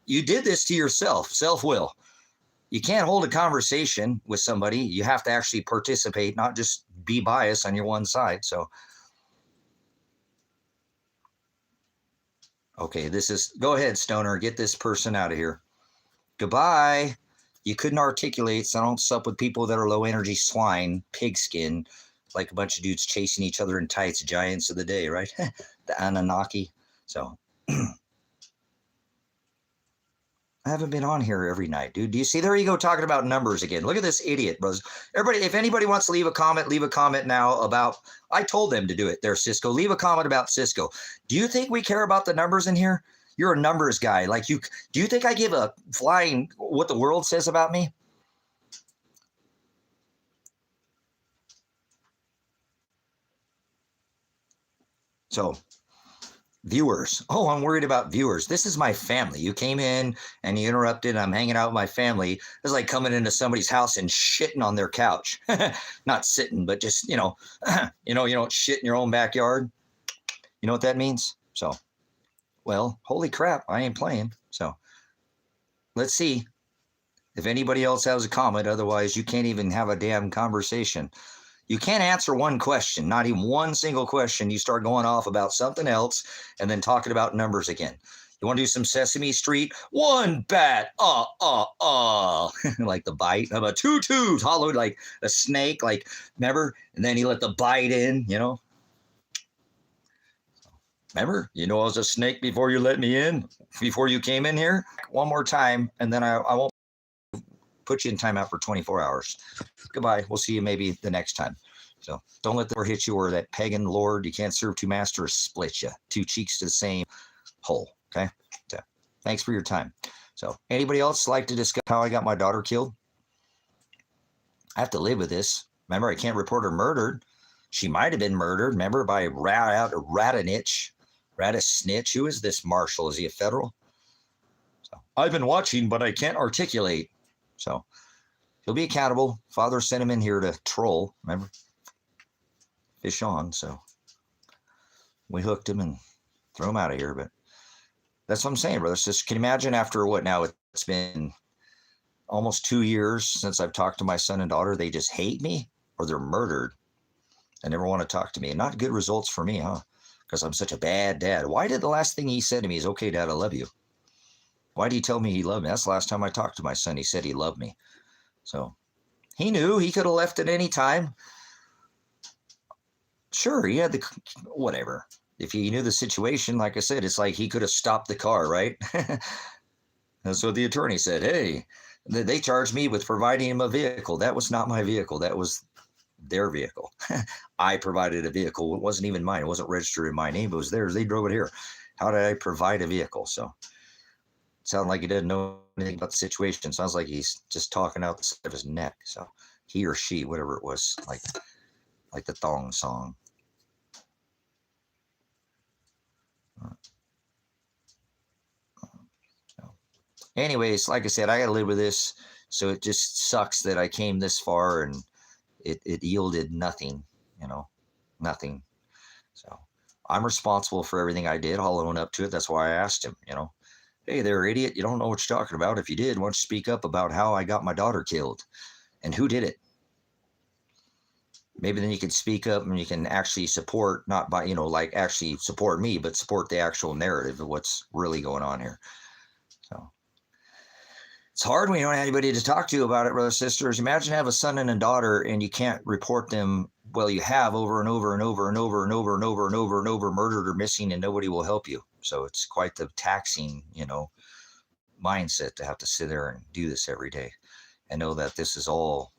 You did this to yourself, self-will. You can't hold a conversation with somebody. You have to actually participate, not just be biased on your one side. So, okay, go ahead, Stoner. Get this person out of here. Goodbye. You couldn't articulate, so I don't sup with people that are low energy swine, pigskin, like a bunch of dudes chasing each other in tights, giants of the day, right? The Anunnaki. So I haven't been on here every night, dude. Do you see? There you go, talking about numbers again. Look at this idiot, bros. Everybody, if anybody wants to leave a comment now about, I told them to do it there, Cisco. Leave a comment about Cisco. Do you think we care about the numbers in here? You're a numbers guy. Like do you think I give a flying what the world says about me? So, viewers. Oh, I'm worried about viewers. This is my family. You came in and you interrupted. I'm hanging out with my family. It's like coming into somebody's house and shitting on their couch. Not sitting, but just, you don't shit in your own backyard. You know what that means? So, well, holy crap, I ain't playing. So, let's see if anybody else has a comment. Otherwise, you can't even have a damn conversation. You can't answer one question, not even one single question. You start going off about something else and then talking about numbers again. You want to do some Sesame Street? One bat, like the bite of a two hollowed like a snake, like, remember? And then he let the bite in, you know? Remember? You know I was a snake before you let me in, before you came in here? One more time, and then I won't put you in timeout for 24 hours. Goodbye. We'll see you maybe the next time. So don't let the door hit you, or that pagan lord, you can't serve two masters, split you. Two cheeks to the same hole. Okay? So thanks for your time. So anybody else like to discuss how I got my daughter killed? I have to live with this. Remember, I can't report her murdered. She might have been murdered, remember, by Ratanich. Ratasnitch. Who is this marshal? Is he a federal? So, I've been watching, but I can't articulate. So he'll be accountable. Father sent him in here to troll, remember? Fish on. So we hooked him and threw him out of here. But that's what I'm saying, brother. Just can you imagine after what now? It's been almost 2 years since I've talked to my son and daughter. They just hate me, or they're murdered and never want to talk to me. And not good results for me, huh? Because I'm such a bad dad. Why did the last thing he said to me is, okay, Dad, I love you? Why did he tell me he loved me? That's the last time I talked to my son. He said he loved me. So he knew he could have left at any time. Sure, he had the whatever. If he knew the situation, like I said, it's like he could have stopped the car, right? That's what the attorney said. Hey, they charged me with providing him a vehicle. That was not my vehicle. That was their vehicle. I provided a vehicle. It wasn't even mine. It wasn't registered in my name. It was theirs. They drove it here. How did I provide a vehicle? So it sounded like he didn't know anything about the situation. Sounds like he's just talking out the side of his neck. So he or she, whatever it was, like the thong song. So, anyways, like I said, I got to live with this. So it just sucks that I came this far and it yielded nothing, nothing. So I'm responsible for everything I did. I'll own up to it. That's why I asked him, hey there, idiot. You don't know what you're talking about. If you did, why don't you speak up about how I got my daughter killed and who did it? Maybe then you can speak up and you can actually support, not by, like actually support me, but support the actual narrative of what's really going on here. So it's hard when you don't have anybody to talk to about it, brothers and sisters. Imagine have a son and a daughter and you can't report them. Well, you have over and over and over and over and over and over and over and over murdered or missing, and nobody will help you. So it's quite the taxing, mindset to have to sit there and do this every day and know that this is all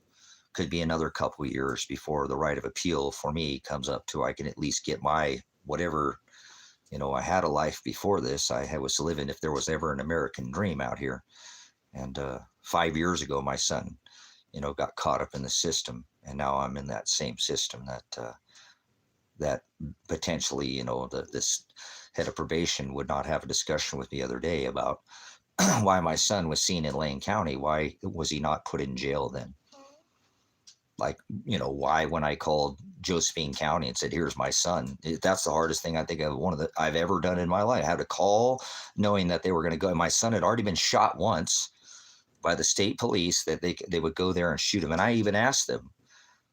could be another couple of years before the right of appeal for me comes up to I can at least get my whatever, I had a life before this. I was living, if there was ever an American dream out here. And 5 years ago, my son, got caught up in the system, and now I'm in that same system that potentially, this head of probation would not have a discussion with me the other day about why my son was seen in Lane County. Why was he not put in jail then? Like, why when I called Josephine County and said, here's my son, that's the hardest thing I think I've ever done in my life. I had to call knowing that they were going to go. My son had already been shot once by the state police, that they would go there and shoot him. And I even asked them,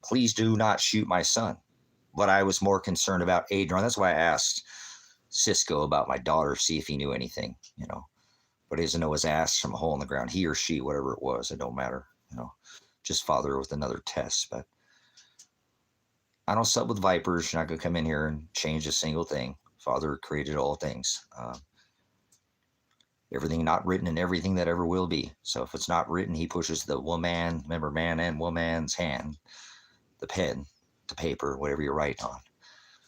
please do not shoot my son. But I was more concerned about Adrian. That's why I asked Cisco about my daughter, see if he knew anything, but he doesn't know his ass from a hole in the ground. He or she, whatever it was, it don't matter, just father with another test. But I don't sup with vipers. You're not going to come in here and change a single thing. Father created all things. Everything not written and everything that ever will be. So if it's not written, he pushes the woman, remember, man and woman's hand, the pen, the paper, whatever you write on.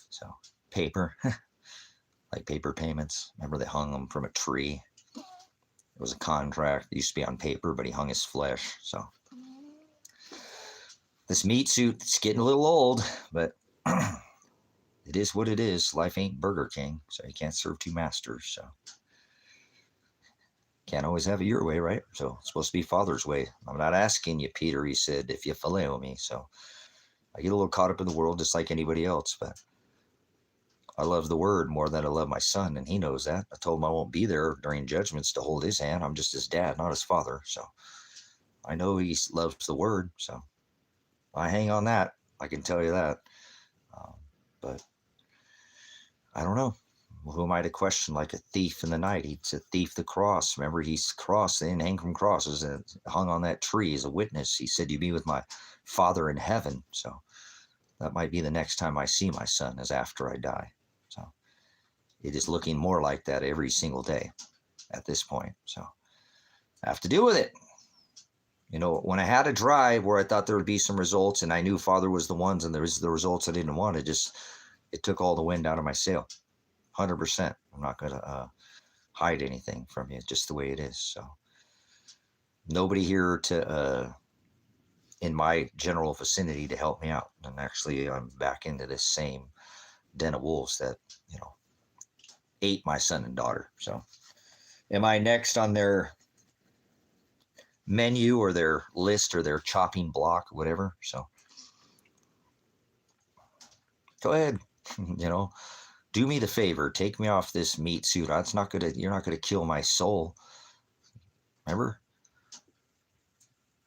So paper, like paper payments. Remember they hung them from a tree. It was a contract. It used to be on paper, but he hung his flesh. So this meat suit, it's getting a little old, but it is what it is. Life ain't Burger King, so you can't serve two masters. So can't always have it your way, right? So it's supposed to be Father's way. I'm not asking you, Peter, he said, if you phileo me. So I get a little caught up in the world just like anybody else, but I love the word more than I love my son, and he knows that. I told him I won't be there during judgments to hold his hand. I'm just his dad, not his father. So I know he loves the word, so I hang on that. I can tell you that. But I don't know. Who am I to question? Like a thief in the night. He's a thief the cross. Remember, he's crossed, they didn't hang from crosses and hung on that tree as a witness. He said, "You be with my Father in heaven." So that might be the next time I see my son, is after I die. So it is looking more like that every single day at this point. So I have to deal with it. You know, when I had a drive where I thought there would be some results and I knew Father was the ones and there was the results I didn't want, it took all the wind out of my sail. 100%. I'm not going to hide anything from you, just the way it is. So nobody here to in my general vicinity to help me out. And actually, I'm back into this same den of wolves that, you know, ate my son and daughter. So am I next on their menu or their list or their chopping block or whatever? So go ahead, you know, do me the favor, take me off this meat suit. You're not gonna kill my soul. Remember?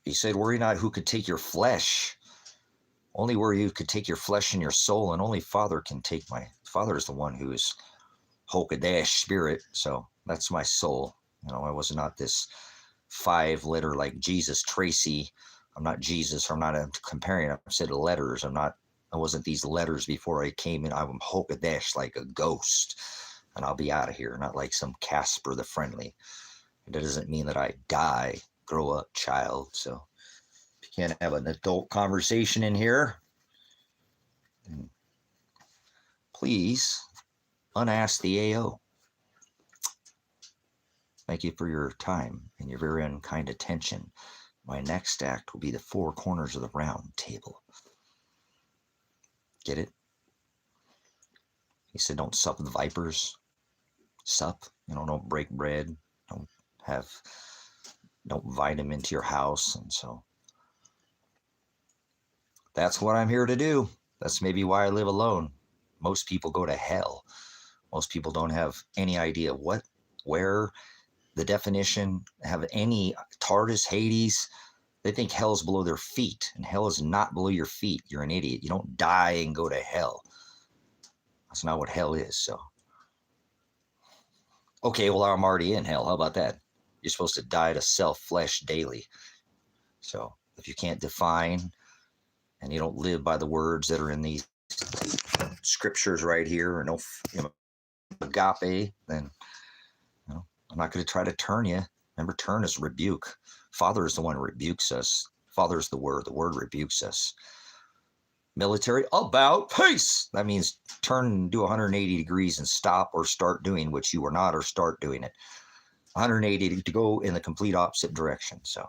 He said, worry not who could take your flesh. Only worry who could take your flesh and your soul, and only Father can take Father is the one who is Hokadash spirit. So that's my soul. You know, I was not this 5-letter like Jesus, Tracy. I'm not Jesus. I'm not comparing. I said letters. I wasn't these letters before I came in. I'm Hokadash, like a ghost, and I'll be out of here. Not like some Casper the Friendly. That doesn't mean that I die. Grow up, child. So if you can't have an adult conversation in here, please unask the AO. Thank you for your time and your very unkind attention. My next act will be the 4 corners of the round table. Get it? He said, don't sup with vipers. Sup, you know, don't break bread. Don't invite him into your house. And so that's what I'm here to do. That's maybe why I live alone. Most people go to hell. Most people don't have any idea where the definition, have any TARDIS, Hades. They think hell's below their feet, and hell is not below your feet. You're an idiot. You don't die and go to hell. That's not what hell is. So, okay, well, I'm already in hell. How about that? You're supposed to die to self-flesh daily. So if you can't define and you don't live by the words that are in these scriptures right here, or no, you know, agape, then, you know, I'm not going to try to turn you. Remember, turn is rebuke. Father is the one who rebukes us. Father is the word rebukes us. Military, about peace. That means turn and do 180 degrees and stop or start doing what you are not, or start doing it. 180 to go in the complete opposite direction. So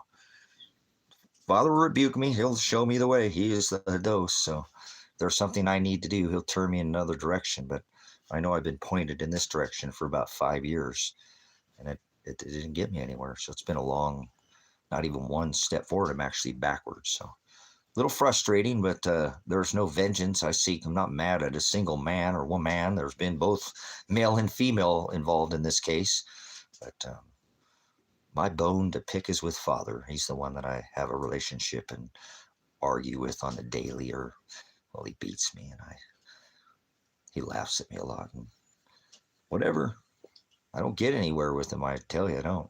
Father will rebuke me. He'll show me the way. He is the dose. So if there's something I need to do, he'll turn me in another direction. But I know I've been pointed in this direction for about 5 years, and it didn't get me anywhere. So it's been a long, not even one step forward. I'm actually backwards. So a little frustrating, but there's no vengeance I seek. I'm not mad at a single man or woman. There's been both male and female involved in this case. But my bone to pick is with Father. He's the one that I have a relationship and argue with on the daily, or, well, he beats me and he laughs at me a lot and whatever. I don't get anywhere with him. I tell you, I don't.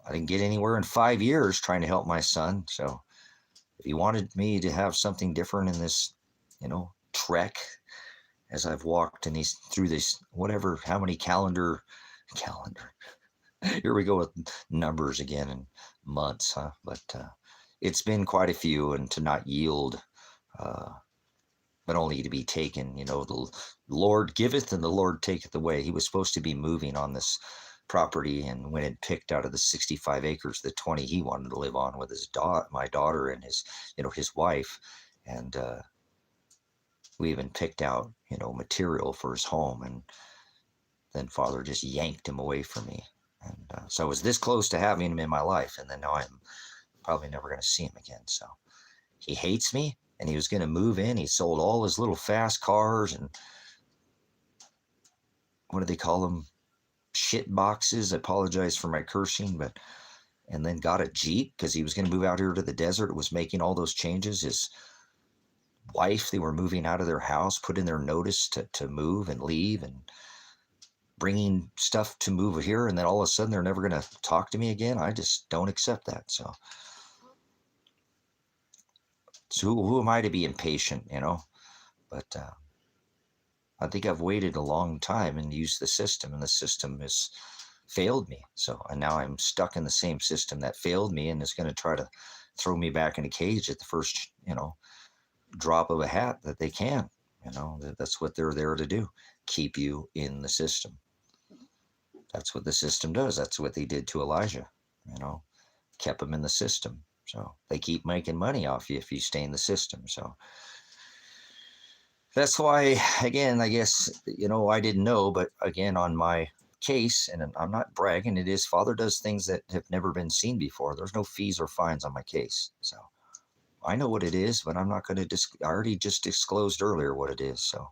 I didn't get anywhere in 5 years trying to help my son. So if he wanted me to have something different in this, you know, trek, as I've walked in through this, whatever, how many calendar, here we go with numbers again and months, huh? But it's been quite a few, and to not yield, but only to be taken. You know, the Lord giveth and the Lord taketh away. He was supposed to be moving on this property, and when it picked out of the 65 acres, the 20 he wanted to live on with my daughter and his wife, and we even picked out, you know, material for his home, and then Father just yanked him away from me. And so I was this close to having him in my life, and then now I'm probably never going to see him again. So he hates me, and he was going to move in. He sold all his little fast cars and, what do they call them? Shit boxes. I apologize for my cursing, and then got a Jeep because he was going to move out here to the desert. It was making all those changes. His wife, they were moving out of their house, put in their notice to move and leave, and bringing stuff to move here, and then all of a sudden they're never going to talk to me again. I just don't accept that. So who am I to be impatient, you know? But I think I've waited a long time and used the system, and the system has failed me. So, and now I'm stuck in the same system that failed me and is going to try to throw me back in a cage at the first, drop of a hat that they can. That's what they're there to do, keep you in the system. That's what the system does. That's what they did to Elijah, kept him in the system. So they keep making money off you if you stay in the system. So that's why, again, I guess, I didn't know, but again, on my case, and I'm not bragging, it is Father does things that have never been seen before. There's no fees or fines on my case. So I know what it is, but I'm not going to I already just disclosed earlier what it is. So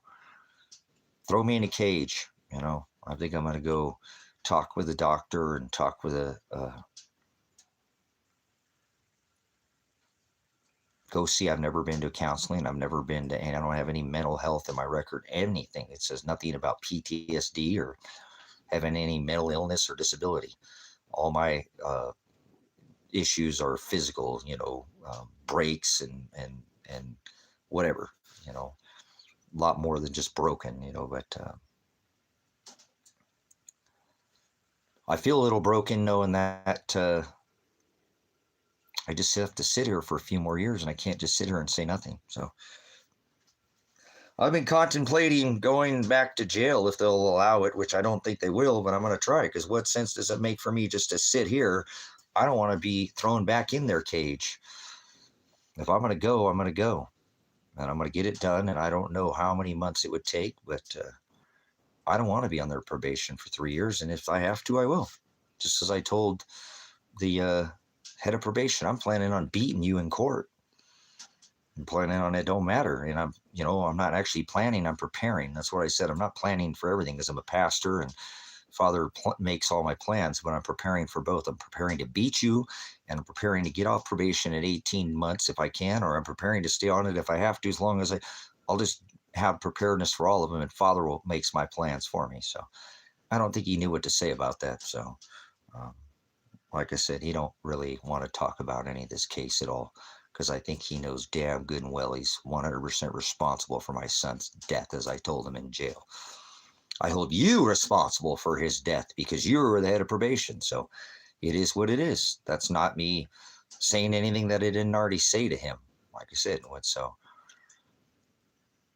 throw me in a cage. I think I'm going to go talk with a doctor and talk with go see. I've never been to counseling. I've never been to, and I don't have any mental health in my record, anything. It says nothing about PTSD or having any mental illness or disability. All my issues are physical, breaks and whatever, a lot more than just broken, but I feel a little broken knowing that I just have to sit here for a few more years, and I can't just sit here and say nothing. So I've been contemplating going back to jail if they'll allow it, which I don't think they will, but I'm going to try, because what sense does it make for me just to sit here? I don't want to be thrown back in their cage. If I'm going to go, I'm going to go, and I'm going to get it done. And I don't know how many months it would take, but I don't want to be on their probation for 3 years. And if I have to, I will. Just as I told the head of probation, I'm planning on beating you in court. I'm planning on it. Don't matter. And I'm not actually planning. I'm preparing. That's what I said. I'm not planning for everything, because I'm a pastor and Father makes all my plans, but I'm preparing for both. I'm preparing to beat you, and I'm preparing to get off probation at 18 months if I can, or I'm preparing to stay on it if I have to, as long as I'll just have preparedness for all of them, and Father makes my plans for me. So I don't think he knew what to say about that. So like I said, he don't really want to talk about any of this case at all, because I think he knows damn good and well he's 100% responsible for my son's death, as I told him in jail. I hold you responsible for his death because you were the head of probation. So it is what it is. That's not me saying anything that I didn't already say to him. Like I said, so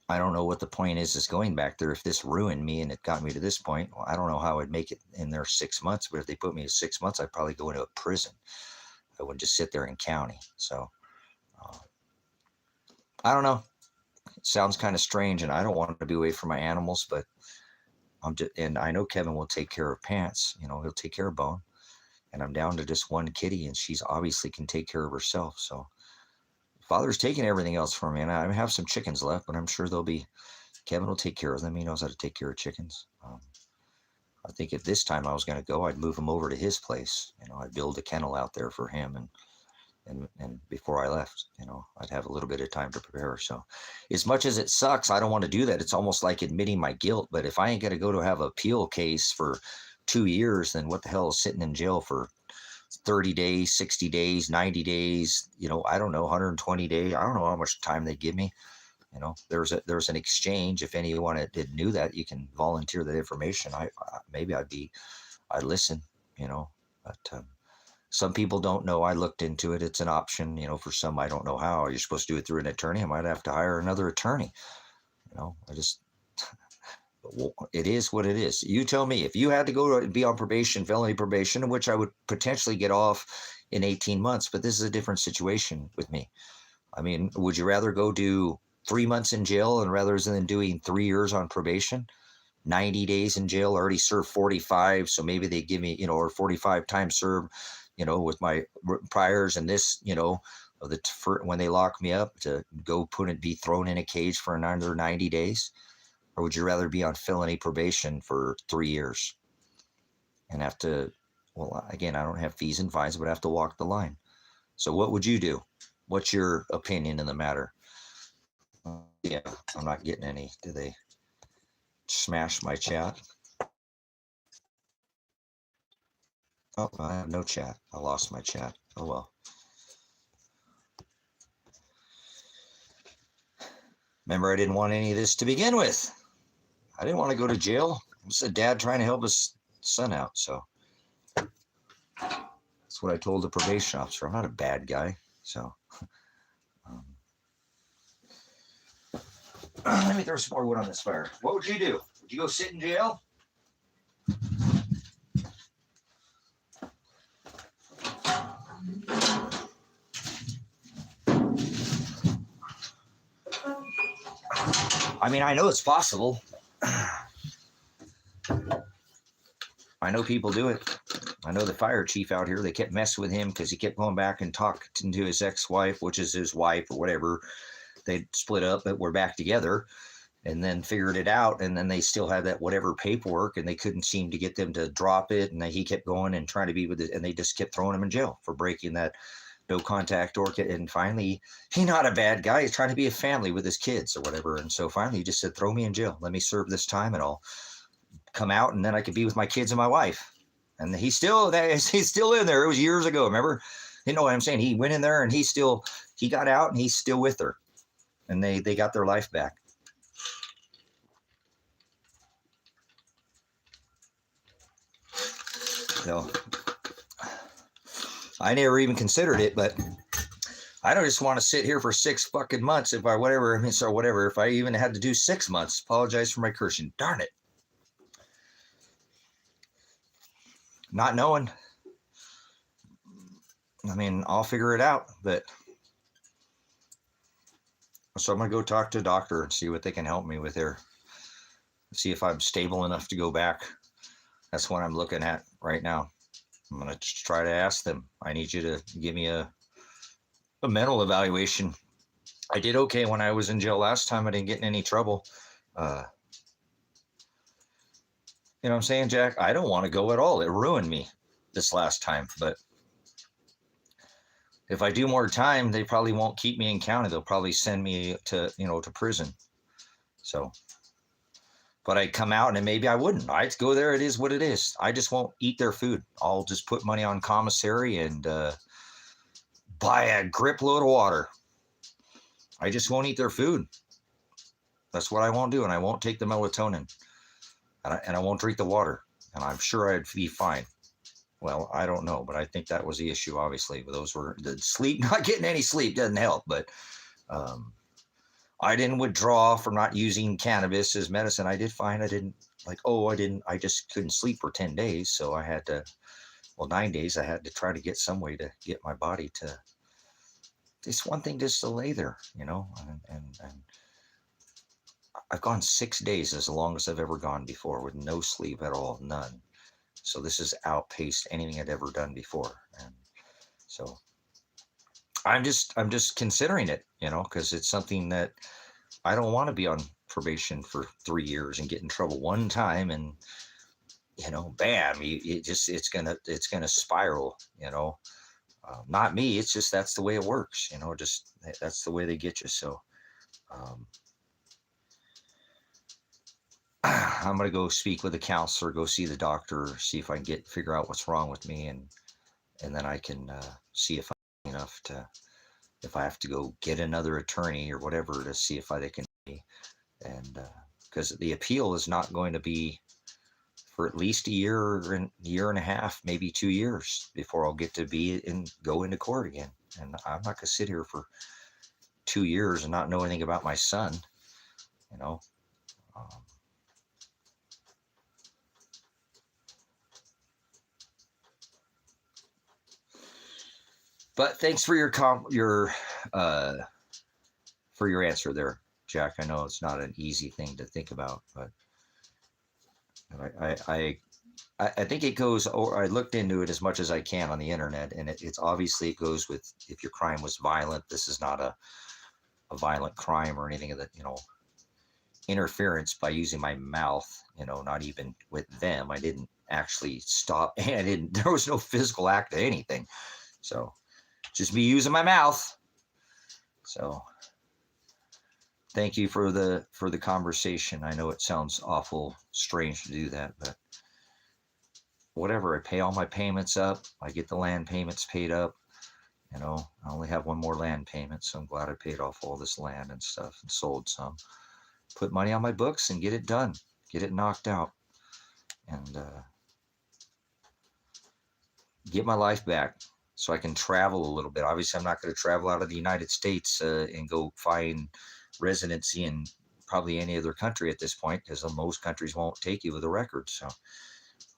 I don't know what the point is going back there. If this ruined me and it got me to this point, well, I don't know how I'd make it in there 6 months. But if they put me to 6 months, I'd probably go into a prison. I wouldn't just sit there in county. So I don't know. It sounds kind of strange, and I don't want to be away from my animals, but and I know Kevin will take care of Pants. He'll take care of Bone, and I'm down to just one kitty, and she's obviously can take care of herself. So Father's taking everything else from me, and I have some chickens left, but I'm sure Kevin will take care of them. He knows how to take care of chickens. I think if this time I was going to go, I'd move him over to his place. I'd build a kennel out there for him, and before I left, I'd have a little bit of time to prepare. So as much as it sucks, I don't want to do that. It's almost like admitting my guilt. But if I ain't going to go to have an appeal case for 2 years, then what the hell is sitting in jail for 30 days, 60 days, 90 days, I don't know, 120 days. I don't know how much time they give me. There's an exchange. If anyone that knew that, you can volunteer that information. I'd listen, but some people don't know. I looked into it. It's an option, for some. I don't know how. You're supposed to do it through an attorney. I might have to hire another attorney. It is what it is. You tell me, if you had to go to be on probation, felony probation, in which I would potentially get off in 18 months, but this is a different situation with me. I mean, would you rather go do 3 months in jail and rather than doing 3 years on probation, 90 days in jail, already served 45. So maybe they give me, or 45 times served, with my priors and this, when they lock me up, to go be thrown in a cage for another 90 days? Or would you rather be on felony probation for 3 years and have to, well, again, I don't have fees and fines, but I have to walk the line. So what would you do? What's your opinion in the matter? Yeah, I'm not getting any. Do they smash my chat? Oh, I have no chat. I lost my chat. Oh, well. Remember, I didn't want any of this to begin with. I didn't want to go to jail. I'm just a dad trying to help his son out. So that's what I told the probation officer. I'm not a bad guy. So let me throw some more wood on this fire. What would you do? Would you go sit in jail? I mean, I know it's possible. I know people do it. I know the fire chief out here, they kept messing with him because he kept going back and talking to his ex-wife, which is his wife or whatever. They split up, but we're back together, and then figured it out. And then they still had that whatever paperwork, and they couldn't seem to get them to drop it. And he kept going and trying to be with it, and they just kept throwing him in jail for breaking that no contact order. And finally, he's not a bad guy. He's trying to be a family with his kids or whatever. And so finally, he just said, "Throw me in jail. Let me serve this time, and I'll come out, and then I could be with my kids and my wife." And he's still in there. It was years ago. Remember? You know what I'm saying? He went in there, and he got out, and he's still with her, and they got their life back. So I never even considered it, but I don't just want to sit here for 6 fucking months if I whatever. I mean, so whatever. If I even had to do 6 months, apologize for my cursing. Darn it. Not knowing. I mean, I'll figure it out, but so I'm going to go talk to a doctor and see what they can help me with here. See if I'm stable enough to go back. That's what I'm looking at right now. I'm going to try to ask them. I need you to give me a mental evaluation. I did okay when I was in jail last time. I didn't get in any trouble. You know what I'm saying, Jack? I don't want to go at all. It ruined me this last time, but if I do more time, they probably won't keep me in county. They'll probably send me to prison. So, but I'd come out and maybe I wouldn't. I'd go there. It is what it is. I just won't eat their food. I'll just put money on commissary and buy a grip load of water. I just won't eat their food. That's what I won't do. And I won't take the melatonin. And I won't drink the water. And I'm sure I'd be fine. Well, I don't know, but I think that was the issue, obviously. Those were the sleep, not getting any sleep doesn't help. But I didn't withdraw from not using cannabis as medicine. I did find I just couldn't sleep for 10 days. So I had to, 9 days, I had to try to get some way to get my body to, it's one thing just to lay there, and I've gone 6 days as long as I've ever gone before with no sleep at all, none. So this has outpaced anything I'd ever done before. And so I'm just considering it, because it's something that I don't want to be on probation for 3 years and get in trouble one time and, bam, it's gonna spiral, not me. It's just, that's the way it works, just that's the way they get you. So I'm going to go speak with a counselor, go see the doctor, see if I can figure out what's wrong with me. And then I can see if I'm enough if I have to go get another attorney or whatever to see if they can be. And because the appeal is not going to be for at least a year and a half, maybe 2 years before I'll get to go into court again. And I'm not going to sit here for 2 years and not know anything about my son, But thanks for your answer there, Jack. I know it's not an easy thing to think about, but I think it goes, or I looked into it as much as I can on the internet, and it's obviously it goes with, if your crime was violent. This is not a violent crime or anything of that, interference by using my mouth, not even with them. I didn't actually stop, and there was no physical act of anything. So just me using my mouth. So thank you for the conversation. I know it sounds awful strange to do that, but whatever. I pay all my payments up. I get the land payments paid up. You know, I only have one more land payment, so I'm glad I paid off all this land and stuff and sold some. Put money on my books and get it done. Get it knocked out. And get my life back so I can travel a little bit. Obviously, I'm not going to travel out of the United States and go find residency in probably any other country at this point, because most countries won't take you with a record. So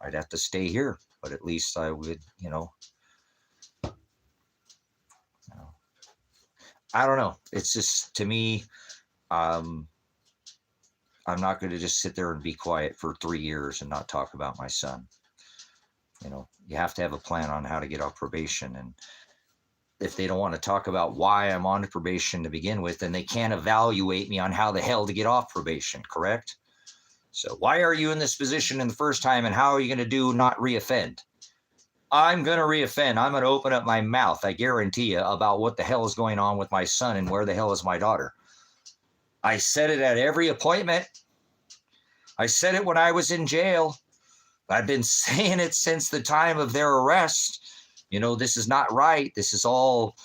I'd have to stay here, but at least I would, I don't know. It's just, to me, I'm not going to just sit there and be quiet for 3 years and not talk about my son. You have to have a plan on how to get off probation. And if they don't want to talk about why I'm on probation to begin with, then they can't evaluate me on how the hell to get off probation, correct? So why are you in this position in the first time, and how are you going to do not reoffend? I'm going to reoffend. I'm going to open up my mouth, I guarantee you, about what the hell is going on with my son and where the hell is my daughter. I said it at every appointment. I said it when I was in jail. I've been saying it since the time of their arrest. This is not right. This is all,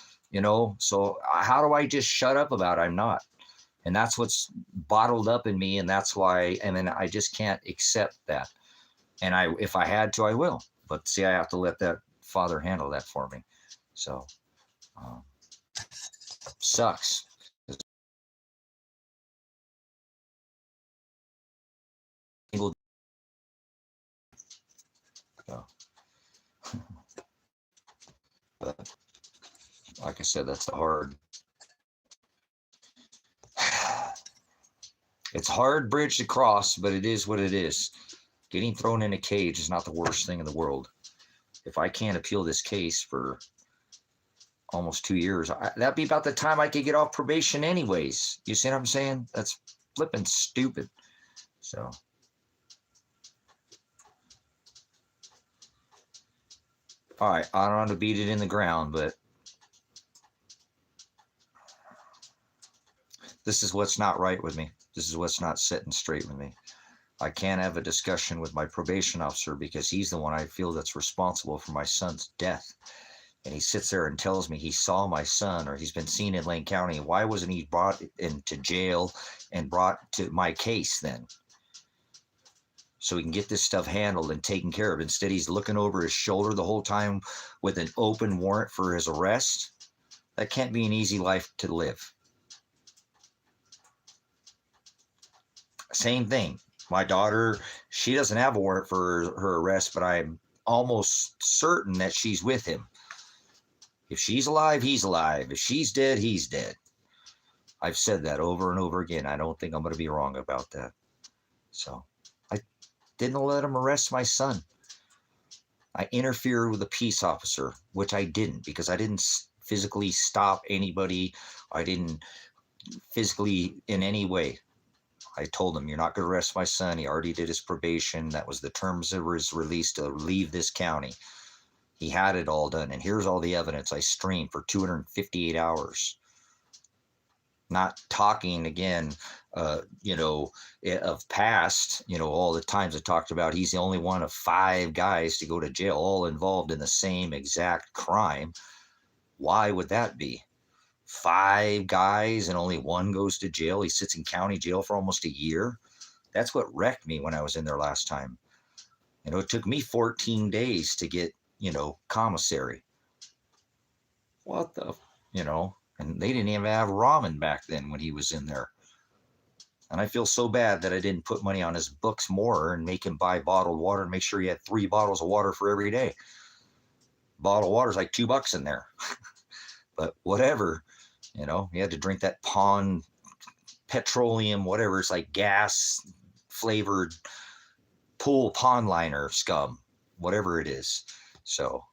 so how do I just shut up about it? I'm not. And that's what's bottled up in me. And that's why, and then I just can't accept that. And if I had to, I will. But see, I have to let that Father handle that for me. So, sucks. So, but like I said, that's the hard. It's a hard bridge to cross, but it is what it is. Getting thrown in a cage is not the worst thing in the world. If I can't appeal this case for almost 2 years, that'd be about the time I could get off probation anyways. You see what I'm saying? That's flipping stupid. So, all right, I don't want to beat it in the ground, but this is what's not right with me. This is what's not sitting straight with me. I can't have a discussion with my probation officer because he's the one I feel that's responsible for my son's death. And he sits there and tells me he saw my son, or he's been seen in Lane County. Why wasn't he brought into jail and brought to my case then? So we can get this stuff handled and taken care of. Instead, he's looking over his shoulder the whole time with an open warrant for his arrest. That can't be an easy life to live. Same thing. My daughter, she doesn't have a warrant for her arrest, but I'm almost certain that she's with him. If she's alive, he's alive. If she's dead, he's dead. I've said that over and over again. I don't think I'm going to be wrong about that. So I didn't let him arrest my son. I interfered with a peace officer, which I didn't, because I didn't physically stop anybody. I didn't physically in any way. I told him, you're not going to arrest my son. He already did his probation. That was the terms of his release to leave this county. He had it all done. And here's all the evidence. I streamed for 258 hours. Not talking again, of past, all the times I talked about he's the only one of 5 guys to go to jail, all involved in the same exact crime. Why would that be? 5 guys and only 1 goes to jail. He sits in county jail for almost a year. That's what wrecked me when I was in there last time. It took me 14 days to get, commissary. What the, and they didn't even have ramen back then when he was in there. And I feel so bad that I didn't put money on his books more and make him buy bottled water and make sure he had 3 bottles of water for every day. Bottled water is like $2 in there. But whatever, he had to drink that pond petroleum, whatever. It's like gas flavored pool pond liner scum, whatever it is. So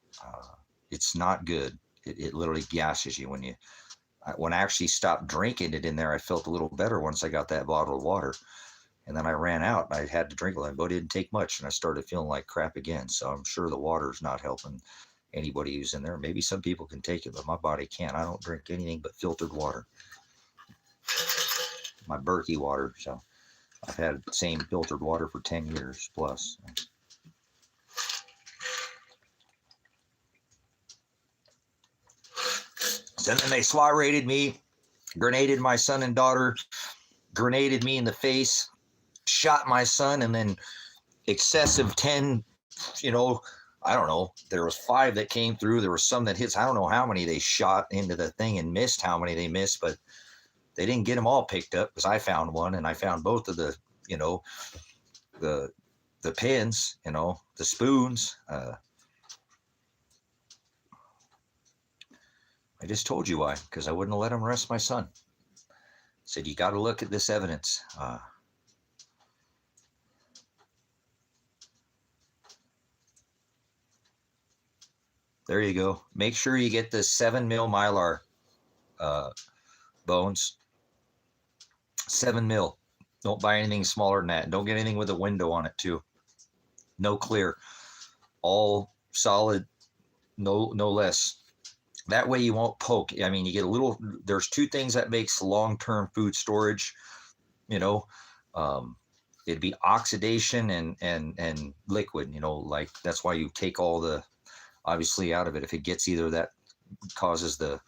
it's not good. It literally gasses you when I actually stopped drinking it in there. I felt a little better once I got that bottle of water, and then I ran out and I had to drink a lot, but it didn't take much. And I started feeling like crap again. So I'm sure the water's not helping anybody who's in there. Maybe some people can take it, but my body can't. I don't drink anything but filtered water. my Berkey water. So I've had the same filtered water for 10 years plus. So then they SWAT raided me, grenaded my son and daughter, grenaded me in the face, shot my son, and then excessive 10, I don't know. There was 5 that came through. There was some that hits. I don't know how many they shot into the thing and missed, how many they missed, but they didn't get them all picked up because I found one, and I found both of the, the pins, the spoons. I just told you why, because I wouldn't let them arrest my son. Said, you got to look at this evidence. There you go. Make sure you get the 7 mil Mylar bones. 7 mil. Don't buy anything smaller than that. Don't get anything with a window on it too. No clear. All solid, no less. That way you won't poke. I mean, you get a little, there's 2 things that makes long-term food storage, it'd be oxidation and liquid, like that's why you take all the, obviously out of it. If it gets either that causes the,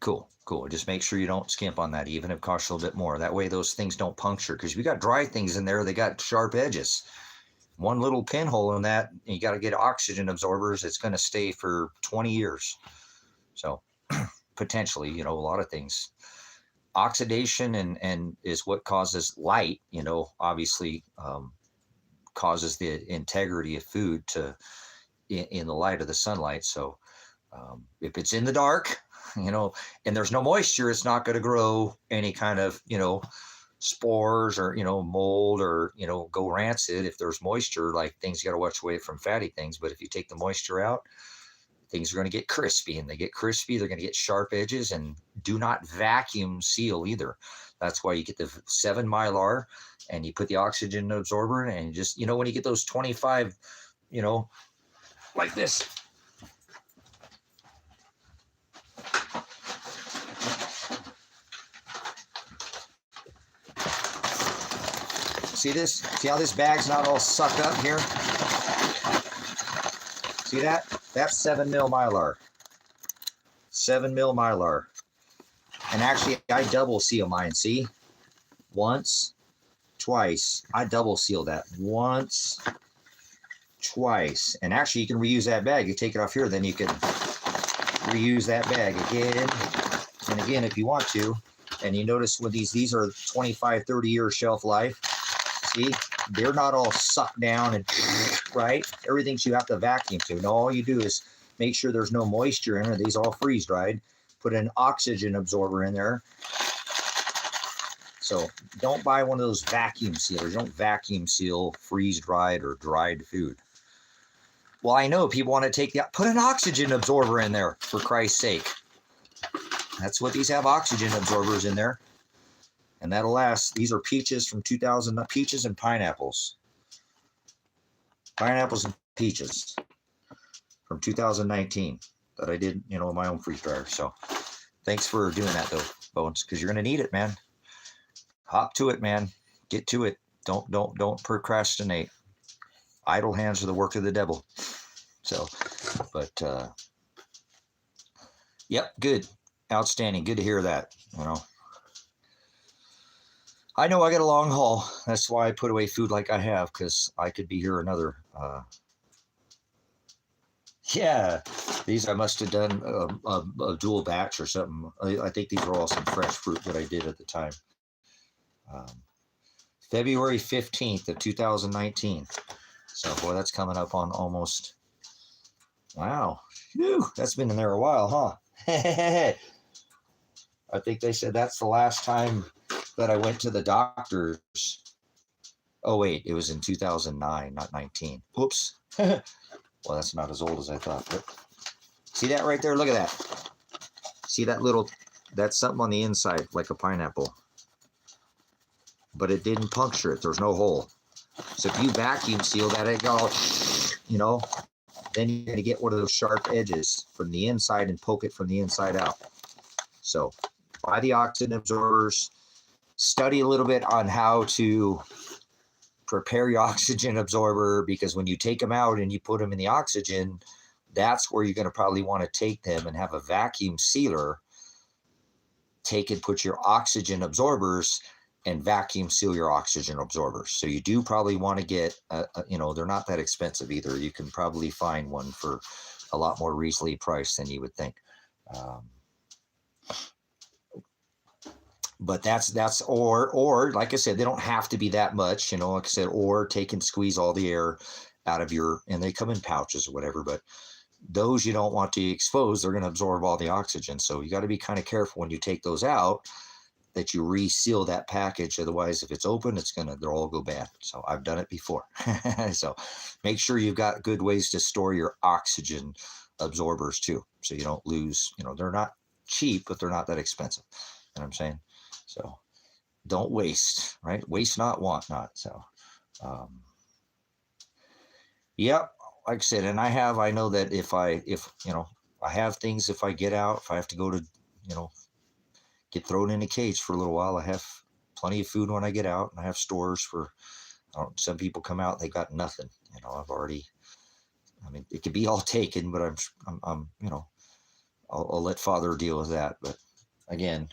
cool. Just make sure you don't skimp on that, even if it costs a little bit more. That way those things don't puncture, because we got dry things in there. They got sharp edges. One little pinhole in that, you got to get oxygen absorbers. It's going to stay for 20 years. So potentially, a lot of things. Oxidation and is what causes light, obviously causes the integrity of food to in the light of the sunlight. So if it's in the dark, and there's no moisture, it's not going to grow any kind of, spores or, mold or, go rancid. If there's moisture, like things, you got to watch away from fatty things. But if you take the moisture out, things are going to get crispy, and they get crispy, they're going to get sharp edges. And do not vacuum seal either. That's why you get the 7 Mylar and you put the oxygen absorber in, and you just, when you get those 25, like this. See this? See how this bag's not all sucked up here? See that? That's 7 mil Mylar. 7 mil Mylar. And actually, I double seal mine. See? Once, twice. I double seal that. Once, twice. And actually, you can reuse that bag. You take it off here, then you can reuse that bag again and again if you want to. And you notice with these are 25, 30 year shelf life. See, they're not all sucked down and right. Everything you have to vacuum to. No, all you do is make sure there's no moisture in it. These all freeze dried. Put an oxygen absorber in there. So don't buy one of those vacuum sealers. Don't vacuum seal freeze dried or dried food. Well, I know people want to take put an oxygen absorber in there, for Christ's sake. That's what these have, oxygen absorbers in there. And that'll last. These are peaches from 2000, peaches and pineapples. Pineapples and peaches from 2019 that I did, in my own freeze dryer. So thanks for doing that though, Bones, because you're going to need it, man. Hop to it, man. Get to it. Don't procrastinate. Idle hands are the work of the devil. So, but, yep, good. Outstanding. Good to hear that, I know I got a long haul. That's why I put away food like I have, because I could be here another. Yeah, these I must have done a dual batch or something. I think these are all some fresh fruit that I did at the time. February 15th of 2019. So, boy, that's coming up on almost. Wow. Whew, that's been in there a while, huh? I think they said that's the last time that I went to the doctors. Oh, wait, it was in 2009, not 19. Whoops. Well, that's not as old as I thought. But see that right there? Look at that. See that little, that's something on the inside, like a pineapple. But it didn't puncture it. There's no hole. So if you vacuum seal that, it all, then you're going to get one of those sharp edges from the inside and poke it from the inside out. So buy the oxygen absorbers, study a little bit on how to prepare your oxygen absorber, because when you take them out and you put them in the oxygen, that's where you're going to probably want to take them and have a vacuum sealer. Take and put your oxygen absorbers and vacuum seal your oxygen absorbers. So you do probably want to get, they're not that expensive either. You can probably find one for a lot more reasonably priced than you would think. But that's or like I said, they don't have to be that much, like I said, or take and squeeze all the air out of and they come in pouches or whatever, but those you don't want to expose. They're going to absorb all the oxygen. So you got to be kind of careful when you take those out that you reseal that package. Otherwise, if it's open, they'll all go bad. So I've done it before. So make sure you've got good ways to store your oxygen absorbers too. So you don't lose, they're not cheap, but they're not that expensive. You know what I'm saying? So don't waste, right? Waste not, want not. So, yep. Like I said, and I know that if I have things, if I get out, if I have to go to, get thrown in a cage for a little while, I have plenty of food when I get out, and I have stores for, some people come out, they got nothing, it could be all taken, but I'll let Father deal with that. But again,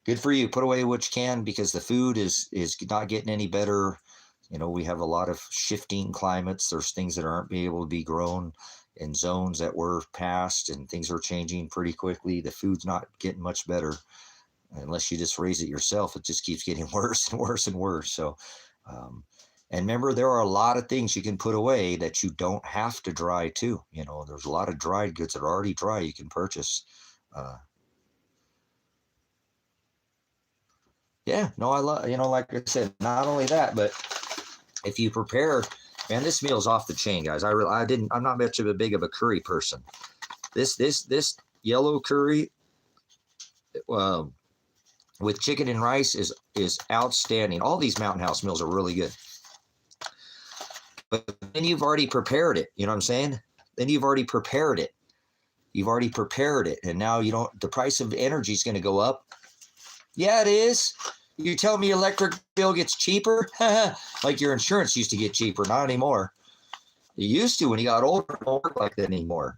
good for you. Put away what you can, because the food is not getting any better. We have a lot of shifting climates. There's things that aren't being able to be grown in zones that were passed, and things are changing pretty quickly. The food's not getting much better unless you just raise it yourself. It just keeps getting worse and worse and worse. So, and remember, there are a lot of things you can put away that you don't have to dry too. There's a lot of dried goods that are already dry you can purchase. Yeah, no, I love, like I said, not only that, but if you prepare, man, this meal's off the chain, guys. I'm not much of a big of a curry person. This yellow curry with chicken and rice is outstanding. All these Mountain House meals are really good. But then you've already prepared it. You know what I'm saying? Then you've already prepared it. And now the price of energy is going to go up. Yeah, it is. You tell me electric bill gets cheaper? Like your insurance used to get cheaper. Not anymore. It used to when you got older. It don't work like that anymore.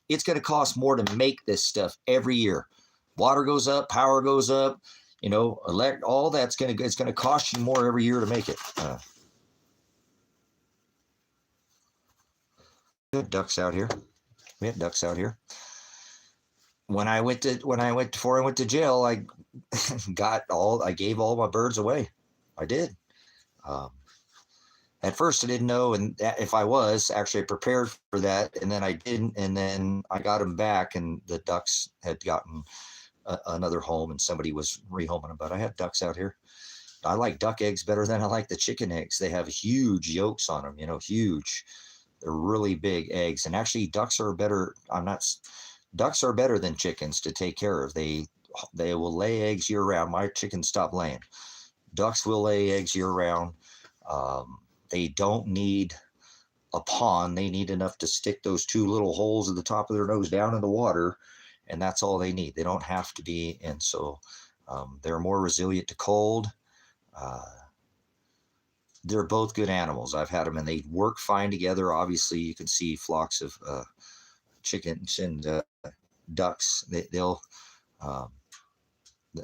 It's going to cost more to make this stuff every year. Water goes up, power goes up, all that's it's going to cost you more every year to make it. We have ducks out here. Before I went to jail, I gave all my birds away. I did. At first I didn't know, and if I was actually prepared for that, and then I didn't, and then I got them back, and the ducks had gotten another home, and somebody was rehoming them. But I have ducks out here. I like duck eggs better than I like the chicken eggs. They have huge yolks on them, huge. They're really big eggs, and actually ducks are better. Ducks are better than chickens to take care of. They will lay eggs year round. My chickens stopped laying. Ducks will lay eggs year round. They don't need a pond. They need enough to stick those two little holes at the top of their nose down in the water, and that's all they need. They don't have to be, and so they're more resilient to cold. They're both good animals. I've had them, and they work fine together. Obviously, you can see flocks of chickens and ducks.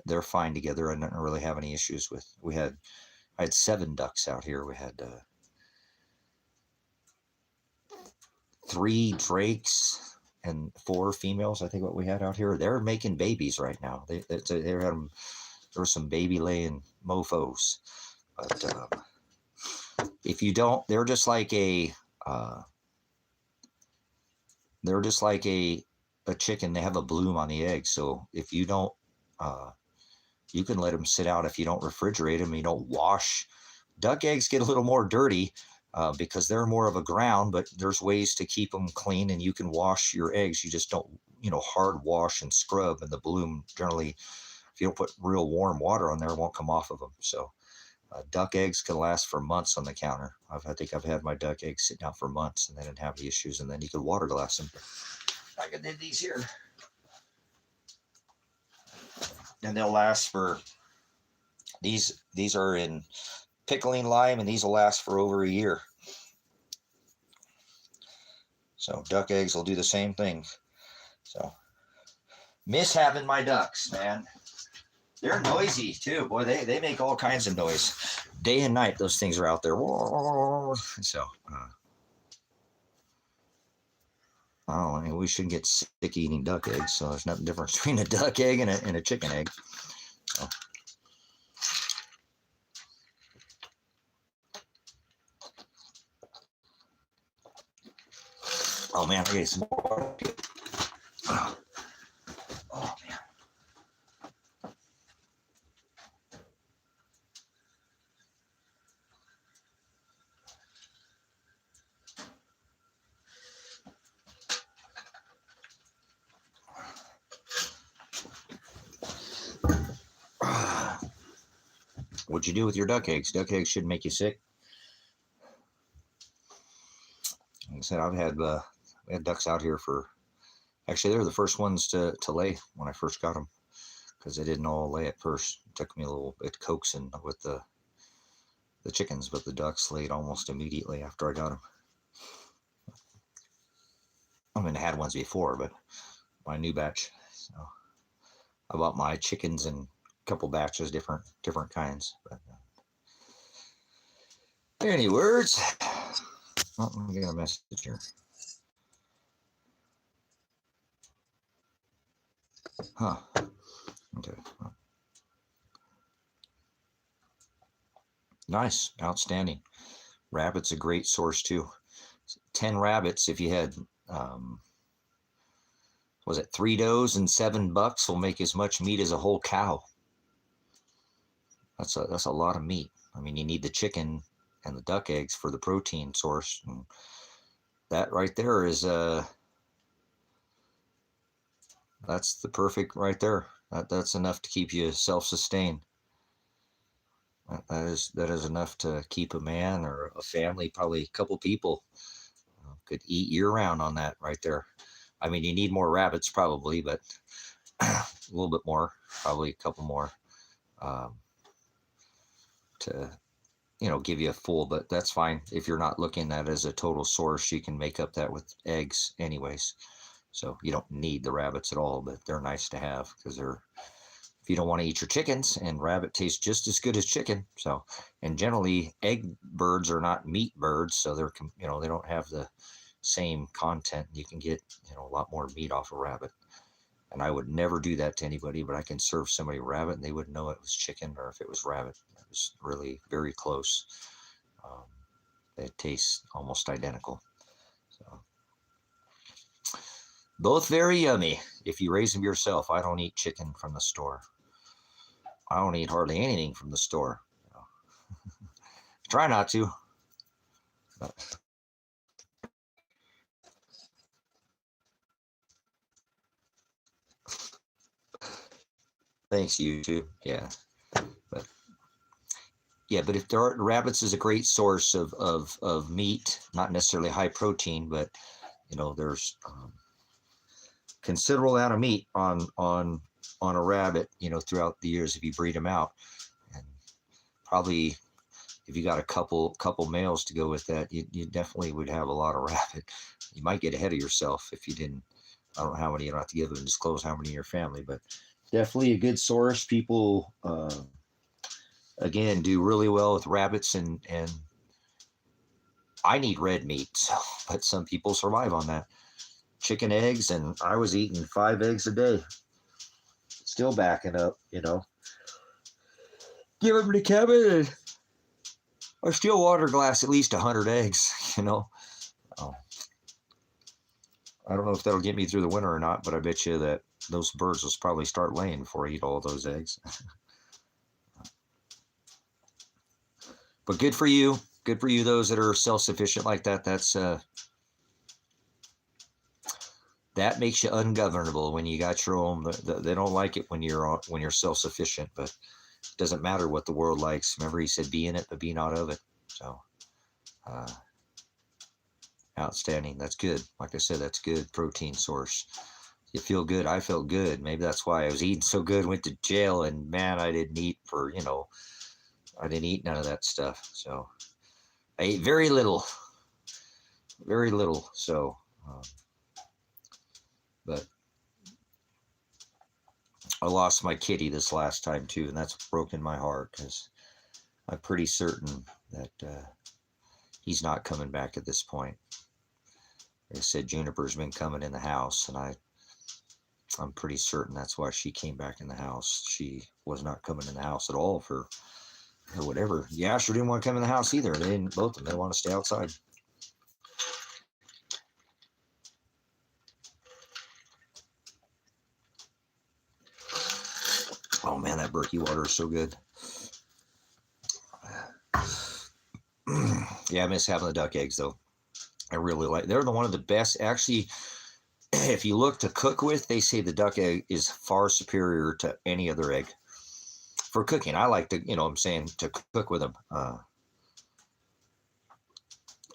They're fine together. I don't really have any issues with. I had 7 ducks out here. We had 3 drakes and 4 females. I think what we had out here. They're making babies right now. There were some baby laying mofos, but if you don't, they're just like a chicken. They have a bloom on the egg. So if you don't, you can let them sit out if you don't refrigerate them. You don't wash. Duck eggs get a little more dirty because they're more of a ground, but there's ways to keep them clean, and you can wash your eggs. You just don't, hard wash and scrub, and the bloom generally, if you don't put real warm water on there, it won't come off of them. So duck eggs can last for months on the counter. I think I've had my duck eggs sitting out for months, and they didn't have any issues. And then you could water glass them. I did these here. and they'll last for, these are in pickling lime, and these will last for over a year. So duck eggs will do the same thing. So miss having my ducks, man. They're noisy too, boy. They make all kinds of noise, day and night. Those things are out there. So I mean, we shouldn't get sick eating duck eggs. So there's nothing different between a duck egg and a chicken egg. So. Oh man, I get some more. Oh man. What'd you do with your duck eggs? Duck eggs shouldn't make you sick. Like I said, we had ducks out here for, actually they were the first ones to lay when I first got them, because they didn't all lay at first. It took me a little bit coaxing with the chickens, but the ducks laid almost immediately after I got them. I mean, I had ones before, but my new batch. So I bought my chickens in a couple batches, different kinds. But any words? Oh, let me get a message here. Huh. Okay. Nice. Outstanding. Rabbit's a great source too. 10 rabbits, if you had, was it 3 does and 7 bucks, will make as much meat as a whole cow. That's a lot of meat. I mean, you need the chicken and the duck eggs for the protein source. And that right there is, that's the perfect right there. That's enough to keep you self-sustained. That is enough to keep a man or a family, probably a couple people, could eat year-round on that right there. I mean, you need more rabbits probably, but a little bit more, probably a couple more, to, give you a full, but that's fine. If you're not looking at it as a total source, you can make up that with eggs anyways. So you don't need the rabbits at all, but they're nice to have, because if you don't want to eat your chickens, and rabbit tastes just as good as chicken. So, and generally egg birds are not meat birds, so they're, they don't have the same content. You can get, a lot more meat off a rabbit. And I would never do that to anybody, but I can serve somebody rabbit and they wouldn't know it was chicken or if it was rabbit. It was really very close. They taste almost identical. So both very yummy if you raise them yourself. I don't eat chicken from the store. I don't eat hardly anything from the store. Try not to. But thanks, you too. Yeah. But if there are, rabbits is a great source of meat, not necessarily high protein, but there's considerable amount of meat on a rabbit, throughout the years if you breed them out. And probably if you got a couple males to go with that, you definitely would have a lot of rabbit. You might get ahead of yourself if you didn't. I don't know how many, you don't have to give them, disclose how many in your family, but definitely a good source. People, again, do really well with rabbits, and I need red meat, but some people survive on that. Chicken eggs, and I was eating 5 eggs a day. Still backing up, Give them to Kevin, and a steel water glass, at least 100 eggs, I don't know if that'll get me through the winter or not, but I bet you that those birds will probably start laying before I eat all those eggs. But good for you. Good for you, those that are self-sufficient like that. That makes you ungovernable when you got your own. They don't like it when you're self-sufficient, but it doesn't matter what the world likes. Remember, he said, "Be in it, but be not of it." So, outstanding. That's good. Like I said, that's good protein source. You feel good. I felt good. Maybe that's why I was eating so good. Went to jail, and man, I didn't eat for, I didn't eat none of that stuff. So I ate very little, very little. So, um, but I lost my kitty this last time too, and that's broken my heart because I'm pretty certain that he's not coming back at this point. Like I said, Juniper's been coming in the house, and I'm pretty certain that's why she came back in the house. She was not coming in the house at all for whatever. Yeah, sure didn't want to come in the house either. They didn't, both of them. They want to stay outside. Oh man, that Berkey water is so good. Yeah, I miss having the duck eggs though. I really like. They're one of the best. Actually, if you look to cook with, they say the duck egg is far superior to any other egg for cooking. I like to, I'm saying, to cook with them.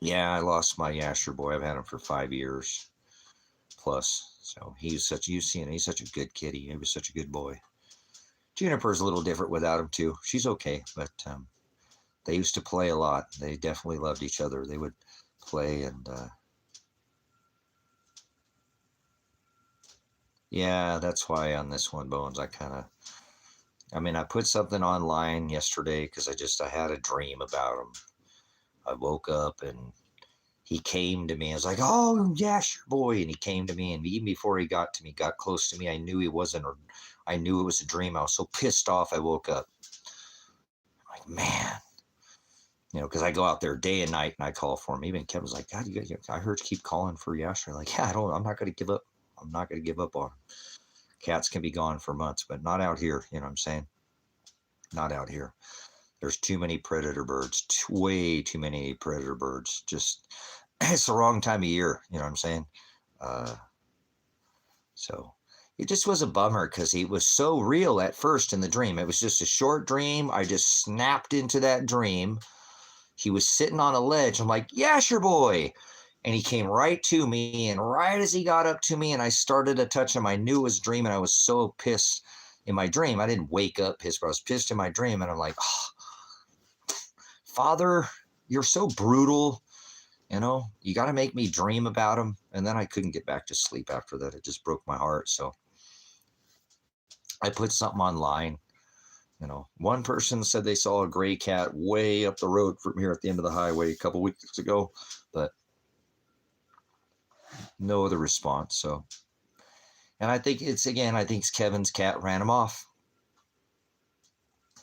Yeah, I lost my Yasher boy. I've had him for 5 years plus. So he's such, you've seen it. He's such a good kitty. He was such a good boy. Juniper's a little different without him too. She's okay, but they used to play a lot. They definitely loved each other. They would play and yeah, that's why on this one, Bones, I put something online yesterday because I had a dream about him. I woke up and he came to me. I was like, "Oh, yeah, sure, boy." And he came to me, and even before he got to me, got close to me, I knew he wasn't, or I knew it was a dream. I was so pissed off. I woke up. I'm like, man, because I go out there day and night and I call for him. Even Kevin's like, God, I heard you keep calling for Yasher. Like, yeah, I'm not going to give up. I'm not going to give up on him. Cats can be gone for months, but not out here. You know what I'm saying? Not out here. There's too many predator birds, way too many predator birds. Just, it's the wrong time of year. You know what I'm saying? Uh, so it just was a bummer because he was so real at first in the dream. It was just a short dream. I just snapped into that dream. He was sitting on a ledge. I'm like, yeah, sure, boy. And he came right to me. And right as he got up to me and I started to touch him, I knew it was a dream. And I was so pissed in my dream. I didn't wake up pissed, but I was pissed in my dream. And I'm like, oh, Father, you're so brutal. You got to make me dream about him. And then I couldn't get back to sleep after that. It just broke my heart. So I put something online. One person said they saw a gray cat way up the road from here at the end of the highway a couple weeks ago, but no other response. So, and I think I think Kevin's cat ran him off.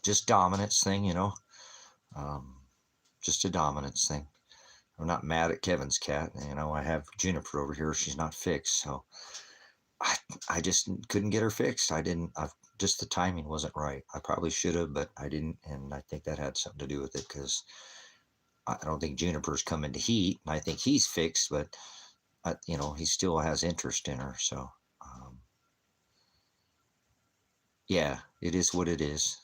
Just dominance thing, just a dominance thing. I'm not mad at Kevin's cat. I have Juniper over here. She's not fixed. So I just couldn't get her fixed. Just the timing wasn't right. I probably should have, but I didn't. And I think that had something to do with it because I don't think Juniper's coming to heat. And I think he's fixed, but, he still has interest in her. So, yeah, it is what it is.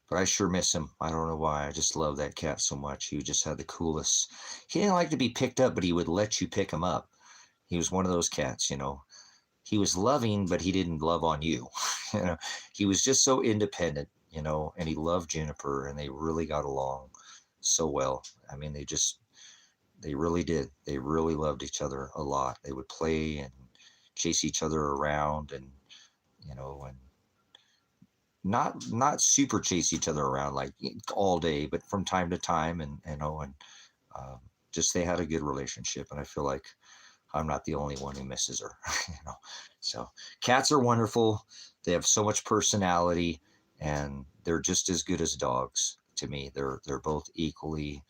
But I sure miss him. I don't know why. I just love that cat so much. He just had the coolest. He didn't like to be picked up, but he would let you pick him up. He was one of those cats, He was loving, but he didn't love on you. He was just so independent, and he loved Juniper, and they really got along so well. They really did. They really loved each other a lot. They would play and chase each other around, and and not super chase each other around like all day, but from time to time, and just they had a good relationship, and I feel like I'm not the only one who misses her. So cats are wonderful. They have so much personality, and they're just as good as dogs to me. They're both equally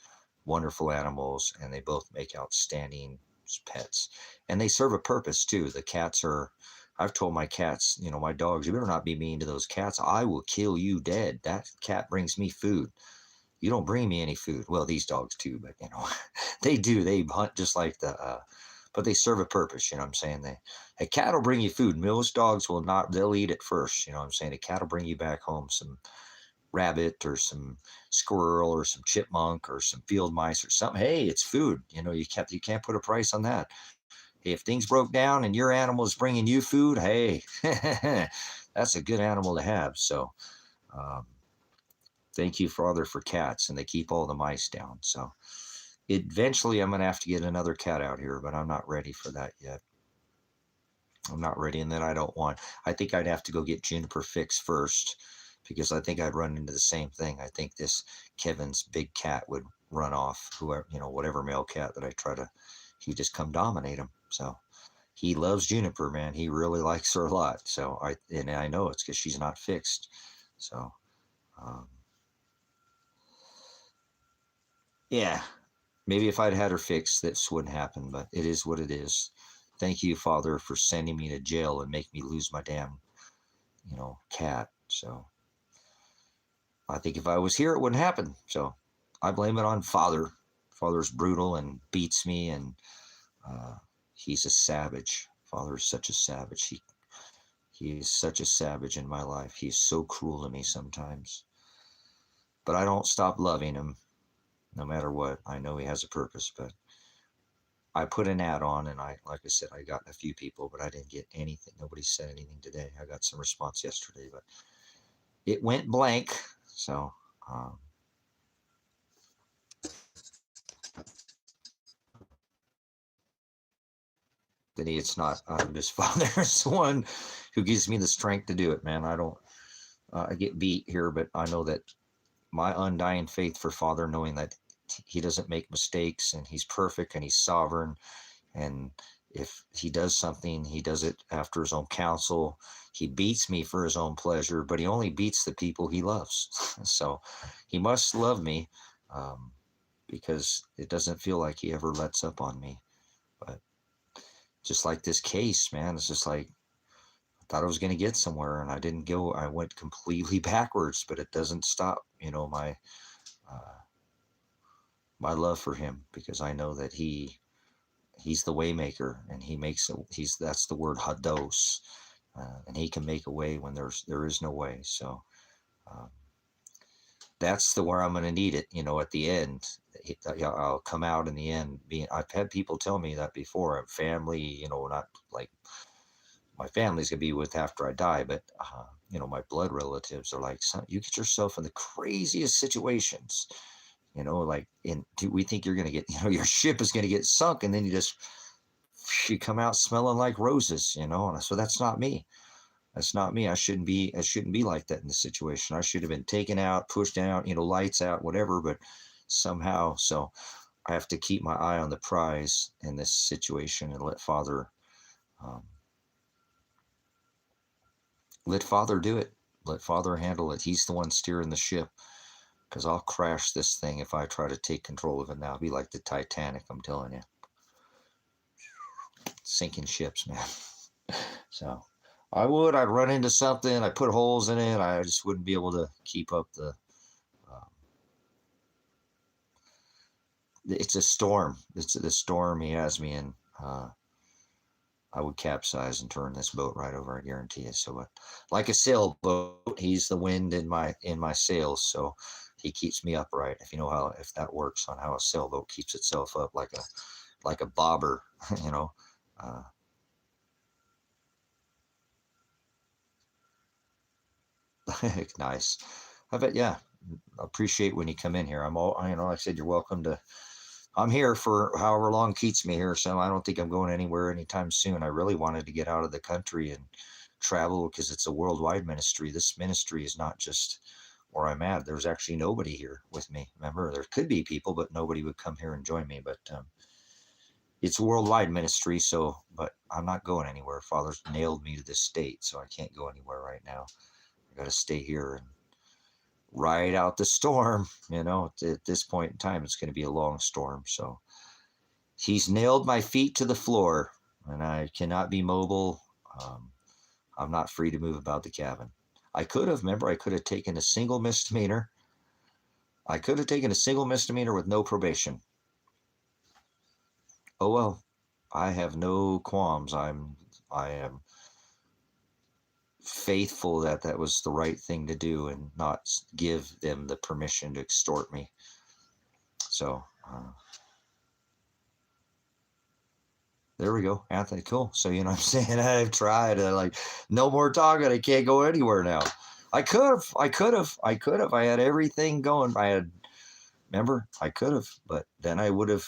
wonderful animals, and they both make outstanding pets, and they serve a purpose too. The cats are. I've told my cats, my dogs, you better not be mean to those cats. I will kill you dead. That cat brings me food. You don't bring me any food. Well, these dogs too, but they do. They hunt just like but they serve a purpose. I'm saying? A cat will bring you food. Most dogs will not. They'll eat it first. I'm saying? A cat will bring you back home some rabbit or some squirrel or some chipmunk or some field mice or something. Hey, it's food. You can't put a price on that. If things broke down and your animal is bringing you food, hey, that's a good animal to have. So um, thank you, Father, for cats, and they keep all the mice down. So eventually I'm going to have to get another cat out here, but I'm not ready for that yet. I'm not ready. And then I think I'd have to go get Juniper fixed first, because I think I'd run into the same thing. I think this Kevin's big cat would run off whoever, whatever male cat that I try to, he just come dominate him. So he loves Juniper, man. He really likes her a lot. So I know it's because she's not fixed. So, um, yeah, maybe if I'd had her fixed, this wouldn't happen, but it is what it is. Thank you, Father, for sending me to jail and make me lose my damn, cat. So I think if I was here, it wouldn't happen. So I blame it on Father. Father's brutal and beats me, and uh, he's a savage. Father is such a savage. He is such a savage in my life. He's so cruel to me sometimes. But I don't stop loving him no matter what. I know he has a purpose, but I put an ad on, and like I said, I got a few people, but I didn't get anything. Nobody said anything today. I got some response yesterday, but it went blank. So, that it's not his Father's the one who gives me the strength to do it, man. I don't, I get beat here, but I know that my undying faith for Father, knowing that he doesn't make mistakes and he's perfect and he's sovereign. And if he does something, he does it after his own counsel. He beats me for his own pleasure, but he only beats the people he loves. So he must love me, because it doesn't feel like he ever lets up on me. But just like this case, man, it's just like, I thought I was going to get somewhere, and I didn't go. I went completely backwards, but it doesn't stop, uh, my love for him, because I know that he's the way maker, and that's the word hados, and he can make a way when there is no way. So um, that's where I'm going to need it, at the end. I'll come out in the end being, I've had people tell me that before. Family, not like my family's gonna be with after I die, but my blood relatives are like, son, you get yourself in the craziest situations, like we think you're gonna get, your ship is gonna get sunk, and then you come out smelling like roses, and so that's not me. That's not me. I shouldn't be like that in the situation. I should have been taken out, pushed out, lights out, whatever, but somehow, so I have to keep my eye on the prize in this situation, and um, let Father do it. Let Father handle it. He's the one steering the ship, because I'll crash this thing if I try to take control of it now. It'll be like the Titanic, I'm telling you. Sinking ships, man. So I'd run into something. I put holes in it. I just wouldn't be able to keep up um, it's a storm. It's the storm he has me in. I would capsize and turn this boat right over. I guarantee you. So, like a sailboat, he's the wind in my sails. So he keeps me upright. If that works on how a sailboat keeps itself up, like a bobber, you know. Uh, nice. I bet. Yeah. Appreciate when you come in here. Like I said, you're welcome to. I'm here for however long keeps me here, so I don't think I'm going anywhere anytime soon. I really wanted to get out of the country and travel, because it's a worldwide ministry. This ministry is not just where I'm at. There's actually nobody here with me. Remember, there could be people, but nobody would come here and join me. But it's a worldwide ministry, but I'm not going anywhere. Father's nailed me to this state, so I can't go anywhere right now. I got to stay here and ride out the storm. At this point in time, it's going to be a long storm. So he's nailed my feet to the floor, and I cannot be mobile. I'm not free to move about the cabin. I could have taken a single misdemeanor. I could have taken a single misdemeanor with no probation. Oh well, I have no qualms. I am faithful that was the right thing to do, and not give them the permission to extort me. So There we go, Anthony. Cool. So, you know what I'm saying? I've tried like, no more talking. I can't go anywhere now. I could have. I had everything going. Remember, I could have, but then I would have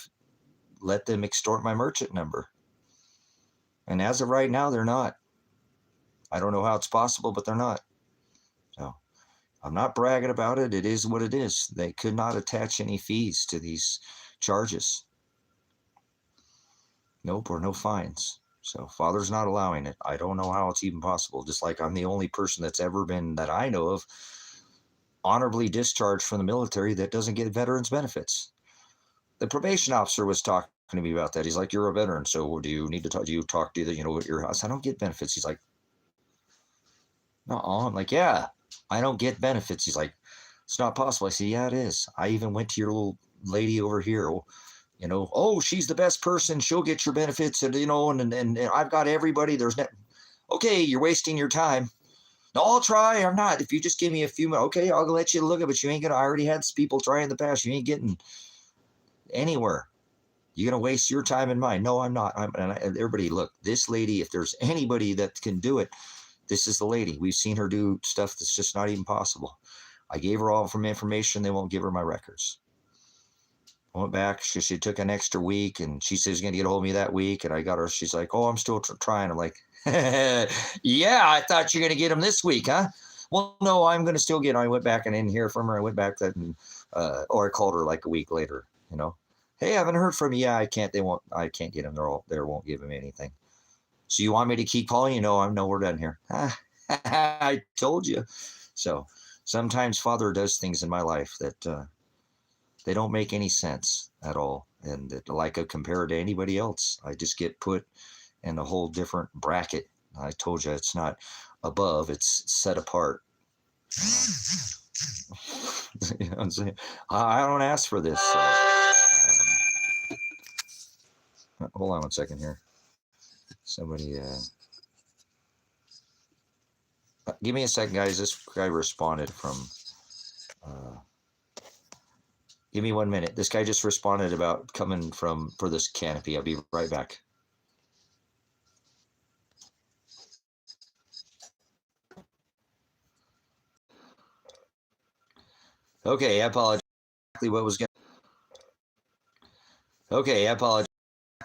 let them extort my merchant number. And as of right now, they're not. I don't know how it's possible, but they're not. So I'm not bragging about it. It is what it is. They could not attach any fees to these charges. Nope, or no fines. So Father's not allowing it. I don't know how it's even possible. Just like I'm the only person that's ever been, that I know of, honorably discharged from the military that doesn't get veterans benefits. The probation officer was talking to me about that. He's like, "You're a veteran, so do you need to talk? Do you talk to the, your house?" I don't get benefits. He's like, "No." I'm like, "Yeah, I don't get benefits." He's like, "It's not possible." I said, "Yeah, it is. I even went to your little lady over here. Oh, she's the best person. She'll get your benefits, and and I've got everybody. There's no." Okay, you're wasting your time. No, I'll try. I'm not. If you just give me a few minutes, okay, I'll let you look at it, but you ain't gonna. I already had people try in the past. You ain't getting anywhere. You're gonna waste your time and mine. No, I'm not. Everybody, look, this lady. If there's anybody that can do it, this is the lady. We've seen her do stuff that's just not even possible. I gave her all from information. They won't give her my records. I went back. She took an extra week, and she says she's going to get a hold of me that week. And I got her. She's like, "Oh, I'm still trying." I'm like, "Yeah, I thought you're going to get them this week, huh?" "Well, no, I'm going to still get them." I went back and didn't hear from her. I went back or I called her like a week later. "Hey, I haven't heard from you." "Yeah, I can't. I can't get them. They won't give them anything." "So you want me to keep calling you?" "No, we're done here." I told you. So sometimes Father does things in my life that they don't make any sense at all. And that, like, compared to anybody else, I just get put in a whole different bracket. I told you, it's not above, it's set apart. You know what I'm saying? I don't ask for this. Hold on one second here. Somebody, give me a second, guys. This guy responded from, give me 1 minute. This guy just responded about coming for this canopy. I'll be right back. Okay, I apologize. What was going Okay, I apologize.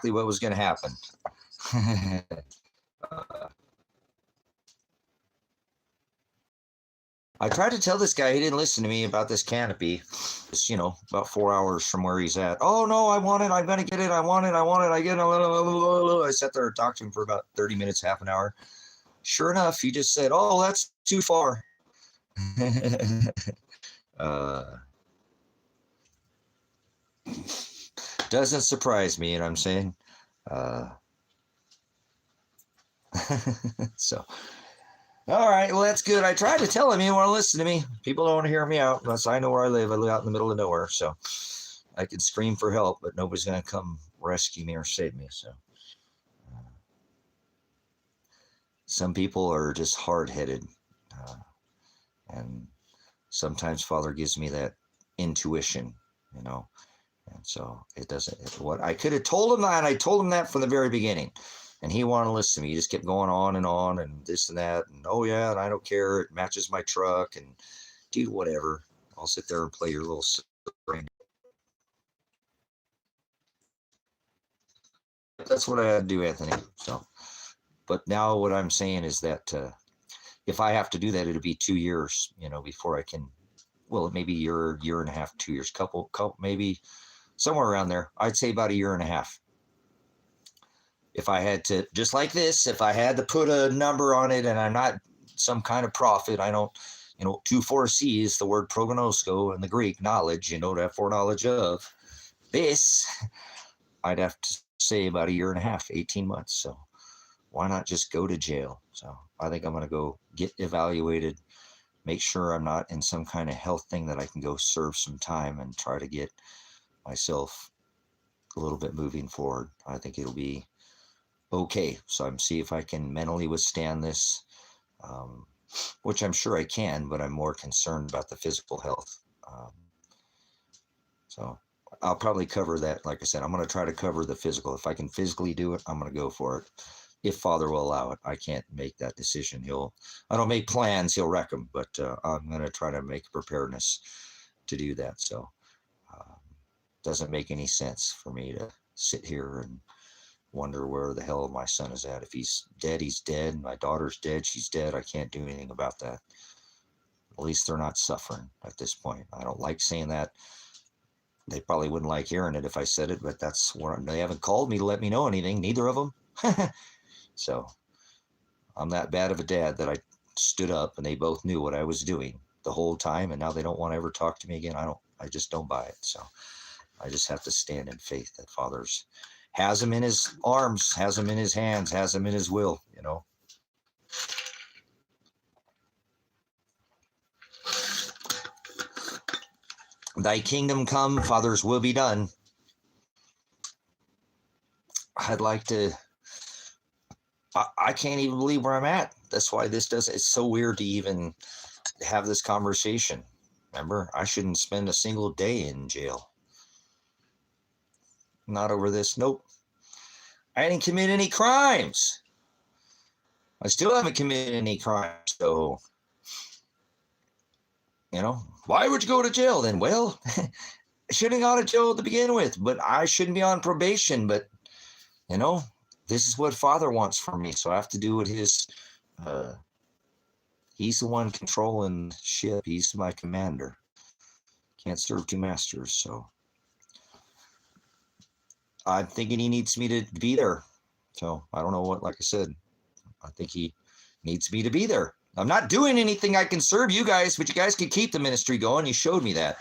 What was going to happen. I tried to tell this guy, he didn't listen to me about this canopy. It's, about 4 hours from where he's at. "Oh, no, I want it. I'm going to get it. I want it. I get it." I sat there and talked to him for about 30 minutes, half an hour. Sure enough, he just said, "Oh, that's too far." Doesn't surprise me, you know what I'm saying? So, all right, well, that's good. I tried to tell him, he didn't want to listen to me. People don't want to hear me out unless I know where I live. I live out in the middle of nowhere, so I can scream for help, but nobody's going to come rescue me or save me. So some people are just hard-headed, and sometimes Father gives me that intuition, and so it doesn't. What I could have told him that, and I told him that from the very beginning, and he wanted to listen to me. He just kept going on, and this and that, and "Oh yeah, and I don't care. It matches my truck," and dude, whatever. I'll sit there and play your little brain. That's what I had to do, Anthony. So, but now what I'm saying is that if I have to do that, it'll be 2 years, before I can. Well, maybe year and a half, 2 years, couple, maybe somewhere around there. I'd say about a year and a half. If I had to, just like this, if I had to put a number on it, and I'm not some kind of prophet, I don't, to foresee is the word prognosko in the Greek, knowledge, to have foreknowledge of this, I'd have to say about a year and a half, 18 months. So why not just go to jail? So I think I'm going to go get evaluated, make sure I'm not in some kind of health thing that I can go serve some time and try to get myself a little bit moving forward. I think it'll be okay. So I'm see if I can mentally withstand this, which I'm sure I can, but I'm more concerned about the physical health. So I'll probably cover that. Like I said, I'm going to try to cover the physical. If I can physically do it, I'm going to go for it. If Father will allow it. I can't make that decision. I don't make plans, he'll wreck them, but I'm going to try to make preparedness to do that. So doesn't make any sense for me to sit here and wonder where the hell my son is at. If he's dead, he's dead. My daughter's dead, she's dead. I can't do anything about that. At least they're not suffering at this point. I don't like saying that. They probably wouldn't like hearing it if I said it, but that's what they haven't called me to let me know anything, neither of them. So I'm that bad of a dad that I stood up and they both knew what I was doing the whole time, and now they don't want to ever talk to me again. I just don't buy it. So I just have to stand in faith that Father's has him in his arms, has him in his hands, has him in his will, you know. Thy kingdom come, Father's will be done. I'd like to, I can't even believe where I'm at. That's why it's so weird to even have this conversation. Remember, I shouldn't spend a single day in jail. Not over this. Nope. I didn't commit any crimes. I still haven't committed any crimes. So, you know, why would you go to jail then? Well, I shouldn't have gone to jail to begin with, but I shouldn't be on probation. But, you know, this is what Father wants from me. So I have to do what he's the one controlling the ship. He's my commander. Can't serve two masters. So I'm thinking he needs me to be there. So I don't know what, like I said, I think he needs me to be there. I'm not doing anything I can serve you guys, but you guys can keep the ministry going. You showed me that.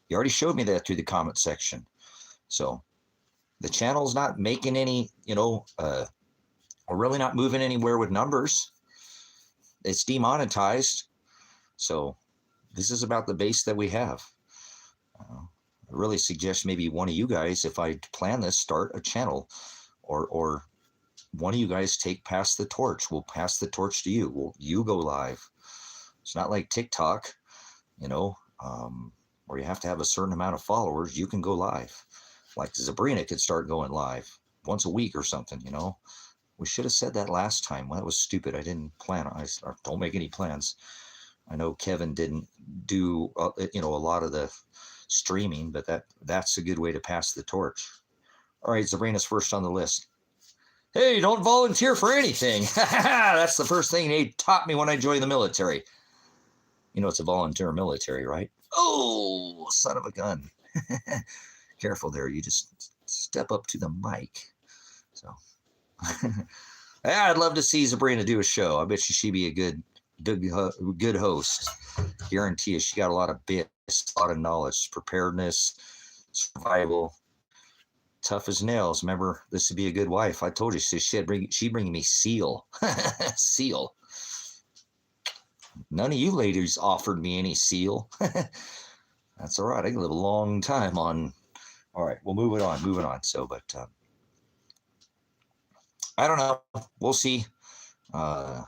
You already showed me that through the comment section. So the channel's not making any, we're really not moving anywhere with numbers. It's demonetized. So this is about the base that we have. I really suggest maybe one of you guys, if I plan this, start a channel, or one of you guys pass the torch. We'll pass the torch to you. You go live. It's not like TikTok, where you have to have a certain amount of followers. You can go live. Like Sabrina could start going live once a week or something, We should have said that last time. Well, that was stupid. I didn't plan. I don't make any plans. I know Kevin didn't do, a lot of the streaming, but that's a good way to pass the torch. All right, Sabrina's first on the list. Hey, don't volunteer for anything. That's the first thing they taught me when I joined the military. It's a volunteer military, right? Oh, son of a gun. Careful there. You just step up to the mic. So, I'd love to see Sabrina do a show. I bet she'd be a good host. Guarantee you, she got a lot of bits, a lot of knowledge, preparedness, survival. Tough as nails. Remember, this would be a good wife. I told you, she'd bring me seal. Seal. None of you ladies offered me any seal. That's all right. I can live a long time on. All right, we'll move it on. So, but I don't know. We'll see. I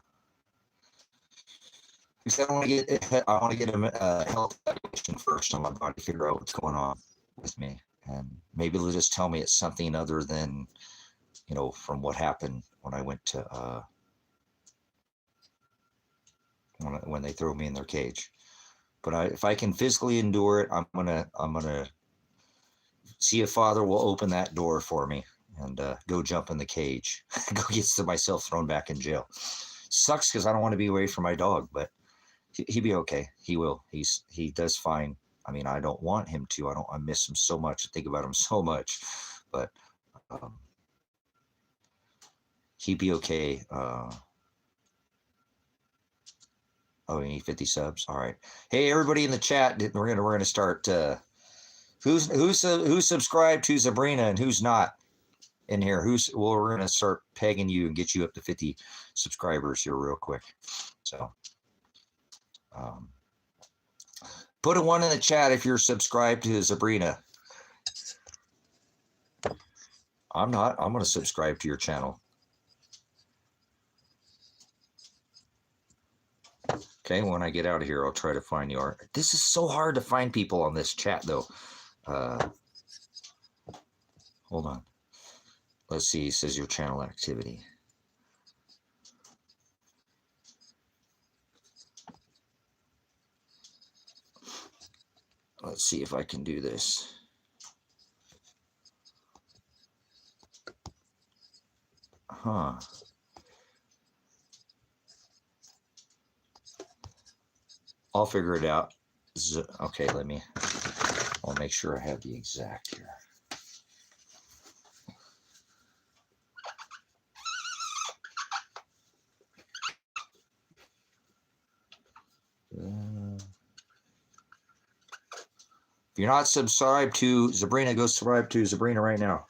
want to get a health evaluation first on my body, figure out what's going on with me. And maybe they'll just tell me it's something other than, from what happened when I went to, when they throw me in their cage. But if I can physically endure it, I'm gonna see if Father will open that door for me and go jump in the cage, go get myself thrown back in jail. Sucks because I don't want to be away from my dog, but he'd be okay. He will. He does fine. I mean, I don't want him to. I miss him so much. I think about him so much, but he'd be okay. We need 50 subs. All right. Hey, everybody in the chat, we're gonna start. Who's subscribed to Sabrina and who's not in here? We're gonna start pegging you and get you up to 50 subscribers here real quick. So, put a 1 in the chat if you're subscribed to Sabrina. I'm not. I'm going to subscribe to your channel. Okay, when I get out of here, I'll try to find you. This is so hard to find people on this chat, though. hold on. Let's see. It says your channel activity. Let's see if I can do this. Huh. I'll figure it out. Okay, I'll make sure I have the exact here. If you're not subscribed to Sabrina, go subscribe to Sabrina right now.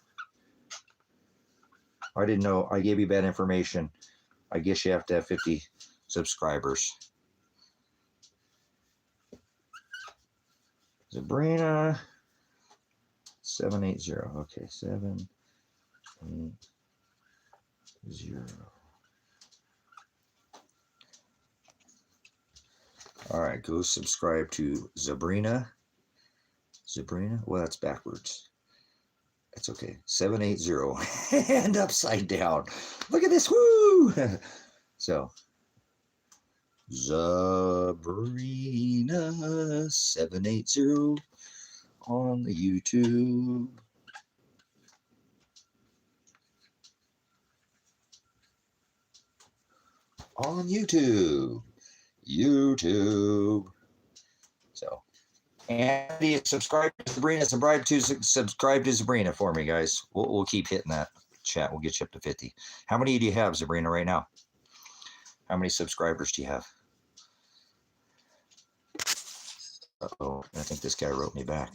I didn't know. I gave you bad information. I guess you have to have 50 subscribers. Sabrina 780. Okay, 780. All right, go subscribe to Sabrina. Sabrina? Well, that's backwards. That's okay. 780 and upside down. Look at this. Woo! So, Sabrina 780 on the YouTube. On YouTube. So, and subscribe to Sabrina. Subscribe to Sabrina for me, guys. We'll keep hitting that chat. We'll get you up to 50. How many do you have, Sabrina, right now? How many subscribers do you have? Uh-oh, I think this guy wrote me back.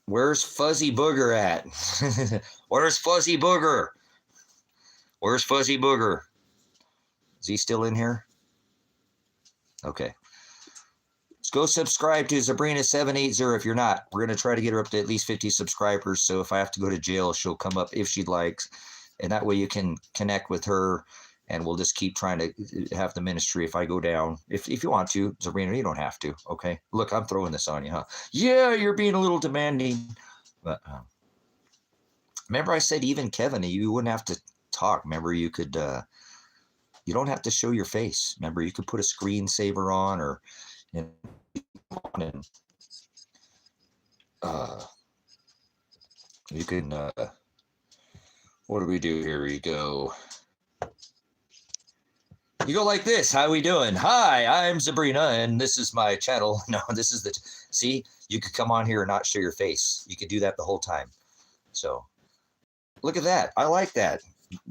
Where's Fuzzy Booger at? Where's Fuzzy Booger? Where's Fuzzy Booger? Is he still in here? Okay. Let's go subscribe to Sabrina 780 if you're not. We're going to try to get her up to at least 50 subscribers. So if I have to go to jail, she'll come up if she'd likes. And that way you can connect with her. And we'll just keep trying to have the ministry if I go down. If you want to, Sabrina, you don't have to, okay? Look, I'm throwing this on you, huh? Yeah, you're being a little demanding. But remember I said even Kevin, you wouldn't have to talk. Remember you could, you don't have to show your face. Remember you could put a screensaver on or, and you can, what do we do here? You go like this. How we doing? Hi, I'm Sabrina, and this is my channel. No, this is see, you could come on here and not show your face. You could do that the whole time. So, look at that. I like that.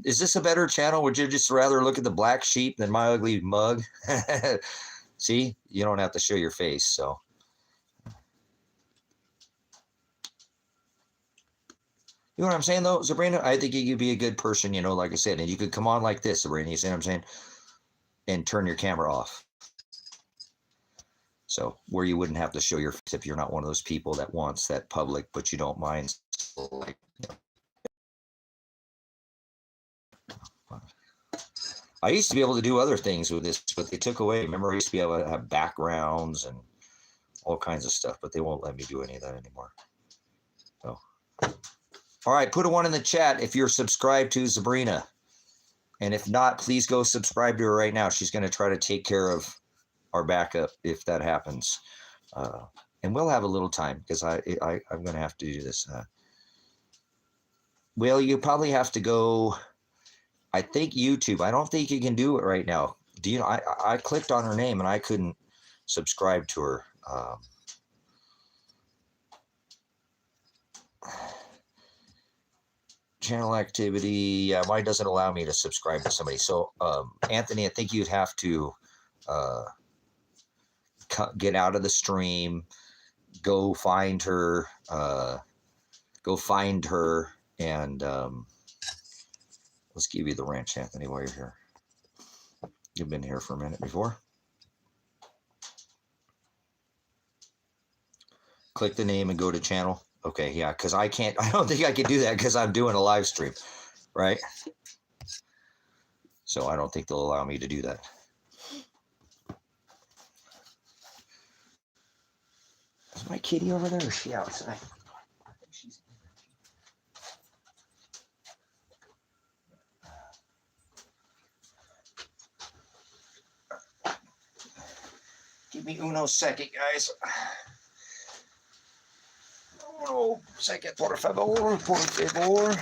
Is this a better channel? Would you just rather look at the black sheep than my ugly mug? See, you don't have to show your face, so. You know what I'm saying, though, Sabrina? I think you could be a good person, you know, like I said, and you could come on like this, Sabrina. You see what I'm saying? And turn your camera off. So where you wouldn't have to show your face if you're not one of those people that wants that public, but you don't mind. Like, I used to be able to do other things with this, but they took away. Remember, I used to be able to have backgrounds and all kinds of stuff, but they won't let me do any of that anymore. So, all right, put a 1 in the chat if you're subscribed to Sabrina. And if not, please go subscribe to her right now. She's going to try to take care of our backup if that happens. And we'll have a little time because I'm going to have to do this. Well, you probably have to go, I think YouTube. I don't think you can do it right now. Do you know, I clicked on her name and I couldn't subscribe to her. Channel activity, mine doesn't allow me to subscribe to somebody. So, Anthony, I think you'd have to get out of the stream, go find her, and let's give you the wrench, Anthony, while you're here. You've been here for a minute before. Click the name and go to channel. Okay, yeah, because I don't think I can do that because I'm doing a live stream, right? So I don't think they'll allow me to do that. Is my kitty over there or is she outside? I think she's in there. Give me uno second, guys. Uno second, por favor, por favor.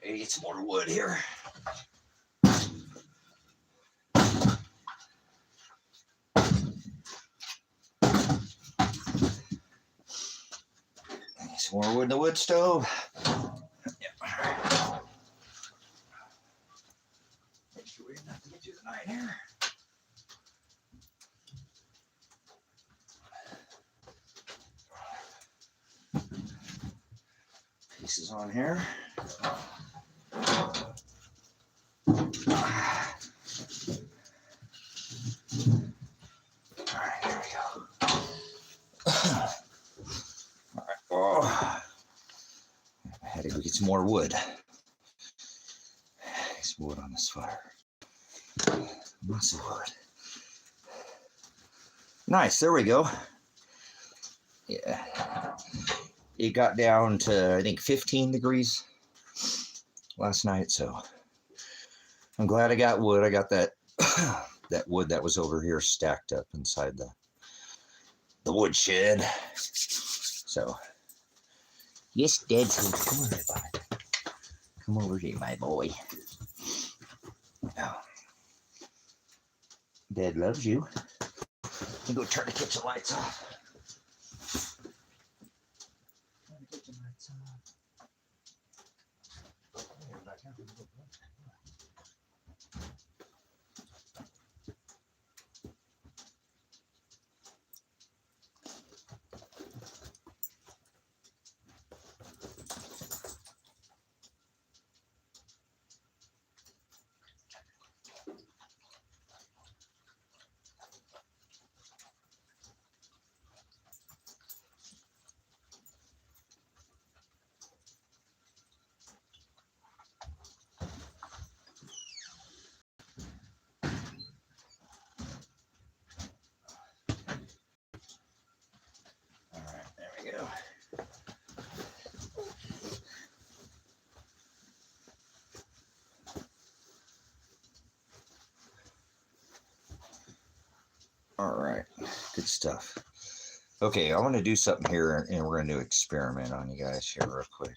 Maybe get some more wood here. Some more wood in the wood stove. Yeah. Make sure we have enough to get through the night here. Pieces on here. Get some more wood. Some wood on this fire. Lots of wood. Nice, there we go. Yeah. It got down to, I think, 15 degrees last night, so I'm glad I got wood. I got that that wood that was over here stacked up inside the wood shed. So, yes, Dad, come over here, bud. Come over here, my boy. Oh. Dad loves you. You go turn the kitchen lights off. Turn the kitchen lights off. go. All right, good stuff. Okay, I want to do something here, and we're going to do an experiment on you guys here real quick.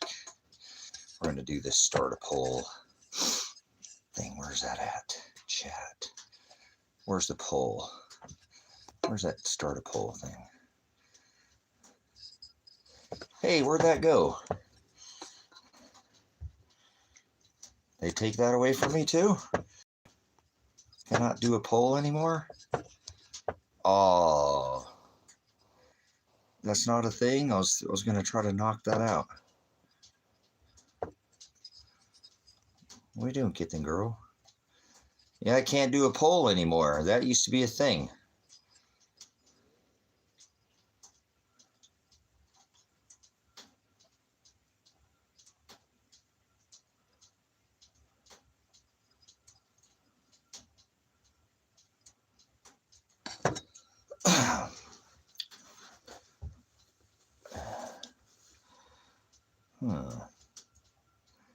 We're going to do this start a poll thing. Where's that at? Chat. Where's the poll? Where's that start a poll thing? Hey, where'd that go? They take that away from me too? Cannot do a poll anymore? Oh, that's not a thing? I was going to try to knock that out. What are you doing, kitten girl? Yeah, I can't do a poll anymore. That used to be a thing.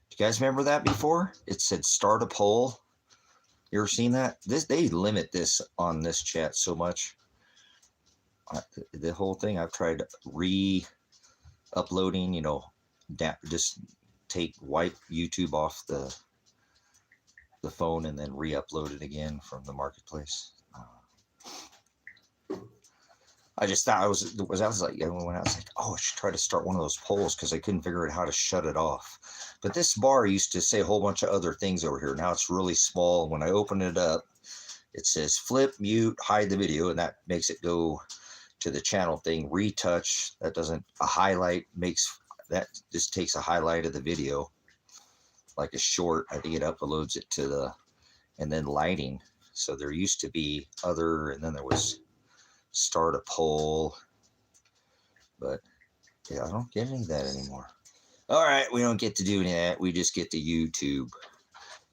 Do you guys remember that before? It said start a poll. You ever seen that? They limit this on this chat so much. The whole thing, I've tried re-uploading, you know, just wipe YouTube off the phone and then re-upload it again from the marketplace. I just thought I was like, when I was like, oh, I should try to start one of those polls because I couldn't figure out how to shut it off. But this bar used to say a whole bunch of other things over here. Now it's really small. When I open it up, it says flip, mute, hide the video, and that makes it go to the channel thing. Retouch, that doesn't, a highlight that just takes a highlight of the video, like a short. I think it uploads it to and then lighting. So there used to be other, and then there was start a poll, but yeah, I don't get any of that anymore. All right, we don't get to do any of that. We just get to YouTube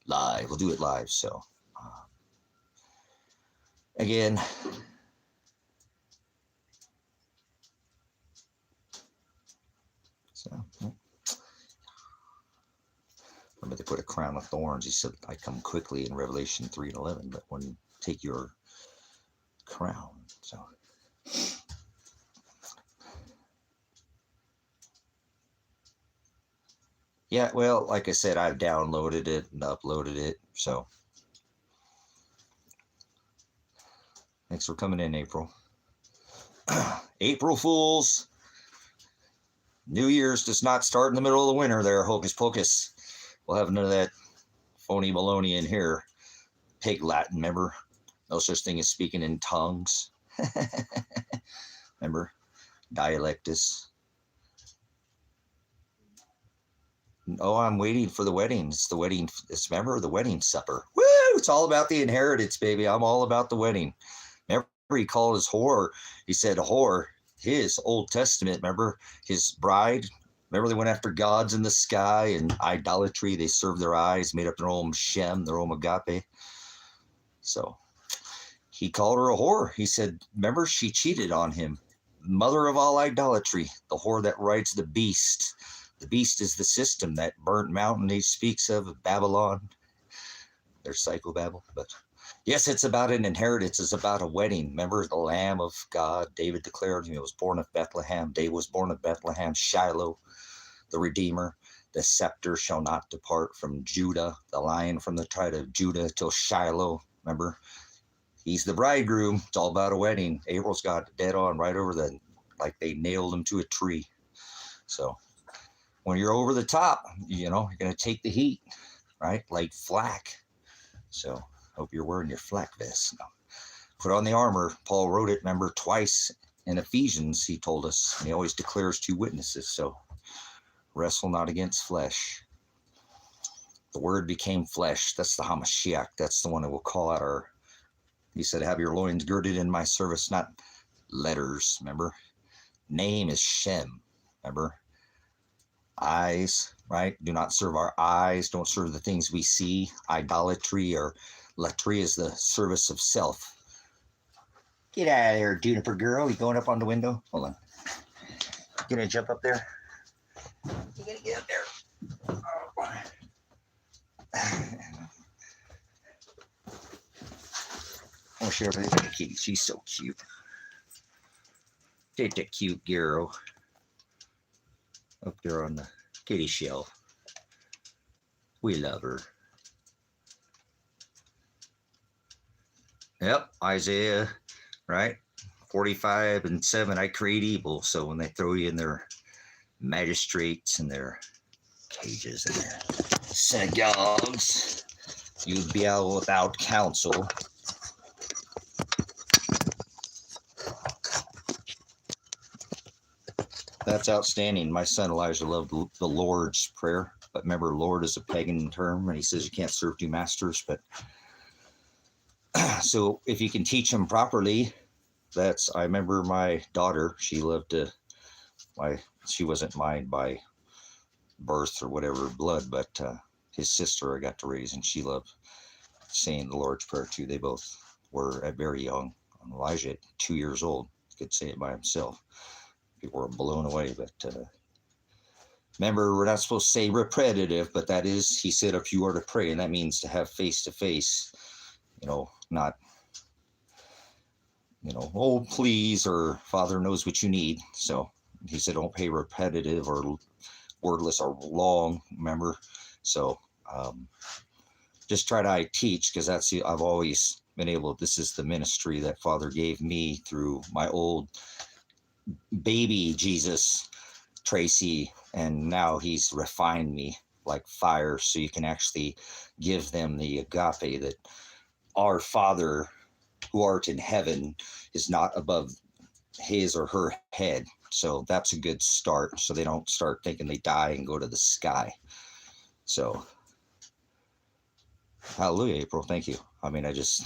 live. We'll do it live. So again, remember they put a crown of thorns. He said, I come quickly in Revelation 3:11, but when you take your crown. So yeah, well, like I said, I've downloaded it and uploaded it. So thanks for coming in, April. April Fools. New Year's does not start in the middle of the winter there, hocus pocus. We'll have none of that phony baloney in here. Pig Latin, remember? No such thing as speaking in tongues. Remember? Dialectus. Oh, I'm waiting for the wedding. It's the wedding. Remember the wedding supper. Woo! It's all about the inheritance, baby. I'm all about the wedding. Remember, he called his whore. He said whore. His Old Testament, remember? His bride. Remember they went after gods in the sky and idolatry. They served their eyes, made up their own Shem, their own Agape. So he called her a whore. He said, remember, she cheated on him. Mother of all idolatry, the whore that rides the beast. The beast is the system, that burnt mountain he speaks of Babylon. There's psychobabble. But yes, it's about an inheritance. It's about a wedding. Remember the Lamb of God? David declared he was born of Bethlehem. David was born of Bethlehem. Shiloh, the Redeemer. The scepter shall not depart from Judah. The Lion from the tribe of Judah till Shiloh. Remember? He's the bridegroom. It's all about a wedding. April's got dead on right over like they nailed him to a tree. So when you're over the top, you know, you're going to take the heat, right? Like flak. So hope you're wearing your flak vest. No. Put on the armor. Paul wrote it, remember, twice in Ephesians, he told us. And he always declares 2 witnesses. So wrestle not against flesh. The word became flesh. That's the Hamashiach. That's the one that will call out our... He said, have your loins girded in my service, not letters, remember? Name is Shem, remember? Eyes, right? Do not serve our eyes. Don't serve the things we see. Idolatry or latria is the service of self. Get out of there, Juniper girl. You going up on the window? Hold on. Gonna jump up there? You gotta get up there. Oh. I'll share with the kitty. She's so cute. Take that cute girl up there on the kitty shelf. We love her. Yep, Isaiah, right? 45:7, I create evil. So when they throw you in their magistrates and their cages and their synagogues, you'd be out without counsel. That's outstanding. My son Elijah loved the Lord's Prayer. But remember, Lord is a pagan term, and he says you can't serve two masters. But so if you can teach them properly, I remember my daughter, she loved she wasn't mine by birth or whatever, blood, but his sister I got to raise, and she loved saying the Lord's Prayer too. They both were very young. Elijah at 2 years old could say it by himself. People were blown away, but remember, we're not supposed to say repetitive, but that is, he said, if you are to pray, and that means to have face-to-face, not, oh, please, or Father knows what you need. So he said, don't pay repetitive or wordless or long, remember? So just try to teach, because I've always been able, this is the ministry that Father gave me through my old baby Jesus, Tracy, and now he's refined me like fire, so you can actually give them the agape that our Father who art in heaven is not above his or her head. So that's a good start, so they don't start thinking they die and go to the sky. So hallelujah, April, thank you. I mean, I just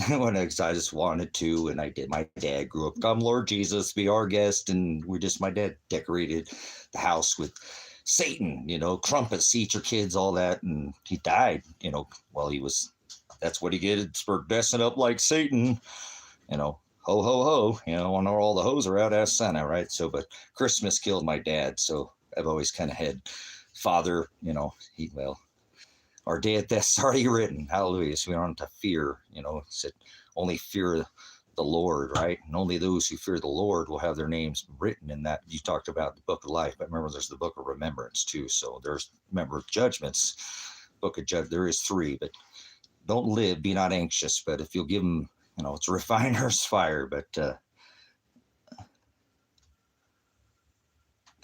wanted to, and I did. My dad grew up, come Lord Jesus, be our guest, and my dad decorated the house with Satan, trumpets, eat your kids, all that, and he died, that's what he did for dressing up like Satan, ho, ho, ho, when all the hoes are out, ask Santa, right? So, but Christmas killed my dad, so I've always kind of had Father, our death, that's already written. Hallelujah. So we don't have to fear, it said only fear the Lord, right? And only those who fear the Lord will have their names written in that. You talked about the book of life, but remember, there's the book of remembrance too. So remember, judgments, book of judge, there is 3, but don't live, be not anxious. But if you'll give them, it's a refiner's fire, but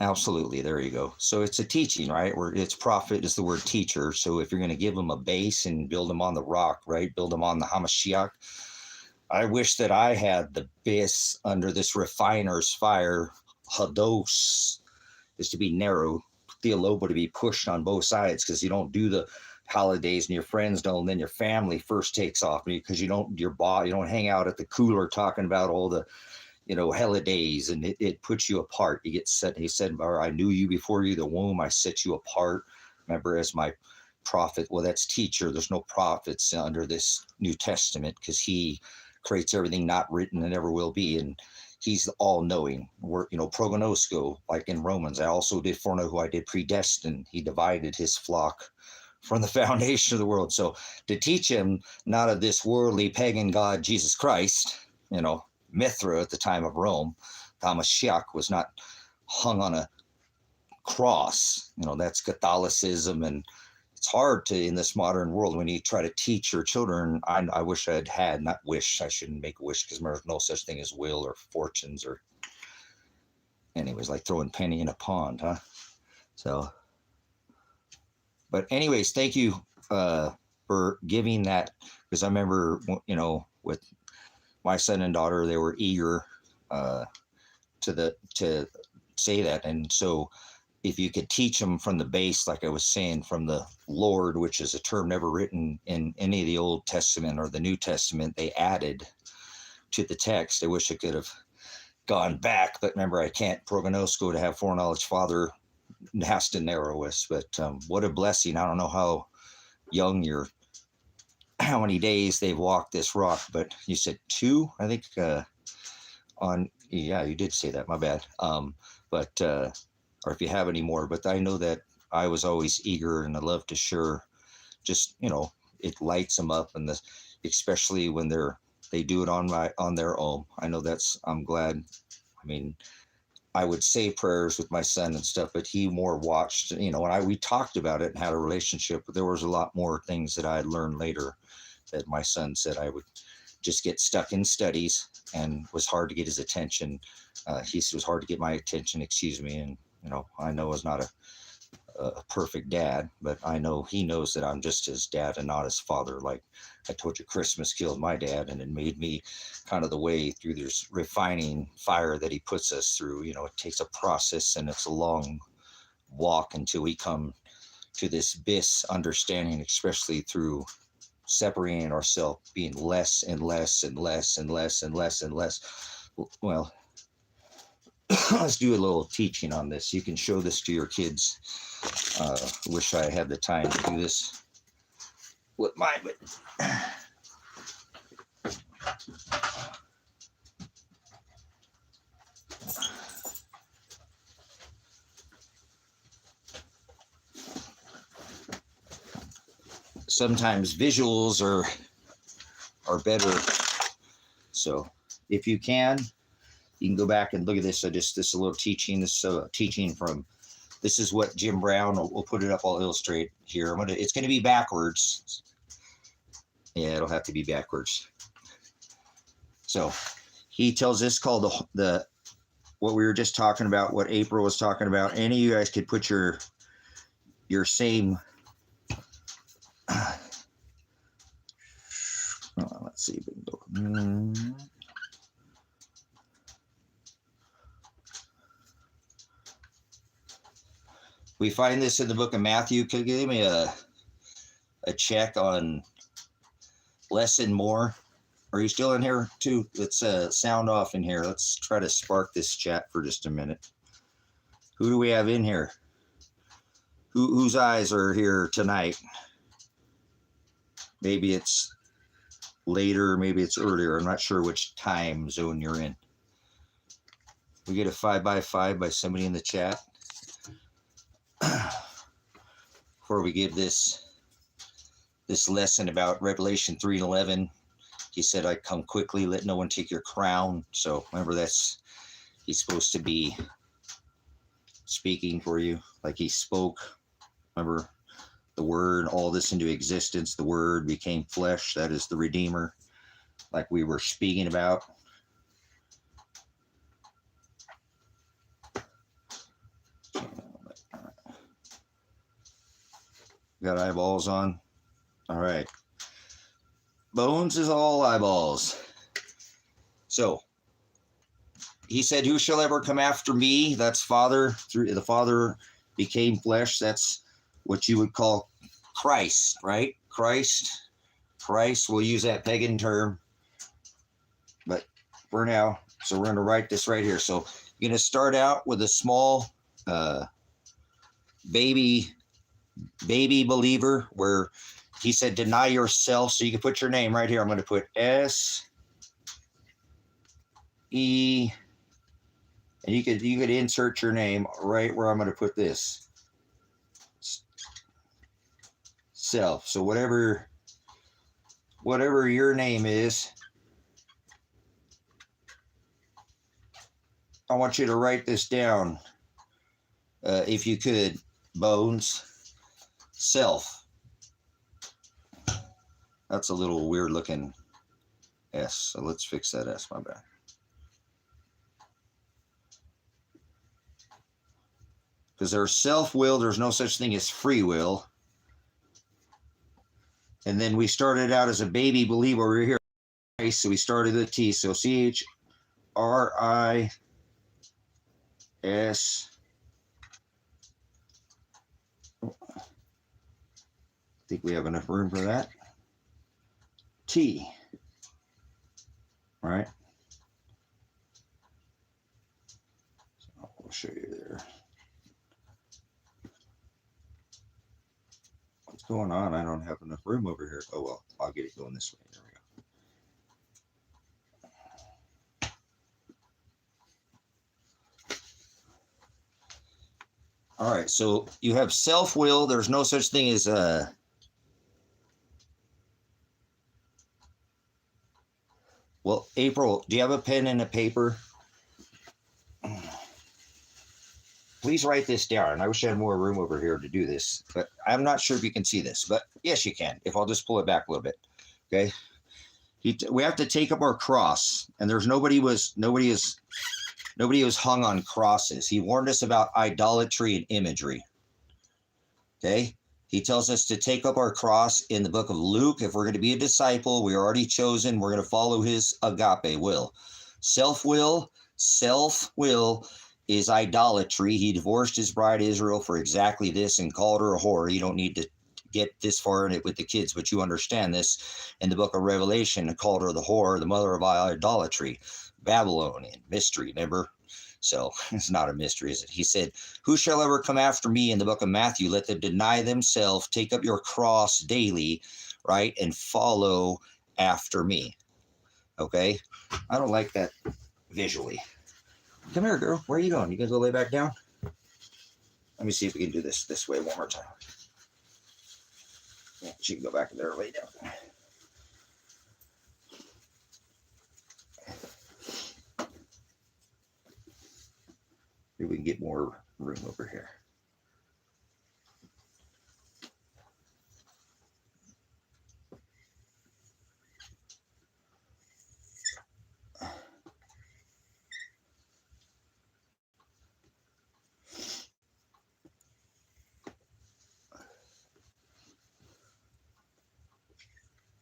absolutely, there you go. So it's a teaching, right? Where it's prophet is the word teacher. So if you're going to give them a base and build them on the rock, right? Build them on the Hamashiach. I wish that I had the base under this refiner's fire. Hados is to be narrow, theolobo to be pushed on both sides, because you don't do the holidays and your friends don't, and then your family first takes off because you don't hang out at the cooler talking about all the holidays, and it puts you apart. You get set. He said, I knew you before you the womb, I set you apart. Remember, as my prophet. Well, that's teacher. There's no prophets under this New Testament, because he creates everything not written and never will be. And he's all knowing. We're, prognosko, like in Romans. I also did foreknow who I did predestine. He divided his flock from the foundation of the world. So to teach him not of this worldly pagan God, Jesus Christ, Mithra at the time of Rome, Hamashiach was not hung on a cross. That's Catholicism, and it's hard to, in this modern world, when you try to teach your children. I wish I had, not wish, I shouldn't make a wish, because there's no such thing as will or fortunes, or anyways, like throwing penny in a pond, huh? So, but anyways, thank you for giving that, because I remember, with my son and daughter, they were eager to say that. And so if you could teach them from the base, like I was saying, from the Lord, which is a term never written in any of the Old Testament or the New Testament, they added to the text. I wish I could have gone back, but remember, I can't prognosko to have foreknowledge. Father has to narrow us, but what a blessing. I don't know how young you're, how many days they've walked this rock, but you said 2, I think, you did say that, my bad. But or if you have any more, but I know that I was always eager and I love to share. Just, it lights them up, and especially when they do it on their own. I know I'm glad. I mean, I would say prayers with my son and stuff, but he more watched, and we talked about it and had a relationship, but there was a lot more things that I had learned later that my son said I would just get stuck in studies and was hard to get his attention. He said it was hard to get my attention, excuse me. And, I know I was not a perfect dad, but I know he knows that I'm just his dad and not his father. Like I told you, Christmas killed my dad, and it made me kind of the way through this refining fire that he puts us through. It takes a process, and it's a long walk until we come to this bis understanding, especially through separating ourselves, being less and less and less and less and less and less. Well, let's do a little teaching on this. You can show this to your kids. Wish I had the time to do this with mine, but sometimes visuals are better. So if you can go back and look at this. So just this a little teaching. This teaching from. This is what Jim Brown. We'll put it up. I'll illustrate here. It's going to be backwards. Yeah, it'll have to be backwards. So he tells this called the what we were just talking about. What April was talking about. Any of you guys could put your same. Let's see if we can go. We find this in the book of Matthew. Could you give me a check on lesson more? Are you still in here too? Let's sound off in here. Let's try to spark this chat for just a minute. Who do we have in here? Whose eyes are here tonight? Maybe it's later, maybe it's earlier. I'm not sure which time zone you're in. We get a 5x5 by somebody in the chat. Before we give this lesson about Revelation 3:11, he said, I come quickly, let no one take your crown. So remember, he's supposed to be speaking for you, like he spoke. Remember, the word, all this into existence, the word became flesh. That is the Redeemer, like we were speaking about. Got eyeballs on. All right. Bones is all eyeballs. So he said, who shall ever come after me? That's Father. Through the Father became flesh. That's what you would call Christ, right? Christ. We'll use that pagan term. But for now, so we're going to write this right here. So you're going to start out with a small baby believer, where he said, deny yourself. So you can put your name right here. I'm going to put S-E, and you could insert your name right where I'm going to put this. Self. So whatever your name is, I want you to write this down. If you could, Bones. Self. That's a little weird looking S. So let's fix that S, my bad. Because there's self-will, there's no such thing as free will. And then we started out as a baby believer over here. So we started with T. So CHRIS. I think we have enough room for that. T. All right. So I'll show you there. What's going on? I don't have enough room over here. Oh, well, I'll get it going this way. There we go. All right, so you have self-will. There's no such thing as well, April, do you have a pen and a paper? Please write this down. I wish I had more room over here to do this, but I'm not sure if you can see this, but yes, you can. If I'll just pull it back a little bit, okay? We have to take up our cross, and there's nobody was hung on crosses. He warned us about idolatry and imagery. Okay, he tells us to take up our cross in the book of Luke. If we're going to be a disciple, we're already chosen. We're going to follow his agape will. Self-will is idolatry. He divorced his bride Israel for exactly this and called her a whore. You don't need to get this far in it with the kids, but you understand this. In the book of Revelation, called her the whore, the mother of idolatry, Babylonian mystery. Remember? So it's not a mystery, is it? He said, who shall ever come after me in the book of Matthew? Let them deny themselves, take up your cross daily, right? And follow after me. Okay? I don't like that visually. Come here, girl. Where are you going? You gonna go lay back down? Let me see if we can do this way one more time. Yeah, she can go back in there and lay down. Maybe we can get more room over here.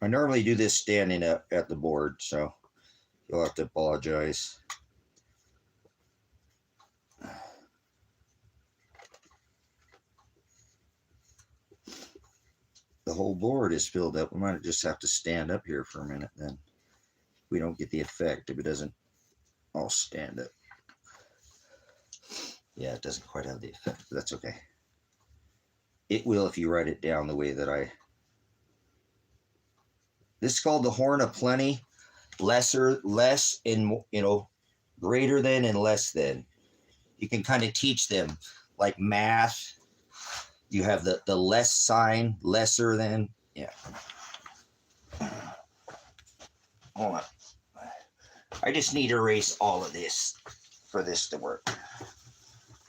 I normally do this standing up at the board, so you'll have to apologize. The whole board is filled up. We might just have to stand up here for a minute, then we don't get the effect if it doesn't all stand up. Yeah, it doesn't quite have the effect, but that's okay. It will if you write it down the way that I... This is called the horn of plenty. Lesser, less, and, greater than and less than. You can kind of teach them, like math. You have the less sign, lesser than. Yeah. Hold on. I just need to erase all of this for this to work.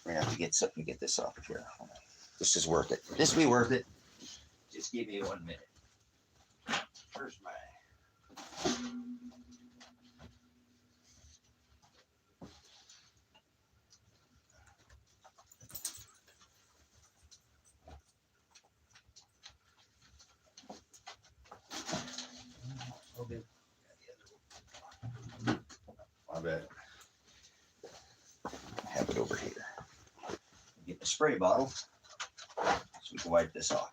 We're going to have to get something to get this off of here. This is worth it. This will be worth it. Just give me 1 minute. Where's my... Okay. My bad. Have it over here. Get the spray bottle so we can wipe this off.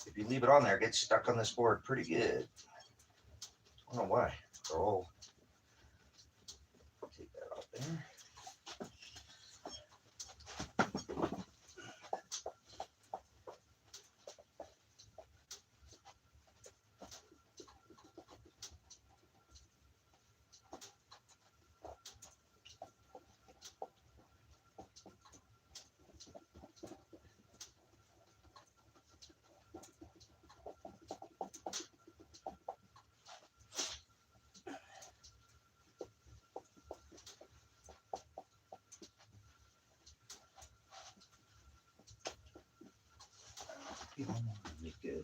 If you leave it on there, it gets stuck on this board pretty good. I don't know why. They're all... Take that off there. Good.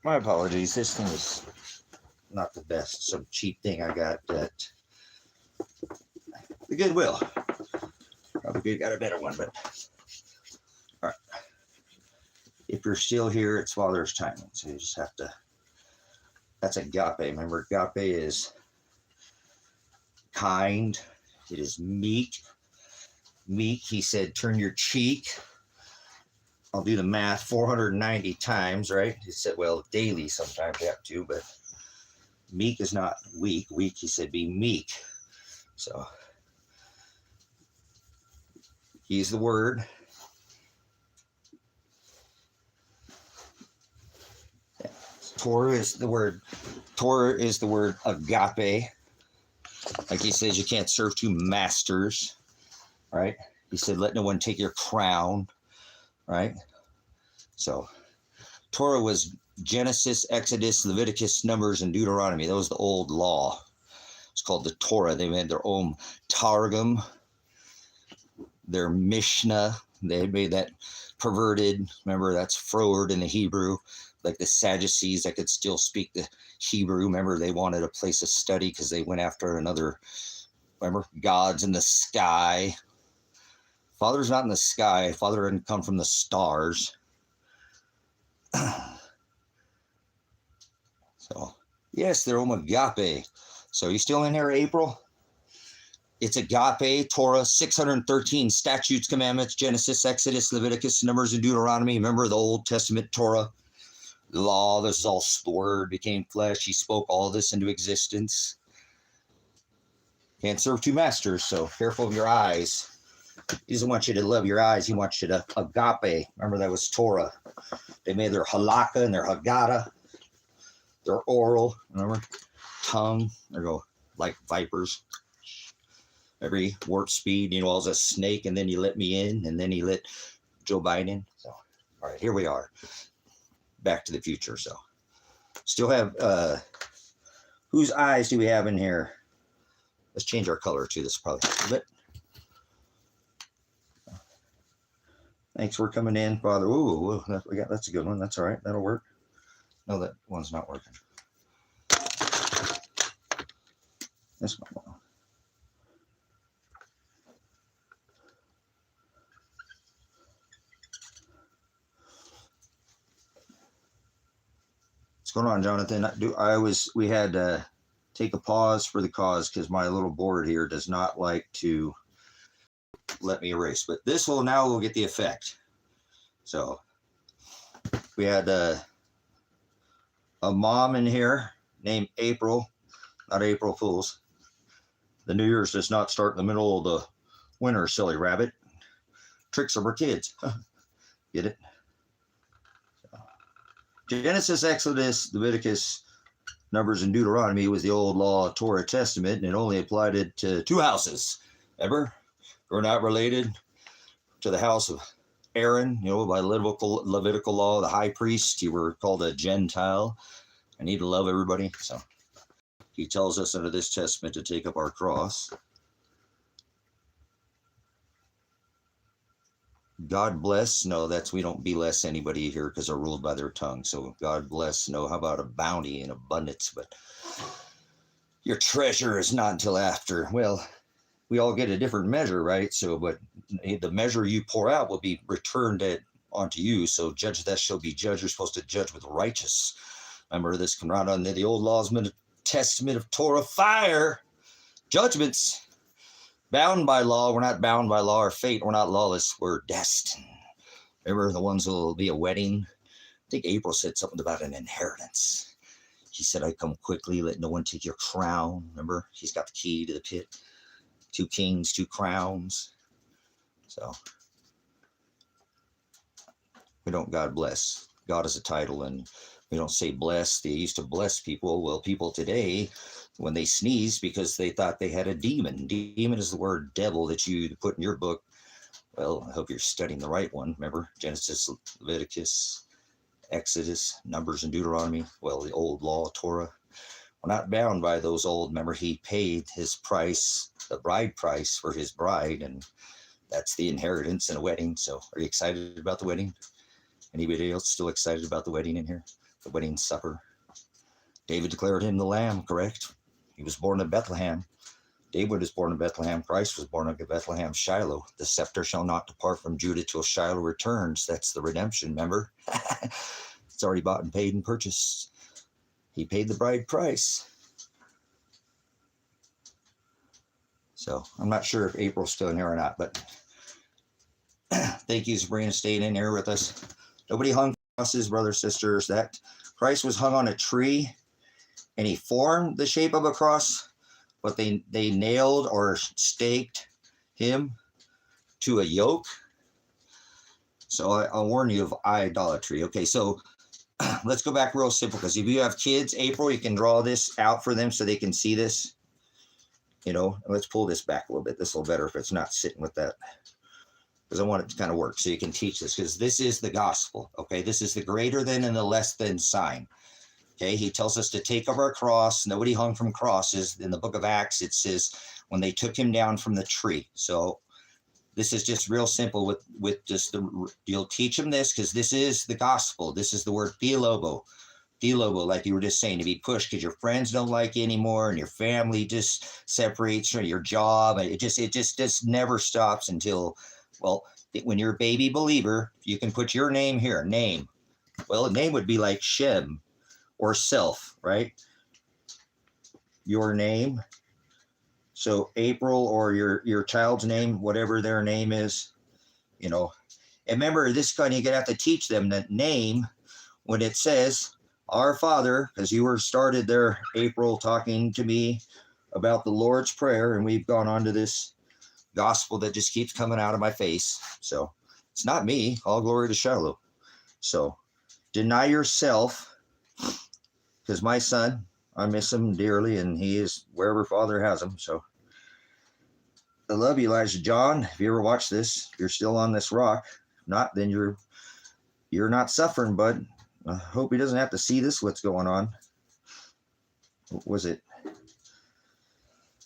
My apologies. This thing is not the best. Some cheap thing I got at the Goodwill. Probably got a better one, but all right. If you're still here, it's Father's timing. So you just have to. That's Agape. Remember, Agape is kind. It is meek. Meek, he said, turn your cheek. I'll do the math 490 times, right? He said, well, daily sometimes you have to, but meek is not weak. Weak, he said, be meek. So he's the word. Yeah. Torah is the word. Torah is the word agape. Like he says, you can't serve two masters, right? He said, let no one take your crown, right? So Torah was Genesis, Exodus, Leviticus, Numbers, and Deuteronomy. That was the old law. It's called the Torah. They made their own Targum, their Mishnah. They made that perverted. Remember, that's froward in the Hebrew. Like the Sadducees that could still speak the Hebrew. Remember, they wanted a place of study because they went after another, remember, gods in the sky. Father's not in the sky. Father didn't come from the stars. So, yes, they're agape. So, you still in here, April? It's agape, Torah, 613 statutes, commandments, Genesis, Exodus, Leviticus, Numbers, and Deuteronomy. Remember the Old Testament Torah? The law, this is all the word became flesh. He spoke all this into existence. Can't serve two masters, so careful of your eyes. He doesn't want you to love your eyes. He wants you to agape. Remember, that was Torah. They made their halakha and their haggadah, their oral, remember, tongue. They go like vipers. Every warp speed, you know, I was a snake, and then you let me in, and then he let Joe Biden in. So, all right, here we are. Back to the future. So, still have, whose eyes do we have in here? Let's change our color to this probably a bit. Thanks for coming in, Father. Ooh, that's a good one. That's all right. That'll work. No, that one's not working. This one. What's going on, Jonathan? We had to take a pause for the cause because my little board here does not like to let me erase. But this will get the effect. So we had a mom in here named April, not April Fools. The New Year's does not start in the middle of the winter, silly rabbit. Tricks of our kids. Get it? Genesis, Exodus, Leviticus, Numbers, and Deuteronomy was the old law, Torah, Testament, and it only applied it to two houses. Ever? We're not related to the house of Aaron, you know, by Levitical law, the high priest. You were called a Gentile. I need to love everybody. So he tells us under this testament to take up our cross. God bless. No, we don't bless anybody here because they're ruled by their tongue. So God bless. No, how about a bounty and abundance? But your treasure is not until after. Well, we all get a different measure, right? So, but the measure you pour out will be returned onto you. So judge that shall be judged. You're supposed to judge with righteous. Remember this come right under the old laws, testament of Torah, fire, judgments. Bound by law, we're not bound by law or fate. We're not lawless. We're destined. Remember the ones who will be a wedding? I think April said something about an inheritance. He said, I come quickly, let no one take your crown. Remember, he's got the key to the pit. 2 kings, 2 crowns. So we don't God bless. God is a title, and we don't say bless. They used to bless people. Well, people today, when they sneeze because they thought they had a demon. Demon is the word devil that you put in your book. Well, I hope you're studying the right one. Remember, Genesis, Leviticus, Exodus, Numbers, and Deuteronomy. Well, the old law, Torah. We're not bound by those old. Remember, he paid his price, the bride price for his bride, and that's the inheritance in a wedding. So are you excited about the wedding? Anybody else still excited about the wedding in here? the wedding supper. David declared him the Lamb, correct? He was born in Bethlehem. David was born in Bethlehem. Christ was born in Bethlehem, Shiloh. The scepter shall not depart from Judah till Shiloh returns. That's the redemption, remember? It's already bought and paid and purchased. He paid the bride price. So I'm not sure if April's still in here or not, but thank you, Sabrina, staying in here with us. Nobody hung crosses, brothers, sisters. That Christ was hung on a tree, and he formed the shape of a cross, but they nailed or staked him to a yoke. So I'll warn you of idolatry. Okay, so let's go back real simple, because if you have kids, April, you can draw this out for them so they can see this. You know, let's pull this back a little bit. This is a little better if it's not sitting with that, because I want it to kind of work so you can teach this, because this is the gospel. Okay, this is the greater than and the less than sign. Okay, he tells us to take up our cross. Nobody hung from crosses. In the book of Acts, it says when they took him down from the tree. So this is just real simple with just you'll teach them this, because this is the gospel. This is the word P.O.Box. P.O.Box, like you were just saying, to be pushed because your friends don't like you anymore and your family just separates from your job. It just never stops until, well, when you're a baby believer, you can put your name here, name. Well, a name would be like Shem or self, right? Your name. So April, or your child's name, whatever their name is, you know. And remember, this kind of, you're going to have to teach them that name when it says, Our Father, because you were started there, April, talking to me about the Lord's Prayer, and we've gone on to this gospel that just keeps coming out of my face. So it's not me. All glory to Shiloh. So deny yourself, because my son, I miss him dearly, and he is wherever Father has him. So I love you, Elijah John. If you ever watch this, you're still on this rock. If not, then you're not suffering, bud. I hope he doesn't have to see this, what's going on. What was it?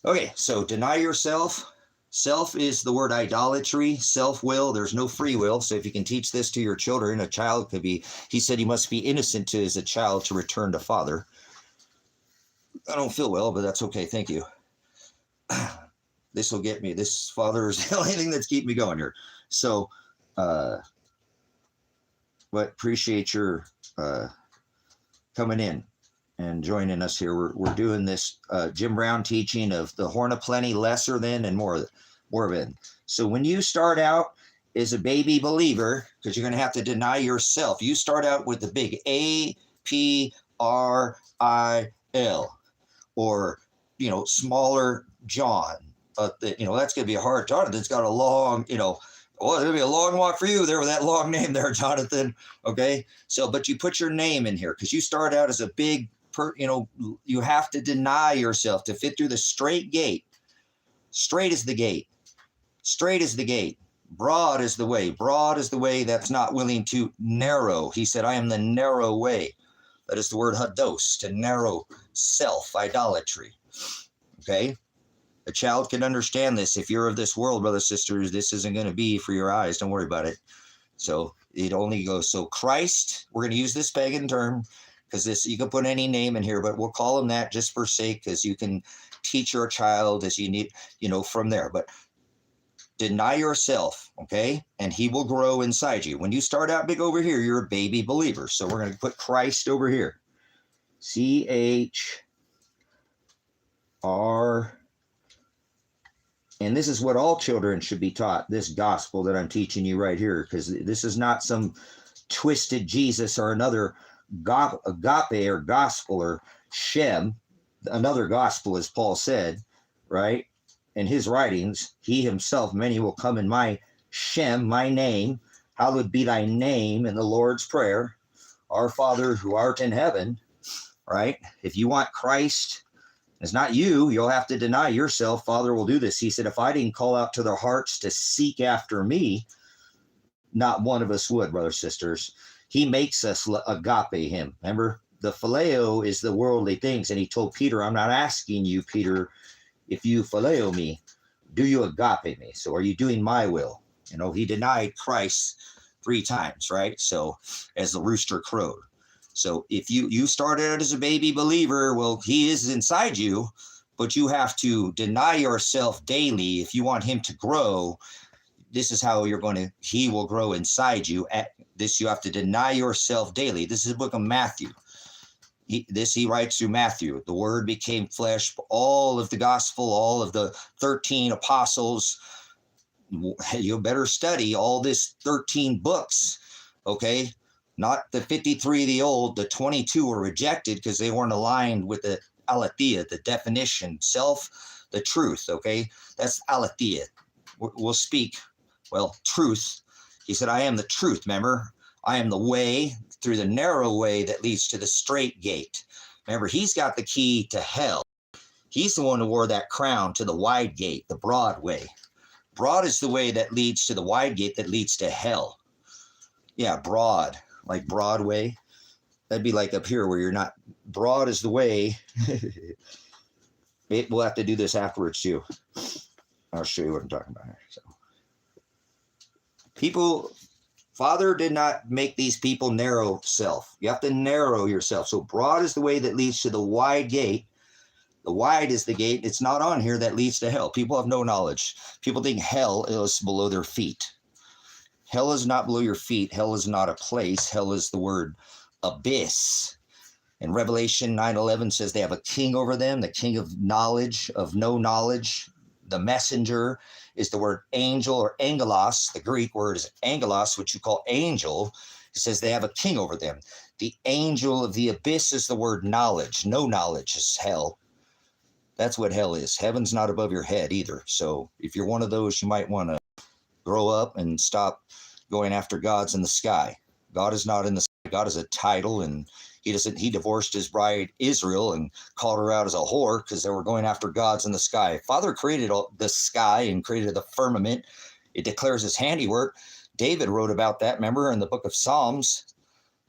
Okay, so deny yourself. Self is the word idolatry, self-will. There's no free will. So if you can teach this to your children, a child could be, he said he must be innocent to as a child to return to father. I don't feel well, but that's okay. Thank you. This will get me. This, Father, is the only thing that's keeping me going here. So, but appreciate your coming in and joining us here. We're doing this Jim Brown teaching of the horn of plenty, lesser than and more than. So when you start out as a baby believer, because you're going to have to deny yourself, you start out with the big APRIL, or, you know, smaller John. You know, that's going to be a hard Jonathan's got a long, you know, well, it'll be a long walk for you there with that long name there, Jonathan. Okay. So, but you put your name in here because you start out as a big, you know, you have to deny yourself to fit through the straight gate. Straight is the gate. Straight is the gate. Broad is the way. Broad is the way that's not willing to narrow. He said, I am the narrow way. That is the word hados, to narrow self, idolatry. Okay. A child can understand this. If you're of this world, brothers, sisters, this isn't going to be for your eyes. Don't worry about it. So it only goes. So Christ, we're going to use this pagan term because this, you can put any name in here, but we'll call him that just for sake, because you can teach your child as you need, you know, from there. But deny yourself, okay? And he will grow inside you. When you start out big over here, you're a baby believer. So we're going to put Christ over here. CHR. And this is what all children should be taught, this gospel that I'm teaching you right here, because this is not some twisted Jesus or another agape or gospel or Shem, another gospel, as Paul said, right? In his writings, he himself, many will come in my Shem, my name. Hallowed be thy name in the Lord's Prayer. Our Father who art in heaven, right? If you want Christ, it's not you. You'll have to deny yourself. Father will do this. He said, if I didn't call out to their hearts to seek after me, not one of us would, brothers, sisters. He makes us agape him. Remember, the phileo is the worldly things. And he told Peter, I'm not asking you, Peter, if you phileo me, do you agape me? So are you doing my will? You know, he denied Christ 3 times, right? So as the rooster crowed. So if you started out as a baby believer, well, he is inside you, but you have to deny yourself daily if you want him to grow. This is how he will grow inside you. At this, you have to deny yourself daily. This is the book of Matthew. He writes through Matthew. The word became flesh, all of the gospel, all of the 13 apostles. You better study all this 13 books, okay? Not the 53 of the old. The 22 were rejected because they weren't aligned with the aletheia, the definition, self, the truth, okay? That's aletheia. We'll speak, truth. He said, I am the truth, remember? I am the way through the narrow way that leads to the straight gate. Remember, he's got the key to hell. He's the one who wore that crown to the wide gate, the broad way. Broad is the way that leads to the wide gate that leads to hell. Yeah, broad, like Broadway. That'd be like up here where you're not. Broad is the way. We'll have to do this afterwards too. I'll show you what I'm talking about here. So, Father did not make these people narrow self. You have to narrow yourself. So broad is the way that leads to the wide gate. The wide is the gate. It's not on here that leads to hell. People have no knowledge. People think hell is below their feet. Hell is not below your feet. Hell is not a place. Hell is the word abyss. And Revelation 9:11 says they have a king over them, the king of knowledge, of no knowledge. The messenger is the word angel or angelos. The Greek word is angelos, which you call angel. It says they have a king over them. The angel of the abyss is the word knowledge. No knowledge is hell. That's what hell is. Heaven's not above your head either. So if you're one of those, you might want to grow up and stop going after gods in the sky. God is not in the sky. God is a title, and he divorced his bride Israel and called her out as a whore because they were going after gods in the sky. Father created the sky and created the firmament. It declares his handiwork. David wrote about that, remember, in the book of Psalms.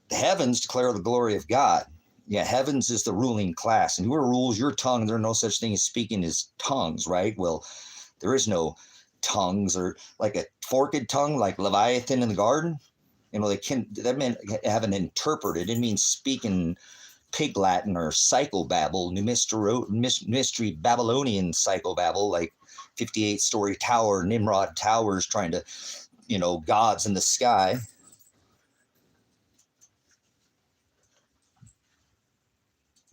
The heavens declare the glory of God. Yeah, heavens is the ruling class. And whoever rules your tongue, there's no such thing as speaking as tongues, right? Well, there is no tongues, or like a forked tongue, like Leviathan in the garden. You know, that meant have an interpreter. It didn't mean speaking pig Latin or psychobabble, mystery Babylonian psychobabble, like 58-story tower, Nimrod towers trying to, gods in the sky.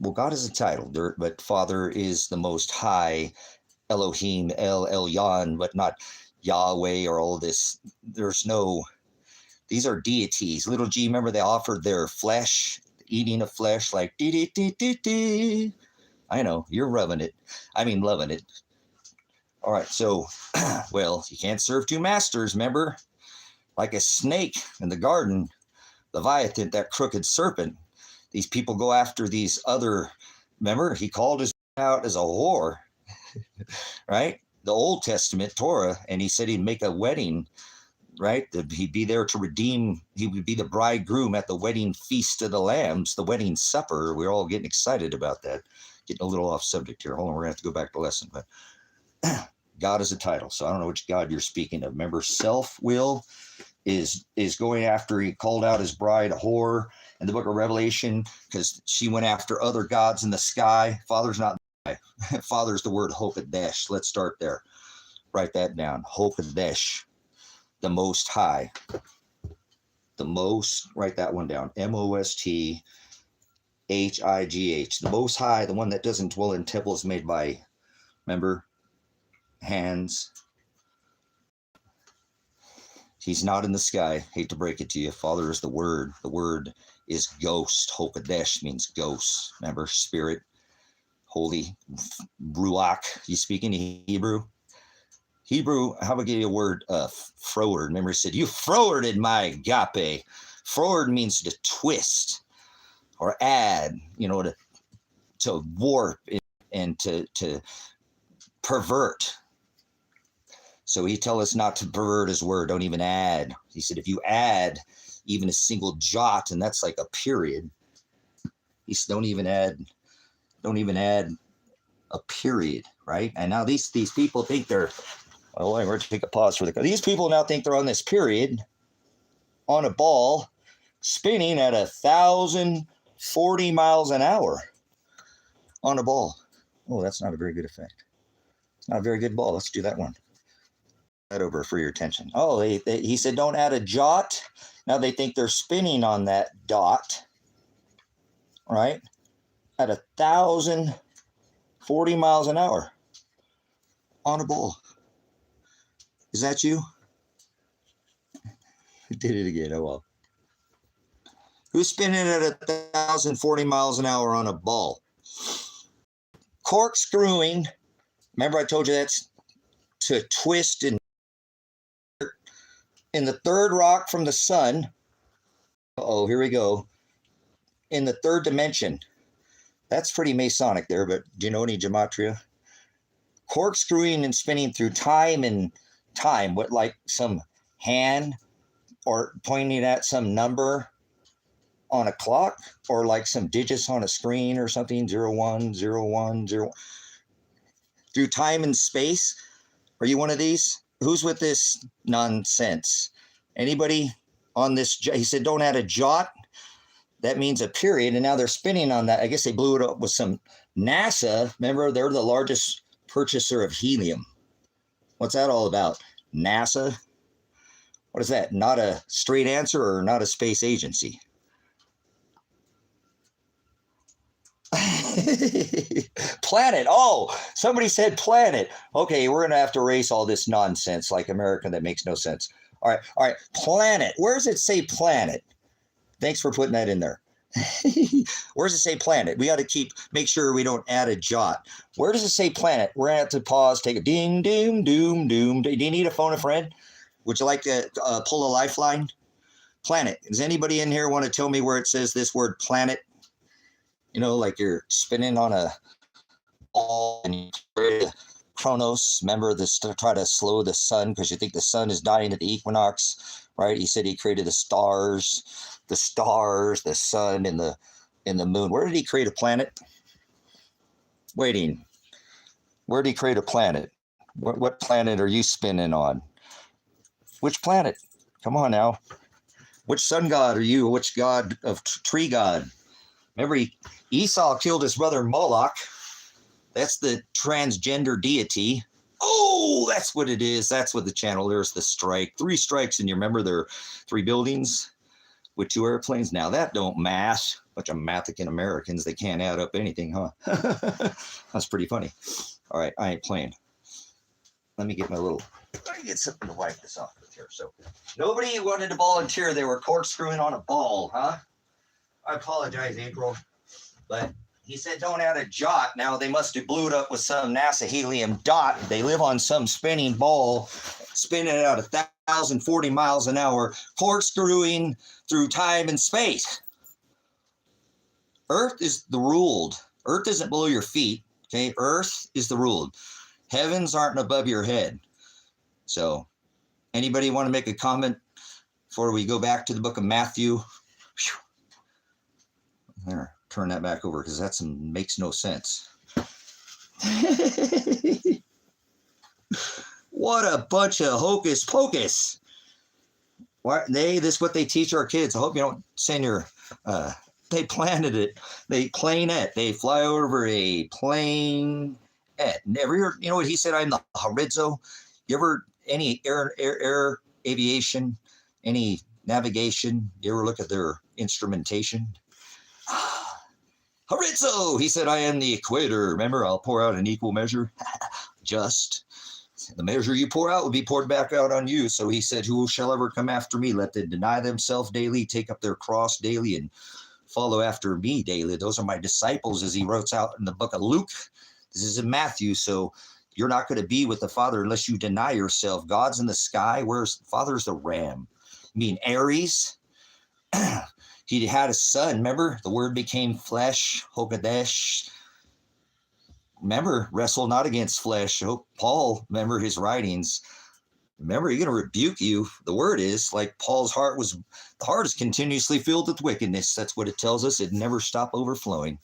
Well, God is a title, but Father is the Most High, Elohim, El Elyon, but not Yahweh or all this. These are deities. Little g, remember they offered their flesh, eating of flesh, like dee. I know, you're loving it. All right, so, you can't serve two masters, remember? Like a snake in the garden, Leviathan, that crooked serpent. These people go after these other, remember, he called his out as a whore, right? The Old Testament, Torah, and he said he'd make a wedding, right? He'd be there to redeem. He would be the bridegroom at the wedding feast of the lambs, the wedding supper. We're all getting excited about that. Getting a little off subject here. Hold on, we're going to have to go back to lesson. But God is a title, so I don't know which God you're speaking of. Remember, self-will is going after, he called out his bride a whore in the book of Revelation because she went after other gods in the sky. Father's not the guy. Father's the word Hokadesh. Let's start there. Write that down. Hokadesh. The Most High. Write that one down. MOSTHIGH. The Most High, the one that doesn't dwell in temples made by, remember, hands. He's not in the sky. Hate to break it to you. Father is the Word. The Word is ghost. Hokadesh means ghost. Remember, spirit, holy, ruach. You speak in Hebrew? How about I give you a word, froward? Remember, he said, you frowarded my agape. Froward means to twist or add, to warp and to pervert. So he tell us not to pervert his word. Don't even add. He said, if you add even a single jot, and that's like a period, he said, don't even add a period, right? And now these people think they're, we're going to take a pause for these people now think they're on this period on a ball spinning at 1,000 40 miles an hour on a ball. Oh, that's not a very good effect. It's not a very good ball. Let's do that one. That over for your attention. Oh, he said don't add a jot. Now they think they're spinning on that dot, right? At 1,040 miles an hour on a ball. Is that you? Did it again. Oh, well. Who's spinning at 1,040 miles an hour on a ball? Corkscrewing. Remember I told you that's to twist in the third rock from the sun. Oh, here we go. In the third dimension. That's pretty Masonic there, but do you know any gematria? Corkscrewing and spinning through time and time. What, like some hand or pointing at some number on a clock, or like some digits on a screen or something, 01, 01, 0. Through time and space. Are you one of these? Who's with this nonsense? Anybody on this? He said don't add a jot. That means a period, and now they're spinning on that. I guess they blew it up with some NASA. Remember, they're the largest purchaser of helium. What's that all about? NASA? What is that? Not a straight answer or not a space agency? Planet. Oh, somebody said planet. Okay, we're going to have to erase all this nonsense like American that makes no sense. All right. Planet. Where does it say planet? Thanks for putting that in there. Where does it say planet? We got to make sure we don't add a jot. Where does it say planet? We're going to have to pause, take a ding, doom, doom, doom. Do you need to phone a friend? Would you like to pull a lifeline? Planet. Does anybody in here want to tell me where it says this word planet? You know, like you're spinning on a ball and you create a Chronos. Remember this to try to slow the sun because you think the sun is dying at the equinox, right? He said he created the stars, the sun, and the moon. Where did he create a planet? Waiting. Where did he create a planet? What planet are you spinning on? Which planet? Come on now. Which sun god are you? Which god of tree god? Remember, Esau killed his brother Moloch. That's the transgender deity. Oh, that's what it is. That's what the channel. There's the strike. 3 strikes, and you remember there are 3 buildings with 2 airplanes. Now that don't math. Bunch of mathican Americans. They can't add up anything, huh? That's pretty funny. All right, I ain't playing. Let me get something to wipe this off with here. So nobody wanted to volunteer. They were corkscrewing on a ball, huh? I apologize, April, but he said don't add a jot. Now they must have blew it up with some NASA helium dot. They live on some spinning ball, spinning it out 1,040 miles an hour, corkscrewing through time and space. Earth is the ruled. Earth isn't below your feet, okay? Earth is the ruled. Heavens aren't above your head. So anybody want to make a comment before we go back to the book of Matthew? Whew. There, turn that back over because that makes no sense. What a bunch of hocus pocus. This is what they teach our kids. I hope you don't send your, they planted it. They plane it. They fly over a plane. Never, you know what he said? I'm the horizo. You ever, any air aviation, any navigation, you ever look at their instrumentation? Horizo, he said, I am the equator. Remember, I'll pour out an equal measure. Just the measure you pour out will be poured back out on you. So he said, who shall ever come after me? Let them deny themselves daily, take up their cross daily, and follow after me daily. Those are my disciples, as he wrote out in the book of Luke. This is in Matthew. So you're not going to be with the Father unless you deny yourself. God's in the sky. Where's Father's the ram? I mean, Aries. He had a son, remember? The word became flesh, Hokadesh. Remember, wrestle not against flesh. Paul, remember his writings. Remember, he's going to rebuke you. The word is, like Paul's heart was, the heart is continuously filled with wickedness. That's what it tells us. It never stop overflowing.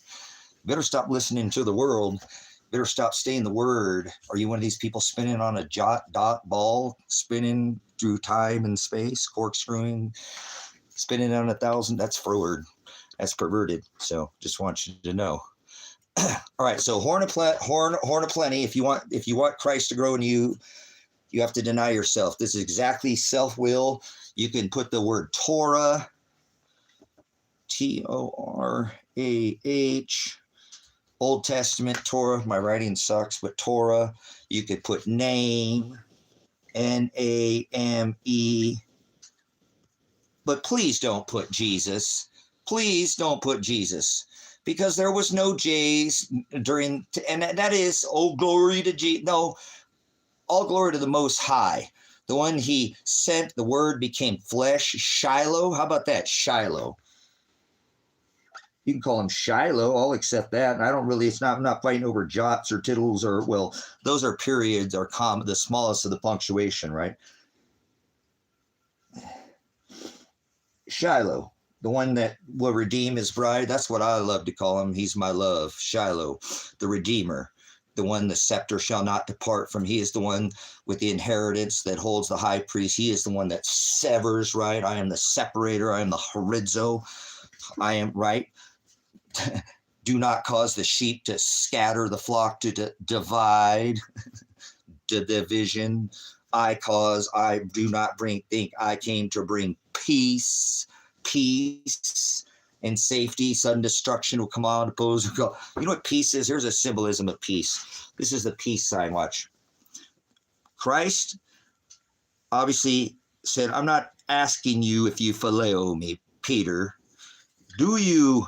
You better stop listening to the world. You better stop staying the word. Are you one of these people spinning on a jot, dot, ball, spinning through time and space, corkscrewing? Spinning on 1,000, that's forward. That's perverted. So just want you to know. All right. So horn of plenty. If you want Christ to grow in you, you have to deny yourself. This is exactly self-will. You can put the word Torah, Torah, Old Testament Torah. My writing sucks, but Torah. You could put name, Name. But please don't put Jesus. Please don't put Jesus, because there was no J's during, and that is, oh, glory to Jesus. No, all glory to the Most High. The one he sent, the word became flesh. Shiloh. How about that? Shiloh. You can call him Shiloh. I'll accept that. I don't really, I'm not fighting over jots or tittles or, well, those are periods or comma, the smallest of the punctuation, right? Shiloh, the one that will redeem his bride. That's what I love to call him. He's my love. Shiloh, the Redeemer, the one the scepter shall not depart from. He is the one with the inheritance that holds the high priest. He is the one that severs, right? I am the separator. I am the horizo. I am, right? Do not cause the sheep to scatter, the flock to divide, the division. I do not think I came to bring peace and safety. Sudden destruction will come on, oppose will go. You know what peace is? Here's a symbolism of peace. This is the peace sign. Watch. Christ obviously said, I'm not asking you if you phileo me, Peter. Do you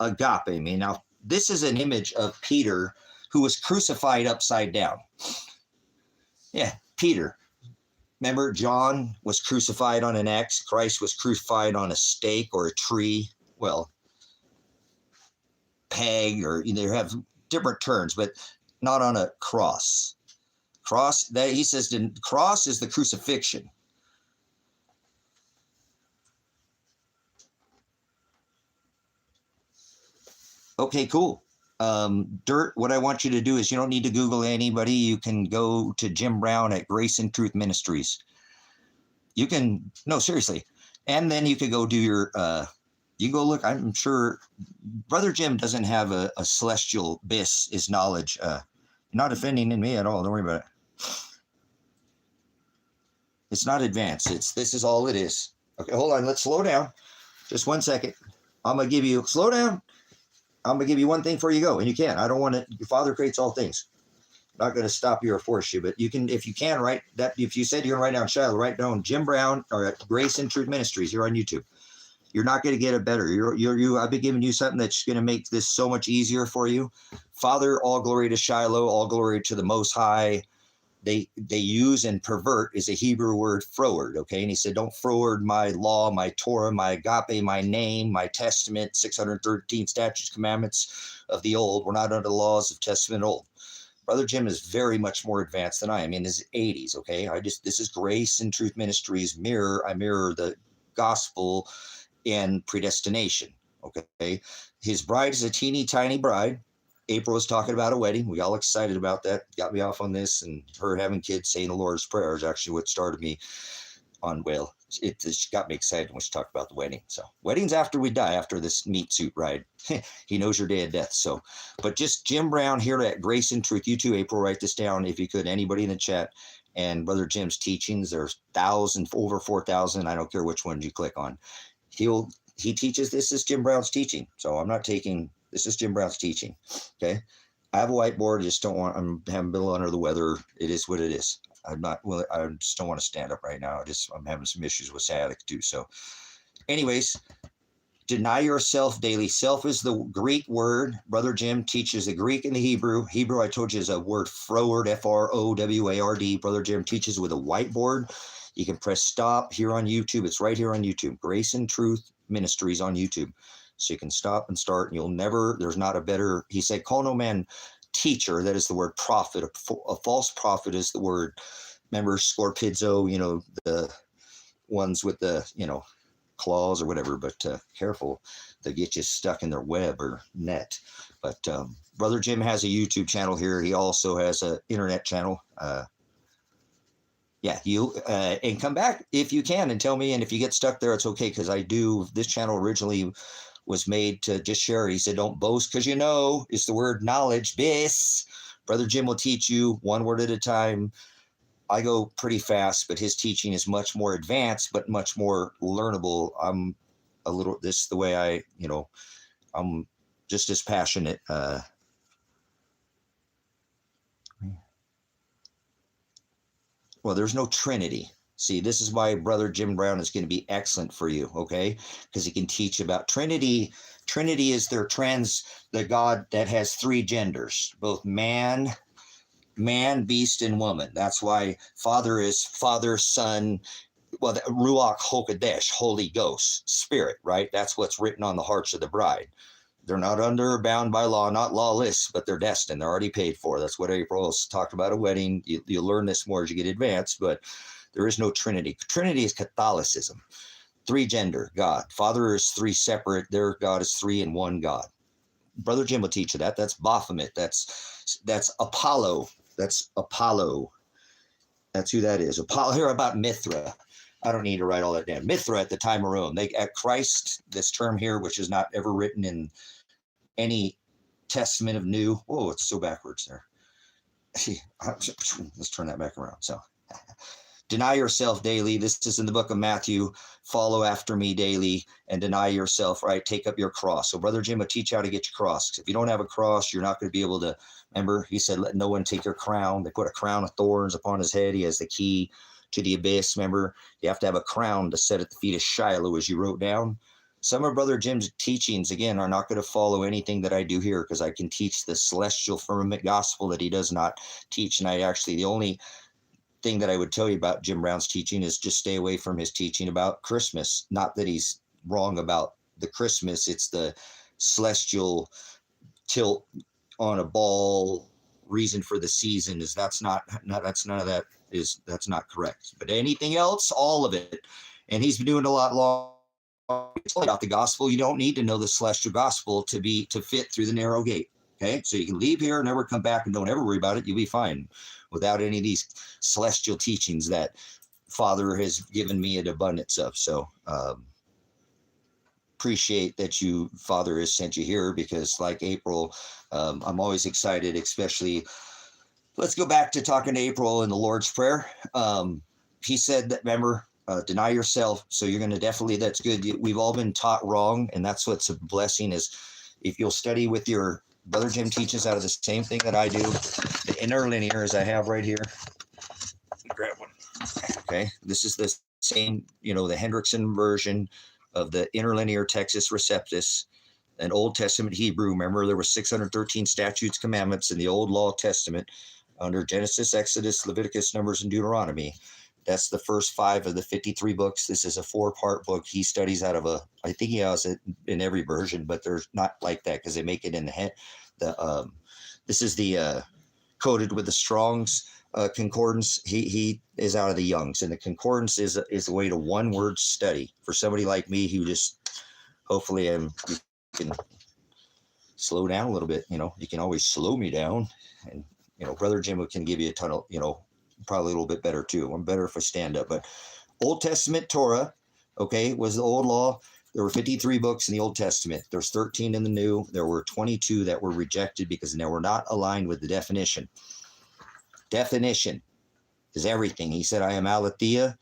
agape me? Now, this is an image of Peter who was crucified upside down. Yeah, Peter. Remember, John was crucified on an X. Christ was crucified on a stake or a tree. Well, peg, or they have different terms, but not on a cross. Cross, that he says, the cross is the crucifixion. Okay, cool. Dirt, what I want you to do is, you don't need to Google anybody. You can go to Jim Brown at Grace and Truth Ministries. You can, no, seriously. And then you could go do your, you go look, I'm sure Brother Jim doesn't have a celestial abyss, his knowledge. Not offending in me at all. Don't worry about it. It's not advanced. This is all it is. Okay, hold on. Let's slow down. Just 1 second. I'm going to give you, slow down. I'm going to give you one thing before you go, and you can. I don't want to, your Father creates all things. I'm not going to stop you or force you, but you can, if you can, write that. If you said you're going to write down Shiloh, write down Jim Brown or at Grace and Truth Ministries here on YouTube. You're not going to get it better. I've been giving you something that's going to make this so much easier for you. Father, all glory to Shiloh, all glory to the Most High. They use and pervert is a Hebrew word, froward, okay? And he said, don't froward my law, my Torah, my agape, my name, my testament, 613 statutes, commandments of the old. We're not under the laws of Testament old. Brother Jim is very much more advanced than I am, in his 80s, okay? This is Grace and Truth Ministries mirror. I mirror the gospel and predestination, okay? His bride is a teeny tiny bride. April was talking about a wedding. We all excited about that. Got me off on this, and her having kids saying the Lord's Prayer is actually what started me on, well, it just got me excited when she talked about the wedding. So weddings after we die, after this meat suit ride. He knows your day of death. So, but just Jim Brown here at Grace and Truth. You too, April, write this down if you could, anybody in the chat. And Brother Jim's teachings, there's over 4,000. I don't care which one you click on. He teaches, this is Jim Brown's teaching. So I'm not taking, this is Jim Brown's teaching. Okay. I have a whiteboard. I just don't want, I'm having a little under the weather. It is what it is. I just don't want to stand up right now. I'm having some issues with sciatica too. So anyways, deny yourself daily. Self is the Greek word. Brother Jim teaches the Greek and the Hebrew. Hebrew, I told you, is a word, froward, F-R-O-W-A-R-D. Brother Jim teaches with a whiteboard. You can press stop here on YouTube. It's right here on YouTube. Grace and Truth Ministries on YouTube. So you can stop and start, and there's not a better, he said, call no man teacher. That is the word prophet. A false prophet is the word, remember, scorpizzo, the ones with the, claws or whatever, but careful, they get you stuck in their web or net. But Brother Jim has a YouTube channel here. He also has an internet channel. Yeah, and come back if you can and tell me. And if you get stuck there, it's okay, because this channel originally was made to just share it. He said, don't boast because you know, is the word knowledge. Bis. Brother Jim will teach you one word at a time. I go pretty fast, but his teaching is much more advanced, but much more learnable. I'm a little, this is the way I, I'm just as passionate. Well, there's no Trinity. See, this is why Brother Jim Brown is going to be excellent for you, okay? Because he can teach about Trinity. Trinity is the God that has three genders, both man, beast, and woman. That's why Father is Father, Son, well, the Ruach HaKodesh, Holy Ghost, Spirit, right? That's what's written on the hearts of the bride. They're not under or bound by law, not lawless, but they're destined. They're already paid for. That's what April's talked about a wedding. You'll learn this more as you get advanced, but there is no Trinity. Trinity is Catholicism. Three gender God. Father is three separate. Their God is three in one God. Brother Jim will teach you that. That's Baphomet. That's Apollo. That's Apollo. That's who that is. Apollo. Here about Mithra. I don't need to write all that down. Mithra at the time of Rome. At Christ, this term here, which is not ever written in any testament of new. Whoa, it's so backwards there. Let's turn that back around. So, deny yourself daily. This is in the book of Matthew. Follow after me daily and deny yourself, right? Take up your cross. So Brother Jim will teach you how to get your cross. If you don't have a cross, you're not going to be able to, remember, he said, let no one take your crown. They put a crown of thorns upon his head. He has the key to the abyss. Remember, you have to have a crown to set at the feet of Shiloh, as you wrote down. Some of Brother Jim's teachings, again, are not going to follow anything that I do here, because I can teach the celestial firmament gospel that he does not teach. And the only thing that I would tell you about Jim Brown's teaching is just stay away from his teaching about Christmas. Not that he's wrong about the Christmas. It's the celestial tilt on a ball reason for the season that's not correct. But anything else, all of it. And he's been doing a lot long about the gospel. You don't need to know the celestial gospel to fit through the narrow gate. Okay, so you can leave here, never come back, and don't ever worry about it. You'll be fine without any of these celestial teachings that Father has given me an abundance of. So appreciate that Father has sent you here, because like April, I'm always excited, especially, let's go back to talking to April in the Lord's Prayer. He said that, remember, deny yourself. So you're going to definitely, that's good. We've all been taught wrong, and that's what's a blessing, is if you'll study with your Brother Jim teaches out of the same thing that I do. The interlinear, as I have right here. Grab one. Okay, this is the same, the Hendrickson version of the interlinear Textus Receptus, an Old Testament Hebrew. Remember, there were 613 statutes, commandments in the Old Law Testament under Genesis, Exodus, Leviticus, Numbers, and Deuteronomy. That's the first 5 of the 53 books. This is a 4-part book. He studies out of I think he has it in every version, but there's not like that, because they make it in this is the coded with the Strong's concordance. He is out of the Young's, and the concordance is a way to one-word study for somebody like me who just, hopefully, you can slow down a little bit. You can always slow me down, and Brother Jim can give you a ton of, probably a little bit better too. I'm better if I stand up. But Old Testament Torah, okay, was the old law. There were 53 books in the Old Testament. There's 13 in the New. There were 22 that were rejected because they were not aligned with the definition. Definition is everything. He said, I am aletheia.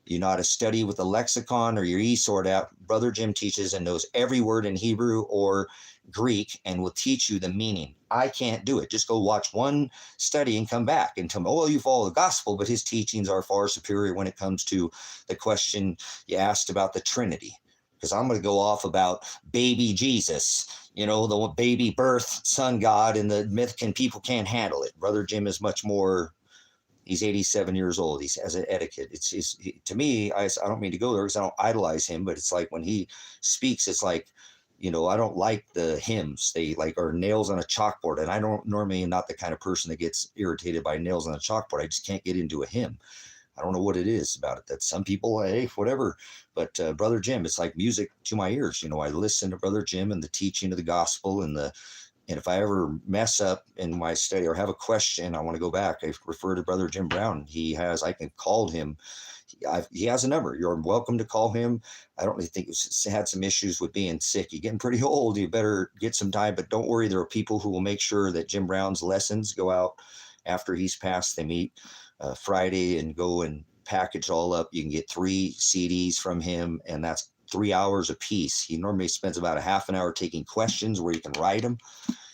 You know how to study with a lexicon or your e-sword out. Brother Jim teaches and knows every word in Hebrew or Greek and will teach you the meaning. I can't do it. Just go watch one study and come back and tell me, oh, well, you follow the gospel, but his teachings are far superior when it comes to the question you asked about the Trinity. Because I'm going to go off about baby Jesus, the baby birth, son God, and the myth, people can't handle it. Brother Jim is much more, he's 87 years old. He has an etiquette. To me, I don't mean to go there because I don't idolize him, but it's like when he speaks, it's like, I don't like the hymns. They are nails on a chalkboard. And I don't normally am not the kind of person that gets irritated by nails on a chalkboard. I just can't get into a hymn. I don't know what it is about it. That some people, hey, whatever. But Brother Jim, it's like music to my ears. I listen to Brother Jim and the teaching of the gospel and the And if I ever mess up in my study or have a question, I want to go back, I refer to Brother Jim Brown. I can call him. He has a number. You're welcome to call him. I don't really think he's had some issues with being sick. You're getting pretty old. You better get some time, but don't worry. There are people who will make sure that Jim Brown's lessons go out after he's passed. They meet Friday and go and package all up. You can get 3 CDs from him, and that's 3 hours a piece. He normally spends about a half an hour taking questions where you can write them.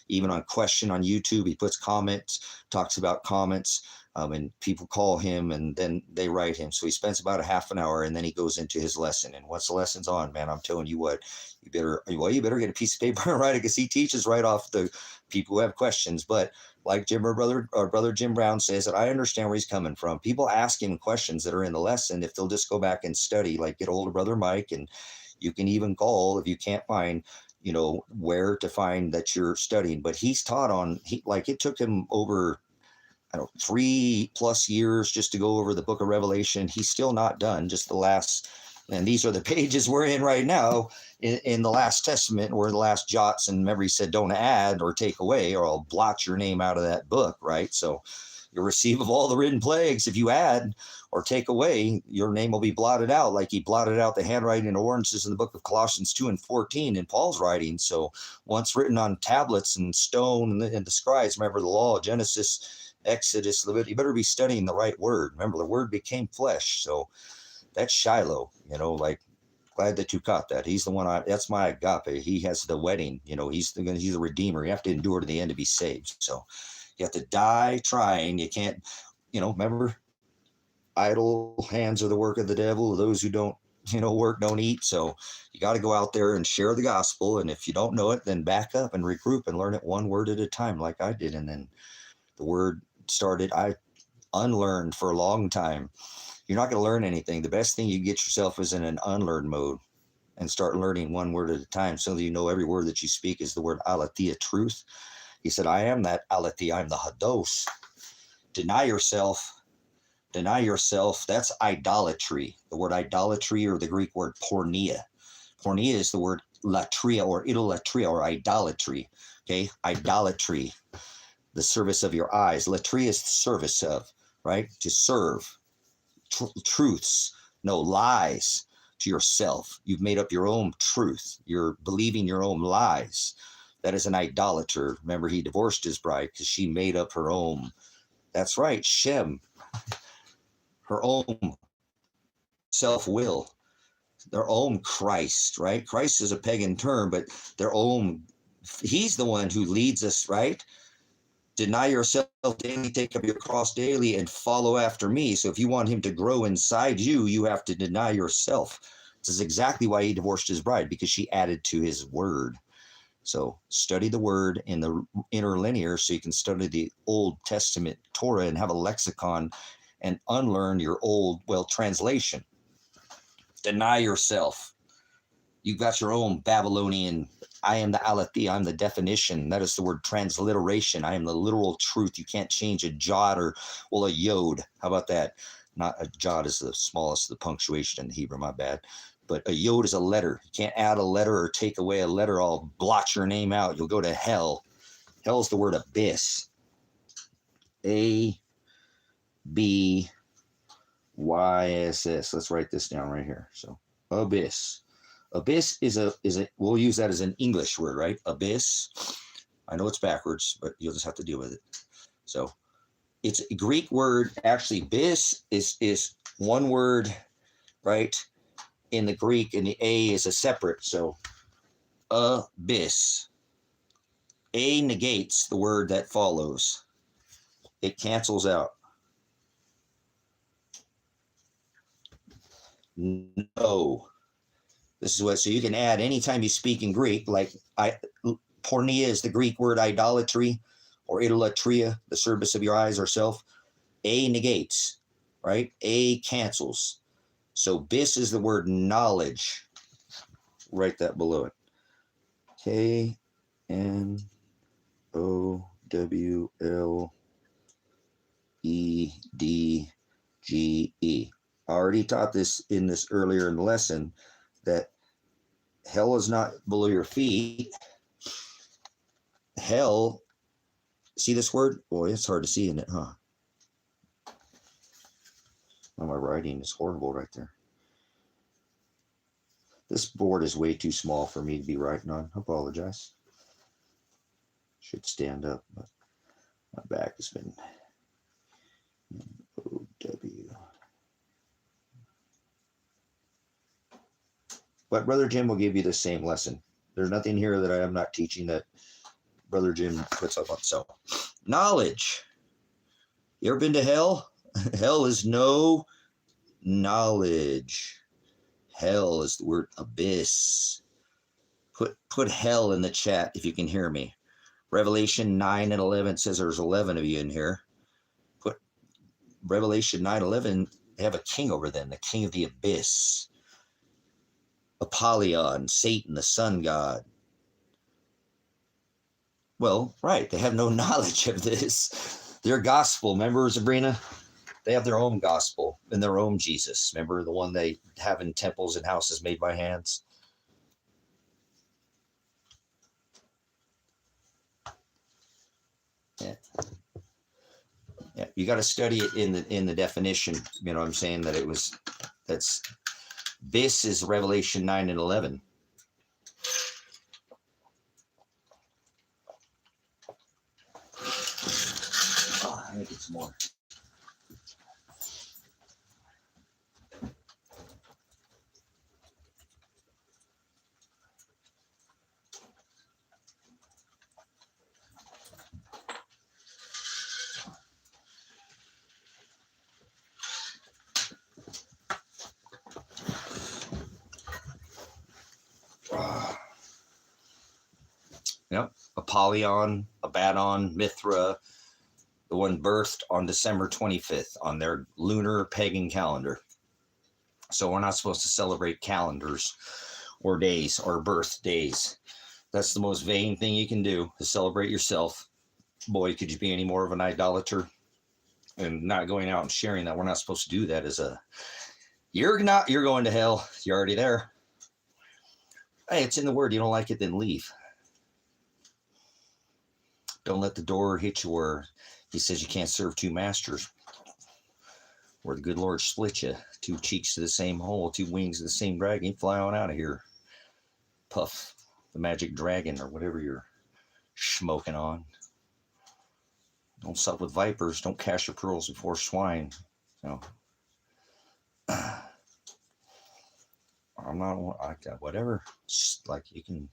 Even on question on YouTube, he puts comments, talks about comments, and people call him and then they write him. So he spends about a half an hour and then he goes into his lesson. And once the lesson's on, man, I'm telling you what, you better get a piece of paper and write it, because he teaches right off the people who have questions. But like brother Jim Brown says, that I understand where he's coming from. People ask him questions that are in the lesson. If they'll just go back and study, like get a hold of Brother Mike, and you can even call if you can't find, where to find that you're studying. But he's taught on, it took him over, 3+ years just to go over the book of Revelation. He's still not done. Just the last, and these are the pages we're in right now in the last testament, or the last jots. And remember, he said, don't add or take away, or I'll blot your name out of that book, right? So you'll receive of all the written plagues. If you add or take away, your name will be blotted out, like he blotted out the handwriting and ordinances in the book of Colossians 2:14 in Paul's writing. So once written on tablets and stone and the scribes, remember the law, Genesis, Exodus, Leviticus, you better be studying the right word. Remember, the word became flesh. So that's Shiloh, glad that you caught that. He's the one, that's my agape. He has the wedding, he's the redeemer. You have to endure to the end to be saved. So you have to die trying. You can't, remember, idle hands are the work of the devil. Those who don't, work, don't eat. So you got to go out there and share the gospel. And if you don't know it, then back up and regroup and learn it one word at a time, like I did. And then the word started, I unlearned for a long time. You're not going to learn anything. The best thing you get yourself is in an unlearn mode and start learning one word at a time, so that you know every word that you speak is the word aletheia, truth. He said, I am that aletheia. I'm the hados. Deny yourself. That's idolatry. The word idolatry, or the Greek word porneia. Porneia is the word latria or idolatria or idolatry. Okay, idolatry. The service of your eyes. Latria is the service of, right? To serve. Truths, no lies to yourself. You've made up your own truth. You're believing your own lies. That is an idolater. Remember, he divorced his bride because she made up her own. That's right, Shem. Her own self-will. Their own Christ, right? Christ is a pagan term, but their own, he's the one who leads us, right? Deny yourself daily, take up your cross daily, and follow after me. So if you want him to grow inside you, you have to deny yourself. This is exactly why he divorced his bride, because she added to his word. So study the word in the interlinear, so you can study the Old Testament Torah and have a lexicon and unlearn your old, translation. Deny yourself. You've got your own Babylonian, I am the aletheia, I'm the definition. That is the word transliteration. I am the literal truth. You can't change a jot or, a yod. How about that? Not a jot is the smallest of the punctuation in Hebrew, my bad. But a yod is a letter. You can't add a letter or take away a letter. I'll blot your name out. You'll go to hell. Hell is the word abyss. A-B-Y-S-S. Let's write this down right here. So abyss. Abyss is a, we'll use that as an English word, right? Abyss. I know it's backwards, but you'll just have to deal with it. So it's a Greek word. Actually, bis is one word, right? In the Greek, and the A is a separate. So abyss. A negates the word that follows. It cancels out. No. This is what, so you can add anytime you speak in Greek, like porneia is the Greek word idolatry or idolatria, the service of your eyes or self. A negates, right? A cancels. So bis is the word knowledge. Write that below it. Knowledge. I already taught this in this earlier in the lesson, that hell is not below your feet. hell, see this word? Boy, it's hard to see in it, huh? Oh, my writing is horrible right there. This board is way too small for me to be writing on. I apologize. Should stand up, but my back has been O-W. But Brother Jim will give you the same lesson. There's nothing here that I am not teaching that Brother Jim puts up on. So, knowledge. You ever been to hell? Hell is no knowledge. Hell is the word abyss. Put hell in the chat if you can hear me. Revelation 9 and 11 says there's 11 of you in here. Put Revelation 9:11. They have a king over them, the king of the abyss. Apollyon, Satan, the sun god. Well, right, they have no knowledge of this. Their gospel, remember, Sabrina? They have their own gospel and their own Jesus. Remember the one they have in temples and houses made by hands? Yeah. Yeah, you got to study it in the definition. You know what I'm saying? That it was, this is Revelation 9 and 11. Oh, I need some more. Yep, Apollyon, Abaddon, Mithra, the one birthed on December 25th on their lunar pagan calendar. So we're not supposed to celebrate calendars or days or birthdays. That's the most vain thing you can do, is celebrate yourself. Boy, could you be any more of an idolater and not going out and sharing that? We're not supposed to do that as a, you're going to hell. You're already there. Hey, it's in the word. You don't like it, then leave. Don't let the door hit you where he says you can't serve two masters. Where the good Lord split you. Two cheeks to the same hole, two wings of the same dragon. You fly on out of here. Puff the magic dragon or whatever you're smoking on. Don't sup with vipers. Don't cast your pearls before swine. You know. I'm not, whatever. Just like you can,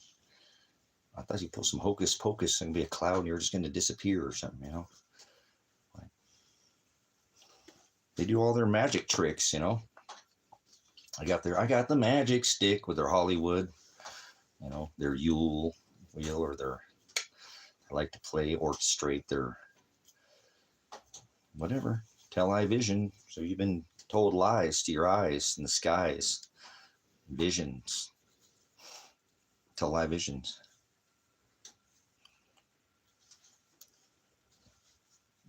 I thought you put some hocus pocus and be a cloud and you're just going to disappear or something, you know. Like, they do all their magic tricks, you know. I got the magic stick with their Hollywood, you know, their Yule wheel, or I like to play, orchestrate their whatever, television. So you've been told lies to your eyes in the skies, visions, televisions.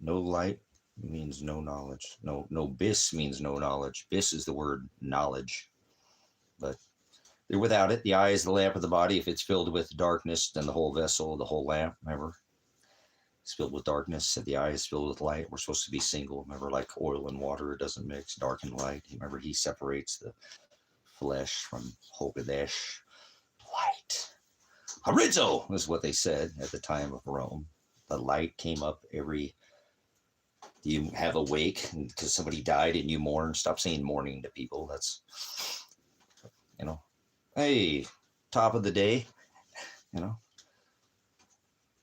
No light means no knowledge. No bis means no knowledge. Bis is the word knowledge. But they're without it. The eye is the lamp of the body. If it's filled with darkness, then the whole vessel, the whole lamp, remember, it's filled with darkness. If the eye is filled with light, we're supposed to be single. Remember, like oil and water, it doesn't mix, dark and light. Remember, he separates the flesh from Hogadesh. Light. Horizo is what they said at the time of Rome. The light came up every... You have a wake because somebody died and you mourn. Stop saying mourning to people. That's, you know, hey, top of the day, you know.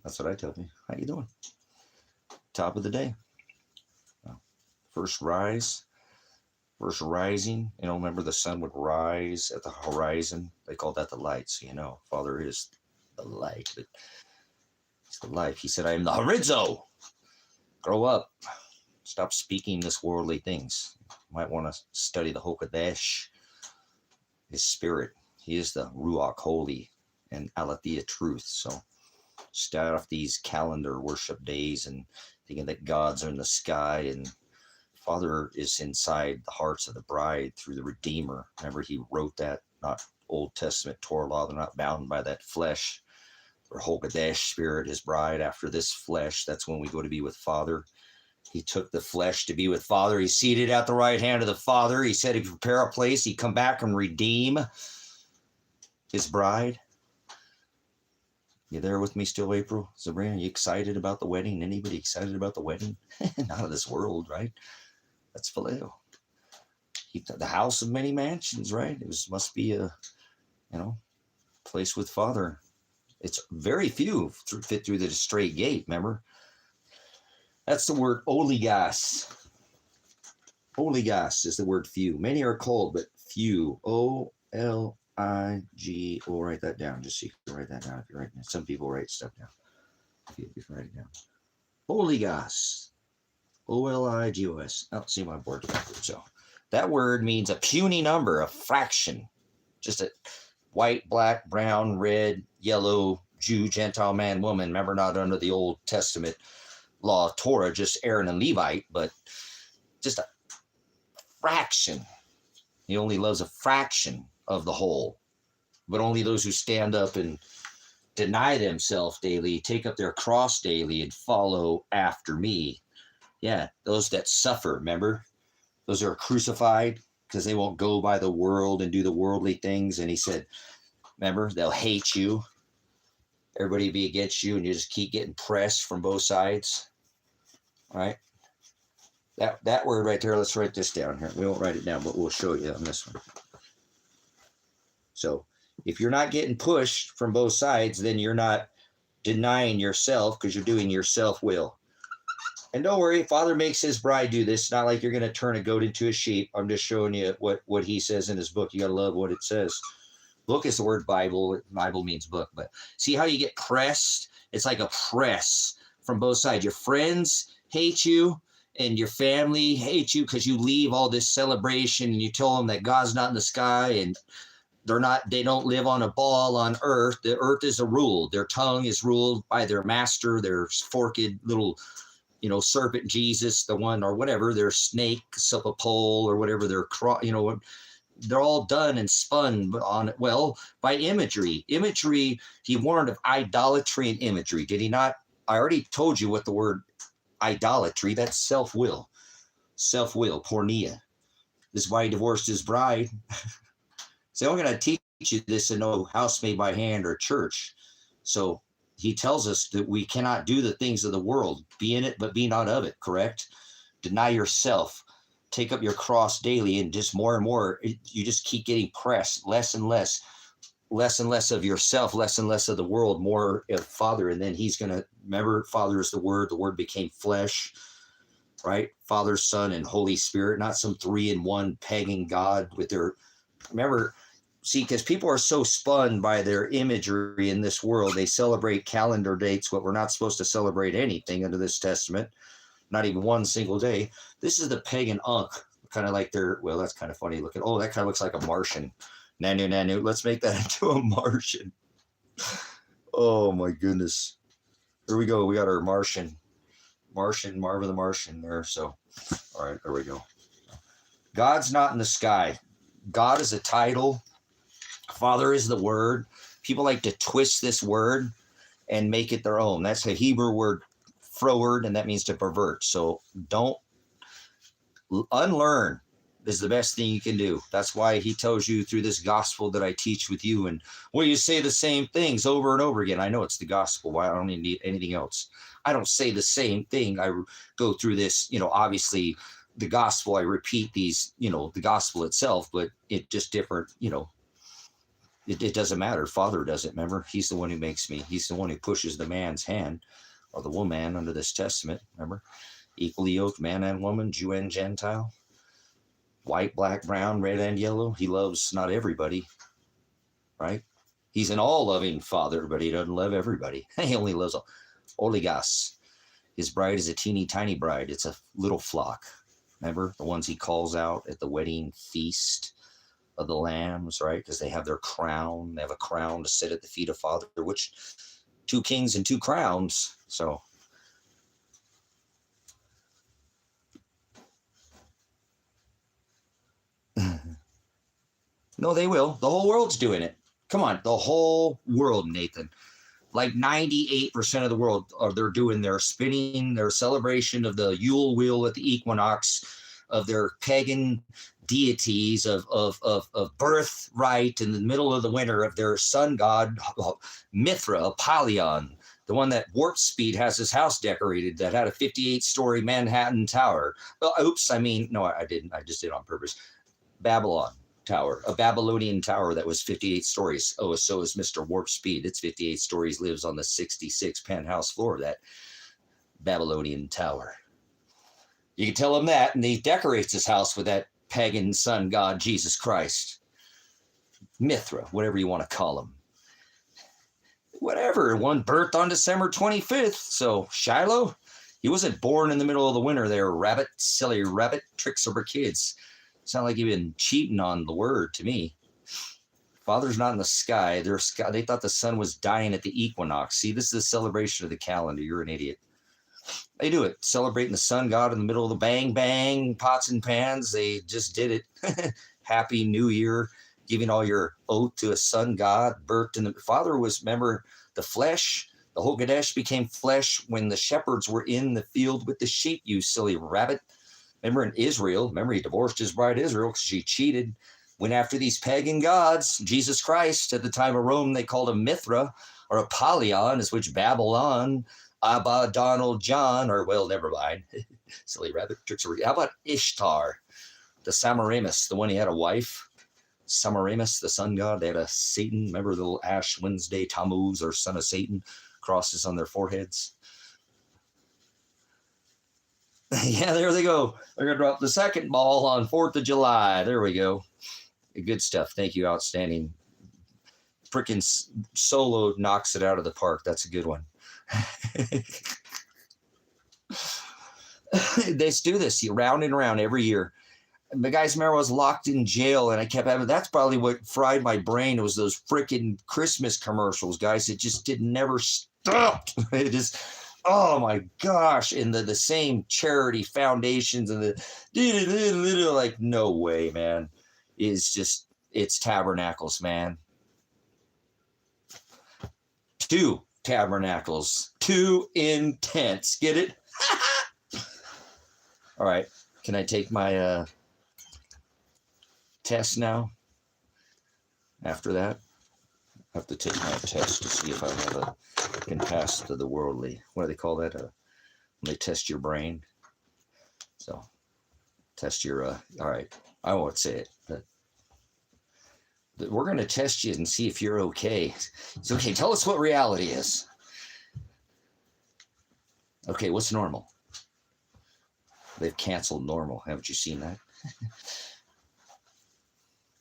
That's what I tell you. How you doing? Top of the day. Well, first rising. You know, remember the sun would rise at the horizon. They called that the light. So, you know, Father is the light. But it's the life. He said, I am the horizo. Grow up. Stop speaking this worldly things. You might want to study the Hokadesh, his spirit. He is the Ruach Holy and Aletheia truth. So start off these calendar worship days and thinking that gods are in the sky and Father is inside the hearts of the bride through the Redeemer. Remember, he wrote that, not Old Testament Torah law. They're not bound by that flesh. or Hogadesh spirit, his bride, after this flesh. That's when we go to be with Father. He took the flesh to be with Father. He's seated at the right hand of the Father. He said he'd prepare a place. He'd come back and redeem his bride. You there with me still, April? Sabrina, you excited about the wedding? Anybody excited about the wedding? Not of this world, right? That's Phileo. The house of many mansions, right? Must be a, place with Father. It's very few fit through the straight gate, remember? That's the word oligos. Oligos is the word few. Many are called, but few. O-L-I-G. We'll write that down, just so you can write that down if you're writing it. Some people write stuff down. If you can write it down. Oligos. O-L-I-G-O-S. I don't see my board backwards. So that word means a puny number, a fraction. Just a white, black, brown, red, yellow, Jew, Gentile, man, woman. Remember, not under the Old Testament law of Torah, just Aaron and Levite, but just a fraction. He only loves a fraction of the whole, but only those who stand up and deny themselves daily, take up their cross daily, and follow after me. Yeah, those that suffer, remember? Those are crucified because they won't go by the world and do the worldly things. And he said, remember, they'll hate you. Everybody will be against you, and you just keep getting pressed from both sides. All right? That word right there, let's write this down here. We won't write it down, but we'll show you on this one. So if you're not getting pushed from both sides, then you're not denying yourself because you're doing your self-will. And don't worry, Father makes his bride do this. It's not like you're going to turn a goat into a sheep. I'm just showing you what he says in his book. You got to love what it says. Book is the word Bible. Bible means book. But see how you get pressed? It's like a press from both sides. Your friends hate you, and your family hates you because you leave all this celebration and you tell them that God's not in the sky and they don't live on a ball on earth. The earth is a rule. Their tongue is ruled by their master, their forked little, serpent Jesus, the one, or whatever, their snake, up a pole, or whatever, they're all done and spun on, by imagery. Imagery, he warned of idolatry and imagery. Did he not? I already told you what the word idolatry, that's self-will, pornea. This is why he divorced his bride. So I'm going to teach you this in no house made by hand or church. So he tells us that we cannot do the things of the world. Be in it, but be not of it, correct? Deny yourself. Take up your cross daily, and just more and more, you just keep getting pressed, less and less of yourself, less and less of the world, more of Father. And then he's going to, remember, Father is the Word became flesh, right? Father, Son, and Holy Spirit, not some 3-in-1 pagan God with their, remember, see, because people are so spun by their imagery in this world, they celebrate calendar dates, but we're not supposed to celebrate anything under this testament, not even one single day. This is the pagan Ankh, kind of like that's kind of funny looking. Oh, that kind of looks like a Martian. Nanu. Let's make that into a Martian. Oh, my goodness. Here we go. We got our Marvin the Martian there. So, all right, there we go. God's not in the sky. God is a title. Father is the word. People like to twist this word and make it their own. That's a Hebrew word, froward, and that means to pervert. So don't unlearn is the best thing you can do. That's why he tells you through this gospel that I teach with you. And you say the same things over and over again. I know it's the gospel. Why I don't need anything else. I don't say the same thing. I go through this, obviously the gospel, I repeat these, the gospel itself, but it just different, it doesn't matter. Father doesn't, remember? He's the one who makes me. He's the one who pushes the man's hand, or the woman under this testament, remember? Equally yoked, man and woman, Jew and Gentile, white, black, brown, red, and yellow. He loves not everybody, right? He's an all-loving Father, but he doesn't love everybody. He only loves oligos. His bride is a teeny tiny bride. It's a little flock. Remember, the ones he calls out at the wedding feast of the lambs, right? Because they have their crown. They have a crown to sit at the feet of Father, which 2 kings and 2 crowns. So no, they will. The whole world's doing it. Come on, the whole world, Nathan. like 98% of the world they're doing their spinning, their celebration of the Yule wheel at the equinox, of their pagan deities of birthright in the middle of the winter, of their sun god Mithra, Apollyon, the one that Warp Speed has his house decorated, that had a 58-story Manhattan tower. Well, oops, I mean, no, I didn't. I just did it on purpose. Babylon Tower, a Babylonian tower that was 58 stories. Oh, so is Mr. Warp Speed. It's 58 stories, lives on the 66 penthouse floor of that Babylonian tower. You can tell him that, and he decorates his house with that pagan sun god, Jesus Christ. Mithra, whatever you want to call him. Whatever, one birthed on December 25th. So Shiloh, he wasn't born in the middle of the winter there, rabbit, silly rabbit, tricks over kids. Sound like you've been cheating on the word to me. Father's not in the sky. They thought the sun was dying at the equinox. See, this is a celebration of the calendar. You're an idiot. They do it, celebrating the sun god in the middle of the bang, bang, pots and pans. They just did it. Happy New Year, giving all your oath to a sun god, birthed in the Father was, remember, the flesh. The whole Gadesh became flesh when the shepherds were in the field with the sheep, you silly rabbit. Remember in Israel, remember he divorced his bride Israel because she cheated, went after these pagan gods. Jesus Christ, at the time of Rome, they called him Mithra, or Apollyon, is which Babylon, Abba, Donald, John, or, well, never mind. Silly rabbit tricks. How about Ishtar, the Semiramis, the one he had a wife? Semiramis, the sun god, they had a Satan. Remember the little Ash Wednesday, Tammuz, or son of Satan, crosses on their foreheads? Yeah, there they go. They're going to drop the second ball on 4th of July. There we go. Good stuff. Thank you. Outstanding. Freaking Solo knocks it out of the park. That's a good one. They do this round and round every year. The guys, remember, I was locked in jail and I kept having, that's probably what fried my brain. It was those freaking Christmas commercials, guys. It just never stopped. It just, oh my gosh. And the same charity foundations and the like, no way, man. It's tabernacles, man. 2 tabernacles, 2 intense. Get it? All right. Can I take my test now? After that, I have to take my test to see if I can pass to the worldly. What do they call that? When they test your brain. So, test your, all right. I won't say it, but we're going to test you and see if you're okay. It's okay. Tell us what reality is. Okay, what's normal? They've canceled normal. Haven't you seen that?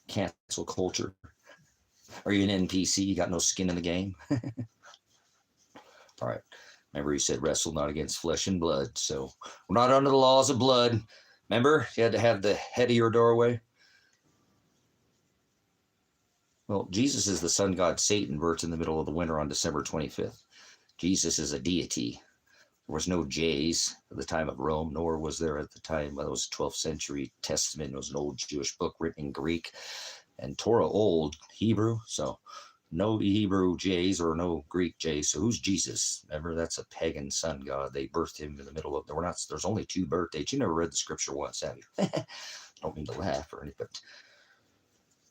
Cancel culture. Are you an NPC? You got no skin in the game? All right. Remember, he said, wrestle not against flesh and blood. So we're not under the laws of blood. Remember, you had to have the head of your doorway. Well, Jesus is the sun god Satan, birthed in the middle of the winter on December 25th. Jesus is a deity. There was no J's at the time of Rome, nor was there at the time of those 12th century Testament. It was an old Jewish book written in Greek, and Torah old Hebrew. So no Hebrew J's or no Greek J's. So who's Jesus? Remember, that's a pagan sun god. They birthed him in the middle of, there's only 2 birth dates. You never read the scripture once, have you? Don't mean to laugh or anything, but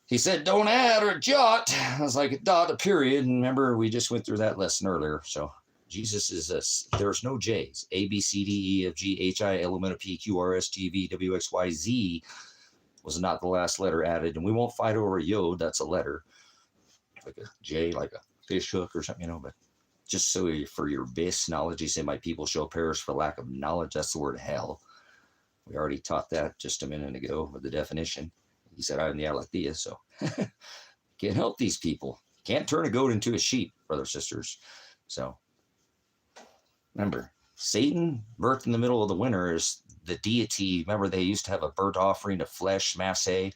he said, don't add or jot. I was like, a dot, a period. And remember, we just went through that lesson earlier. So Jesus is there's no J's. A, B, C, D, E, F, G, H, I, L, M, N, O, P, Q, R, S, T, V, W, X, Y, Z was not the last letter added. And we won't fight over yod. That's a letter. Like a J, like a fish hook or something, but just so for your base knowledge, he said, my people shall perish for lack of knowledge. That's the word hell. We already taught that just a minute ago with the definition. He said, I am the Aletheia, so can't help these people. Can't turn a goat into a sheep, brothers and sisters. So remember, Satan, birthed in the middle of the winter, is the deity. Remember, they used to have a burnt offering of flesh, masse,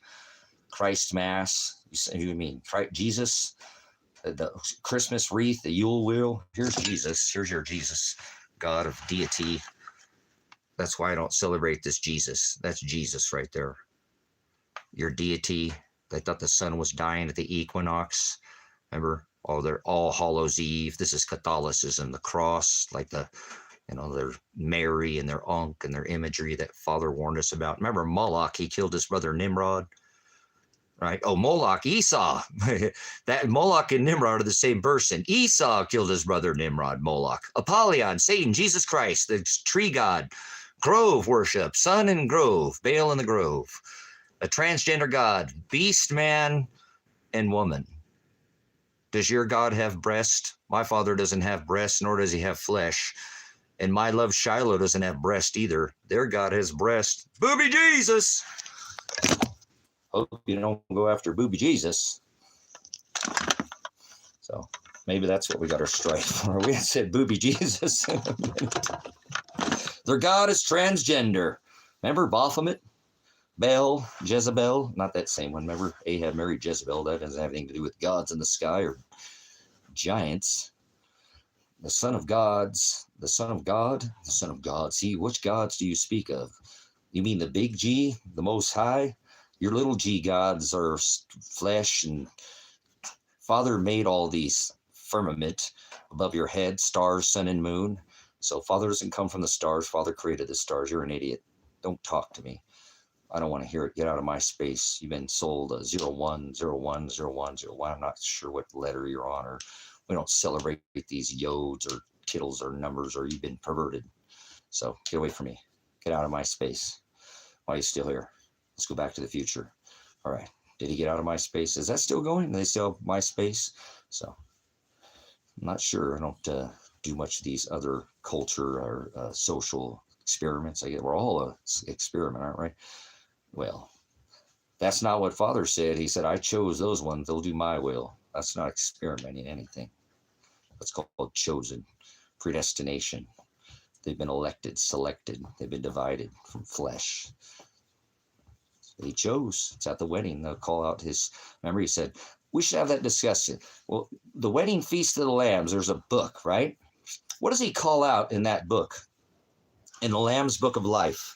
Christ mass. You mean Jesus, the Christmas wreath, the Yule wheel. Here's Jesus. Here's your Jesus, God of deity. That's why I don't celebrate this Jesus. That's Jesus right there. Your deity. They thought the sun was dying at the equinox. Remember, Oh, they're All Hallows Eve. This is Catholicism, the cross, like the, their Mary and their Ankh and their imagery that Father warned us about. Remember Moloch, he killed his brother Nimrod, right? Oh, Moloch, Esau. That Moloch and Nimrod are the same person. Esau killed his brother Nimrod, Moloch. Apollyon, Satan, Jesus Christ, the tree god. Grove worship, sun and grove, Baal in the grove. A transgender god, beast, man, and woman. Does your God have breast? My Father doesn't have breast, nor does he have flesh. And my love Shiloh doesn't have breast either. Their God has breast. Booby Jesus! Hope you don't go after Booby Jesus. So maybe that's what we got our strife for. We had said Booby Jesus. Their God is transgender. Remember Baphomet? Baal, Jezebel, not that same one. Remember, Ahab married Jezebel. That doesn't have anything to do with gods in the sky or giants. The son of gods, the son of God, the son of God. See, which gods do you speak of? You mean the big G, the most high? Your little G gods are flesh, and Father made all these firmament above your head, stars, sun, and moon. So Father doesn't come from the stars. Father created the stars. You're an idiot. Don't talk to me. I don't want to hear it. Get out of my space. You've been sold a 01010101. I'm not sure what letter you're on, or we don't celebrate these yods or kittles or numbers, or you've been perverted. So get away from me. Get out of my space. Why are you still here? Let's go back to the future. All right. Did he get out of my space? Is that still going? Do they still have my space? So I'm not sure. I don't do much of these other culture or social experiments. We're all an experiment, aren't we? Well, that's not what Father said. He said, I chose those ones. They'll do my will. That's not experimenting anything. That's called chosen, predestination. They've been elected, selected. They've been divided from flesh. He chose. It's at the wedding. They'll call out his, remember he said, we should have that discussion. Well, the wedding feast of the lambs, there's a book, right? What does he call out in that book? In the Lamb's Book of Life.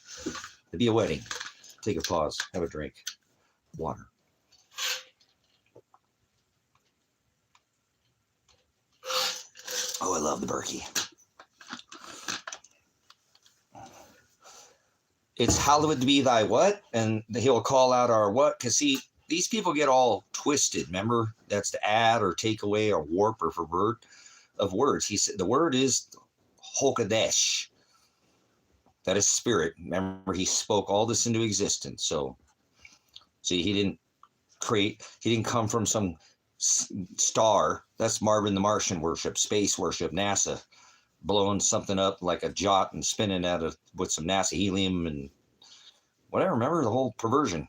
It'd be a wedding. Take a pause. Have a drink. Water. Oh, I love the Berkey. It's hallowed be thy what? And he'll call out our what? Because see, these people get all twisted. Remember, that's to add or take away or warp or pervert of words. He said the word is Hokadesh. That is spirit. Remember, he spoke all this into existence. So, see, he didn't come from some star. That's Marvin the Martian worship, space worship, NASA, blowing something up like a jot and spinning at it with some NASA helium and whatever. Remember the whole perversion.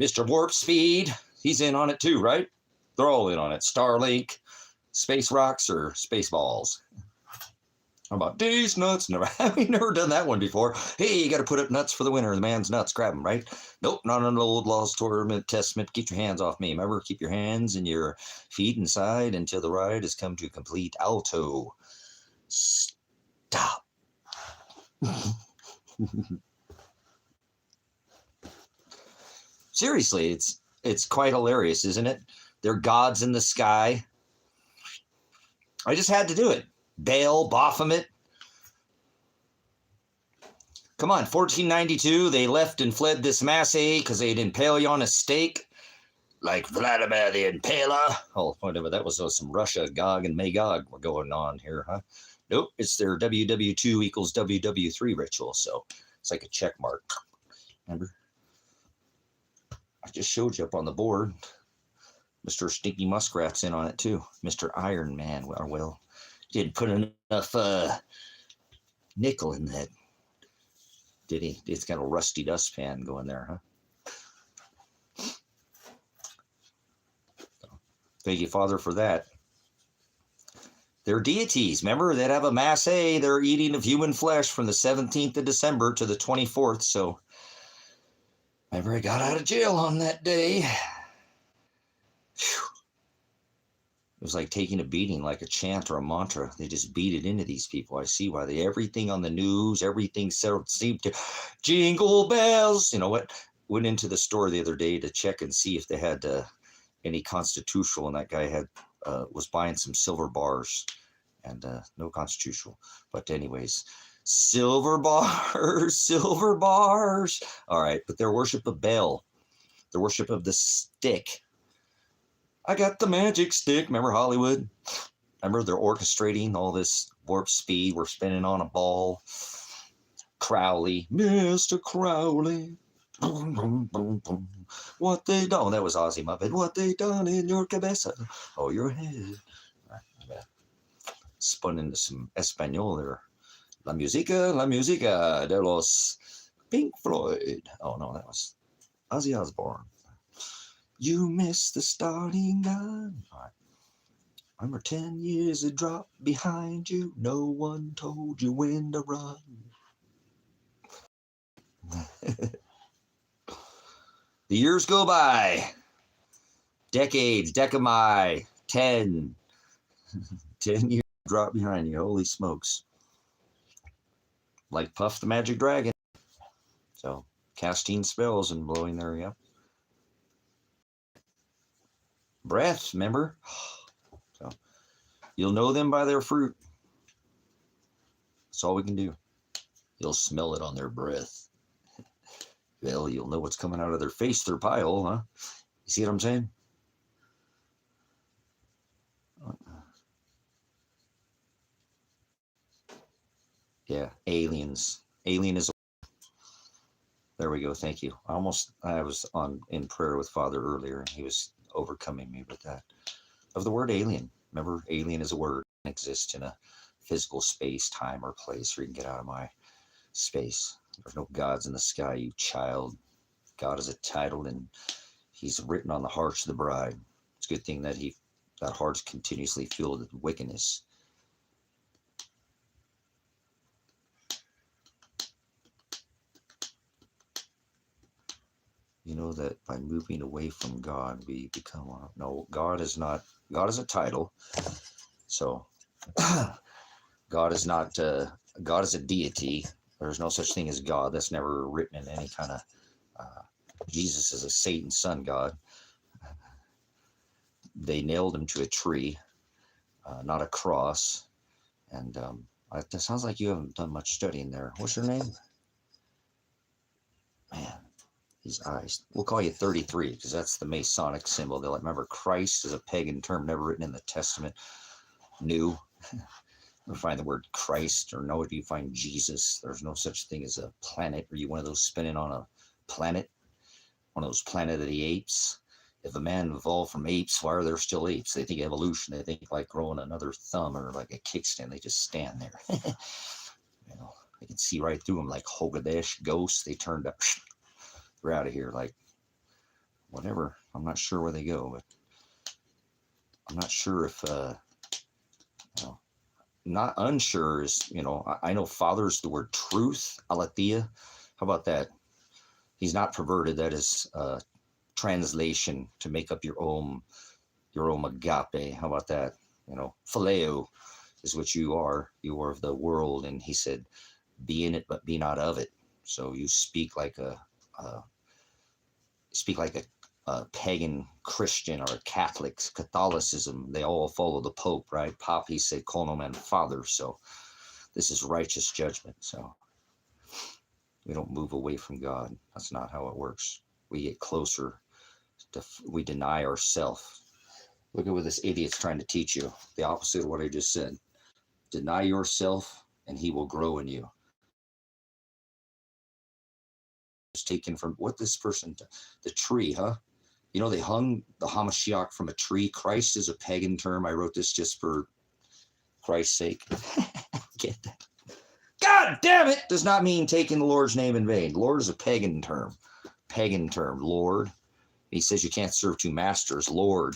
Mr. Warp Speed, he's in on it too, right? They're all in on it. Starlink, space rocks, or space balls. How about these nuts? We've never done that one before. Hey, you got to put up nuts for the winner. The man's nuts. Grab them, right? Nope, not on the old laws, testament. Keep your hands off me. Remember, keep your hands and your feet inside until the ride has come to complete alto. Stop. Seriously, it's quite hilarious, isn't it? They're gods in the sky. I just had to do it. Baal, Baphomet. Come on, 1492, they left and fled this Massey because they'd impale you on a stake, like Vladimir the Impaler. Oh, whatever, that was some Russia, Gog and Magog were going on here, huh? Nope, it's their WW2 equals WW3 ritual, so it's like a check mark. Remember? I just showed you up on the board. Mr. Stinky Muskrat's in on it too. Mr. Iron Man, well, didn't put enough nickel in that, did he? It's got a rusty dustpan going there, huh? Thank you, Father, for that. They're deities. Remember, they'd have a Mass A. They're eating of human flesh from the 17th of December to the 24th. So, remember, I got out of jail on that day. Whew. It was like taking a beating, like a chant or a mantra. They just beat it into these people. I see why everything on the news, everything seemed to jingle bells. You know what? Went into the store the other day to check and see if they had any constitutional, and that guy had was buying some silver bars, and no constitutional. But anyways, silver bars, silver bars. All right, but their worship of Baal, their worship of the stick. I got the magic stick. Remember Hollywood? Remember they're orchestrating all this warp speed. We're spinning on a ball. Crowley, Mr. Crowley. Boom, boom, boom, boom. What they done? That was Ozzy Muppet. What they done in your cabeza? Oh, your head. Spun into some Espanol there. La música de los Pink Floyd. Oh, no, that was Ozzy Osbourne. You missed the starting gun. All right. Remember 10 years a drop behind you. No one told you when to run. The years go by. Decades, decami, 10. 10 years drop behind you. Holy smokes. Like Puff the Magic Dragon. So, casting spells and blowing their, yep. Breath, remember? So, you'll know them by their fruit. That's all we can do. You'll smell it on their breath. Well, you'll know what's coming out of their face, their pie hole, huh? You see what I'm saying? Yeah, aliens. Alien is. There we go. Thank you. I was in prayer with Father earlier, and he was overcoming me with that. Of the word alien. Remember, alien is a word that exists in a physical space, time, or place where you can get out of my space. There's no gods in the sky, you child. God is a title, and he's written on the hearts of the bride. It's a good thing that that heart's continuously filled with wickedness. You know that by moving away from God, we become no. God is a title. So God is not. God is a deity. There's no such thing as God. That's never written in any kind of. Jesus is a Satan's son God. They nailed him to a tree, not a cross. And it sounds like you haven't done much studying there. What's your name? Man, these eyes. We'll call you 33 because that's the Masonic symbol. They'll remember Christ is a pagan term never written in the Testament. New. Never find the word Christ, or nor do you find Jesus. There's no such thing as a planet. Are you one of those spinning on a planet? One of those Planet of the Apes? If a man evolved from apes, why are there still apes? They think evolution. They think like growing another thumb or like a kickstand. They just stand there. You know, I can see right through them like Hogadesh ghosts. They turned up. They're out of here. Like whatever. I'm not sure where they go, but I'm not sure if you know, not unsure is, you know, I know Father's the word truth, aletheia. How about that? He's not perverted. That is translation to make up your own agape. How about that? You know, phileo is what you are. You are of the world, and he said, "Be in it, but be not of it." So you speak like a pagan Christian or a Catholic. Catholicism, they all follow the Pope, right? Pop, he said, "Call no man father." So this is righteous judgment. So we don't move away from God. That's not how it works. We get closer. We deny ourselves. Look at what this idiot's trying to teach you. The opposite of what I just said. Deny yourself, and he will grow in you. It's taken from what this person, the tree, huh? You know, they hung the Hamashiach from a tree. Christ is a pagan term. I wrote this just for Christ's sake. Get that. God damn it! Does not mean taking the Lord's name in vain. Lord is a pagan term. Pagan term, Lord. He says you can't serve two masters. Lord.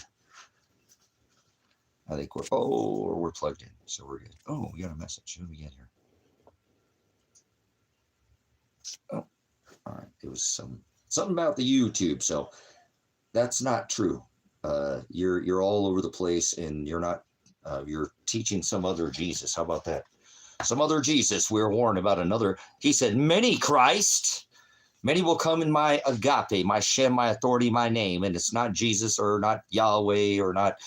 I think we're plugged in, so we're good. Oh, we got a message. Who do we get here? Oh, all right. It was something about the YouTube. So that's not true. You're all over the place, and you're not. You're teaching some other Jesus. How about that? Some other Jesus. We're warned about another. He said, "Many Christ, many will come in my agape, my Shem, my authority, my name," and it's not Jesus or not Yahweh or not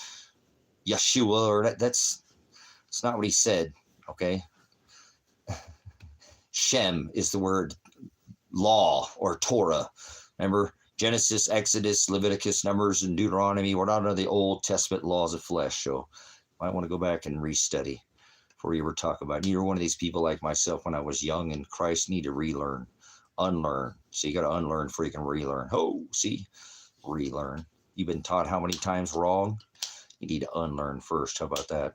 Yeshua, or that's not what he said. Okay. Shem is the word law or Torah. Remember, Genesis, Exodus, Leviticus, Numbers, and Deuteronomy. We're not under the Old Testament laws of flesh. So might want to go back and restudy before you ever talk about it. You're one of these people like myself when I was young in Christ, need to relearn, unlearn. So you got to unlearn before you can relearn. Oh, see, relearn. You've been taught how many times wrong? You need to unlearn first. How about that?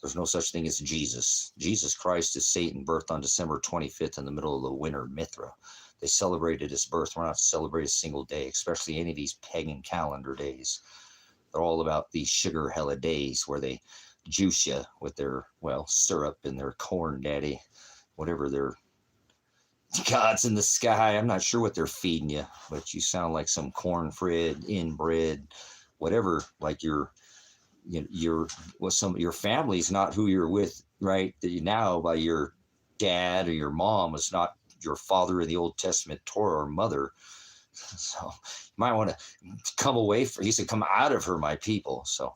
There's no such thing as Jesus. Jesus Christ is Satan, birthed on December 25th in the middle of the winter, Mithra. They celebrated his birth. We're not to celebrate a single day, especially any of these pagan calendar days. They're all about these sugar hella days where they juice you with their, well, syrup and their corn daddy, whatever their gods in the sky. I'm not sure what they're feeding you, but you sound like some corn-fed, inbred, whatever, like your family's not who you're with right now. By your dad or your mom is not your father in the Old Testament Torah or mother. So you might want to come away from, he said, come out of her, my people. So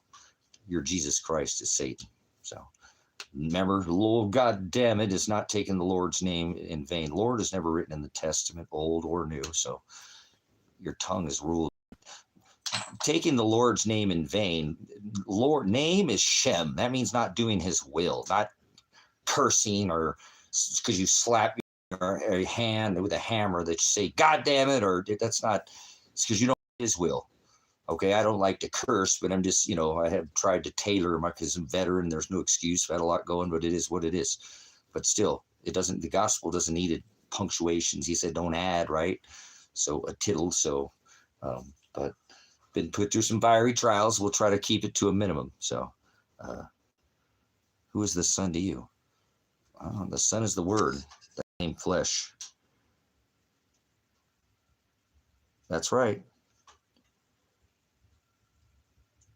your Jesus Christ is Satan. So remember, the Lord, God damn it, is not taking the Lord's name in vain. Lord is never written in the Testament, old or new. So your tongue is ruled. Taking the Lord's name in vain. Lord name is Shem. That means not doing his will, not cursing, or because you slap your hand with a hammer that you say, God damn it, or that's not, it's because you don't know his will. Okay, I don't like to curse, but I'm just, I have tried to tailor my, because I'm a veteran, there's no excuse. I've had a lot going, but it is what it is. But still, the gospel doesn't need punctuations. He said, don't add, right? So a tittle, so, but been put through some fiery trials. We'll try to keep it to a minimum. So, who is the Son to you? The Son is the Word that became flesh. That's right.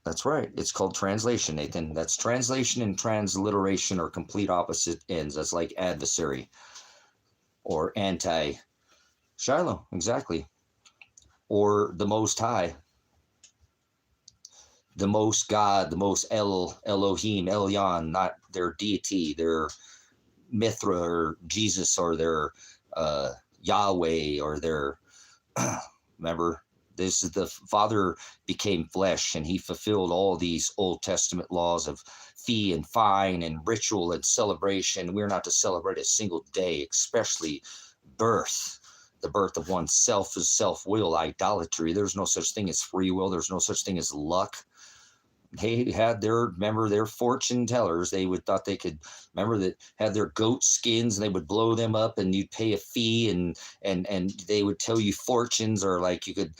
That's right. It's called translation, Nathan. That's translation and transliteration are complete opposite ends. That's like adversary or anti-Shiloh, exactly. Or the Most High. The most God, the most Elohim, Elyon, not their deity, their Mithra or Jesus or their Yahweh or their, remember, this is the Father became flesh and he fulfilled all these Old Testament laws of fee and fine and ritual and celebration. We're not to celebrate a single day, especially birth. The birth of oneself is self-will, idolatry. There's no such thing as free will. There's no such thing as luck. They had their fortune tellers. They thought they could, that had their goat skins and they would blow them up and you'd pay a fee and they would tell you fortunes, or like you could,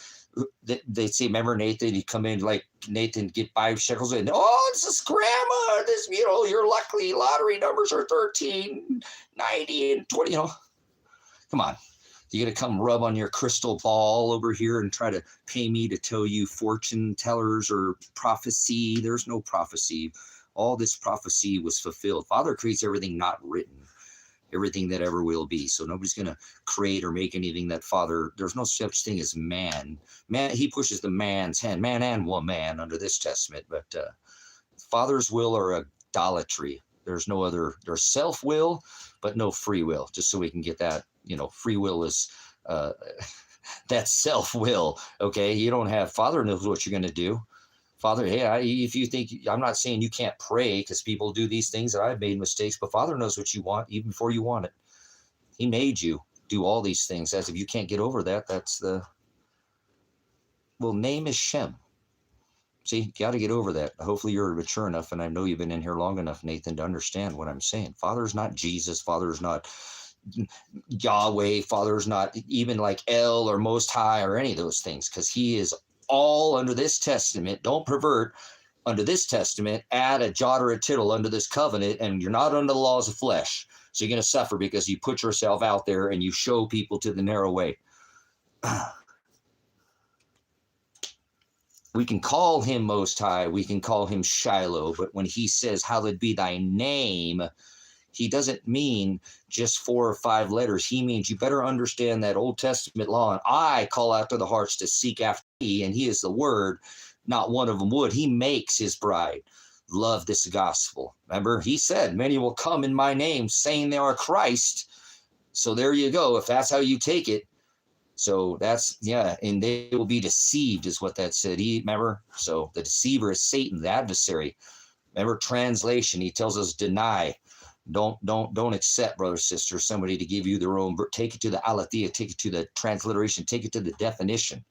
they'd say, remember Nathan, you come in like Nathan, get 5 shekels and, oh, it's a grandma, this, your lucky lottery numbers are 13, 90 and 20, come on. You got to come rub on your crystal ball over here and try to pay me to tell you fortune tellers or prophecy. There's no prophecy. All this prophecy was fulfilled. Father creates everything not written, everything that ever will be. So nobody's going to create or make anything that Father, there's no such thing as man. Man, he pushes the man's hand, man and woman under this testament. But Father's will are idolatry. There's no other, there's self-will, but no free will, just so we can get that. Free will is that's self-will. Okay, you don't have, Father knows what you're going to do. Father, hey, if you think, I'm not saying you can't pray, because people do these things that I've made mistakes, but Father knows what you want even before you want it. He made you do all these things. As if you can't get over that, that's name is Shem. See, you got to get over that. Hopefully you're mature enough, and I know you've been in here long enough, Nathan, to understand what I'm saying. Father's not Jesus. Father's not Yahweh. Father's not even like El or Most High or any of those things, because he is all under this testament. Don't pervert under this testament, add a jot or a tittle under this covenant, and you're not under the laws of flesh. So you're going to suffer because you put yourself out there and you show people to the narrow way. We can call him Most High, we can call him Shiloh, but when he says, hallowed be thy name, he doesn't mean just 4 or 5 letters. He means you better understand that Old Testament law. And I call after the hearts to seek after me, and he is the word, not one of them would. He makes his bride. love this gospel. Remember, he said, many will come in my name saying they are Christ. So there you go. If that's how you take it. So that's, yeah, and they will be deceived is what that said. Remember? So the deceiver is Satan, the adversary. Remember, translation, he tells us deny. Don't accept, brother, sister, somebody to give you their own. Take it to the aletheia, take it to the transliteration, take it to the definition.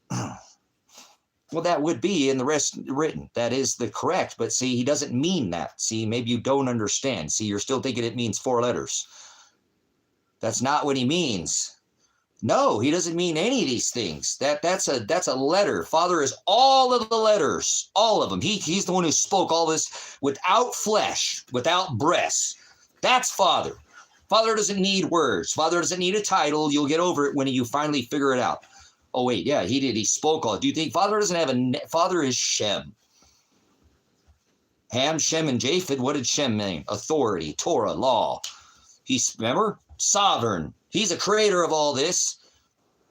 Well, that would be in the rest written. That is the correct. But see, he doesn't mean that. See, maybe you don't understand. See, you're still thinking it means 4 letters. That's not what he means. No, he doesn't mean any of these things. That's a letter. Father is all of the letters, all of them. He's the one who spoke all this without flesh, without breasts. That's Father. Father doesn't need words. Father doesn't need a title. You'll get over it when you finally figure it out. Oh wait, yeah, he did. He spoke all. Do you think Father doesn't have a? Father is Shem. Ham, Shem, and Japheth. What did Shem mean? Authority, Torah, law. He's, remember, sovereign. He's a creator of all this.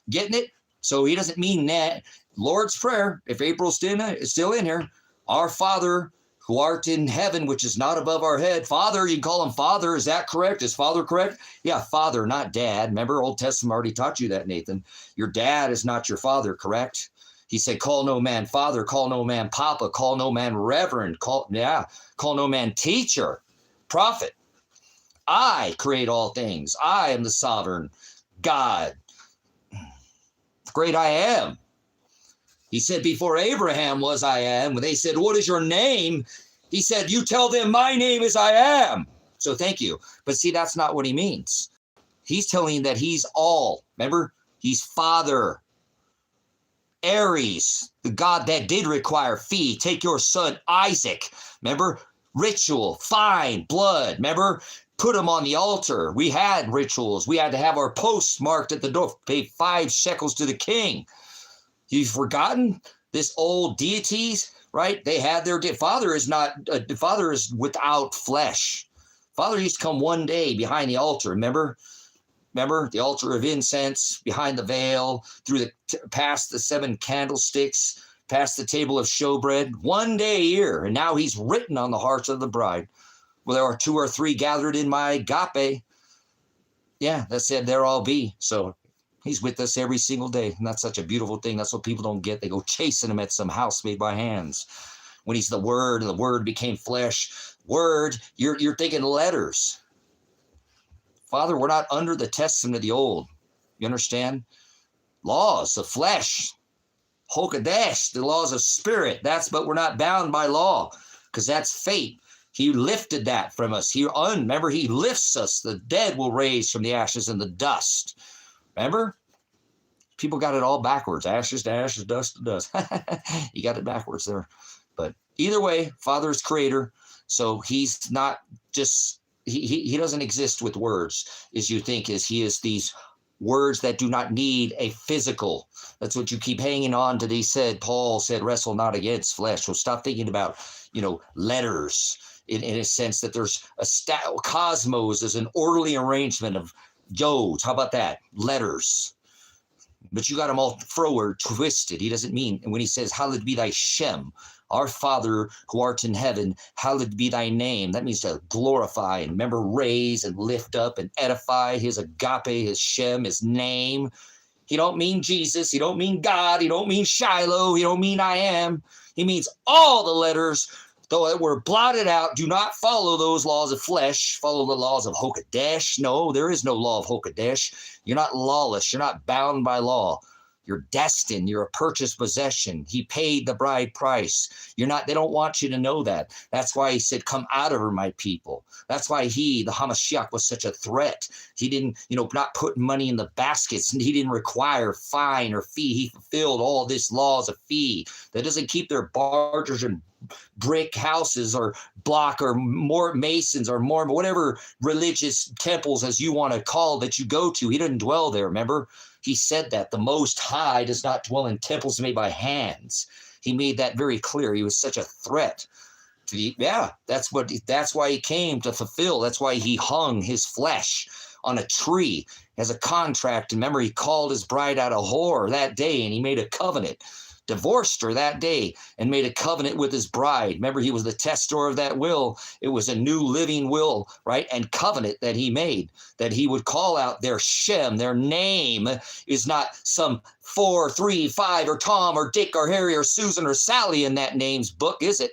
Getting it? So he doesn't mean that. Lord's Prayer, if April's still in here, our Father who art in heaven, which is not above our head. Father, you can call him Father. Is that correct? Is Father correct? Yeah, Father, not Dad. Remember, Old Testament already taught you that, Nathan. Your dad is not your father, correct? He said, call no man Father, call no man Papa, call no man Reverend, call no man Teacher, Prophet. I create all things. I am the sovereign God. The great I am. He said, before Abraham was I am. When they said, what is your name? He said, you tell them my name is I am. So thank you. But see, that's not what he means. He's telling you that he's all. Remember, he's Father. Aries, the God that did require fee. Take your son Isaac. Remember, ritual, fine, blood. Remember, put him on the altar. We had rituals. We had to have our posts marked at the door. Pay 5 shekels to the king. You've forgotten this old deities, right? They had their Father is not. Father is without flesh. Father used to come one day behind the altar. Remember the altar of incense, behind the veil, through past the 7 candlesticks, past the table of showbread. One day a year, and now he's written on the hearts of the bride. Well, there are 2 or 3 gathered in my agape. Yeah, that said, there I'll be. So he's with us every single day. And that's such a beautiful thing. That's what people don't get. They go chasing him at some house made by hands. When he's the Word, and the Word became flesh. Word, you're thinking letters. Father, we're not under the testament of the old. You understand? Laws of flesh. Hokadesh, the laws of spirit. But we're not bound by law, because that's fate. He lifted that from us. Remember, he lifts us. The dead will raise from the ashes and the dust. Remember? People got it all backwards. Ashes to ashes, dust to dust. You got it backwards there. But either way, Father is creator. So he's not just, he doesn't exist with words, as you think, as he is these words that do not need a physical. That's what you keep hanging on to. Paul said, wrestle not against flesh. So stop thinking about, letters in a sense that there's a cosmos is an orderly arrangement of yods. How about that? Letters. But you got them all forward, twisted. He doesn't mean, and when he says, hallowed be thy Shem, our Father who art in heaven, hallowed be thy name. That means to glorify and remember, raise and lift up and edify his agape, his Shem, his name. He don't mean Jesus. He don't mean God. He don't mean Shiloh. He don't mean I am. He means all the letters, though it were blotted out. Do not follow those laws of flesh. Follow the laws of Hokadesh. No, there is no law of Hokadesh. You're not lawless. You're not bound by law. You're destined. You're a purchased possession. He paid the bride price. They don't want you to know that. That's why he said, come out of her, my people. That's why the Hamashiach, was such a threat. He didn't, not put money in the baskets. And he didn't require fine or fee. He fulfilled all this laws of fee. That doesn't keep their barges and brick houses or block or more masons or more, whatever religious temples as you want to call that you go to. He didn't dwell there. Remember? He said that the Most High does not dwell in temples made by hands. He made that very clear. He was such a threat. That's why he came to fulfill. That's why he hung his flesh on a tree as a contract. Remember, he called his bride out a whore that day, and he made a covenant divorced her that day and made a covenant with his bride. Remember, he was the testator of that will. It was a new living will, right? And covenant that he made, that he would call out their Shem. Their name is not some 4, 3, 5, or Tom, or Dick, or Harry, or Susan, or Sally in that name's book, is it?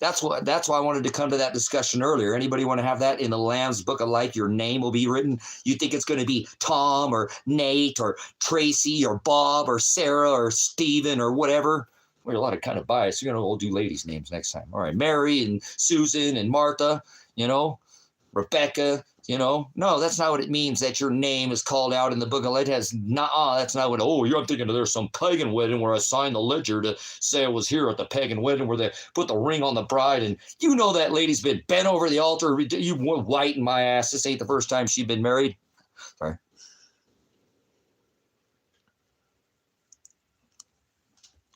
That's why I wanted to come to that discussion earlier. Anybody want to have that in the Lamb's Book of Life? Your name will be written. You think it's going to be Tom or Nate or Tracy or Bob or Sarah or Stephen or whatever? We're a lot of kind of bias. We're going to all do ladies' names next time. All right, Mary and Susan and Martha, Rebecca, no, that's not what it means that your name is called out in the book of life. That's not what, I'm thinking there's some pagan wedding where I signed the ledger to say I was here at the pagan wedding where they put the ring on the bride. And that lady's been bent over the altar. You white in my ass. This ain't the first time she's been married. Sorry.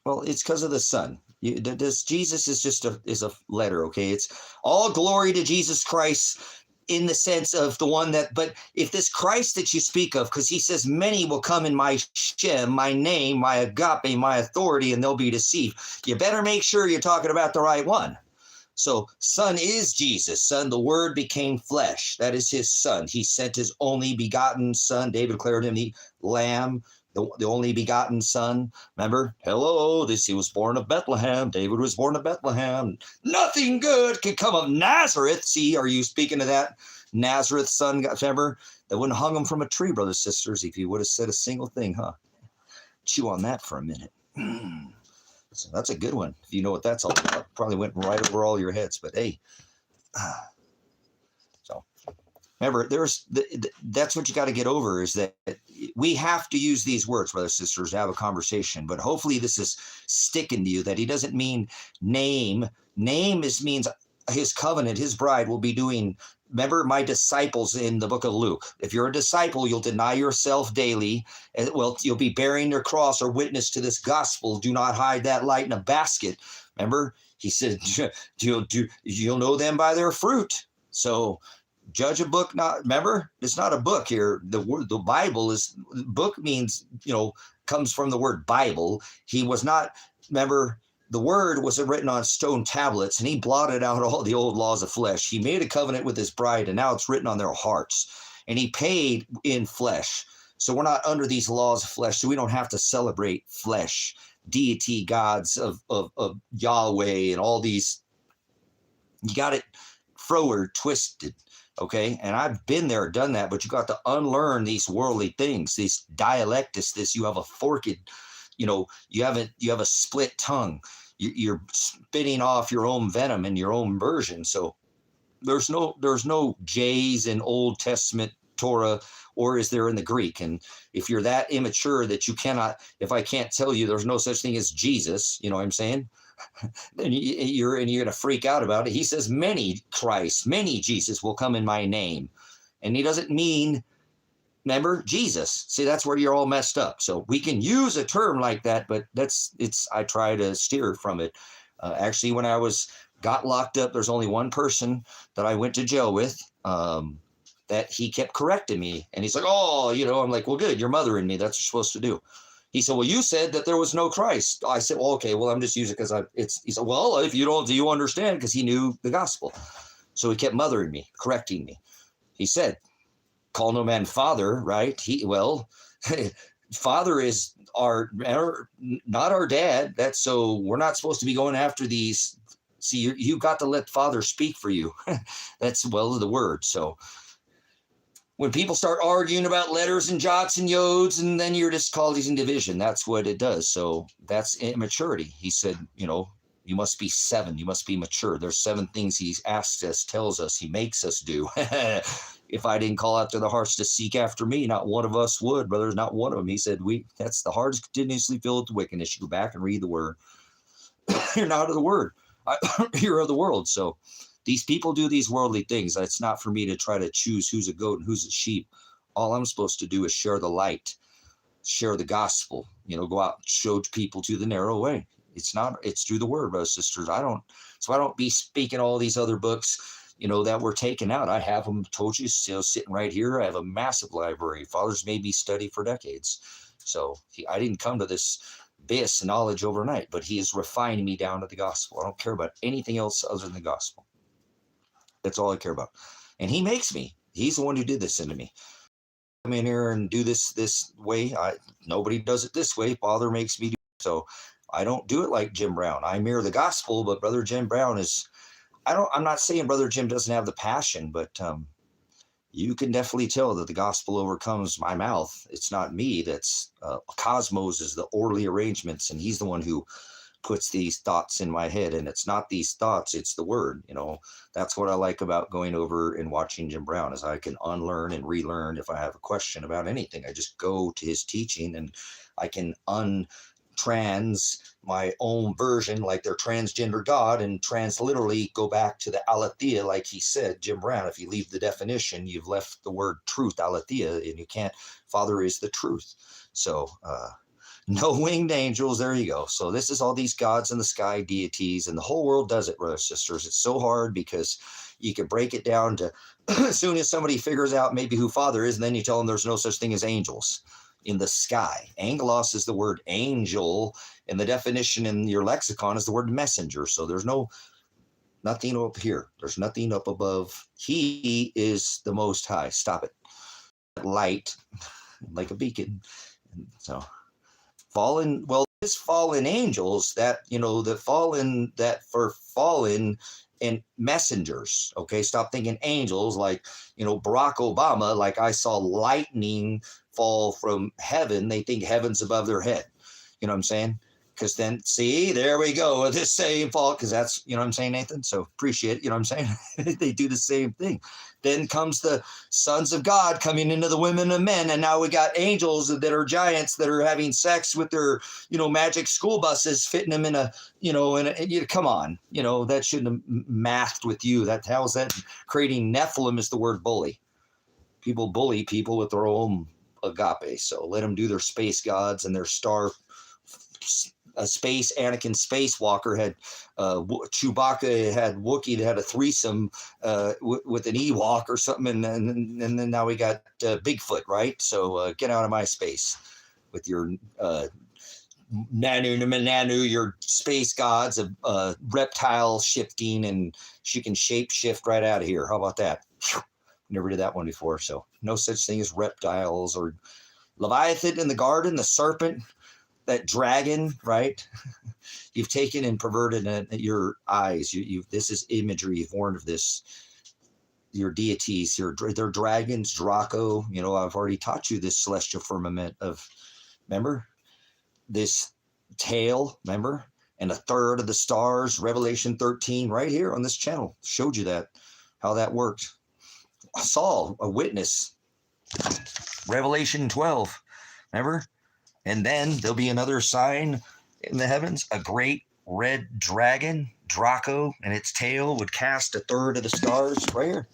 Well, it's because of the Son. Jesus is just a letter, okay? It's all glory to Jesus Christ, in the sense of the one that, but if this Christ that you speak of, because he says, many will come in my Shem, my name, my Agape, my authority, and they'll be deceived. You better make sure you're talking about the right one. So Son is Jesus. Son, the Word became flesh. That is his Son. He sent his only begotten Son. David declared him the Lamb, the only begotten Son. Remember? Hello, he was born of Bethlehem. David was born of Bethlehem. Nothing good can come of Nazareth. See, are you speaking of that Nazareth son? Remember? They wouldn't have hung him from a tree, brothers and sisters, if he would have said a single thing, huh? Chew on that for a minute. So that's a good one. If you know what that's all about. Probably went right over all your heads, but hey. So remember, that's what you got to get over, is that we have to use these words, brothers and sisters, to have a conversation. But hopefully this is sticking to you, that he doesn't mean name. Name means his covenant, his bride will be doing. Remember my disciples in the book of Luke. If you're a disciple, you'll deny yourself daily. Well, you'll be bearing your cross or witness to this gospel. Do not hide that light in a basket. Remember, he said, you'll know them by their fruit. So judge a book not. Remember, it's not a book here. The Bible is, book means, comes from the word Bible. He was not. Remember, the word was written on stone tablets, and he blotted out all the old laws of flesh. He made a covenant with his bride, and now it's written on their hearts. And he paid in flesh. So we're not under these laws of flesh. So we don't have to celebrate flesh, deity gods of Yahweh, and all these. You got it forward, twisted. Okay, and I've been there, done that, but you got to unlearn these worldly things, these dialectics. You have a forked, you have a split tongue. You're spitting off your own venom in your own version. So there's no J's in Old Testament Torah, or is there in the Greek? And if you're that immature that you cannot, if I can't tell you there's no such thing as Jesus, you know what I'm saying? Then you're going to freak out about it. He says many Jesus will come in my name. And he doesn't mean, remember, Jesus. See, that's where you're all messed up. So we can use a term like that, but I try to steer from it. Actually, when I got locked up, there's only one person that I went to jail with, that he kept correcting me. And he's like, I'm like, well, good. You're mothering me. That's what you're supposed to do. He said, well, you said that there was no Christ. I said, well, okay, well, I'm just using it because he said, well, if you don't, do you understand? Because he knew the gospel. So he kept mothering me, correcting me. He said, call no man father, right? Father is not our dad. So we're not supposed to be going after these. See, you got to let Father speak for you. That's, the word. So when people start arguing about letters and jots and yods, and then you're just causing division, that's what it does. So that's immaturity. He said, you must be 7. You must be mature. There's 7 things he asks us, tells us, he makes us do. If I didn't call out to the hearts to seek after me, not one of us would, brothers, not one of them. He said, that's the heart is continuously filled with wickedness. You go back and read the word. You're not of the word. You're of the world. So these people do these worldly things. It's not for me to try to choose who's a goat and who's a sheep. All I'm supposed to do is share the light, share the gospel, go out and show people to the narrow way. It's through the word, brothers and sisters. I don't be speaking all these other books, that were taken out. I have them, told you, still sitting right here. I have a massive library. Fathers made me study for decades. So I didn't come to this abyss of knowledge overnight, but he has refined me down to the gospel. I don't care about anything else other than the gospel. That's all I care about. And he makes me. He's the one who did this into me. Come in here and do this way. Nobody does it this way. Father makes me do it. So I don't do it like Jim Brown. I mirror the gospel, but Brother Jim Brown is, I'm not saying Brother Jim doesn't have the passion, but you can definitely tell that the gospel overcomes my mouth. It's not me. That's Cosmos is the orderly arrangements, and he's the one who puts these thoughts in my head. And it's not these thoughts, it's the word. That's what I like about going over and watching Jim Brown, is I can unlearn and relearn. If I have a question about anything, I just go to his teaching, and I can untrans my own version, like their transgender God, and transliterally go back to the aletheia, like he said, Jim Brown. If you leave the definition, you've left the word truth, aletheia, and you can't. Father is the truth. So no winged angels, there you go. So this is all these gods in the sky, deities, and the whole world does it, brothers and sisters. It's so hard because you can break it down to as soon as somebody figures out maybe who Father is, and then you tell them there's no such thing as angels in the sky. Angelos is the word angel, and the definition in your lexicon is the word messenger. So there's nothing up here. There's nothing up above. He is the Most High. Stop it. Light, like a beacon. So fallen, well, this fallen angels that, for fallen and messengers. Okay, stop thinking angels like, Barack Obama, like I saw lightning fall from heaven. They think heaven's above their head. You know what I'm saying? Because then, see, there we go with this same fault, because that's, what I'm saying, Nathan? So appreciate it, what I'm saying? They do the same thing. Then comes the sons of God coming into the women and men, and now we got angels that are giants that are having sex with their, magic school buses, fitting them in a, come on, that shouldn't have mathed with you. How's that? Creating Nephilim is the word bully. People bully people with their own agape. So let them do their space gods and their star. Space Anakin Spacewalker had Chewbacca had Wookiee that had a threesome with an Ewok or something, and then now we got Bigfoot, right? So get out of my space with your Nanu, your space gods of reptile shifting, and she can shape shift right out of here. How about that? Never did that one before. So no such thing as reptiles or Leviathan in the garden, the serpent. That dragon, right? You've taken and perverted your eyes. This is imagery. You've warned of this. Your deities, they're dragons, Draco. I've already taught you this celestial firmament of, remember? This tail, remember? And a third of the stars, Revelation 13, right here on this channel. Showed you that, how that worked. Saul, a witness. Revelation 12, remember? And then there'll be another sign in the heavens, a great red dragon, Draco, and its tail would cast a third of the stars right here.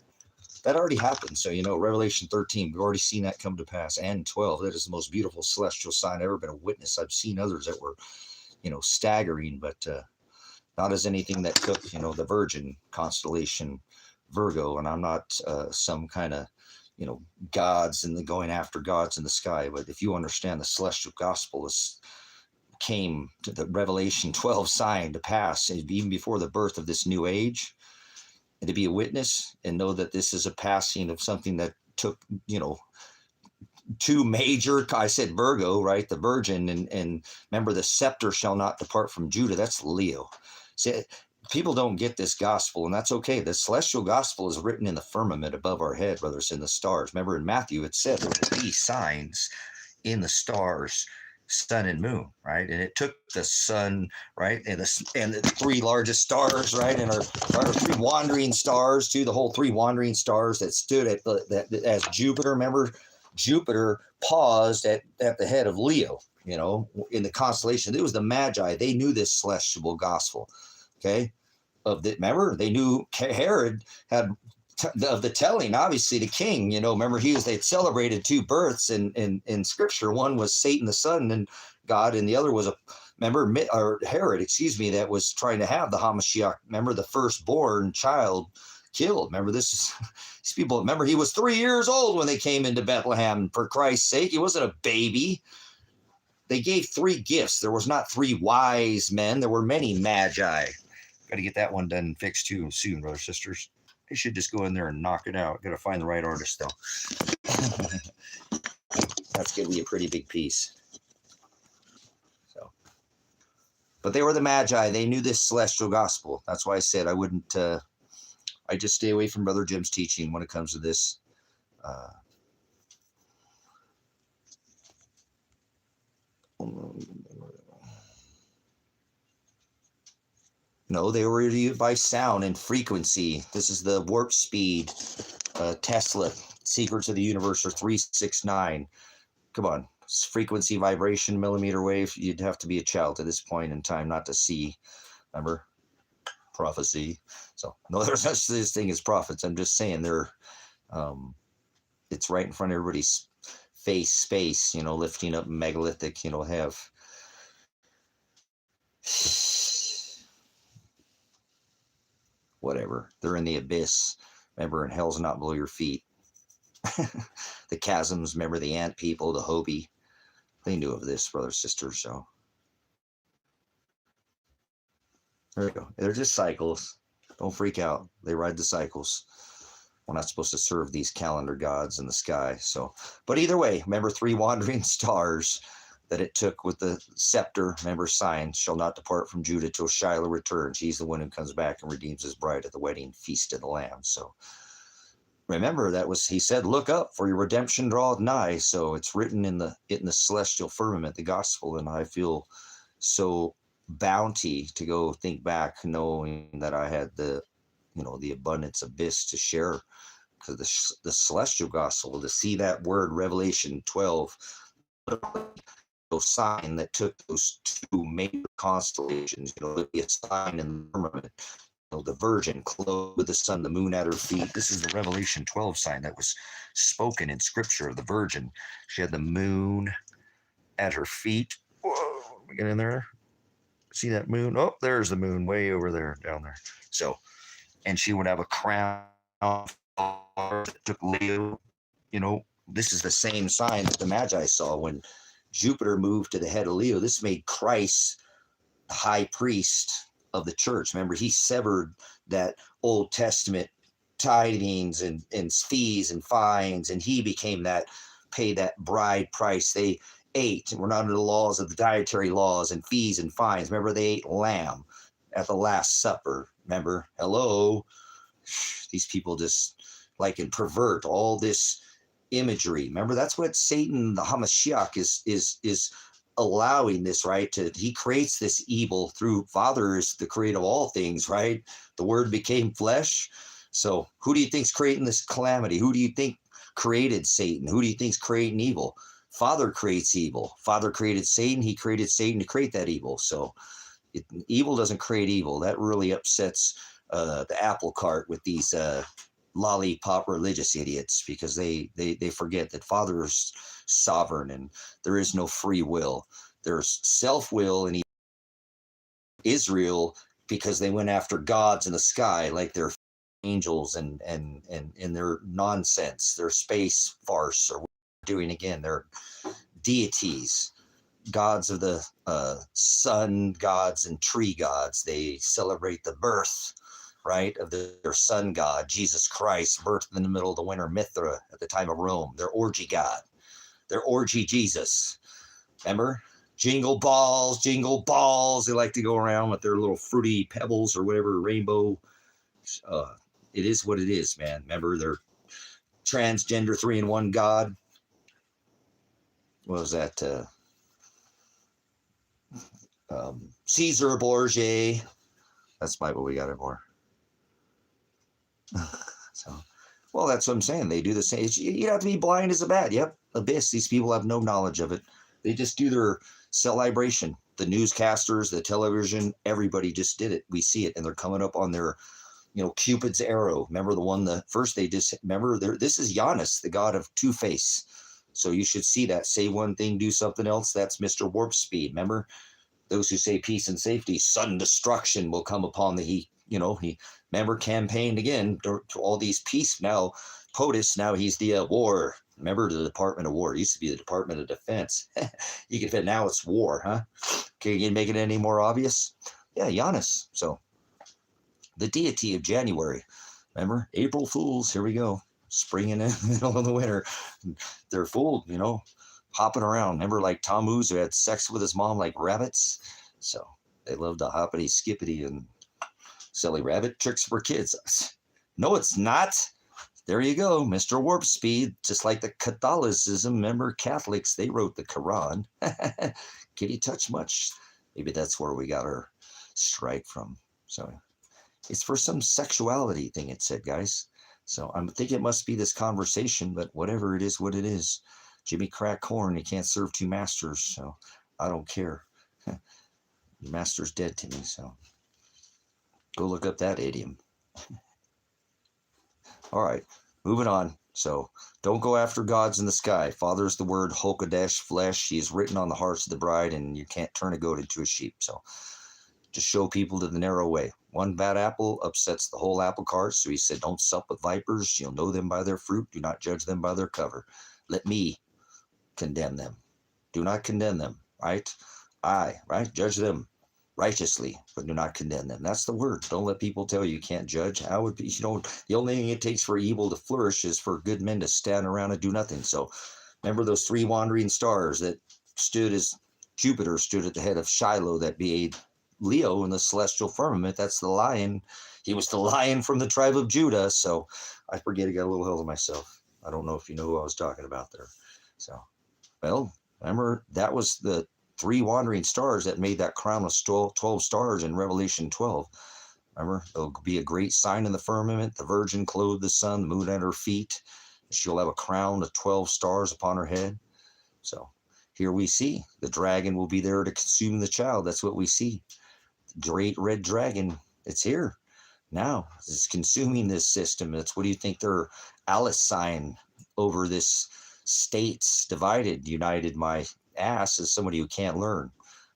That already happened. So, Revelation 13, we've already seen that come to pass. And 12, that is the most beautiful celestial sign I've ever been a witness. I've seen others that were, staggering, but not as anything that took, the Virgin constellation Virgo. And I'm not some kind of, gods and going after gods in the sky. But if you understand the celestial gospel came to the Revelation 12 sign to pass, even before the birth of this new age, and to be a witness and know that this is a passing of something that took, two major, I said Virgo, right? The Virgin, and remember the scepter shall not depart from Judah. That's Leo. See, people don't get this gospel, and that's okay. The celestial gospel is written in the firmament above our head, brothers, in the stars. Remember in Matthew, it said there will be signs in the stars, sun and moon, right? And it took the sun, right, and the three largest stars, right, and our three wandering stars too. The whole three wandering stars that stood at as Jupiter. Remember, Jupiter paused at the head of Leo. In the constellation, it was the Magi. They knew this celestial gospel. Okay, remember, they knew Herod had of the telling, obviously, the king. Remember, they'd celebrated two births in Scripture. One was Satan the Son and God, and the other was Herod, that was trying to have the Hamashiach. Remember, the firstborn child killed. Remember, these people. Remember, he was 3 years old when they came into Bethlehem. For Christ's sake, he wasn't a baby. they gave 3 gifts. There was not 3 wise men. There were many magi. Got to get that one done and fixed too soon, brothers, sisters. I should just go in there and knock it out. Got to find the right artist, though. That's going to be a pretty big piece. So, but they were the magi. They knew this celestial gospel. That's why I said I wouldn't. I just stay away from Brother Jim's teaching when it comes to this. No, they were reviewed by sound and frequency. This is the warp speed. Tesla, Secrets of the Universe, or 369. Come on. Frequency, vibration, millimeter wave. You'd have to be a child at this point in time not to see. Remember? Prophecy. So, no, there's no such thing as prophets. I'm just saying they're, it's right in front of everybody's face, space, lifting up megalithic, have. Whatever. They're in the abyss. Remember, and hell's not below your feet. The chasms, remember the ant people, the Hobie. They knew of this, brothers, sisters, so. There we go. They're just cycles. Don't freak out. They ride the cycles. We're not supposed to serve these calendar gods in the sky, so. But either way, remember 3 wandering stars that it took with the scepter, remember, sign, shall not depart from Judah till Shiloh returns. He's the one who comes back and redeems his bride at the wedding feast of the Lamb. So remember, that was, he said, look up, for your redemption draweth nigh. So it's written in the celestial firmament, the gospel, and I feel so bounty to go think back, knowing that I had the abundance abyss to share, because the celestial gospel, to see that word, Revelation 12, sign that took those 2 major constellations, to be a sign in the firmament, the Virgin clothed with the sun, the moon at her feet. This is the Revelation 12 sign that was spoken in Scripture of the Virgin. She had the moon at her feet. Whoa, get in there. See that moon? Oh, there's the moon way over there, down there. So, and she would have a crown that took Leo. This is the same sign that the Magi saw when Jupiter moved to the head of Leo. This made Christ the high priest of the church. Remember, he severed that Old Testament tithings and fees and fines, and he became that, pay that bride price. They ate, and we're not under the laws of the dietary laws and fees and fines. Remember, they ate lamb at the Last Supper. Remember, hello, these people just like and pervert all this imagery. Remember, that's what Satan, the Hamashiach, is allowing this, right? He creates this evil through Father is the creator of all things, right? The Word became flesh. So who do you think's creating this calamity? Who do you think created Satan? Who do you think's creating evil? Father creates evil. Father created Satan. He created Satan to create that evil. So evil doesn't create evil. That really upsets the apple cart with these lollipop religious idiots, because they forget that Father is sovereign and there is no free will. There's self-will in Israel, because they went after gods in the sky like they're angels and their nonsense, their space farce, or what they're doing again. They're deities, gods of the sun gods and tree gods. They celebrate the birth, right, of their sun god, Jesus Christ, birthed in the middle of the winter, Mithra, at the time of Rome. Their orgy god, their orgy Jesus. Remember? Jingle balls, jingle balls. They like to go around with their little fruity pebbles or whatever, rainbow. It is what it is, man. Remember, they're transgender 3-in-1 God. What was that? Caesar Borgia. That's what we got it for. So, well, that's what I'm saying. They do the same. You have to be blind as a bat. Yep, abyss. These people have no knowledge of it. They just do their celebration. The newscasters, the television, everybody just did it. We see it, and they're coming up on their, Cupid's arrow. Remember the one? This is Janus, the god of Two-Face. So you should see that. Say one thing, do something else. That's Mr. Warp Speed. Remember, those who say peace and safety, sudden destruction will come upon he remember campaigned again to all these peace. Now POTUS, now he's the war Remember the Department of War? It used to be the Department of Defense. You can fit, now it's war, huh? Can you make it any more obvious? Yeah, Giannis. So the deity of January. Remember? April Fools. Here we go. Spring in the middle of the winter. They're fooled, hopping around. Remember like Tammuz who had sex with his mom like rabbits? So they love to hoppity skippity and silly rabbit tricks for kids. No, it's not. There you go, Mr. Warp Speed. Just like the Catholicism, remember Catholics, they wrote the Quran. Can you touch much? Maybe that's where we got our strike from. So it's for some sexuality thing, it said, guys. So I think it must be this conversation, but whatever it is, what it is. Jimmy crack corn, you can't serve two masters, so I don't care. Your master's dead to me, so go look up that idiom. All right, moving on. So don't go after gods in the sky. Father is the word, Hokadesh, flesh. He is written on the hearts of the bride, and you can't turn a goat into a sheep. So just show people to the narrow way. One bad apple upsets the whole apple cart. So he said, don't sup with vipers. You'll know them by their fruit. Do not judge them by their cover. Let me condemn them. Do not condemn them, right? Right? Judge them righteously, but do not condemn them. That's the word. Don't let people tell you can't judge. How would be, the only thing it takes for evil to flourish is for good men to stand around and do nothing. So remember those three wandering stars that stood as Jupiter stood at the head of Shiloh that made Leo in the celestial firmament. That's the lion. He was the lion from the tribe of Judah. So I forget, I got a little hell of myself. I don't know if you know who I was talking about there. So, well, remember that was the three wandering stars that made that crown of 12 stars in Revelation 12. Remember, there'll be a great sign in the firmament. The virgin clothed the sun, the moon at her feet. She'll have a crown of 12 stars upon her head. So here we see the dragon will be there to consume the child. That's what we see. The great red dragon, it's here now. It's consuming this system. That's, what do you think their Alice sign over this states divided, united my ass as somebody who can't learn,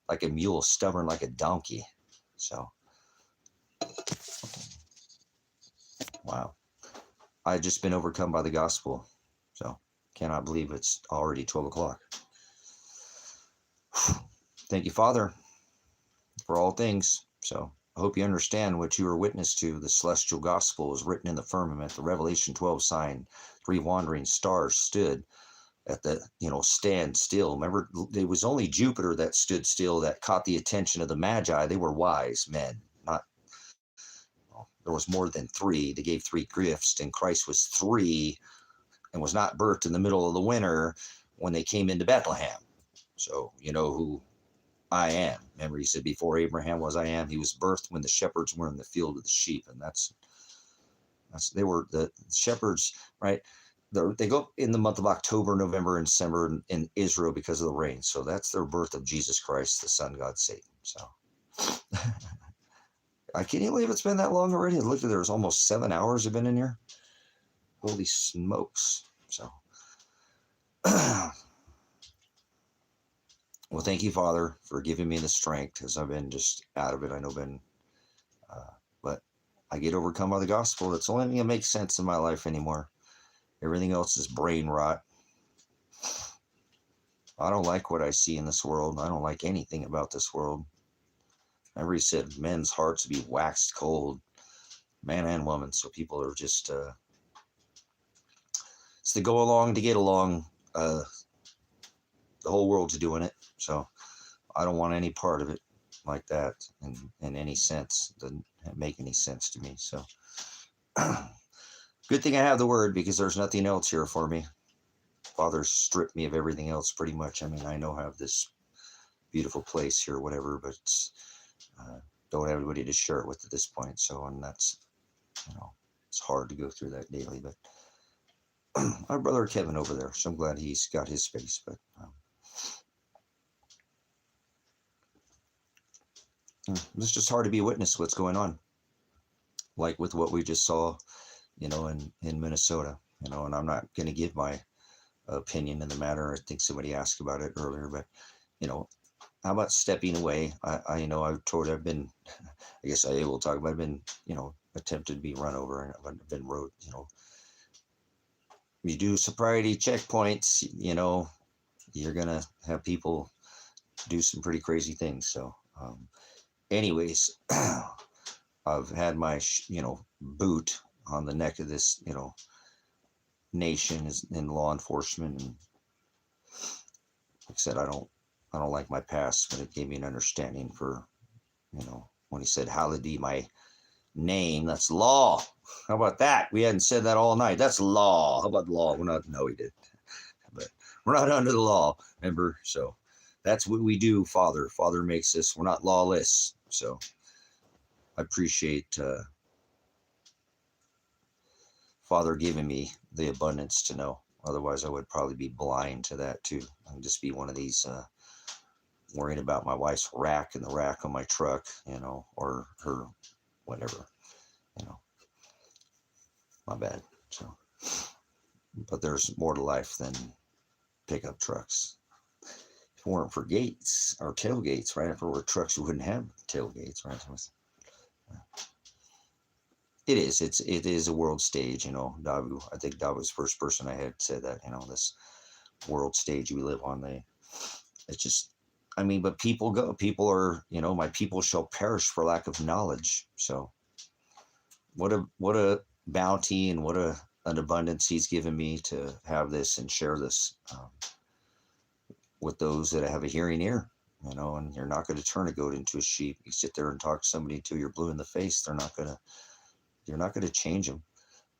like a mule, stubborn like a donkey. So wow, I've just been overcome by the gospel. So cannot believe it's already 12 o'clock. Thank you, Father, for all things. So I hope you understand what you are witness to. The celestial gospel is written in the firmament. The Revelation 12 sign, three wandering stars stood at the, stand still. Remember, it was only Jupiter that stood still, that caught the attention of the Magi. They were wise men. There was more than three. They gave three gifts, and Christ was three and was not birthed in the middle of the winter when they came into Bethlehem. So you know who I am. Remember, he said, before Abraham was I am. He was birthed when the shepherds were in the field of the sheep, and that's they were the shepherds, right? They go in the month of October, November, and December in Israel because of the rain. So that's their birth of Jesus Christ, the Son God Satan. So I can't even believe it's been that long already. I looked at, there's almost 7 hours I've been in here. Holy smokes. So well, thank you, Father, for giving me the strength, as I've been just out of it. I know but I get overcome by the gospel. That's the only thing that makes sense in my life anymore. Everything else is brain rot. I don't like what I see in this world. I don't like anything about this world. Remember, he said men's hearts be waxed cold, man and woman. So people are just, it's the go along to get along. The whole world's doing it. So I don't want any part of it like that in any sense. It doesn't make any sense to me. So good thing I have the word, because there's nothing else here for me. Father stripped me of everything else pretty much. I mean, I know I have this beautiful place here, whatever, but don't have anybody to share it with at this point. So, and that's, it's hard to go through that daily, but our brother Kevin over there, so I'm glad he's got his space, but it's just hard to be a witness to what's going on. Like with what we just saw, in Minnesota, and I'm not going to give my opinion in the matter. I think somebody asked about it earlier, but, how about stepping away? I've been, I guess I will talk about, I've been, attempted to be run over, and I've been rode, you do sobriety checkpoints, you know, you're going to have people do some pretty crazy things. So, anyways, I've had my, you know, boot on the neck of this, you know, nation is in law enforcement. And like I said, I don't like my past, but it gave me an understanding for, you know, when he said, hallowed be my name, that's law. How about that? We hadn't said that all night. That's law. How about law? We're not, no, we didn't. But we're not under the law, remember? So that's what we do, Father. Father makes us, we're not lawless. So I appreciate Father giving me the abundance to know. Otherwise, I would probably be blind to that too. I'd just be one of these worrying about my wife's rack and the rack on my truck, you know, or her whatever, you know. My bad. So, but there's more to life than pickup trucks. If it weren't for gates or tailgates, right? If it were trucks, you wouldn't have tailgates, right? It is a world stage, you know. Davu, I think Davu was the first person I had said that, you know, this world stage we live on. It's just, I mean, but people are, you know, my people shall perish for lack of knowledge. So what a bounty and what an abundance he's given me to have this and share this with those that have a hearing ear, you know. And you're not going to turn a goat into a sheep. You sit there and talk to somebody until you're blue in the face. You're not going to change them.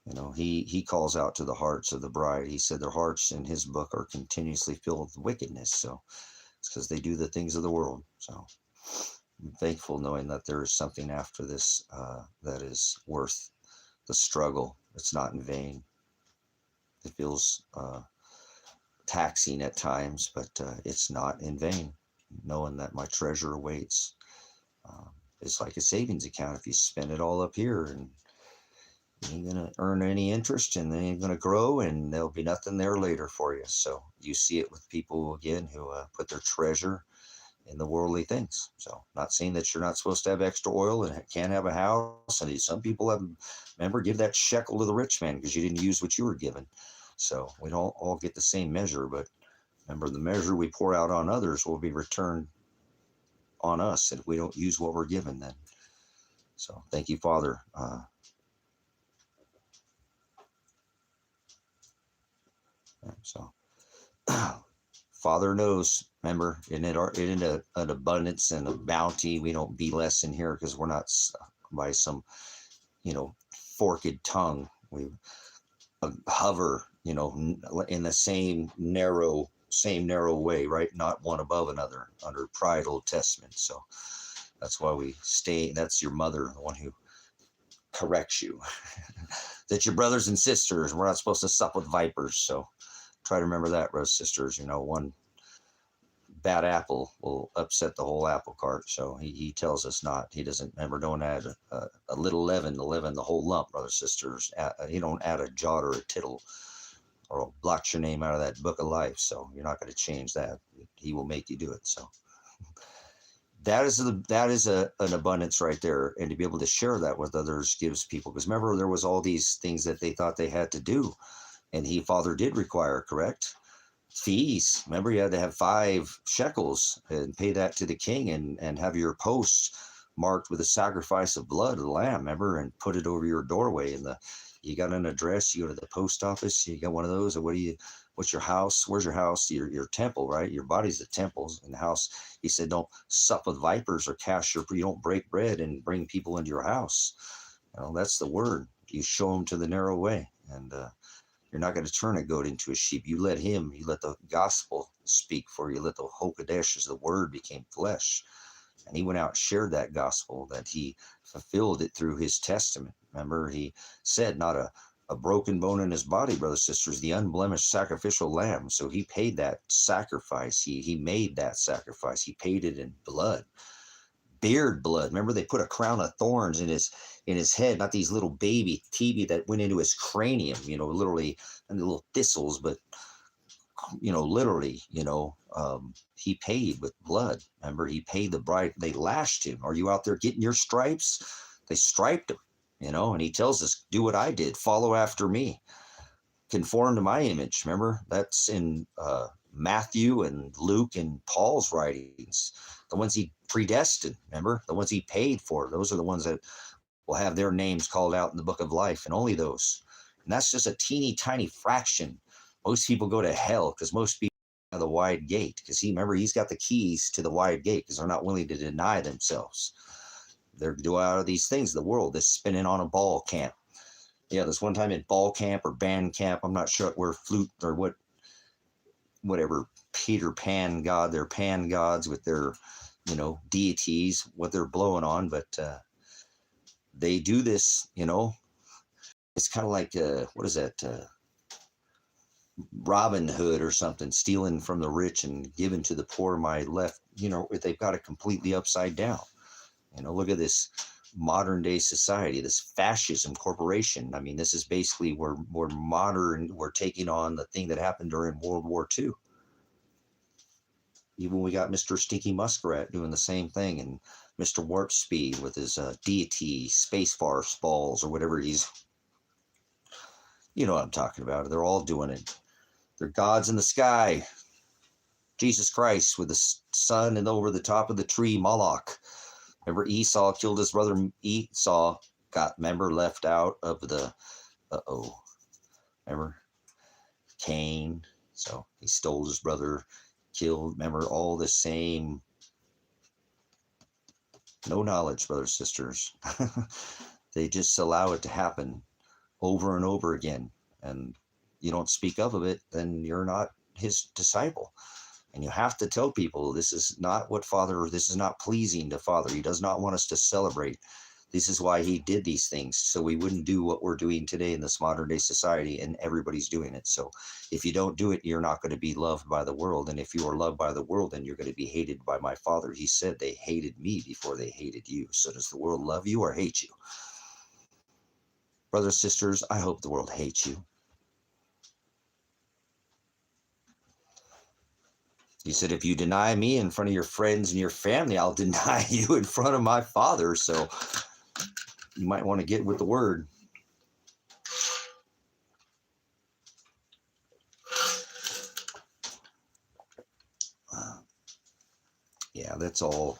You know, he calls out to the hearts of the bride. He said their hearts in his book are continuously filled with wickedness. So it's because they do the things of the world. So I'm thankful knowing that there is something after this that is worth the struggle. It's not in vain. It feels taxing at times, but it's not in vain. Knowing that my treasure awaits. It's like a savings account. If you spend it all up here, and you ain't gonna earn any interest, and they ain't gonna grow, and there'll be nothing there later for you. So you see it with people again who put their treasure in the worldly things. So not saying that you're not supposed to have extra oil and can't have a house. And some people have, remember, give that shekel to the rich man because you didn't use what you were given. So we don't all get the same measure, but remember, the measure we pour out on others will be returned on us if we don't use what we're given then. So thank you, Father. So Father knows, remember, in an abundance and a bounty, we don't be less in here because we're not by some, you know, forked tongue. We hover, you know, in the same narrow way, right? Not one above another under Pride, Old Testament. So that's why we stay. That's your mother, the one who corrects you. That your brothers and sisters, we're not supposed to sup with vipers. So try to remember that, brothers and sisters. You know, one bad apple will upset the whole apple cart. So he tells us not. He doesn't, remember, don't add a little leaven to leaven the whole lump, brothers and sisters. You don't add a jot or a tittle, or it'll blot your name out of that book of life. So you're not going to change that. He will make you do it. So that is an abundance right there. And to be able to share that with others gives people, because remember, there was all these things that they thought they had to do. And Father did require, correct? Fees. Remember, you had to have 5 shekels and pay that to the king, and have your post marked with a sacrifice of blood of the lamb, remember, and put it over your doorway. And you got an address, you go to the post office, you got one of those, or what's your house? Where's your house? Your temple, right? Your body's the temples. In the house, he said, don't sup with vipers or you don't break bread and bring people into your house. You know, that's the word. You show them to the narrow way. And you're not going to turn a goat into a sheep. You let the gospel speak for you. Let the Hokadesh, as the word became flesh. And he went out and shared that gospel, that he fulfilled it through his testament. Remember, he said, not a broken bone in his body, brothers and sisters, the unblemished sacrificial lamb. So he paid that sacrifice. He made that sacrifice. He paid it in blood. Beard blood. Remember, they put a crown of thorns in his head, not these little baby TB that went into his cranium, you know, literally, and the little thistles, but, you know, literally, you know, he paid with blood. Remember, he paid the bride. They lashed him. Are you out there getting your stripes? They striped him, you know, and he tells us, do what I did, follow after me. conform to my image. Remember, that's in Matthew and Luke and Paul's writings. The ones he predestined, remember? The ones he paid for. Those are the ones that will have their names called out in the book of life, and only those. And that's just a teeny tiny fraction. Most people go to hell because most people have the wide gate. Because remember, he's got the keys to the wide gate because they're not willing to deny themselves. They're doing out of these things, the world, this spinning on a ball camp. Yeah, this one time at ball camp or band camp, I'm not sure where flute or whatever Peter Pan god, their pan gods with their, deities, what they're blowing on, but they do this, it's kind of like, what is that, Robin Hood or something, stealing from the rich and giving to the poor. My left, they've got it completely upside down. Look at this modern day society, this fascism corporation. I mean, this is basically we're modern. We're taking on the thing that happened during World War II. Even we got Mr. Stinky Muskrat doing the same thing, and Mr. Warp Speed with his deity Spacefarce balls or whatever he's. You know what I'm talking about. They're all doing it. They're gods in the sky. Jesus Christ with the sun and over the top of the tree, Moloch. Remember, Esau killed his brother. Esau got, left out of the, remember, Cain. So he stole his brother, killed, remember, all the same. No knowledge, brothers, sisters. They just allow it to happen over and over again. And you don't speak up of it, then you're not his disciple. And you have to tell people this is not this is not pleasing to Father. He does not want us to celebrate. This is why he did these things, so we wouldn't do what we're doing today in this modern day society, and everybody's doing it. So if you don't do it, you're not going to be loved by the world. And if you are loved by the world, then you're going to be hated by my Father. He said they hated me before they hated you. So does the world love you or hate you? Brothers, sisters, I hope the world hates you. He said, if you deny me in front of your friends and your family, I'll deny you in front of my Father. So you might want to get with the word. Yeah, that's all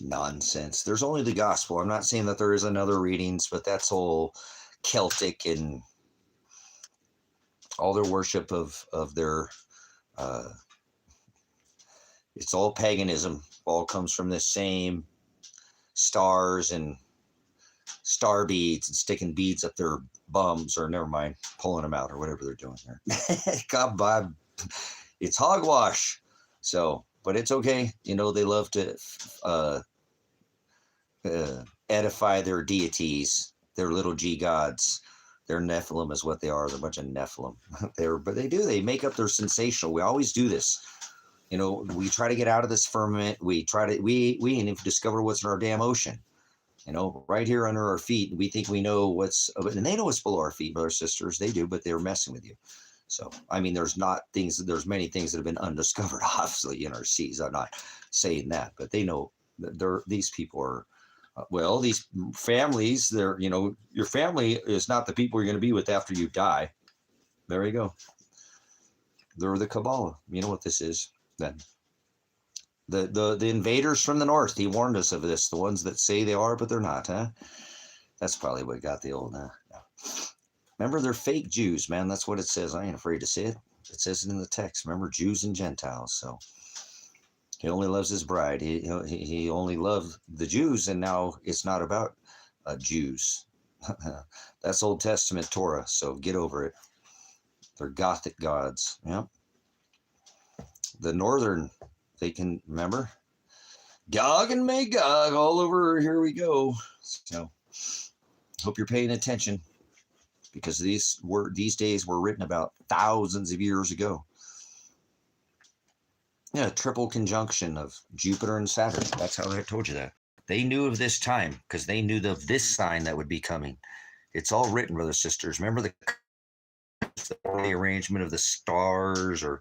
nonsense. There's only the gospel. I'm not saying that there isn't other readings, but that's all Celtic and all their worship of their... it's all paganism. All comes from the same stars and star beads and sticking beads up their bums, or never mind, pulling them out or whatever they're doing there. God, Bob, it's hogwash. So, but it's okay. They love to edify their deities, their little g gods. They're Nephilim is what they are. They're a bunch of Nephilim. But they make up their sensational. We always do this. We try to get out of this firmament. We ain't even discover what's in our damn ocean. Right here under our feet. We think we know and they know what's below our feet, brothers, sisters. They do, but they're messing with you. So, I mean, there's many things that have been undiscovered, obviously, in our seas. I'm not saying that, but they know that these people are, these families, your family is not the people you're going to be with after you die. There you go. They're the Kabbalah. You know what this is. Then the invaders from the north, he warned us of this, the ones that say they are but they're not, huh? That's probably what got the old remember, they're fake Jews, man. That's what it says. I ain't afraid to say it. It says it in the text. Remember, Jews and Gentiles. So he only loves his bride. He only loved the Jews, and now it's not about Jews. That's Old Testament Torah, so get over it. They're Gothic gods. Yep. The northern, they can, remember? Gog and Magog all over, here we go. So, hope you're paying attention, because these days were written about thousands of years ago. Yeah, triple conjunction of Jupiter and Saturn. That's how I told you that. They knew of this time, because they knew of this sign that would be coming. It's all written, brothers, sisters. Remember the arrangement of the stars, or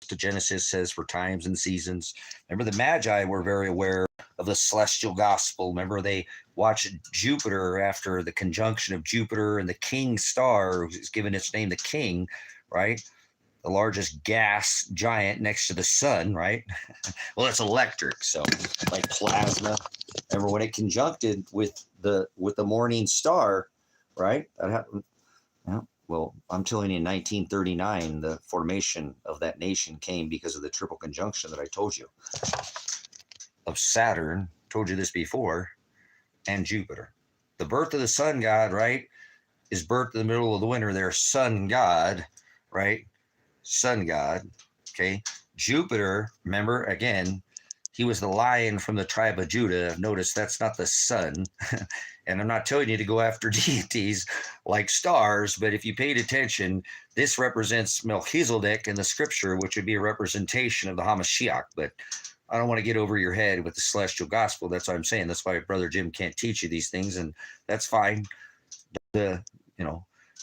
to Genesis says for times and seasons. Remember, the Magi were very aware of the celestial gospel. Remember, they watched Jupiter after the conjunction of Jupiter and the king star, who's given its name the king, right? The largest gas giant next to the sun, right? Well, it's electric, so like plasma. Remember when it conjuncted with the morning star, right? That happened. Yeah. Well, I'm telling you, in 1939, the formation of that nation came because of the triple conjunction that I told you of Saturn. Told you this before, and Jupiter. The birth of the sun god, right, is birth in the middle of the winter. Their sun god, right? Sun god. Okay. Jupiter, remember, again, he was the lion from the tribe of Judah. Notice that's not the sun. And I'm not telling you to go after deities like stars, but if you paid attention, this represents Melchizedek in the scripture, which would be a representation of the Hamashiach. But I don't want to get over your head with the celestial gospel. That's what I'm saying. That's why Brother Jim can't teach you these things, and that's fine.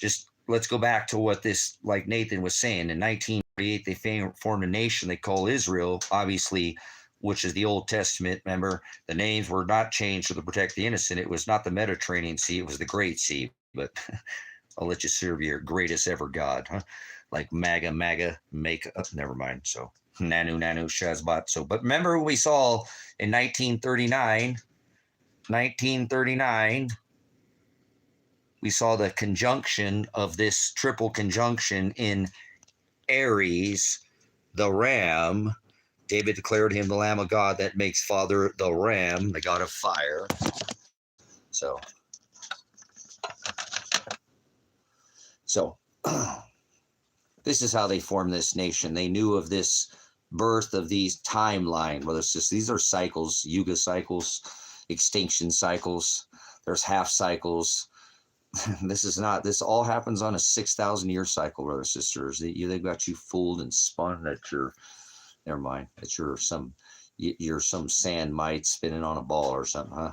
Just let's go back to what this, like Nathan was saying. In 1948, they formed a nation they call Israel, obviously, which is the Old Testament. Remember, the names were not changed to protect the innocent. It was not the Mediterranean Sea, it was the Great Sea. But I'll let you serve your greatest ever God, huh? Like MAGA, make up. Never mind. So Nanu, Shazbot. So, but remember we saw in 1939, we saw the conjunction of this triple conjunction in Aries, the ram. David declared him the Lamb of God that makes Father the Ram, the God of fire. So this is how they formed this nation. They knew of this birth of these timeline, whether it's just, these are cycles, yuga cycles, extinction cycles. There's half cycles. This all happens on a 6,000 year cycle, brothers, sisters. They've got you fooled and spun that never mind, that you're some sand mite spinning on a ball or something, huh?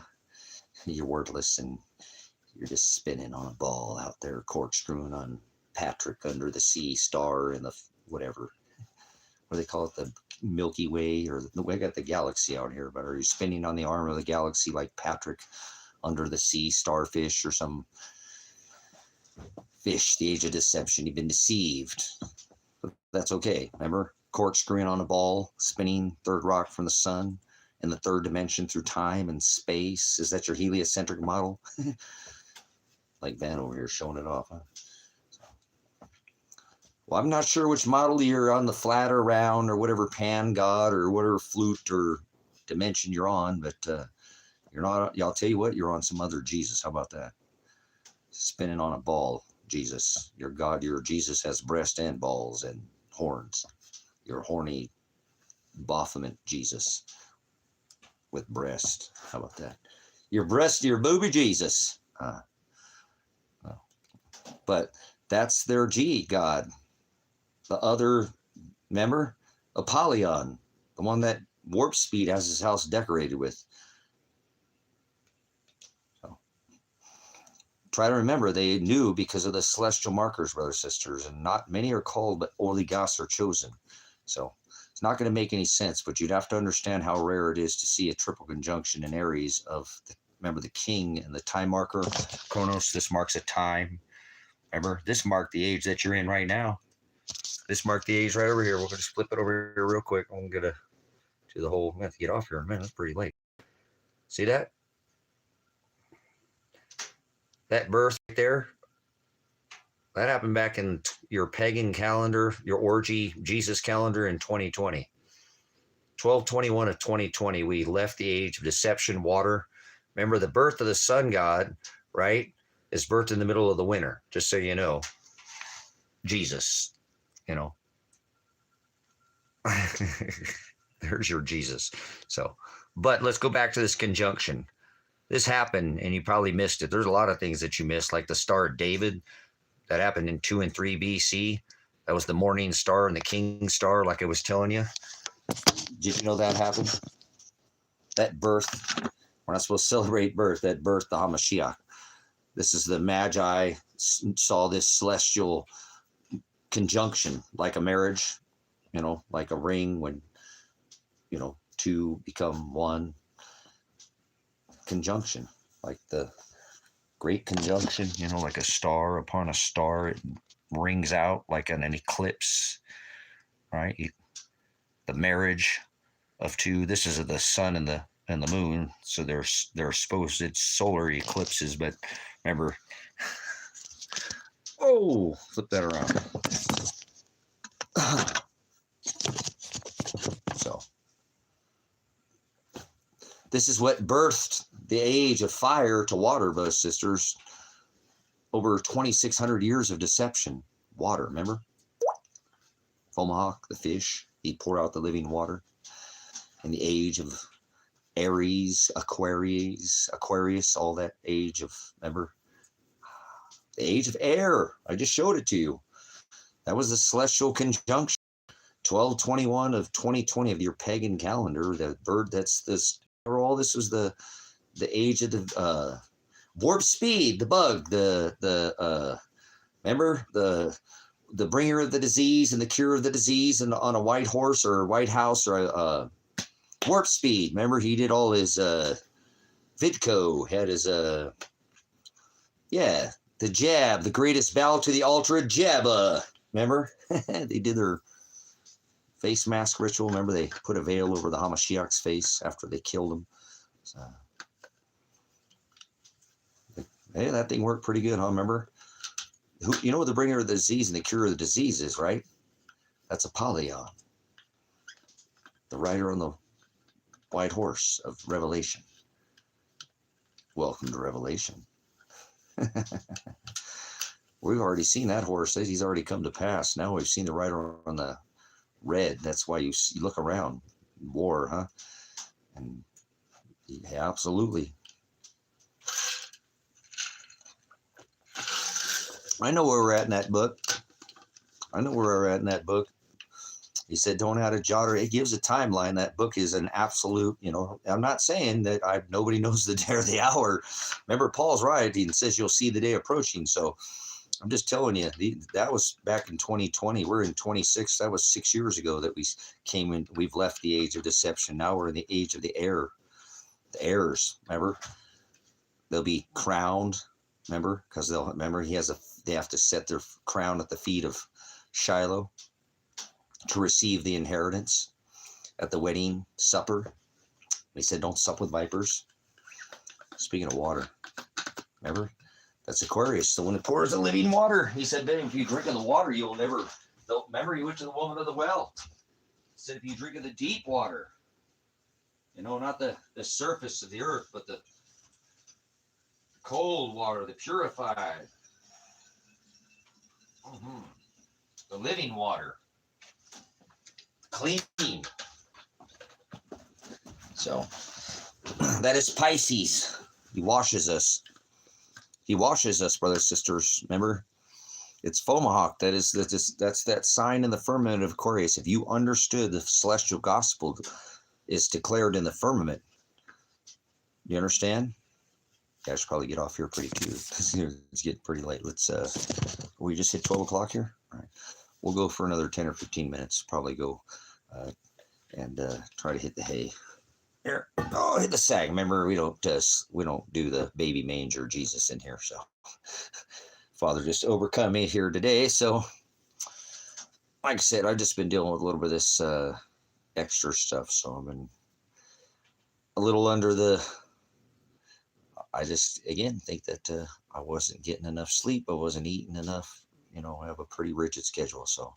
You're worthless and you're just spinning on a ball out there, corkscrewing on Patrick under the sea star in the whatever. What do they call it? The Milky Way, or we got the galaxy out here, but are you spinning on the arm of the galaxy like Patrick under the sea starfish or some fish, the age of deception? You've been deceived. But that's okay. Remember? Corkscrewing on a ball, spinning third rock from the sun in the third dimension through time and space. Is that your heliocentric model? Like Van over here showing it off, huh? Well, I'm not sure which model you're on, the flat or round or whatever pan god or whatever flute or dimension you're on, but you're not. I'll tell you what, you're on some other Jesus. How about that? Spinning on a ball, Jesus. Your God, your Jesus has breast and balls and horns. Your horny Baphomet Jesus with breast. How about that? Your breast, your booby Jesus. But that's their G God. The other, remember? Apollyon, the one that Warp Speed has his house decorated with. So, try to remember, they knew because of the celestial markers, brothers, sisters, and not many are called, but only gods are chosen. So it's not going to make any sense, but you'd have to understand how rare it is to see a triple conjunction in Aries of, remember, the king and the time marker, Chronos. This marks a time. Remember, this marked the age that you're in right now. This marked the age right over here. We're going to flip it over here real quick. I'm going to do the whole, I have to get off here in a minute. It's pretty late. See that? That birth right there? That happened back in your pagan calendar, your orgy Jesus calendar in 2020. 12/21 of 2020, we left the age of deception, water. Remember, the birth of the sun god, right, is birthed in the middle of the winter, just so you know. Jesus, you know. There's your Jesus. So, but let's go back to this conjunction. This happened, and you probably missed it. There's a lot of things that you missed, like the Star of David. That happened in 2 and 3 BC. That was the morning star and the king star, like I was telling you. Did you know that happened? That birth, we're not supposed to celebrate birth, that birth, the Hamashiach. This is the Magi saw this celestial conjunction, like a marriage. like a ring when, two become one. Conjunction, like the great conjunction, like a star upon a star, it rings out like an eclipse, right? The marriage of two. This is the sun and the moon, so they're supposed it's solar eclipses, but remember, oh, flip that around. So this is what birthed the age of fire to water, brothers and sisters. Over 2,600 years of deception. Water, remember? Fomalhaut, the fish, he'd pour out the living water. In the age of Aries, Aquarius, all that age of, remember? The age of air. I just showed it to you. That was the celestial conjunction. 12/21 of 2020 of your pagan calendar. The bird, that's this. All this was the age of the warp speed, the bug, remember the bringer of the disease and the cure of the disease, and on a white horse or a white house, or warp speed. Remember, he did all his Vidco, had his the jab, the greatest bow to the ultra jabba. Remember, they did their face mask ritual. Remember, they put a veil over the Hamashiach's face after they killed him. So, hey, that thing worked pretty good, huh? Remember? You know what the bringer of the disease and the cure of the disease is, right? That's Apollyon, the rider on the white horse of Revelation. Welcome to Revelation. We've already seen that horse. He's already come to pass. Now we've seen the rider on the red. That's why you look around. War, huh? And yeah, absolutely. I know where we're at in that book. He said, don't add a jot, or it gives a timeline. That book is an absolute, I'm not saying that nobody knows the day or the hour. Remember, Paul's right. He says you'll see the day approaching. So I'm just telling you, that was back in 2020. We're in 26. That was 6 years ago that we came in. We've left the age of deception. Now we're in the age of the air. The heirs, remember? They'll be crowned, remember? Because they have to set their crown at the feet of Shiloh to receive the inheritance at the wedding supper. He said, don't sup with vipers. Speaking of water, remember? That's Aquarius, the one that pours the living water. He said, if you drink of the water, you'll never. Remember, he went to the woman of the well. He said, if you drink of the deep water, not the surface of the earth, but the cold water, the purified, the living water, clean. So that is Pisces. He washes us. He washes us, brothers and sisters. Remember, it's Fomalhaut. That's that sign in the firmament of Aquarius. If you understood the celestial gospel is declared in the firmament, you understand? Yeah, I should probably get off here pretty too. It's getting pretty late. Let's we just hit 12 o'clock here. All right, we'll go for another 10 or 15 minutes. Probably go and try to hit the hay. Here, hit the sag. Remember, we don't do the baby manger Jesus in here. So, Father, just overcome me here today. So, like I said, I've just been dealing with a little bit of this extra stuff. So I've been a little under the. I just again think that I wasn't getting enough sleep. I wasn't eating enough. I have a pretty rigid schedule, so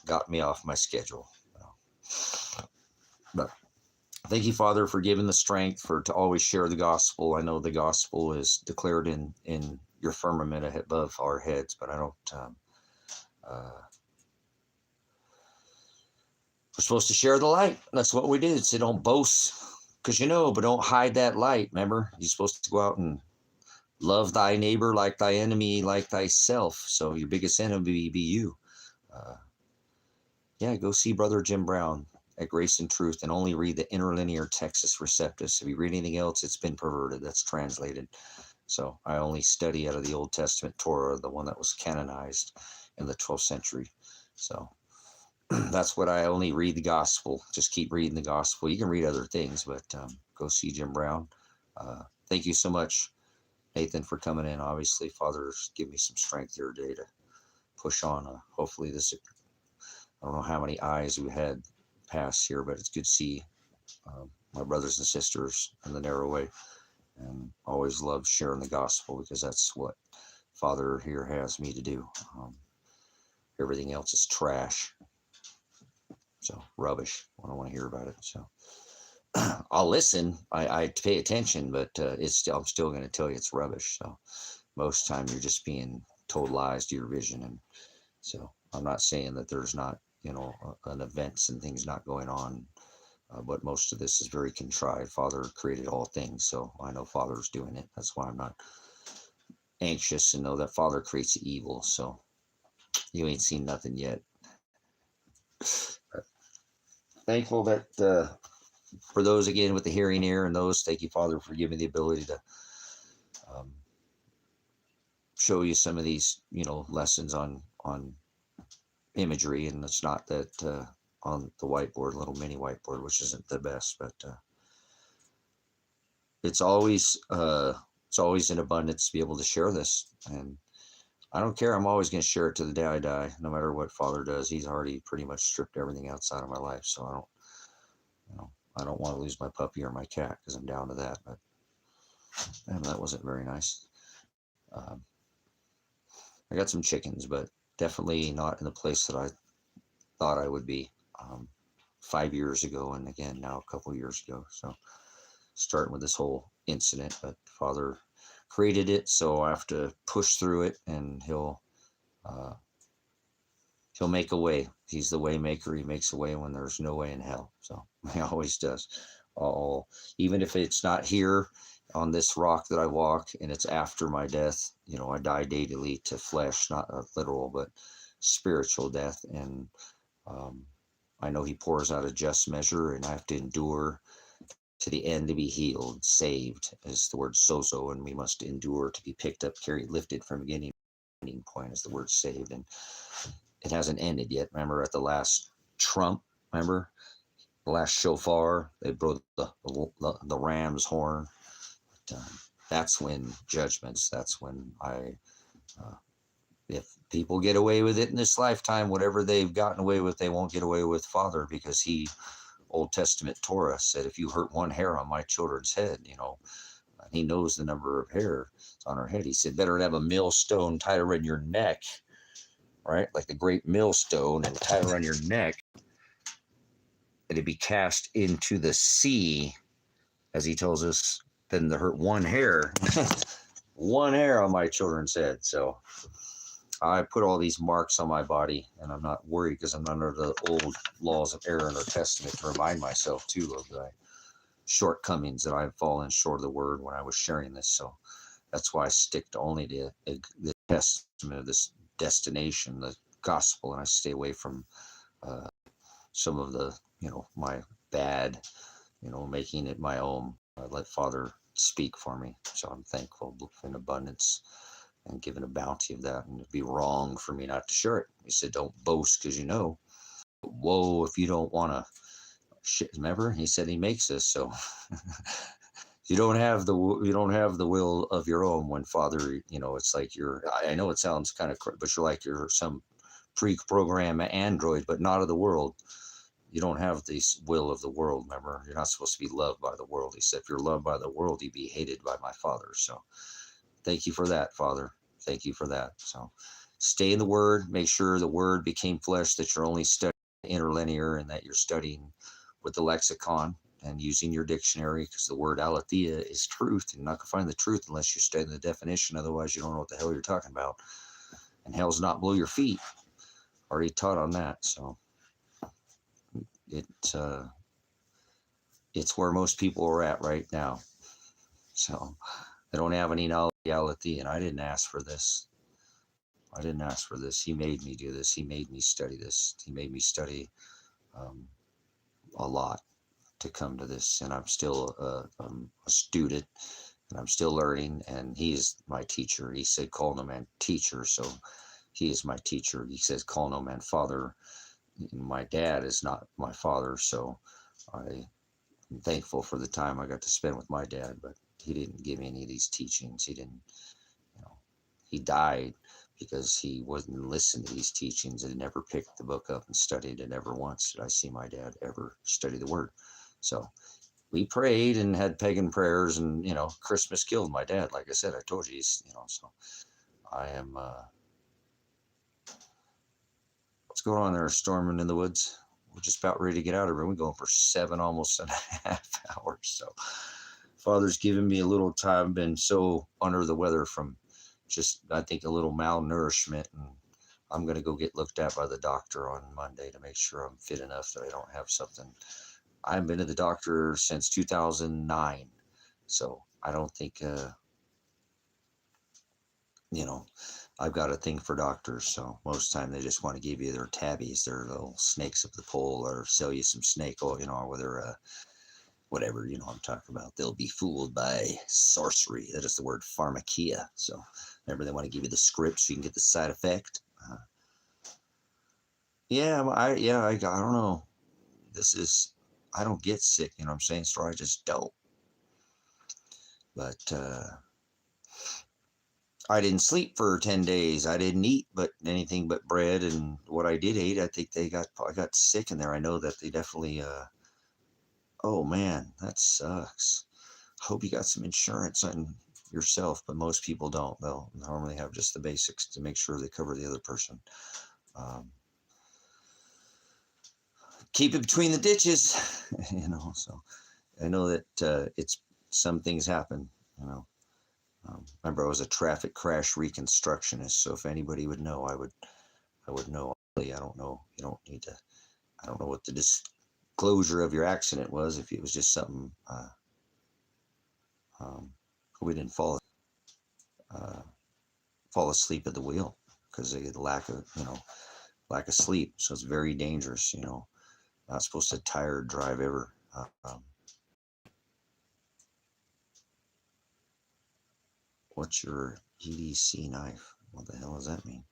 got me off my schedule. But thank you, Father, for giving the strength to always share the gospel. I know the gospel is declared in your firmament above our heads, but I don't. We're supposed to share the light. That's what we did. So don't boast, because but don't hide that light. Remember, you're supposed to go out and love thy neighbor like thy enemy, like thyself. So your biggest enemy be you. Go see Brother Jim Brown at Grace and Truth, and only read the interlinear Textus Receptus. If you read anything else, it's been perverted. That's translated. So I only study out of the Old Testament Torah, the one that was canonized in the 12th century. So That's what I only read the gospel. Just keep reading the gospel. You can read other things, but go see Jim Brown. Thank you so much, Nathan, for coming in. Obviously, Father, give me some strength here today to push on. Hopefully this, I don't know how many eyes we had pass here, but it's good to see my brothers and sisters in the narrow way. And always love sharing the gospel, because that's what Father here has me to do. Everything else is trash. So rubbish. I don't want to hear about it. So I'll listen. I pay attention, but I'm still going to tell you it's rubbish. So most time you're just being told lies to your vision. And so I'm not saying that there's not, an events and things not going on. But most of this is very contrived. Father created all things, so I know Father's doing it. That's why I'm not anxious to know that Father creates evil. So you ain't seen nothing yet. But thankful that for those again with the hearing ear, and those, thank you, Father, for giving me the ability to show you some of these, lessons on imagery, and it's not that on the whiteboard, little mini whiteboard, which isn't the best, but it's always in abundance to be able to share this. And I don't care. I'm always going to share it to the day I die, no matter what Father does. He's already pretty much stripped everything outside of my life. So I don't want to lose my puppy or my cat, because I'm down to that. But that wasn't very nice. I got some chickens, but definitely not in the place that I thought I would be 5 years ago, and again now a couple years ago. So starting with this whole incident, but Father created it, so I have to push through it, and he'll make a way. He's the way maker. He makes a way when there's no way in hell. So he always does. Even if it's not here on this rock that I walk, and it's after my death, I die daily to flesh, not a literal but spiritual death. And I know he pours out a just measure, and I have to endure to the end to be healed. Saved is the word sozo, and we must endure to be picked up, carried, lifted from beginning point is the word saved. And it hasn't ended yet. Remember at the last trump, the last shofar, they blew the ram's horn. That's when judgments, that's when if people get away with it in this lifetime, whatever they've gotten away with, they won't get away with Father, because Old Testament Torah said, if you hurt one hair on my children's head, he knows the number of hair on her head. He said, better to have a millstone tied around your neck, right? Like the great millstone, and tied around your neck, and to be cast into the sea, as he tells us, than to hurt one hair, one hair on my children's head. So I put all these marks on my body, and I'm not worried, because I'm under the old laws of Aaron or Testament, to remind myself too of the shortcomings that I've fallen short of the word when I was sharing this. So that's why I stick to only the testament of this destination, the gospel, and I stay away from some of the, my bad, making it my own. I let Father speak for me. So I'm thankful in abundance and given a bounty of that. And it'd be wrong for me not to share it. He said, don't boast, because whoa, if you don't want to shit. Remember, he said he makes us. So you don't have the will of your own when Father, it's like I know it sounds kind of, but you're like you're some pre-programmed android, but not of the world. You don't have the will of the world. Remember, you're not supposed to be loved by the world. He said, if you're loved by the world, you'd be hated by my Father. So thank you for that, Father. Thank you for that. So stay in the Word. Make sure the Word became flesh, that you're only studying interlinear, and that you're studying with the lexicon and using your dictionary, because the word aletheia is truth. You're not going to find the truth unless you study the definition. Otherwise, you don't know what the hell you're talking about. And hell's not below your feet. Already taught on that. So it's where most people are at right now. So they don't have any knowledge of aletheia, and I didn't ask for this. He made me do this. He made me study this. He made me study a lot to come to this, and I'm still a student, and I'm still learning, and he is my teacher. He said, call no man teacher, so he is my teacher. He says, call no man father. my dad is not my father, so I'm thankful for the time I got to spend with my dad, but he didn't give me any of these teachings. He didn't, you know, he died because he wasn't listening to these teachings and never picked the book up and studied it. Never once did I see my dad ever study the word. So we prayed and had pagan prayers, and, Christmas killed my dad. Like I said, I told you, so I am, what's going on there? Storming in the woods. We're just about ready to get out of here. We're going for 7, almost and a half hours. So Father's given me a little time. Been so under the weather from just, I think, a little malnourishment. And I'm going to go get looked at by the doctor on Monday to make sure I'm fit enough that I don't have something. I haven't been to the doctor since 2009. So I don't think, I've got a thing for doctors. So most time they just want to give you their tabbies, their little snakes up the pole, or sell you some snake oil, or whether, whatever, I'm talking about. They'll be fooled by sorcery. That is the word pharmakia. So remember, they want to give you the script so you can get the side effect. I don't know. I don't get sick, what I'm saying? So I just don't. But I didn't sleep for 10 days. I didn't eat anything but bread, and what I did eat, I think I got sick in there. I know that they definitely, oh man, that sucks. Hope you got some insurance on yourself, but most people don't. They'll normally have just the basics to make sure they cover the other person. Keep it between the ditches, so I know that some things happen, remember, I was a traffic crash reconstructionist, so if anybody would know, I would know. I don't know. You don't need to. I don't know what the disclosure of your accident was. If it was just something, we didn't fall asleep at the wheel because they get lack of sleep. So it's very dangerous. Not supposed to tire drive ever. What's your EDC knife? What the hell does that mean?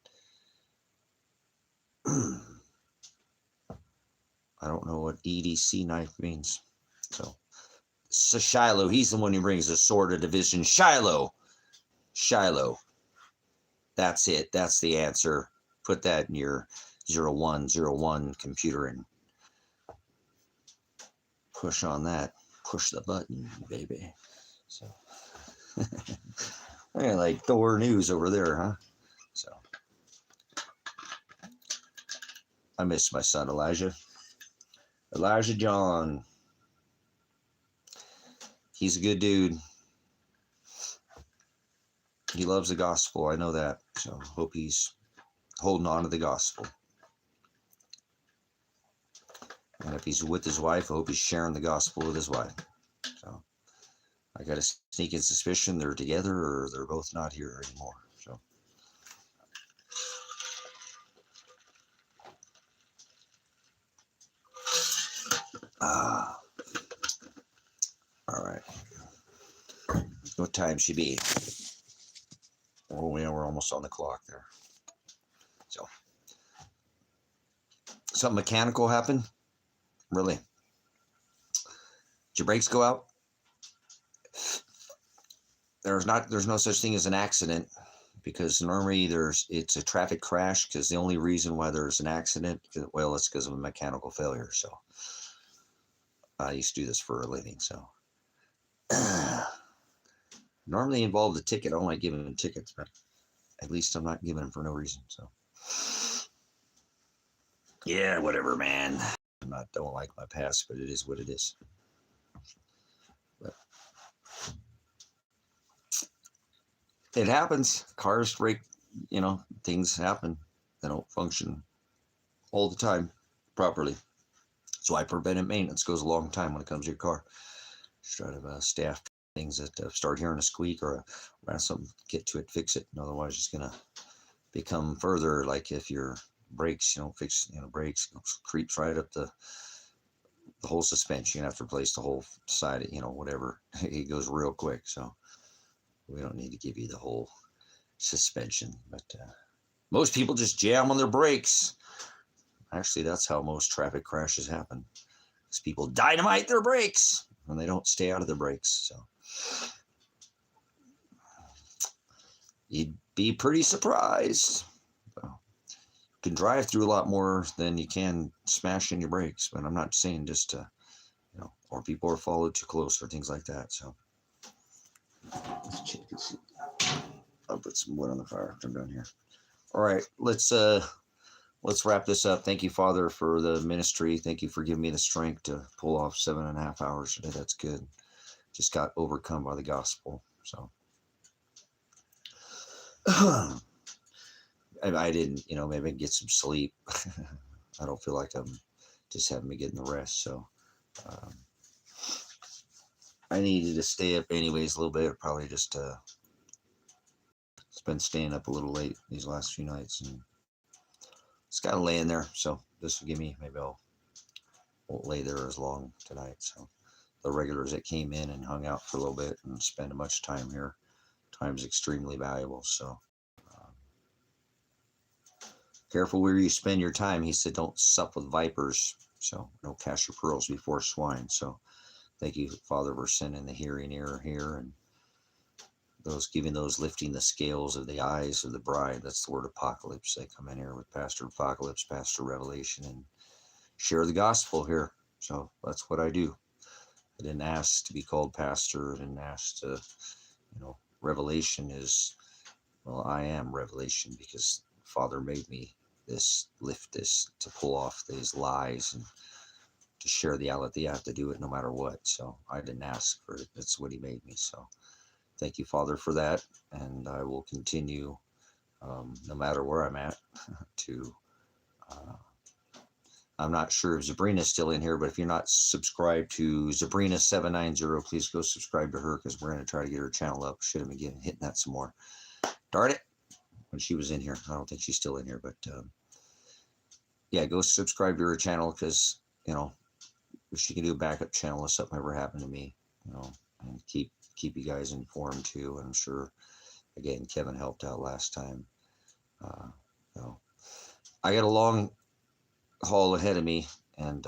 I don't know what EDC knife means. So Shiloh, he's the one who brings the sword of division. Shiloh. That's it. That's the answer. Put that in your 0101 computer and push on that. Push the button, baby. So, like Thor News over there, huh? So, I miss my son Elijah John. He's a good dude. He loves the gospel. I know that. So hope he's holding on to the gospel. And if he's with his wife, I hope he's sharing the gospel with his wife. So I got a sneaking suspicion they're together or they're both not here anymore. So. All right. What time should be? Oh, yeah, we're almost on the clock there. So, something mechanical happened? Really? Did your brakes go out? There's no such thing as an accident, because normally it's a traffic crash, because the only reason why there's an accident, well, it's because of a mechanical failure. So I used to do this for a living. So normally involved a ticket. I don't like giving them tickets, but at least I'm not giving them for no reason. So yeah, whatever, man. Don't like my past, but it is what it is. But it happens. Cars break, things happen. They don't function all the time properly. That's why preventive maintenance goes a long time when it comes to your car. Just try to staff things that start hearing a squeak or around something, get to it, fix it. And otherwise, it's going to become further, like if your brakes, fix, brakes, creeps right up the whole suspension. You have to replace the whole side, whatever. It goes real quick. So we don't need to give you the whole suspension. But most people just jam on their brakes. Actually, that's how most traffic crashes happen. Because people dynamite their brakes and they don't stay out of their brakes. So you'd be pretty surprised. So, you can drive through a lot more than you can smash in your brakes. But I'm not saying just to, or people are followed too close or things like that. So let's check and see. I'll put some wood on the fire after I'm done here. All right, let's wrap this up. Thank you, Father, for the ministry. Thank you for giving me the strength to pull off 7.5 hours today. That's good. Just got overcome by the gospel. So I didn't, maybe get some sleep. I don't feel like I'm just having me getting the rest. So I needed to stay up anyways a little bit. Probably just been staying up a little late these last few nights, and it's kind of laying there. So this will give me, maybe won't lay there as long tonight. So the regulars that came in and hung out for a little bit and spend much time here, time is extremely valuable. So careful where you spend your time. He said, don't sup with vipers. So don't cast your pearls before swine. So thank you, Father, for sending the hearing ear here, and those lifting the scales of the eyes of the bride. That's the word apocalypse. They come in here with Pastor Apocalypse, Pastor Revelation, and share the gospel here. So that's what I do. I didn't ask to be called pastor. I didn't ask to, revelation is, well, I am revelation because Father made me lift this, to pull off these lies and to share the reality. I have to do it no matter what. So I didn't ask for it. That's what he made me. So thank you, Father, for that. And I will continue, no matter where I'm at, to, I'm not sure if Sabrina's still in here, but if you're not subscribed to Sabrina790, please go subscribe to her, because we're going to try to get her channel up. Should have been hitting that some more. Darn it. When she was in here. I don't think she's still in here, but yeah, go subscribe to her channel, because, if she can do a backup channel if something ever happened to me, and keep you guys informed too. And I'm sure, again, Kevin helped out last time. I got a long haul ahead of me, and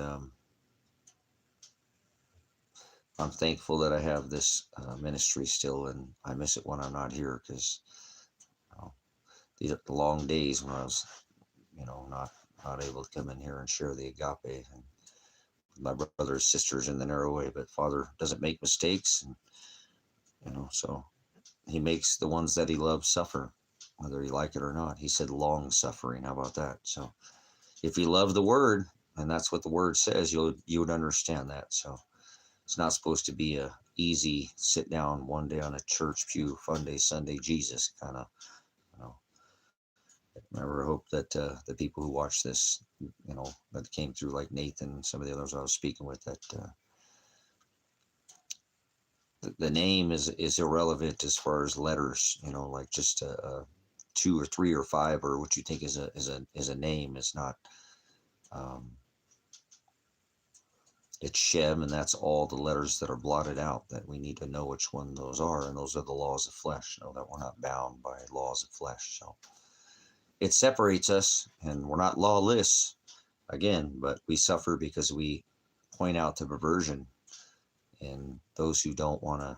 I'm thankful that I have this ministry still, and I miss it when I'm not here, because these are the long days when I was, not able to come in here and share the agape and my brothers, sisters in the narrow way. But Father doesn't make mistakes, and so he makes the ones that he loves suffer, whether you like it or not. He said long suffering. How about that? So if you love the word, and that's what the word says, you would understand that. So it's not supposed to be a easy sit down one day on a church pew, fun day, Sunday, Jesus kind of, I hope that the people who watch this, that came through, like Nathan and some of the others I was speaking with, that the name is irrelevant as far as letters, like just 2 or 3 or 5, or what you think is a name is not. It's Shem, and that's all the letters that are blotted out, that we need to know which one those are, and those are the laws of flesh. That we're not bound by laws of flesh. So it separates us, and we're not lawless, again, but we suffer because we point out the perversion and those who don't want to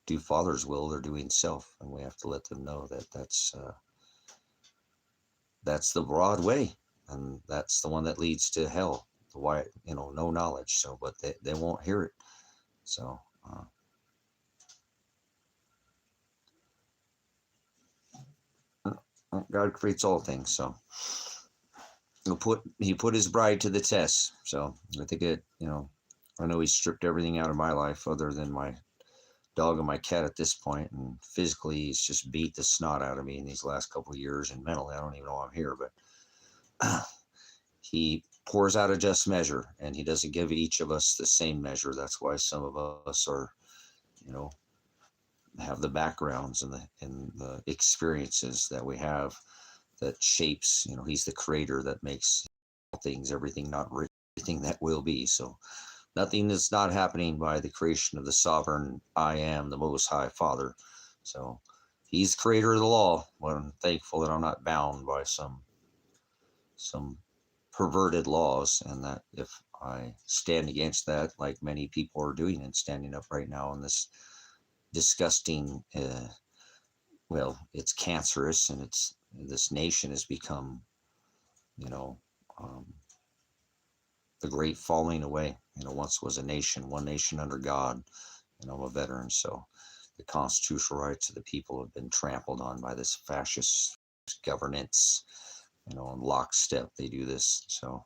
do Father's will. They're doing self, and we have to let them know that that's the broad way, and that's the one that leads to hell. The why, no knowledge. So, but they won't hear it. So God creates all things. So he put his bride to the test. So I think I know he stripped everything out of my life other than my dog and my cat at this point, and physically he's just beat the snot out of me in these last couple of years, and mentally I don't even know I'm here, but he pours out a just measure, and he doesn't give each of us the same measure. That's why some of us are, have the backgrounds and the experiences that we have that shapes, he's the creator that makes things, everything, not everything that will be. So nothing is not happening by the creation of the sovereign I am, the Most High Father. So he's the creator of the law. Well, I'm thankful that I'm not bound by some some perverted laws, and that if I stand against that, like many people are doing and standing up right now in this disgusting, well, it's cancerous, and this nation has become, you know, um, the great falling away. Once was a nation, one nation under God. I'm a veteran, so the constitutional rights of the people have been trampled on by this fascist governance. In lockstep, they do this. So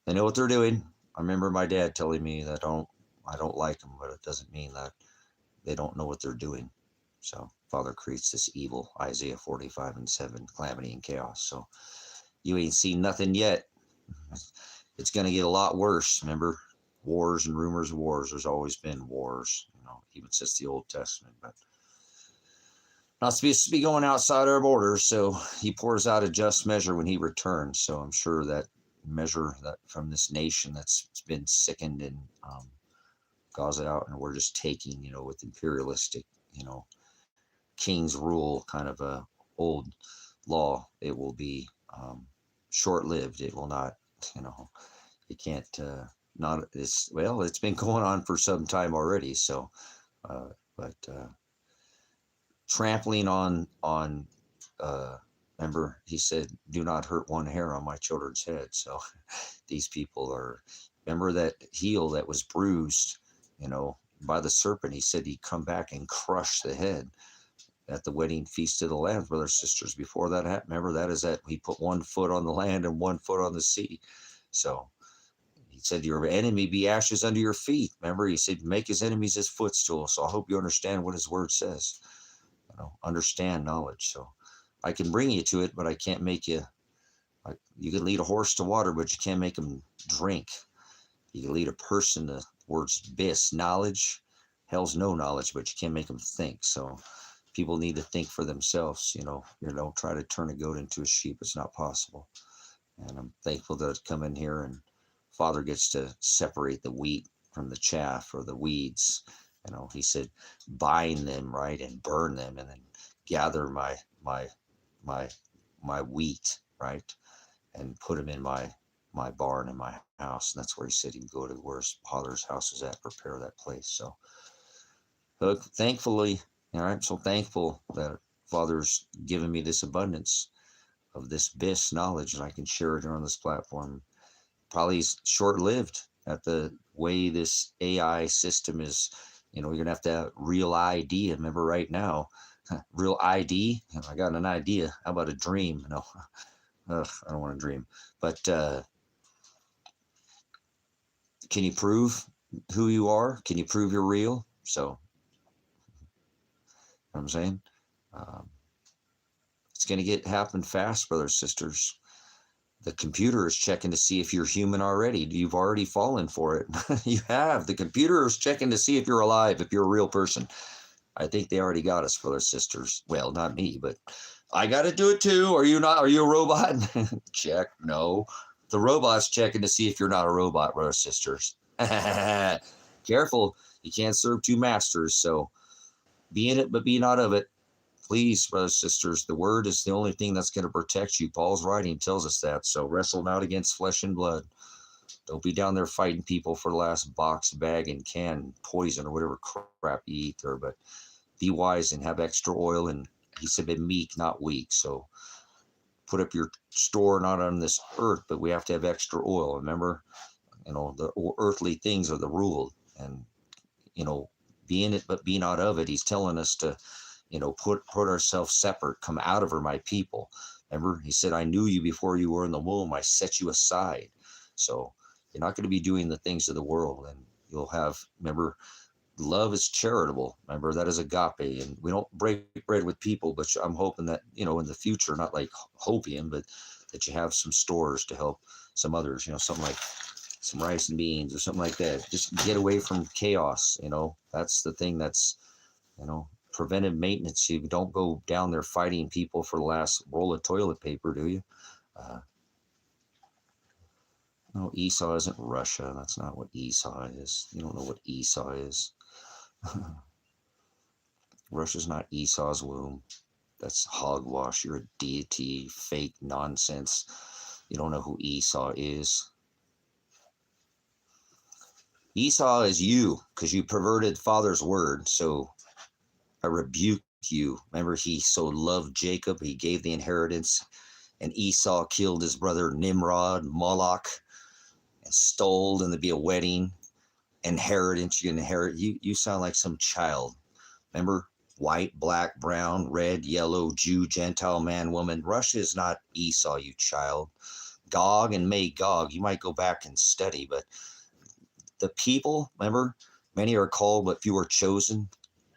they know what they're doing. I remember my dad telling me that I don't like them, but it doesn't mean that they don't know what they're doing. So Father creates this evil, Isaiah 45:7, calamity and chaos. So you ain't seen nothing yet. It's going to get a lot worse. Remember, wars and rumors of wars. There's always been wars, even since the Old Testament. But not supposed to be going outside our borders. So he pours out a just measure when he returns. So I'm sure that measure that from this nation that's been sickened and goes out, and we're just taking, with imperialistic, king's rule kind of a old law. It will be short-lived. It will not, it can't not it's well, it's been going on for some time already. So but trampling on remember he said, do not hurt one hair on my children's head. So these people are, remember that heel that was bruised, by the serpent. He said he'd come back and crush the head at the wedding feast of the Lamb, brothers and sisters. Before that happened, remember, that is that he put one foot on the land and one foot on the sea. So he said, your enemy be ashes under your feet. Remember, he said, make his enemies his footstool. So I hope you understand what his word says. Understand knowledge. So I can bring you to it, but I can't make you. You can lead a horse to water, but you can't make him drink. You can lead a person to words bis, knowledge. Hell's no knowledge, but you can't make them think. So people need to think for themselves. Don't try to turn a goat into a sheep. It's not possible. And I'm thankful that I come in here and Father gets to separate the wheat from the chaff, or the weeds. He said, bind them, right, and burn them, and then gather my wheat, right, and put them in my barn in my house. And that's where he said he'd go to where his Father's house is at, prepare that place. So thankfully, all right, so thankful that Father's given me this abundance of this bis knowledge, and I can share it here on this platform. Probably short-lived at the way this AI system is. You're going to have real ID. Remember right now, real ID. I got an idea. How about a dream? No, I don't want to dream. But can you prove who you are? Can you prove you're real? So, you know what I'm saying? It's going to happen fast, brothers, sisters. The computer is checking to see if you're human already. You've already fallen for it. You have. The computer is checking to see if you're alive, if you're a real person. I think they already got us, brothers, sisters. Well, not me, but I got to do it too. Are you not? Are you a robot? Check. No. The robot's checking to see if you're not a robot, brothers, sisters. Careful. You can't serve two masters. So be in it, but be not of it. Please, brothers, sisters, the word is the only thing that's going to protect you. Paul's writing tells us that. So wrestle not against flesh and blood. Don't be down there fighting people for the last box, bag, and can, poison, or whatever crap you eat there. But be wise and have extra oil. And he said, be meek, not weak. So put up your store not on this earth, but we have to have extra oil. Remember, the earthly things are the rule. And, be in it, but be not of it. He's telling us to, put ourselves separate, come out of her, my people. Remember, he said, I knew you before you were in the womb. I set you aside. So you're not going to be doing the things of the world, and you'll have, remember, love is charitable. Remember, that is agape, and we don't break bread with people, but I'm hoping that, in the future, not like hopium, but that you have some stores to help some others, something like some rice and beans or something like that. Just get away from chaos. That's the thing that's, preventive maintenance. You don't go down there fighting people for the last roll of toilet paper, do you? No, Esau isn't Russia. That's not what Esau is. You don't know what Esau is. Russia's not Esau's womb. That's hogwash. You're a deity, fake nonsense. You don't know who Esau is. Esau is you, because you perverted Father's word. So I rebuke you. Remember, he so loved Jacob, he gave the inheritance, and Esau killed his brother Nimrod, Moloch, and stole, and there'd be a wedding. Inheritance, you can inherit. You sound like some child. Remember, white, black, brown, red, yellow, Jew, Gentile, man, woman. Russia is not Esau, you child. Gog and Magog, you might go back and study, but the people, remember, many are called, but few are chosen.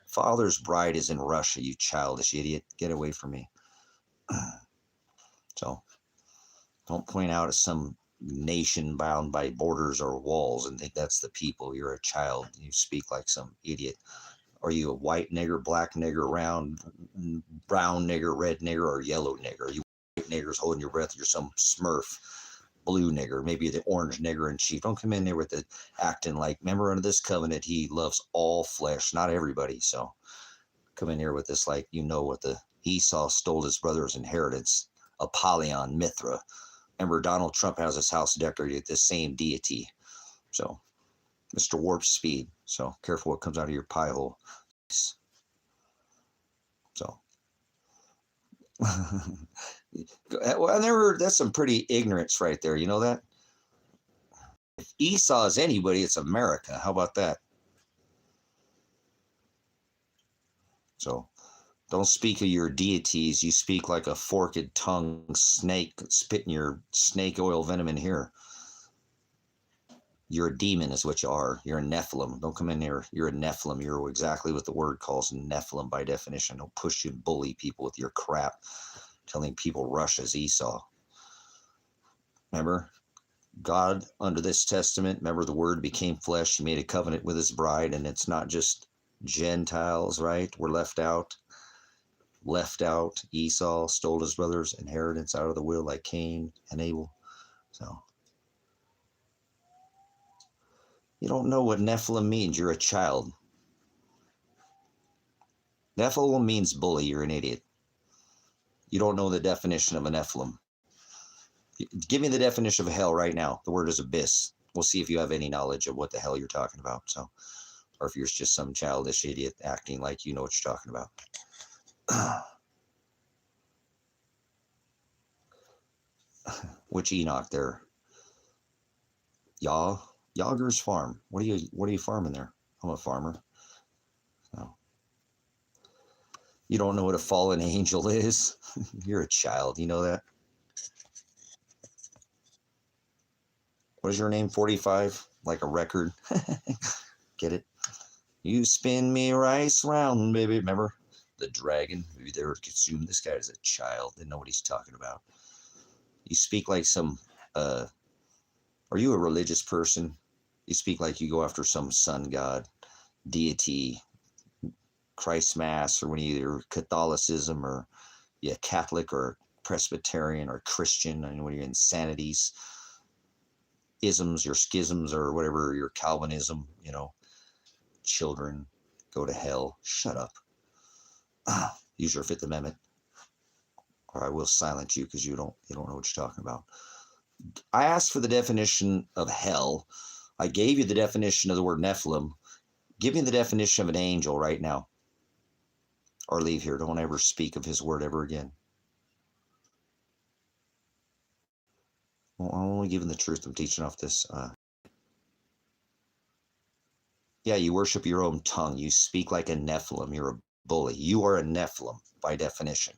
Father's bride is in Russia, you childish idiot. Get away from me. So don't point out as some nation bound by borders or walls and think that's the people. You're a child. You speak like some idiot. Are you a white nigger, black nigger, round, brown nigger, red nigger, or yellow nigger? Are you white niggers holding your breath? You're some smurf, blue nigger, maybe the orange nigger in chief. Don't come in there with the acting like, remember, under this covenant, he loves all flesh, not everybody. So come in here with this like, you know what the Esau stole his brother's inheritance. Apollyon, Mithra. Remember, Donald Trump has his house decorated the same deity. So, Mr. Warp Speed. So, careful what comes out of your pie hole. So, well, that's some pretty ignorance right there. You know that? If Esau is anybody, it's America. How about that? So, don't speak of your deities. You speak like a forked tongue snake spitting your snake oil venom in here. You're a demon is what you are. You're a Nephilim. Don't come in here. You're a Nephilim. You're exactly what the word calls Nephilim by definition. Don't push you and bully people with your crap, telling people Russia's Esau. Remember, God under this testament, remember the word became flesh. He made a covenant with his bride, and it's not just Gentiles, right? We're left out. Left out. Esau stole his brother's inheritance out of the will like Cain and Abel. So you don't know what Nephilim means. You're a child. Nephilim means bully. You're an idiot. You don't know the definition of a Nephilim. Give me the definition of hell right now. The word is abyss. We'll see if you have any knowledge of what the hell you're talking about. So, or if you're just some childish idiot acting like you know what you're talking about. Which Enoch there? Yager's farm. What are you farming there? I'm a farmer. No. You don't know what a fallen angel is? You're a child. You know that? What is your name? 45? Like a record? Get it? You spin me rice round, baby. Remember? The dragon. Maybe they were consumed. This guy is a child. Didn't know what he's talking about. You speak like some, are you a religious person? You speak like you go after some sun god, deity, Christ Mass, or when you're Catholicism, or you're Catholic or Presbyterian or Christian, and when you're insanities, isms, your schisms, or whatever, your Calvinism, you know, children go to hell. Shut up. Use your Fifth Amendment, or I will silence you because you don't know what you're talking about. I asked for the definition of hell. I gave you the definition of the word Nephilim. Give me the definition of an angel right now, or leave here. Don't ever speak of his word ever again. Well, I'm only giving the truth. I'm teaching off this. Yeah, you worship your own tongue. You speak like a Nephilim. You're a bully. You are a Nephilim by definition.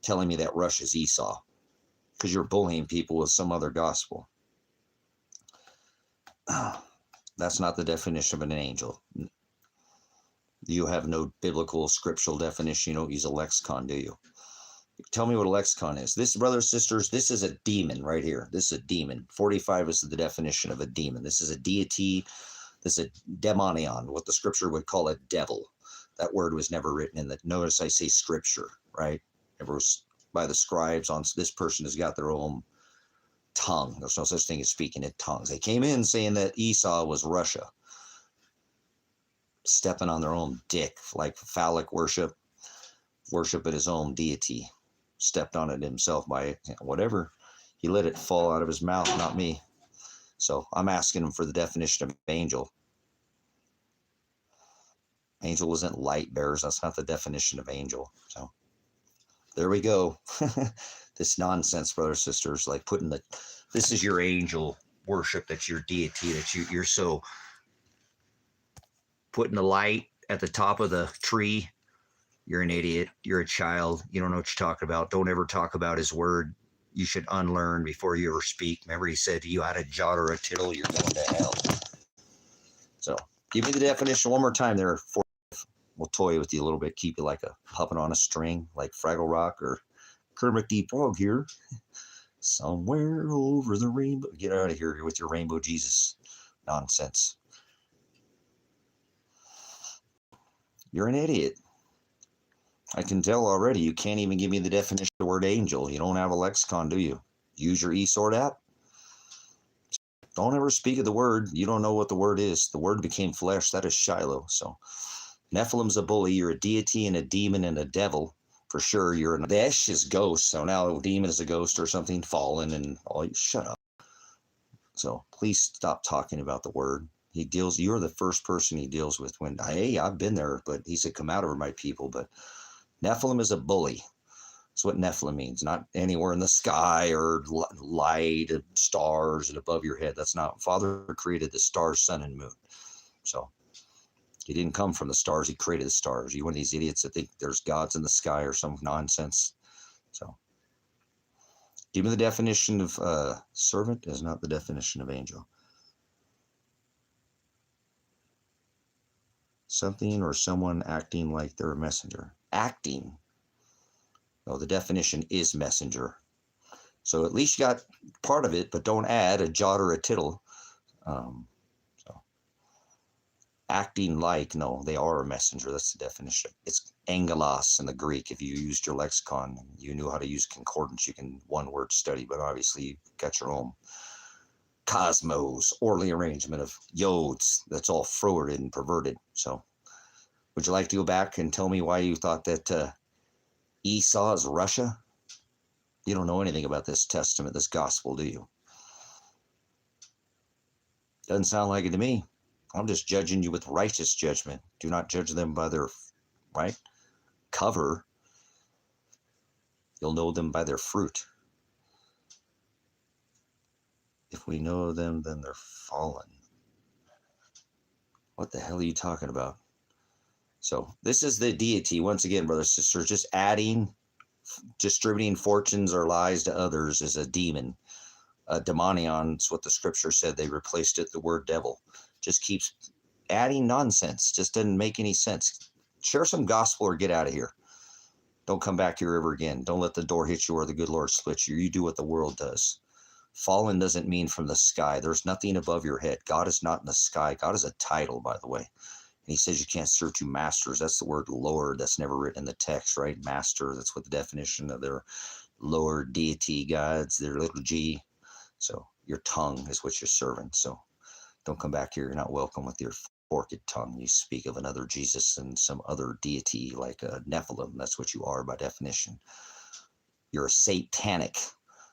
Telling me that Russia's Esau because you're bullying people with some other gospel. That's not the definition of an angel. You have no biblical scriptural definition. You don't use a lexicon, do you? Tell me what a lexicon is. This, brothers, sisters, this is a demon right here. This is a demon. 45 is the definition of a demon. This is a deity. This is a demonion, what the scripture would call a devil. That word was never written in the, notice I say scripture, right? It was by the scribes on, this person has got their own tongue. There's no such thing as speaking in tongues. They came in saying that Esau was Russia. Stepping on their own dick, like phallic worship at his own deity. Stepped on it himself by whatever He let it fall out of his mouth, not me. So I'm asking him for the definition of angel. Angel wasn't light bearers. That's not the definition of angel. So there we go. This nonsense, brothers, sisters, like putting this is your angel worship, that's your deity, that you're so putting the light at the top of the tree. You're an idiot. You're a child. You don't know what you're talking about. Don't ever talk about his word. You should unlearn before you ever speak. Remember, he said, you had a jot or a tittle, you're going to hell. So give me the definition one more time there. We'll toy with you a little bit, keep you like a puppet on a string, like Fraggle Rock or Kermit the Frog here. Somewhere over the rainbow. Get out of here with your rainbow Jesus nonsense. You're an idiot. I can tell already. You can't even give me the definition of the word angel. You don't have a lexicon, do you? Use your eSword app. Don't ever speak of the word. You don't know what the word is. The word became flesh. That is Shiloh. So Nephilim's a bully. You're a deity and a demon and a devil. For sure, you're an Dash is ghost. So now a demon is a ghost or something fallen and all. Shut up. So please stop talking about the word. He deals. You're the first person he deals with. When hey, I've been there, but he said, "Come out over my people." But Nephilim is a bully. That's what Nephilim means. Not anywhere in the sky or light, stars, and above your head. That's not. Father created the stars, sun, and moon. So he didn't come from the stars. He created the stars. You one of these idiots that think there's gods in the sky or some nonsense. So give me the definition of servant is not the definition of angel. Something or someone acting like they're a messenger. Acting. No, the definition is messenger. So at least you got part of it, but don't add a jot or a tittle. Acting like, no, they are a messenger. That's the definition. It's angelos in the Greek. If you used your lexicon, you knew how to use concordance, you can one-word study, but obviously you got your own cosmos, orderly arrangement of yods. That's all forwarded and perverted. So would you like to go back and tell me why you thought that Esau is Russia? You don't know anything about this testament, this gospel, do you? Doesn't sound like it to me. I'm just judging you with righteous judgment. Do not judge them by their cover. You'll know them by their fruit. If we know them, then they're fallen. What the hell are you talking about? So this is the deity. Once again, brothers and sisters, just adding, distributing fortunes or lies to others is a demon. Demonion is what the scripture said. They replaced it, the word devil. Just keeps adding nonsense. Just doesn't make any sense. Share some gospel or get out of here. Don't come back here ever again. Don't let the door hit you or the good Lord split you. You do what the world does. Fallen doesn't mean from the sky. There's nothing above your head. God is not in the sky. God is a title, by the way. And he says you can't serve two masters. That's the word Lord. That's never written in the text, right? Master, that's what the definition of their Lord, deity, gods, their little g. So your tongue is what you're serving. So don't come back here. You're not welcome with your forked tongue. You speak of another Jesus and some other deity like a Nephilim. That's what you are by definition. You're a satanic.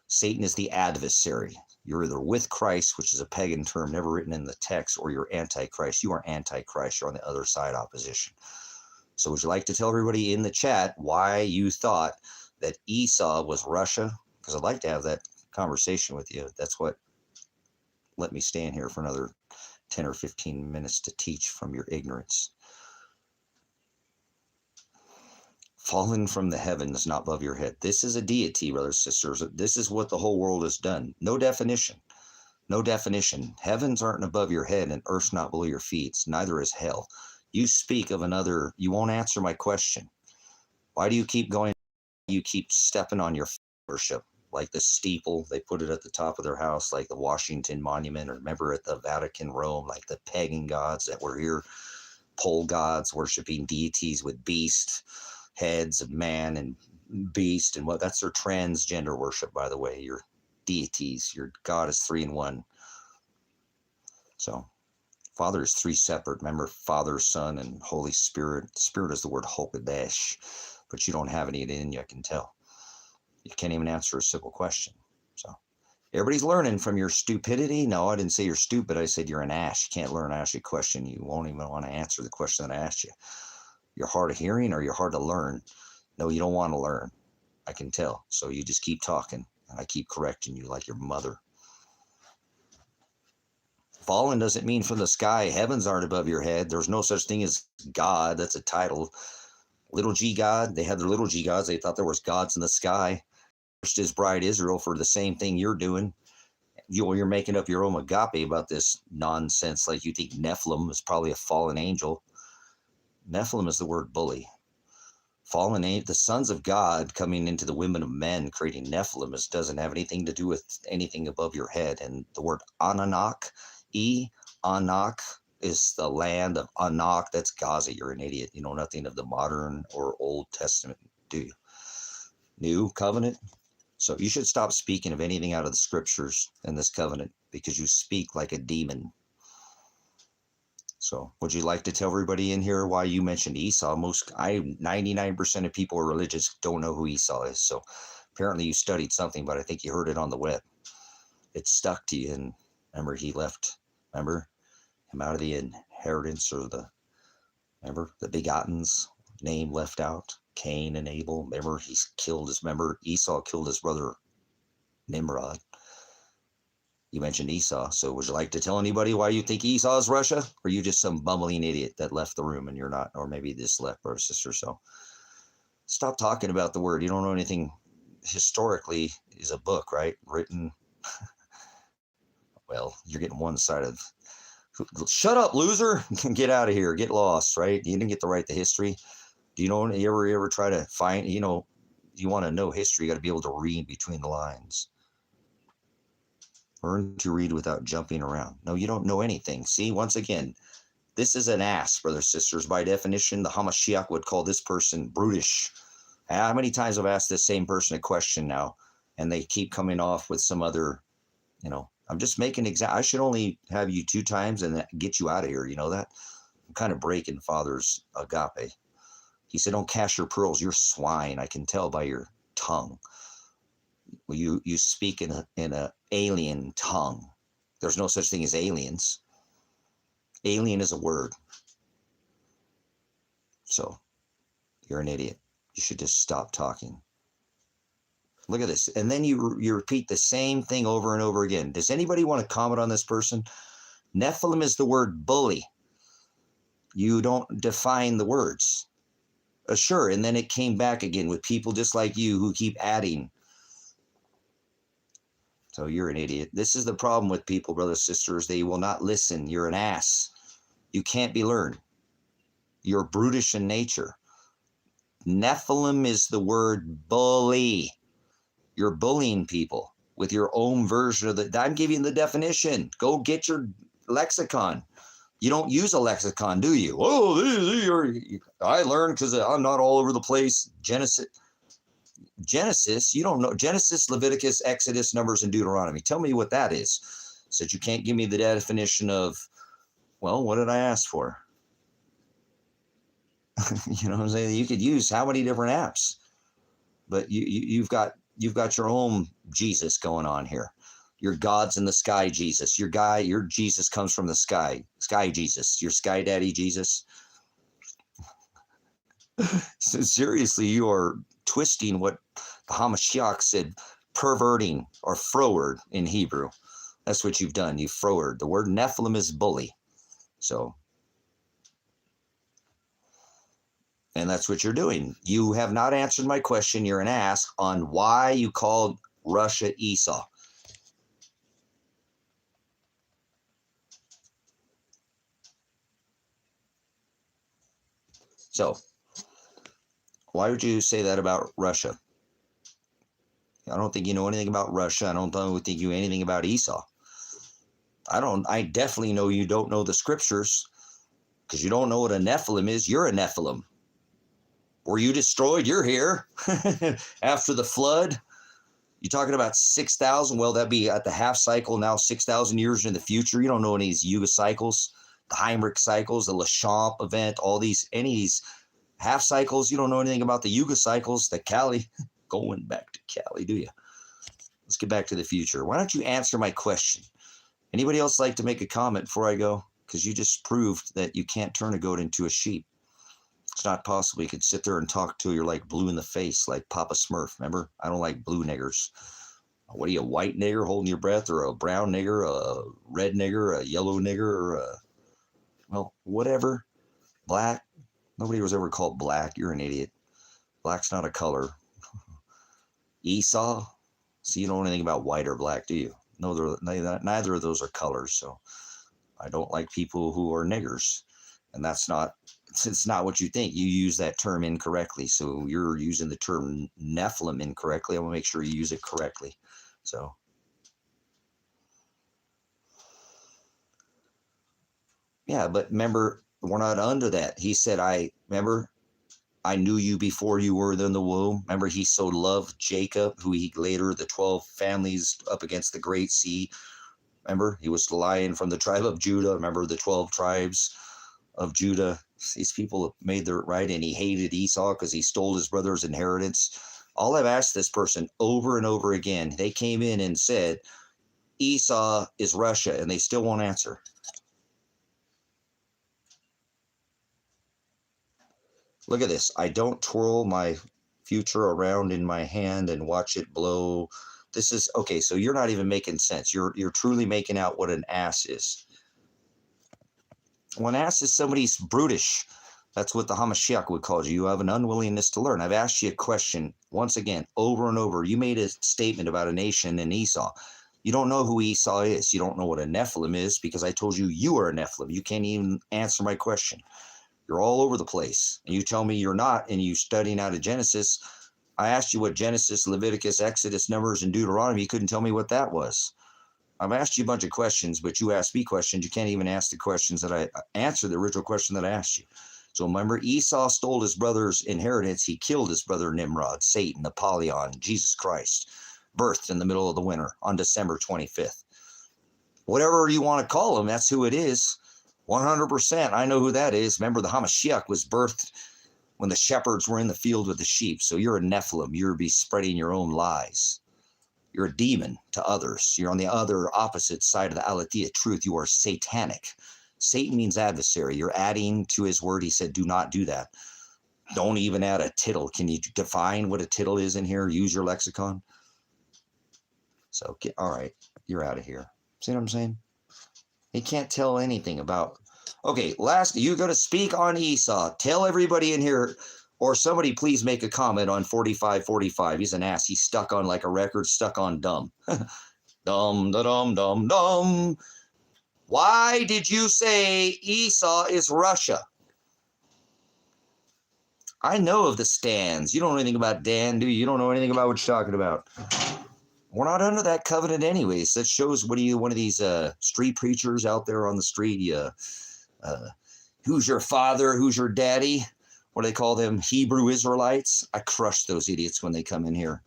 Satan is the adversary. You're either with Christ, which is a pagan term never written in the text, or you're antichrist. You are antichrist. You're on the other side opposition. So would you like to tell everybody in the chat why you thought that Esau was Russia? Because I'd like to have that conversation with you. That's what let me stand here for another 10 or 15 minutes to teach from your ignorance. Fallen from the heavens, not above your head. This is a deity, brothers and sisters. This is what the whole world has done. No definition. No definition. Heavens aren't above your head and earth's not below your feet. Neither is hell. You speak of another. You won't answer my question. Why do you keep going? You keep stepping on your worship. Like the steeple, they put it at the top of their house, like the Washington Monument, or remember at the Vatican, Rome, like the pagan gods that were here, pole gods, worshiping deities with beast heads of man and beast, and what that's their transgender worship, by the way. Your deities, your God is 3 in 1. So Father is 3 separate. Remember, Father, Son, and Holy Spirit. Spirit is the word Hokodesh, but you don't have any in you, I can tell. You can't even answer a simple question. So Everybody's learning from your stupidity. No, I didn't say you're stupid. I said you're an ass. You can't learn. I ask you a question. You won't even want to answer the question that I asked you. You're hard of hearing or you're hard to learn? No, you don't want to learn. I can tell. So you just keep talking, and I keep correcting you like your mother. Fallen doesn't mean from the sky. Heavens aren't above your head. There's no such thing as God. That's a title. Little g God. They had their little g gods. They thought there was gods in the sky. Cursed his bride Israel for the same thing you're doing. You're making up your own agape about this nonsense. Like you think Nephilim is probably a fallen angel. Nephilim is the word bully. Fallen angel, the sons of God coming into the women of men, creating Nephilim, doesn't have anything to do with anything above your head. And the word Anak, Anak is the land of Anak. That's Gaza. You're an idiot. You know nothing of the modern or Old Testament, do you? New covenant. So you should stop speaking of anything out of the scriptures in this covenant because you speak like a demon. So would you like to tell everybody in here why you mentioned Esau? 99% of people who are religious don't know who Esau is. So apparently you studied something, but I think you heard it on the web. It stuck to you. And remember, he left, remember, him out of the inheritance or the begottens, name left out. Cain and Abel. Remember, Esau killed his brother Nimrod. You mentioned Esau. So would you like to tell anybody why you think Esau is Russia? Or are you just some bumbling idiot that left the room and you're not, or maybe this left, brother, sister? So stop talking about the word. You don't know anything. Historically is a book, right? Written. Well, you're getting one side of, shut up, loser. Get out of here. Get lost, right? You didn't get to write the history. Do you know, you ever try to find, you want to know history, you got to be able to read between the lines. Learn to read without jumping around. No, you don't know anything. See, once again, this is an ass, brothers, sisters. By definition, the Hamashiach would call this person brutish. How many times I've asked this same person a question now, and they keep coming off with some other, I'm just making I should only have you 2 times and get you out of here. You know that? I'm kind of breaking Father's agape. He said, don't cast your pearls. You're swine. I can tell by your tongue. You speak in a alien tongue. There's no such thing as aliens. Alien is a word. So you're an idiot. You should just stop talking. Look at this. And then you repeat the same thing over and over again. Does anybody want to comment on this person? Nephilim is the word bully. You don't define the words. Sure, and then it came back again with people just like you who keep adding. So you're an idiot. This is the problem with people, brothers, sisters. They will not listen. You're an ass. You can't be learned. You're brutish in nature. Nephilim is the word bully. You're bullying people with your own version of I'm giving the definition. Go get your lexicon. You don't use a lexicon, do you? Oh, I learned because I'm not all over the place. Genesis, you don't know. Genesis, Leviticus, Exodus, Numbers, and Deuteronomy. Tell me what that is. Said you can't give me the definition of, well, what did I ask for? You know what I'm saying? You could use how many different apps, but you've got your own Jesus going on here. Your God's in the sky Jesus. Your Jesus comes from the sky. Sky Jesus. Your sky daddy Jesus. So seriously, you are twisting what the Hamashiach said, perverting or froward in Hebrew. That's what you've done. You froward. The word Nephilim is bully. So, and that's what you're doing. You have not answered my question. You're an ass on why you called Russia Esau. So, why would you say that about Russia? I don't think you know anything about Russia. I don't think you know anything about Esau. I definitely know you don't know the scriptures because you don't know what a Nephilim is. You're a Nephilim. Were you destroyed? You're here after the flood. You're talking about 6,000. Well, that'd be at the half cycle now, 6,000 years in the future. You don't know any of these Yuga cycles, the Heinrich cycles, the Lechamp event, any of these half cycles. You don't know anything about the Yuga cycles, the Cali, going back to Cali, do you? Let's get back to the future. Why don't you answer my question? Anybody else like to make a comment before I go? Because you just proved that you can't turn a goat into a sheep. It's not possible. You could sit there and talk till you're like blue in the face, like Papa Smurf. Remember? I don't like blue niggers. What are you, a white nigger holding your breath, or a brown nigger, a red nigger, a yellow nigger, or a, well, whatever. Black. Nobody was ever called black. You're an idiot. Black's not a color. Esau. So you don't know anything about white or black, do you? No, neither of those are colors. So I don't like people who are niggers. And it's not what you think. You use that term incorrectly. So you're using the term Nephilim incorrectly. I want to make sure you use it correctly. So yeah, but remember, we're not under that. He said, I knew you before you were in the womb. Remember, he so loved Jacob, who he later, the 12 families up against the great sea. Remember, he was the lion from the tribe of Judah. Remember the 12 tribes of Judah. These people made their right, and he hated Esau because he stole his brother's inheritance. All I've asked this person over and over again, they came in and said, Esau is Russia, and they still won't answer. Look at this. I don't twirl my future around in my hand and watch it blow. This is, okay, so you're not even making sense. You're truly making out what an ass is. Well, an ass is somebody's brutish. That's what the Hamashiach would call you. You have an unwillingness to learn. I've asked you a question once again, over and over. You made a statement about a nation and Esau. You don't know who Esau is. You don't know what a Nephilim is because I told you you are a Nephilim. You can't even answer my question. You're all over the place. And you tell me you're not, and you studying out of Genesis. I asked you what Genesis, Leviticus, Exodus, Numbers, and Deuteronomy. You couldn't tell me what that was. I've asked you a bunch of questions, but you asked me questions. You can't even ask the questions that I answer the original question that I asked you. So remember, Esau stole his brother's inheritance. He killed his brother Nimrod, Satan, Apollyon, Jesus Christ, birthed in the middle of the winter on December 25th. Whatever you want to call him, that's who it is. 100%. I know who that is. Remember, the Hamashiach was birthed when the shepherds were in the field with the sheep. So you're a Nephilim. You're be spreading your own lies. You're a demon to others. You're on the other opposite side of the Aletheia truth. You are satanic. Satan means adversary. You're adding to his word. He said, do not do that. Don't even add a tittle. Can you define what a tittle is in here? Use your lexicon. So, all right, you're out of here. See what I'm saying? He can't tell anything about. Okay, last, you're going to speak on Esau. Tell everybody in here, or somebody please make a comment on 4545. He's an ass. He's stuck on like a record, stuck on dumb. Dumb, da dum, dum, dum. Why did you say Esau is Russia? I know of the stands. You don't know anything about Dan, do you? You don't know anything about what you're talking about. We're not under that covenant anyways. That shows, what are you, one of these street preachers out there on the street? Who's your father? Who's your daddy? What do they call them? Hebrew Israelites? I crush those idiots when they come in here.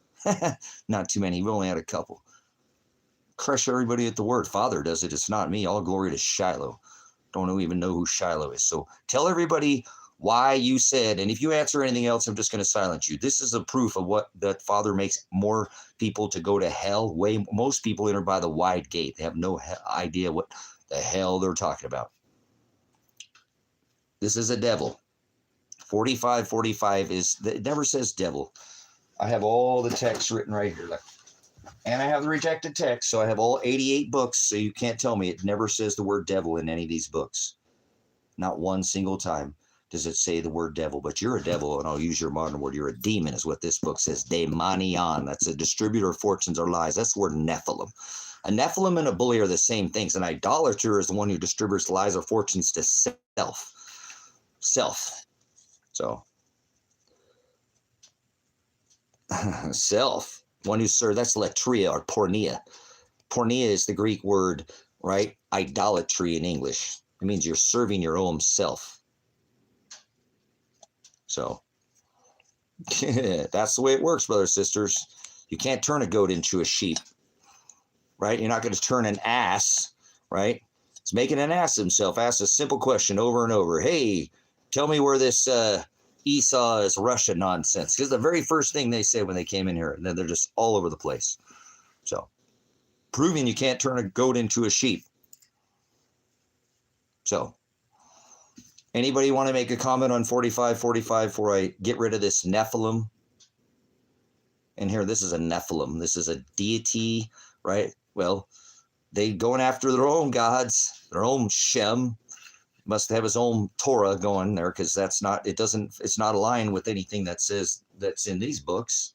Not too many. We only had a couple. Crush everybody at the word. Father does it. It's not me. All glory to Shiloh. Don't even know who Shiloh is. So tell everybody why you said, and if you answer anything else, I'm just going to silence you. This is a proof of what that Father makes more people to go to hell. Most people enter by the wide gate. They have no idea what the hell they're talking about. This is a devil. 4545 it never says devil. I have all the text written right here. And I have the rejected text, so I have all 88 books, so you can't tell me it never says the word devil in any of these books. Not one single time does it say the word devil, but you're a devil, and I'll use your modern word. You're a demon is what this book says. Daemonion. That's a distributor of fortunes or lies. That's the word Nephilim. A Nephilim and a bully are the same things. An idolater is the one who distributes lies or fortunes to self. So, self. One who serves, that's latria or pornea. Pornea is the Greek word, right? Idolatry in English. It means you're serving your own self. So, that's the way it works, brothers and sisters. You can't turn a goat into a sheep, right? You're not going to turn an ass, right? It's making an ass of himself. Ask a simple question over and over. Hey, tell me where this Esau is Russia nonsense. Because the very first thing they said when they came in here, and then they're just all over the place. So, proving you can't turn a goat into a sheep. So, anybody want to make a comment on 45:45 before I get rid of this Nephilim? And here, this is a Nephilim. This is a deity, right? Well, they going after their own gods, their own Shem. Must have his own Torah going there, because it's not aligned with anything that says that's in these books.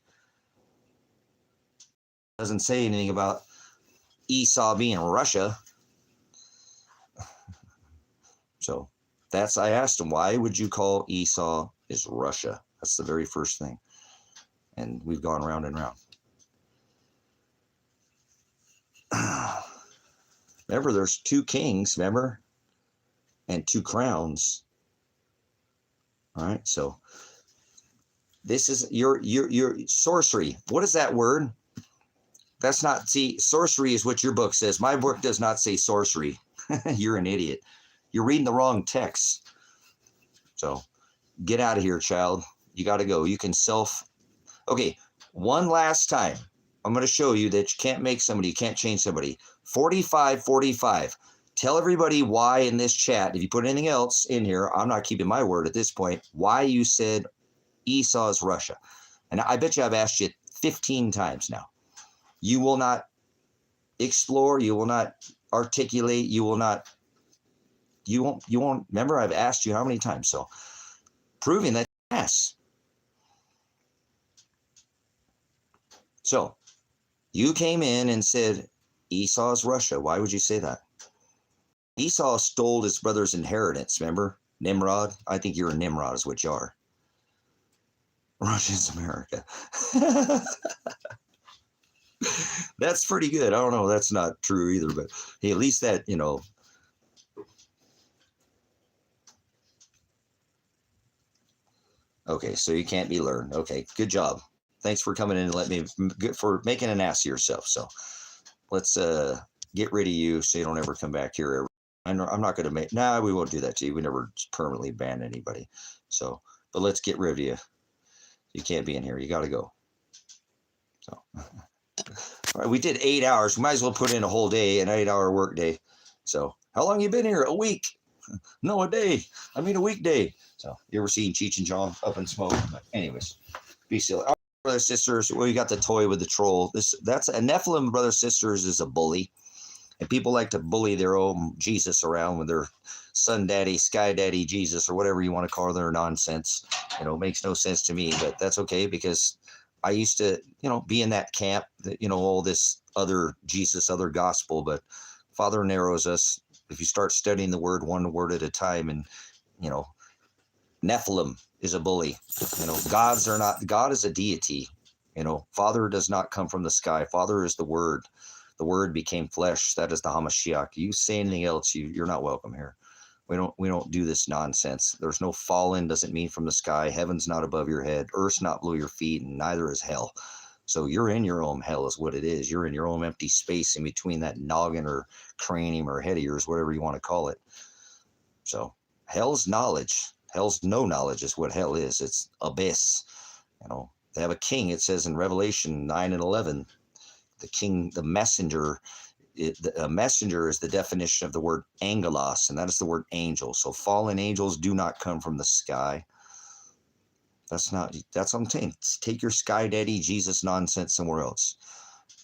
It doesn't say anything about Esau being Russia. So I asked him, why would you call Esau is Russia? That's the very first thing. And we've gone round and round. Remember, there's 2 kings, remember? And 2 crowns. All right, so this is your sorcery. What is that word? That's not, see, sorcery is what your book says. My book does not say sorcery. You're an idiot. You're reading the wrong text. So get out of here, child. You got to go. You can okay, one last time. I'm going to show you that you can't make somebody, you can't change somebody. 45:45. Tell everybody why in this chat, if you put anything else in here, I'm not keeping my word at this point, why you said Esau is Russia. And I bet you I've asked you 15 times now. You will not explore, you will not articulate, you won't, remember I've asked you how many times, so proving that yes. So you came in and said Esau is Russia. Why would you say that? Esau stole his brother's inheritance, remember? Nimrod. I think you're a Nimrod is what you are. Russia's America. That's pretty good. I don't know. That's not true either, but hey, at least that, Okay, so you can't be learned. Okay, good job. Thanks for coming in and for making an ass of yourself. So let's get rid of you so you don't ever come back here. I'm not going to we won't do that to you. We never permanently ban anybody. So, but let's get rid of you. You can't be in here. You got to go. So, all right, we did 8 hours. We might as well put in a whole day, an 8-hour work day. So, how long you been here? A week? No, a day. I mean, a weekday. So, you ever seen Cheech and Chong Up in Smoke? But anyways, be silly. Our brothers, sisters, well, you got the toy with the troll. That's a Nephilim brothers, sisters is a bully. And people like to bully their own Jesus around with their sun daddy, sky daddy, Jesus, or whatever you want to call their nonsense. It makes no sense to me, but that's okay because I used to, be in that camp, all this other Jesus, other gospel, but Father narrows us. If you start studying the word, one word at a time, and, Nephilim is a bully. God is a deity. Father does not come from the sky. Father is the word. The word became flesh. That is the Hamashiach. You say anything else, you're not welcome here. We don't do this nonsense. There's no fallen, doesn't mean from the sky. Heaven's not above your head. Earth's not below your feet, and neither is hell. So you're in your own hell is what it is. You're in your own empty space in between that noggin or cranium or head of yours, whatever you want to call it. So hell's knowledge. Hell's no knowledge is what hell is. It's abyss. They have a king, it says in Revelation 9 and 11. The king, the messenger, a messenger is the definition of the word angelos, and that is the word angel. So fallen angels do not come from the sky. That's what I'm saying. Take your sky daddy Jesus nonsense somewhere else.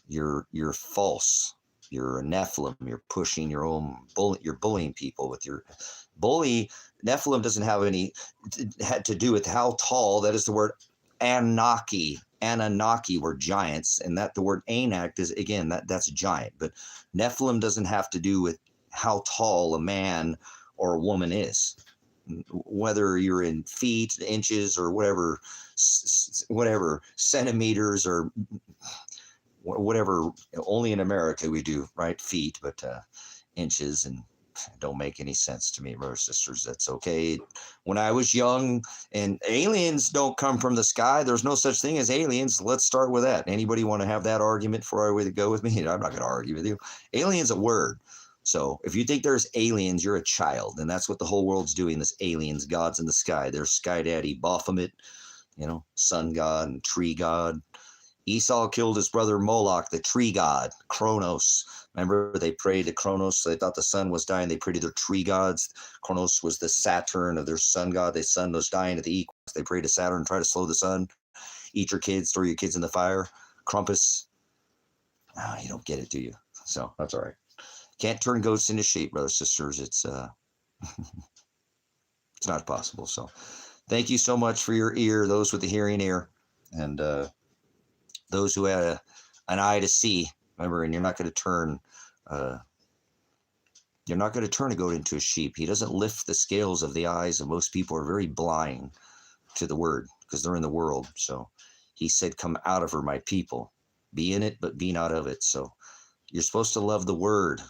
You're false. You're a Nephilim. You're pushing your own you're bullying people with your bully. Nephilim doesn't have had to do with how tall. That is the word Anunnaki. Anunnaki were giants, and that the word Anak is, again, that's giant. But Nephilim doesn't have to do with how tall a man or a woman is, whether you're in feet, inches, or whatever centimeters or whatever. Only in America we do, right? Feet, but inches and don't make any sense to me, brothers and sisters. That's okay. When I was young, and aliens don't come from the sky. There's no such thing as aliens. Let's start with that. Anybody want to have that argument before I go with me? I'm not going to argue with you. Alien's a word. So if you think there's aliens, you're a child. And that's what the whole world's doing, this aliens, gods in the sky. There's Sky Daddy, Baphomet, sun god and tree god. Esau killed his brother Moloch, the tree god, Kronos. Remember, they prayed to Kronos. So they thought the sun was dying. They prayed to their tree gods. Kronos was the Saturn of their sun god. The sun was dying at the equinox. They prayed to Saturn, try to slow the sun. Eat your kids, throw your kids in the fire. Krampus. Oh, you don't get it, do you? So that's all right. Can't turn goats into sheep, brothers, sisters. It's it's not possible. So thank you so much for your ear, those with the hearing ear, and those who had an eye to see. Remember, and you're not going to turn a goat into a sheep. He doesn't lift the scales of the eyes, and most people are very blind to the word because they're in the world. So he said, come out of her, my people. Be in it, but be not of it. So you're supposed to love the word,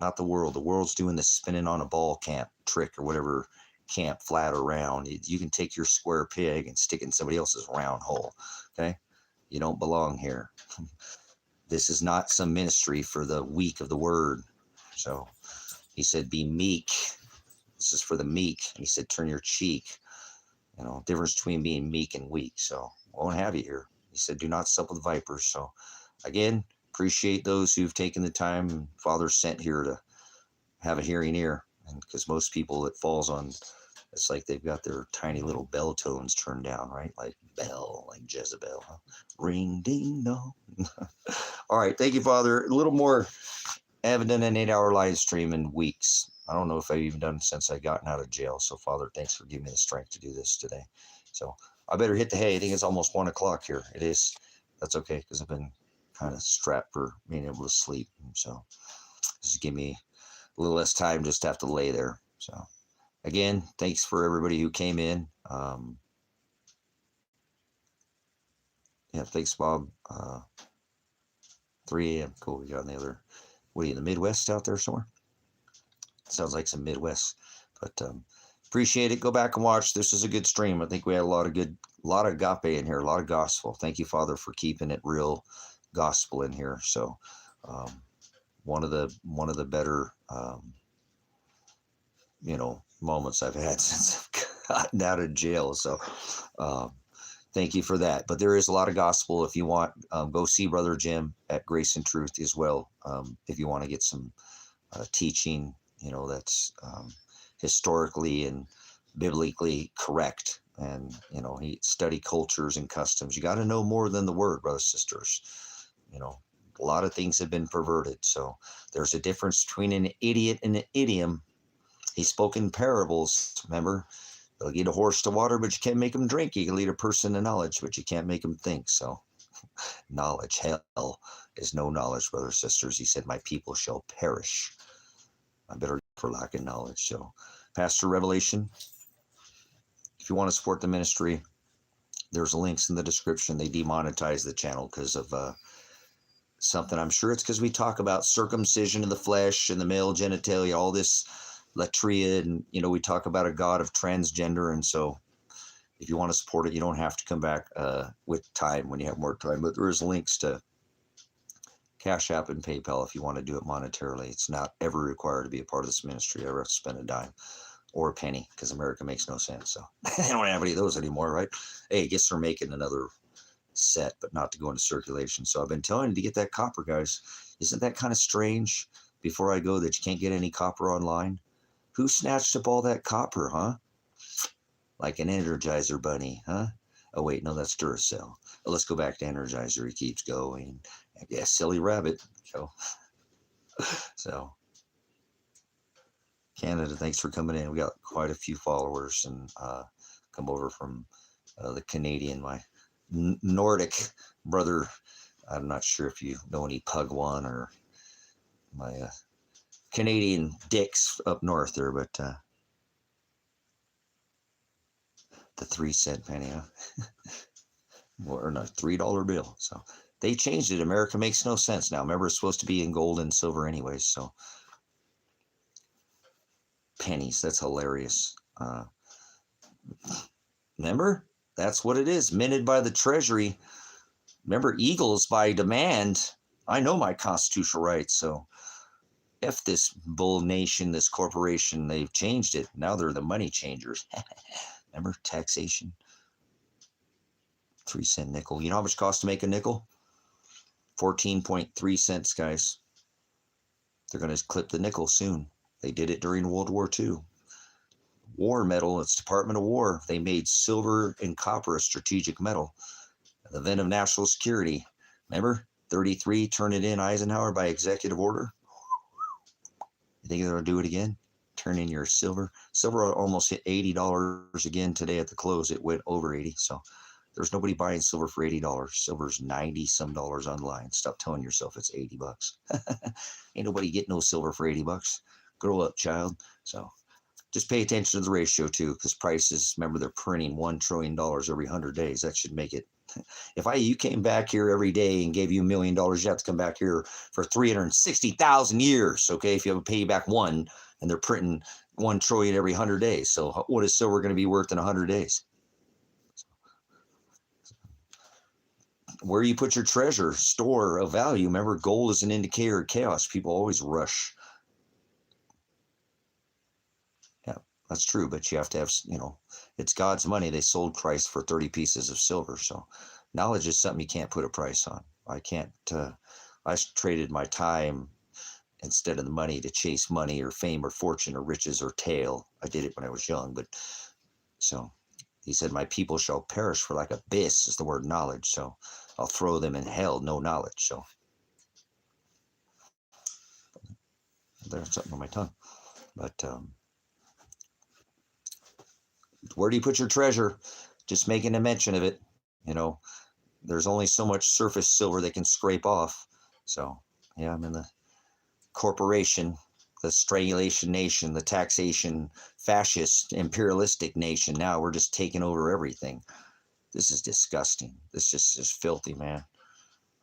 not the world. The world's doing the spinning on a ball camp trick or whatever, camp, flat or round. You can take your square peg and stick it in somebody else's round hole. Okay? You don't belong here. This is not some ministry for the weak of the word. So he said, be meek. This is for the meek. And he said, turn your cheek. You know, difference between being meek and weak. So won't have you here. He said, do not sup with vipers. So again, appreciate those who've taken the time Father sent here to have a hearing ear. And because most people, it falls on, it's like they've got their tiny little bell tones turned down, right? Like bell, like Jezebel. Huh? Ring, ding, dong. All right. Thank you, Father. A little more. I haven't done an 8-hour live stream in weeks. I don't know if I've even done it since I gotten out of jail. So, Father, thanks for giving me the strength to do this today. So I better hit the hay. I think it's almost 1 o'clock here. It is. That's okay, because I've been kind of strapped for being able to sleep. So just give me a little less time just to have to lay there. So again, thanks for everybody who came in. Yeah, thanks, Bob. 3 a.m. Cool. We got on the other. What are you, in the Midwest out there somewhere? Sounds like some Midwest. But appreciate it. Go back and watch. This is a good stream. I think we had a lot of agape in here, a lot of gospel. Thank you, Father, for keeping it real gospel in here. So one of the better moments I've had since I've gotten out of jail. So thank you for that. But there is a lot of gospel. If you want, go see Brother Jim at Grace and Truth as well. If you want to get some teaching, that's historically and biblically correct. And, he study cultures and customs. You got to know more than the word, brothers, sisters. A lot of things have been perverted. So there's a difference between an idiot and an idiom. He spoke in parables, remember? They'll lead a horse to water, but you can't make them drink. You can lead a person to knowledge, but you can't make them think. So knowledge, hell is no knowledge, brothers, sisters. He said, my people shall perish. I better for lack of knowledge. So Pastor Revelation, if you want to support the ministry, there's links in the description. They demonetized the channel because of something. I'm sure it's because we talk about circumcision of the flesh and the male genitalia, all this latria, and we talk about a God of transgender. And so if you want to support it, you don't have to come back with time when you have more time. But there is links to Cash App and PayPal if you want to do it monetarily. It's not ever required to be a part of this ministry. Ever have to spend a dime or a penny, because America makes no sense. So they don't have any of those anymore, right? Hey, I guess they're making another set, but not to go into circulation. So I've been telling you to get that copper, guys. Isn't that kind of strange before I go that you can't get any copper online? Who snatched up all that copper, huh? Like an Energizer bunny, huh? Oh, wait, no, that's Duracell. Well, let's go back to Energizer. He keeps going. Yeah, silly rabbit. So, Canada, thanks for coming in. We got quite a few followers and come over from the Canadian, my Nordic brother. I'm not sure if you know any Pugwan or my Canadian dicks up north there, but the 3-cent penny, huh? Or no, $3 bill. So they changed it. America makes no sense now. Remember, it's supposed to be in gold and silver anyways. So pennies, that's hilarious. Remember, that's what it is. Minted by the Treasury. Remember, eagles by demand. I know my constitutional rights. So F this bull nation, this corporation, they've changed it. Now they're the money changers. Remember, taxation. 3-cent nickel. You know how much it costs to make a nickel? 14.3 cents, guys. They're going to clip the nickel soon. They did it during World War II. War metal, it's Department of War. They made silver and copper a strategic metal. The event of national security. Remember? 33, turn it in Eisenhower by executive order. You think they're going to do it again? Turn in your silver. Silver almost hit $80 again today at the close. It went over 80. So there's nobody buying silver for $80. Silver's 90 some dollars online. Stop telling yourself it's $80. Ain't nobody getting no silver for $80. Grow up, child. So just pay attention to the ratio too, because prices, remember, they're printing $1 trillion every 100 days. That should make it. If you came back here every day and gave you $1 million, you have to come back here for 360,000 years. Okay, if you have to pay back one, and they're printing $1 trillion every 100 days. So what is silver going to be worth in 100 days? Where you put your treasure, store of value. Remember, gold is an indicator of chaos. People always rush. Yeah, that's true. But you have to have, it's God's money. They sold Christ for 30 pieces of silver. So knowledge is something you can't put a price on. I can't, I traded my time instead of the money to chase money or fame or fortune or riches or tail. I did it when I was young. But so he said, my people shall perish for like abyss is the word knowledge. So I'll throw them in hell, no knowledge. So there's something on my tongue. But where do you put your treasure? Just making a mention of it. There's only so much surface silver they can scrape off. So yeah, I'm in the corporation, the strangulation nation, the taxation, fascist, imperialistic nation. Now we're just taking over everything. This is disgusting. This just is filthy, man.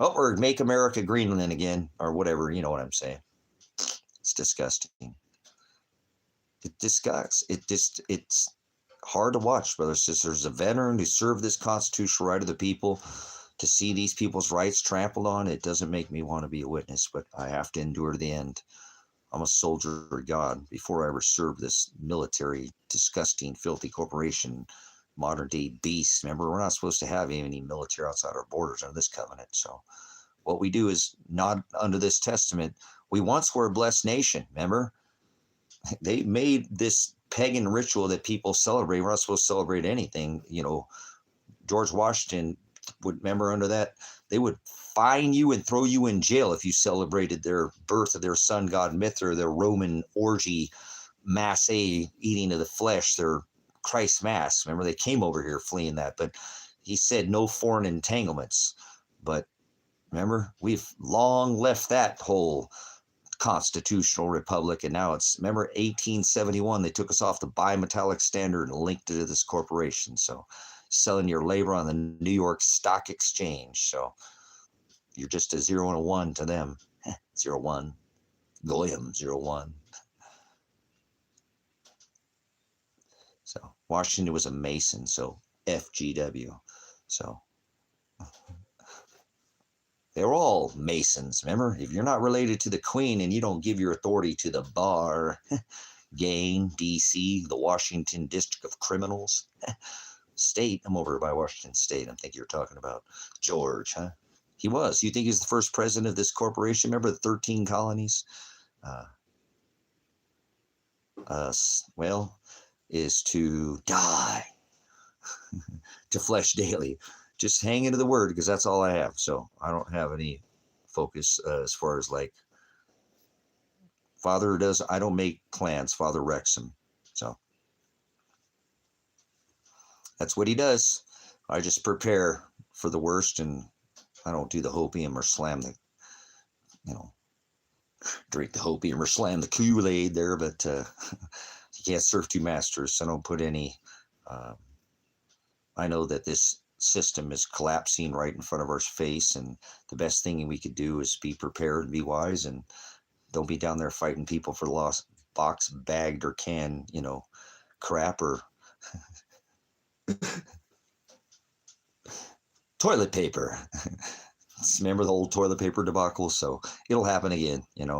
Oh, or make America Greenland again, or whatever. You know what I'm saying? It's disgusting. It's hard to watch, brothers and sisters. A veteran who served this constitutional right of the people, to see these people's rights trampled on, it doesn't make me want to be a witness, but I have to endure to the end. I'm a soldier of God. Before I ever served this military, disgusting, filthy corporation, modern day beast. Remember, we're not supposed to have any military outside our borders under this covenant. So what we do is not under this testament. We once were a blessed nation. Remember, they made this pagan ritual that people celebrate. We're not supposed to celebrate anything. George Washington would, remember, under that, they would fine you and throw you in jail if you celebrated their birth of their sun god Mithra, their Roman orgy, mass eating of the flesh, their Christ mass. Remember, they came over here fleeing that, but he said no foreign entanglements. But remember, we've long left that whole constitutional republic, and now it's, remember, 1871, they took us off the bimetallic standard and linked it to this corporation. So selling your labor on the New York Stock Exchange. So you're just a 0 and a 1 to them. 0-1. Goyim, 0-1. So Washington was a Mason, so FGW. So they're all Masons. Remember, if you're not related to the Queen and you don't give your authority to the bar, gang, DC, the Washington District of Criminals, State. I'm over by Washington State. I'm thinking you're talking about George, huh? He was. You think he's the first president of this corporation? Remember the 13 colonies? Well, is to die, to flesh daily. Just hang into the word, because that's all I have. So I don't have any focus as far as like Father does. I don't make plans. Father wrecks them. So that's what he does. I just prepare for the worst, and I don't do the hopium or slam the, drink the hopium or slam the Kool-Aid there, but you can't serve two masters. So I don't put any, I know that this system is collapsing right in front of our face, and the best thing we could do is be prepared and be wise, and don't be down there fighting people for the lost box, bagged or canned, crap or toilet paper. Remember the old toilet paper debacle? So it'll happen again, Yeah.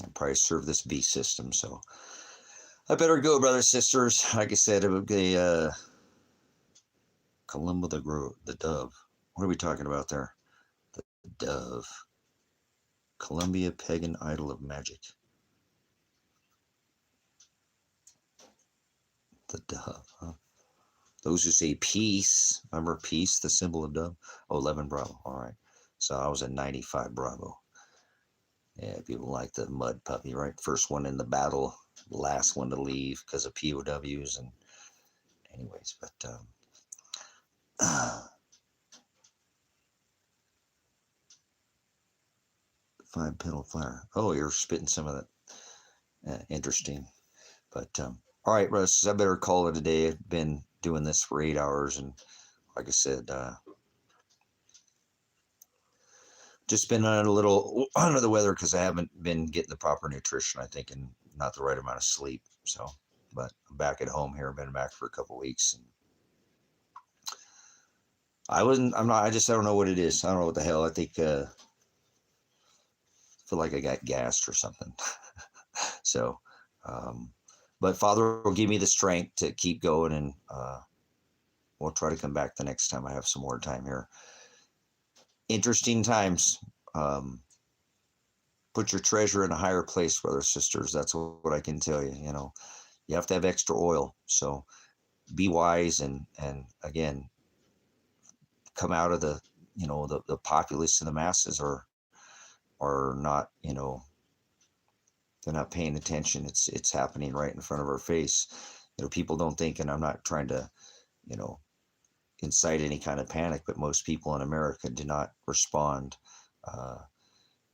I'll probably serve this beast system. So I better go, brothers, sisters. Like I said, Columba the dove. What are we talking about there? The dove. Columbia pagan idol of magic. The dove, huh? Those who say peace, remember peace, the symbol of dove? Oh, 11 Bravo. All right. So I was at 95 Bravo. Yeah, people like the mud puppy, right? First one in the battle, last one to leave because of POWs. And anyways, but five pedal fire. Oh, you're spitting some of that. Interesting. But all right, Russ, I better call it a day. I've been doing this for 8 hours, and like I said, just been a little under the weather because I haven't been getting the proper nutrition, I think, and not the right amount of sleep. So, but I'm back at home here. I've been back for a couple weeks, and I'm not. I don't know what it is. I don't know what the hell. I think feel like I got gassed or something. So, but Father will give me the strength to keep going, and we'll try to come back the next time I have some more time here. Interesting times. Put your treasure in a higher place, brothers, sisters. That's what I can tell you. You know, you have to have extra oil. So be wise, and again, come out of the, you know, the populace and the masses are not, you know, they're not paying attention. It's happening right in front of our face. You know, people don't think, and I'm not trying to, you know, incite any kind of panic, but most people in America do not respond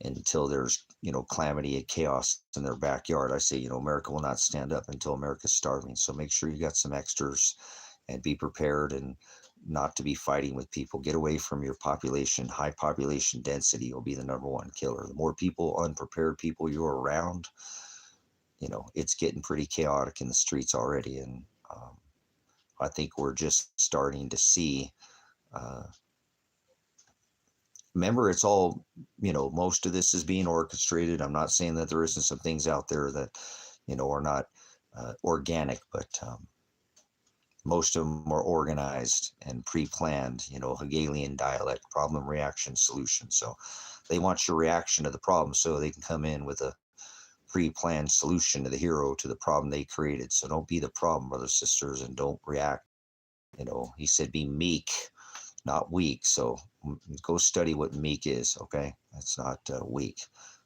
until there's, you know, calamity and chaos in their backyard. I say, you know, America will not stand up until America's starving. So make sure you got some extras and be prepared, and not to be fighting with people. Get away from your population. High population density will be the #1 killer. The more people, unprepared people you're around, you know, it's getting pretty chaotic in the streets already. And I think we're just starting to see, remember, it's all, you know, most of this is being orchestrated. I'm not saying that there isn't some things out there that, you know, are not organic, but most of them are organized and pre-planned, you know, Hegelian dialect, problem, reaction, solution. So they want your reaction to the problem so they can come in with a pre-planned solution to the hero to the problem they created. So don't be the problem, brothers, sisters, and don't react. You know, he said be meek, not weak. So go study what meek is, okay? That's not weak.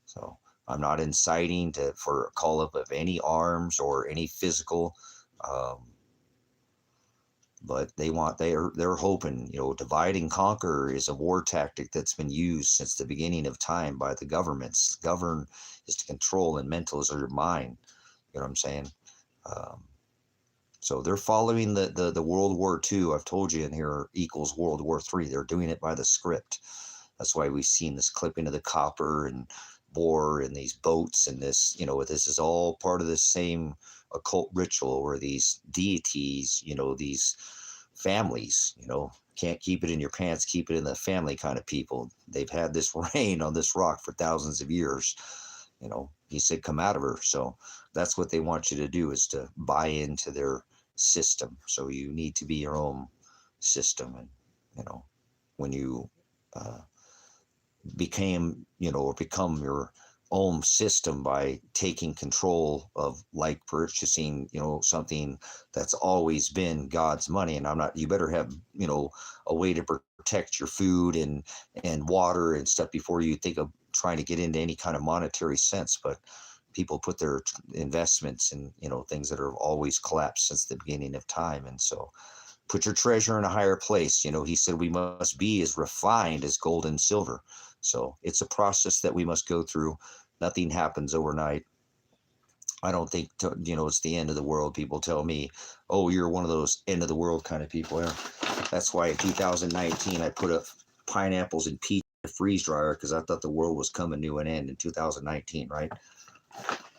So I'm not inciting for a call up of any arms or any physical, but they're hoping, you know, divide and conquer is a war tactic that's been used since the beginning of time by the governments. Govern is to control, and mental is your mind. You know what I'm saying? So they're following the World War II. I've told you in here equals World War III. They're doing it by the script. That's why we've seen this clipping of the copper and war and these boats and this, you know, this is all part of the same occult ritual where these deities, you know, these families, you know, can't keep it in your pants, keep it in the family kind of people. They've had this reign on this rock for thousands of years. You know, he said, come out of her. So that's what they want you to do, is to buy into their system. So you need to be your own system. And, you know, when you became, you know, or become your own system by taking control of, like, purchasing, you know, something that's always been God's money. And you better have, you know, a way to protect your food and water and stuff before you think of trying to get into any kind of monetary sense. But people put their investments in, you know, things that have always collapsed since the beginning of time. And so put your treasure in a higher place. You know, he said we must be as refined as gold and silver. So it's a process that we must go through. Nothing happens overnight. I don't think, you know, it's the end of the world. People tell me, oh, you're one of those end of the world kind of people. That's why in 2019, I put up pineapples and peach in the freeze dryer, because I thought the world was coming to an end in 2019, right?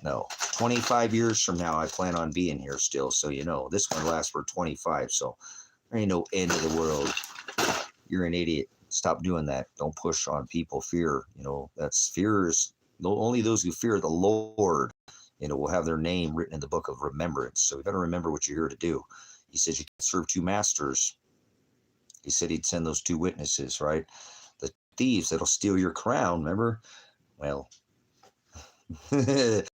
No, 25 years from now, I plan on being here still. So, you know, this one lasts for 25. So there ain't no end of the world. You're an idiot. Stop doing that. Don't push on people fear. You know, that's fear is only those who fear the Lord, will have their name written in the book of remembrance. So we got to remember what you're here to do. He says you can't serve two masters. He said he'd send those two witnesses, right? The thieves that'll steal your crown, remember? Well, left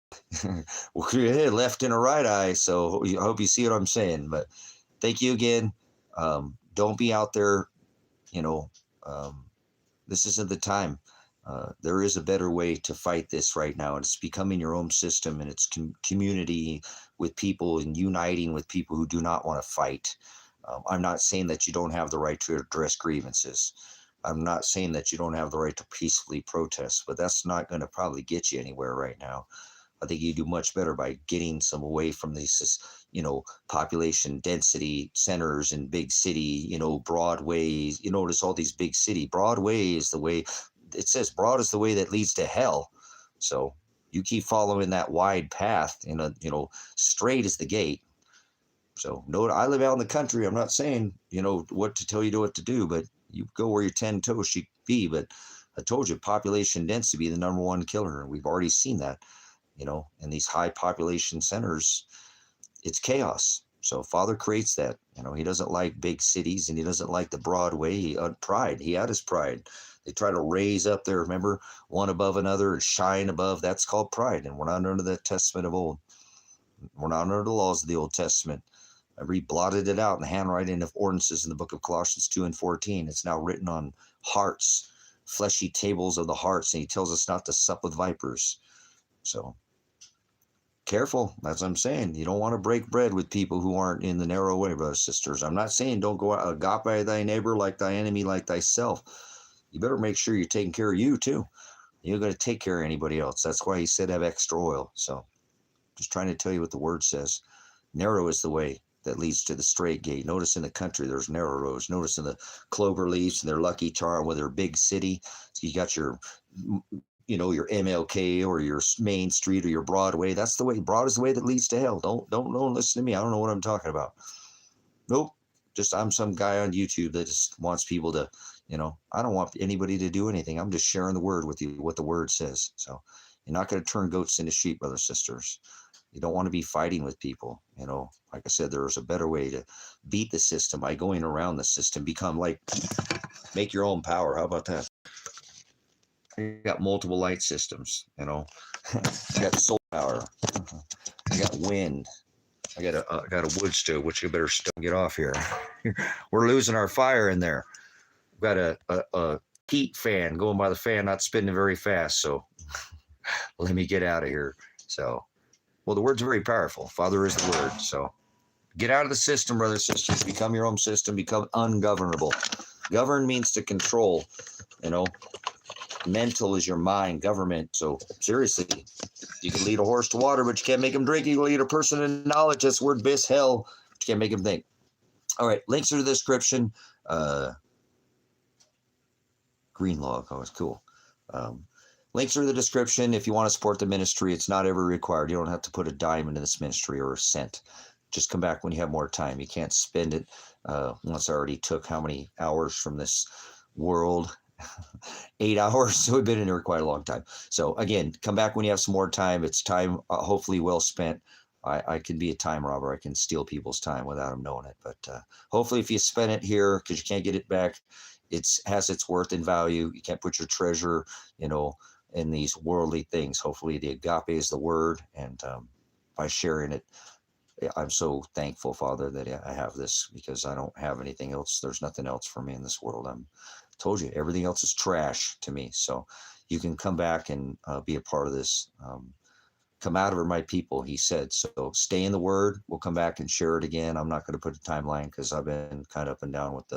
and a right eye. So I hope you see what I'm saying. But thank you again. Don't be out there, this isn't the time. There is a better way to fight this right now, and it's becoming your own system, and it's community with people and uniting with people who do not want to fight. I'm not saying that you don't have the right to address grievances. I'm not saying that you don't have the right to peacefully protest, but that's not going to probably get you anywhere right now. I think you do much better by getting some away from these, population density centers in big city, Broadways. You notice all these big city. Broadway is the way, it says broad is the way that leads to hell. So you keep following that wide path, straight is the gate. So no, I live out in the country. I'm not saying, what to tell you what to do, but you go where your 10 toes should be. But I told you, population density the number one killer. And we've already seen that. In these high population centers, it's chaos. So Father creates that. He doesn't like big cities, and he doesn't like the Broadway. Pride. He had his pride. They try to raise up there, remember, one above another and shine above. That's called pride. And we're not under the Testament of old. We're not under the laws of the Old Testament. I re-blotted it out in the handwriting of ordinances in the book of Colossians 2 and 14. It's now written on hearts, fleshy tables of the hearts, and he tells us not to sup with vipers. So careful. That's what I'm saying. You don't want to break bread with people who aren't in the narrow way, brothers and sisters. I'm not saying don't go out, agape thy neighbor like thy enemy, like thyself. You better make sure you're taking care of you too. You're going to take care of anybody else. That's why he said have extra oil. So just trying to tell you what the word says. Narrow is the way that leads to the straight gate. Notice in the country, there's narrow roads. Notice in the clover leaves and their Lucky Charm with their big city. So you got your your MLK or your Main Street or your Broadway. That's the way. Broad is the way that leads to hell. Don't listen to me. I don't know what I'm talking about. Nope. Just I'm some guy on YouTube that just wants people to, I don't want anybody to do anything. I'm just sharing the word with you, what the word says. So you're not going to turn goats into sheep, brothers and sisters. You don't want to be fighting with people. Like I said, there's a better way to beat the system by going around the system. Make your own power. How about that? You got multiple light systems, you got solar power, I got wind, I got a wood stove, which you better get off here. We're losing our fire in there. We've got a heat fan going by the fan, not spinning very fast. So let me get out of here. So, well, the word's very powerful. Father is the word. So get out of the system, brothers and sisters. Become your own system. Become ungovernable. Govern means to control, Mental is your mind, government. So seriously, you can lead a horse to water, but you can't make him drink. You can lead a person to knowledge. That's word bis hell, but you can't make him think. All right, links are in the description. Green log, oh, it's cool. Links are in the description. If you want to support the ministry, it's not ever required. You don't have to put a dime into this ministry or a cent. Just come back when you have more time. You can't spend it. Once I already took how many hours from this world? 8 hours. So we've been in here quite a long time. So again, come back when you have some more time. It's time, hopefully well spent. I can be a time robber. I can steal people's time without them knowing it. But hopefully if you spend it here, because you can't get it back, it has its worth and value. You can't put your treasure, in these worldly things. Hopefully the agape is the word. And by sharing it, I'm so thankful, Father, that I have this, because I don't have anything else. There's nothing else for me in this world. Told you, everything else is trash to me. So you can come back and be a part of this. Come out of her, my people, he said. So stay in the word. We'll come back and share it again. I'm not going to put a timeline because I've been kind of up and down with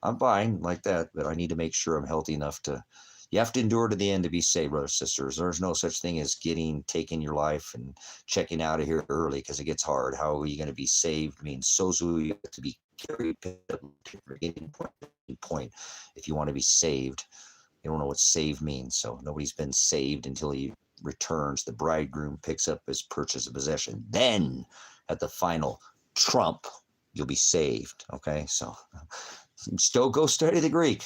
I'm fine like that, but I need to make sure I'm healthy enough to, you have to endure to the end to be saved, brothers and sisters. There's no such thing as taking your life and checking out of here early because it gets hard. How are you going to be saved? I mean, sozo, you have to be carried to the beginning point. If you want to be saved, you don't know what save means. So nobody's been saved until he returns. The bridegroom picks up his purchase of possession. Then at the final trump, you'll be saved. Okay. So still go study the Greek.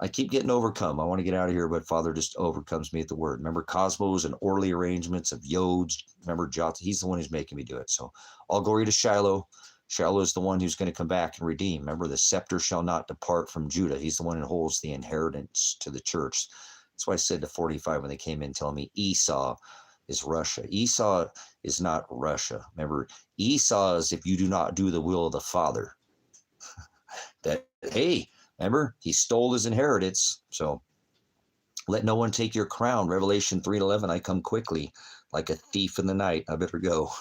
I keep getting overcome. I want to get out of here, but Father just overcomes me at the word. Remember cosmos and orderly arrangements of yods. Remember Jot. He's the one who's making me do it. So all glory to Shiloh. Shiloh is the one who's going to come back and redeem. Remember, the scepter shall not depart from Judah. He's the one who holds the inheritance to the church. That's why I said to 45 when they came in telling me Esau is Russia. Esau is not Russia. Remember, Esau is if you do not do the will of the Father. That, hey, remember, he stole his inheritance. So let no one take your crown. Revelation 3:11, I come quickly like a thief in the night. I better go.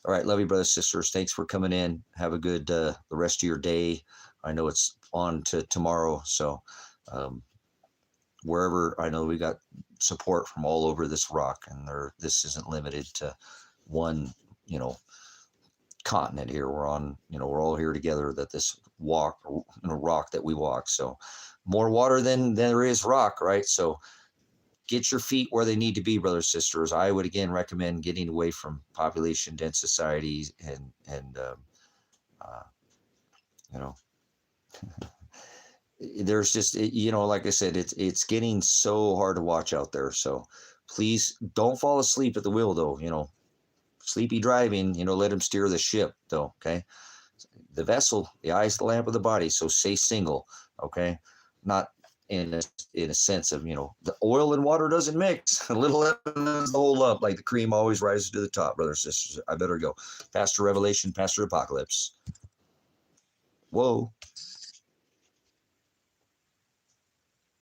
All right, love you, brothers, sisters. Thanks for coming in. Have a good the rest of your day. I know it's on to tomorrow, so wherever, I know we got support from all over this rock, and this isn't limited to one, continent here. We're on, we're all here together. That this rock that we walk. So more water than there is rock, right? So get your feet where they need to be, brothers, sisters. I would again recommend getting away from population dense societies and there's just, like I said, it's getting so hard to watch out there. So please don't fall asleep at the wheel, though. Sleepy driving, let him steer the ship, though. Okay, the vessel, the eye is the lamp of the body. So stay single. Okay, not in a sense of, the oil and water doesn't mix. A little leaven's the whole lump, like the cream always rises to the top, brothers and sisters. I better go. Pastor Revelation, Pastor Apocalypse. Whoa.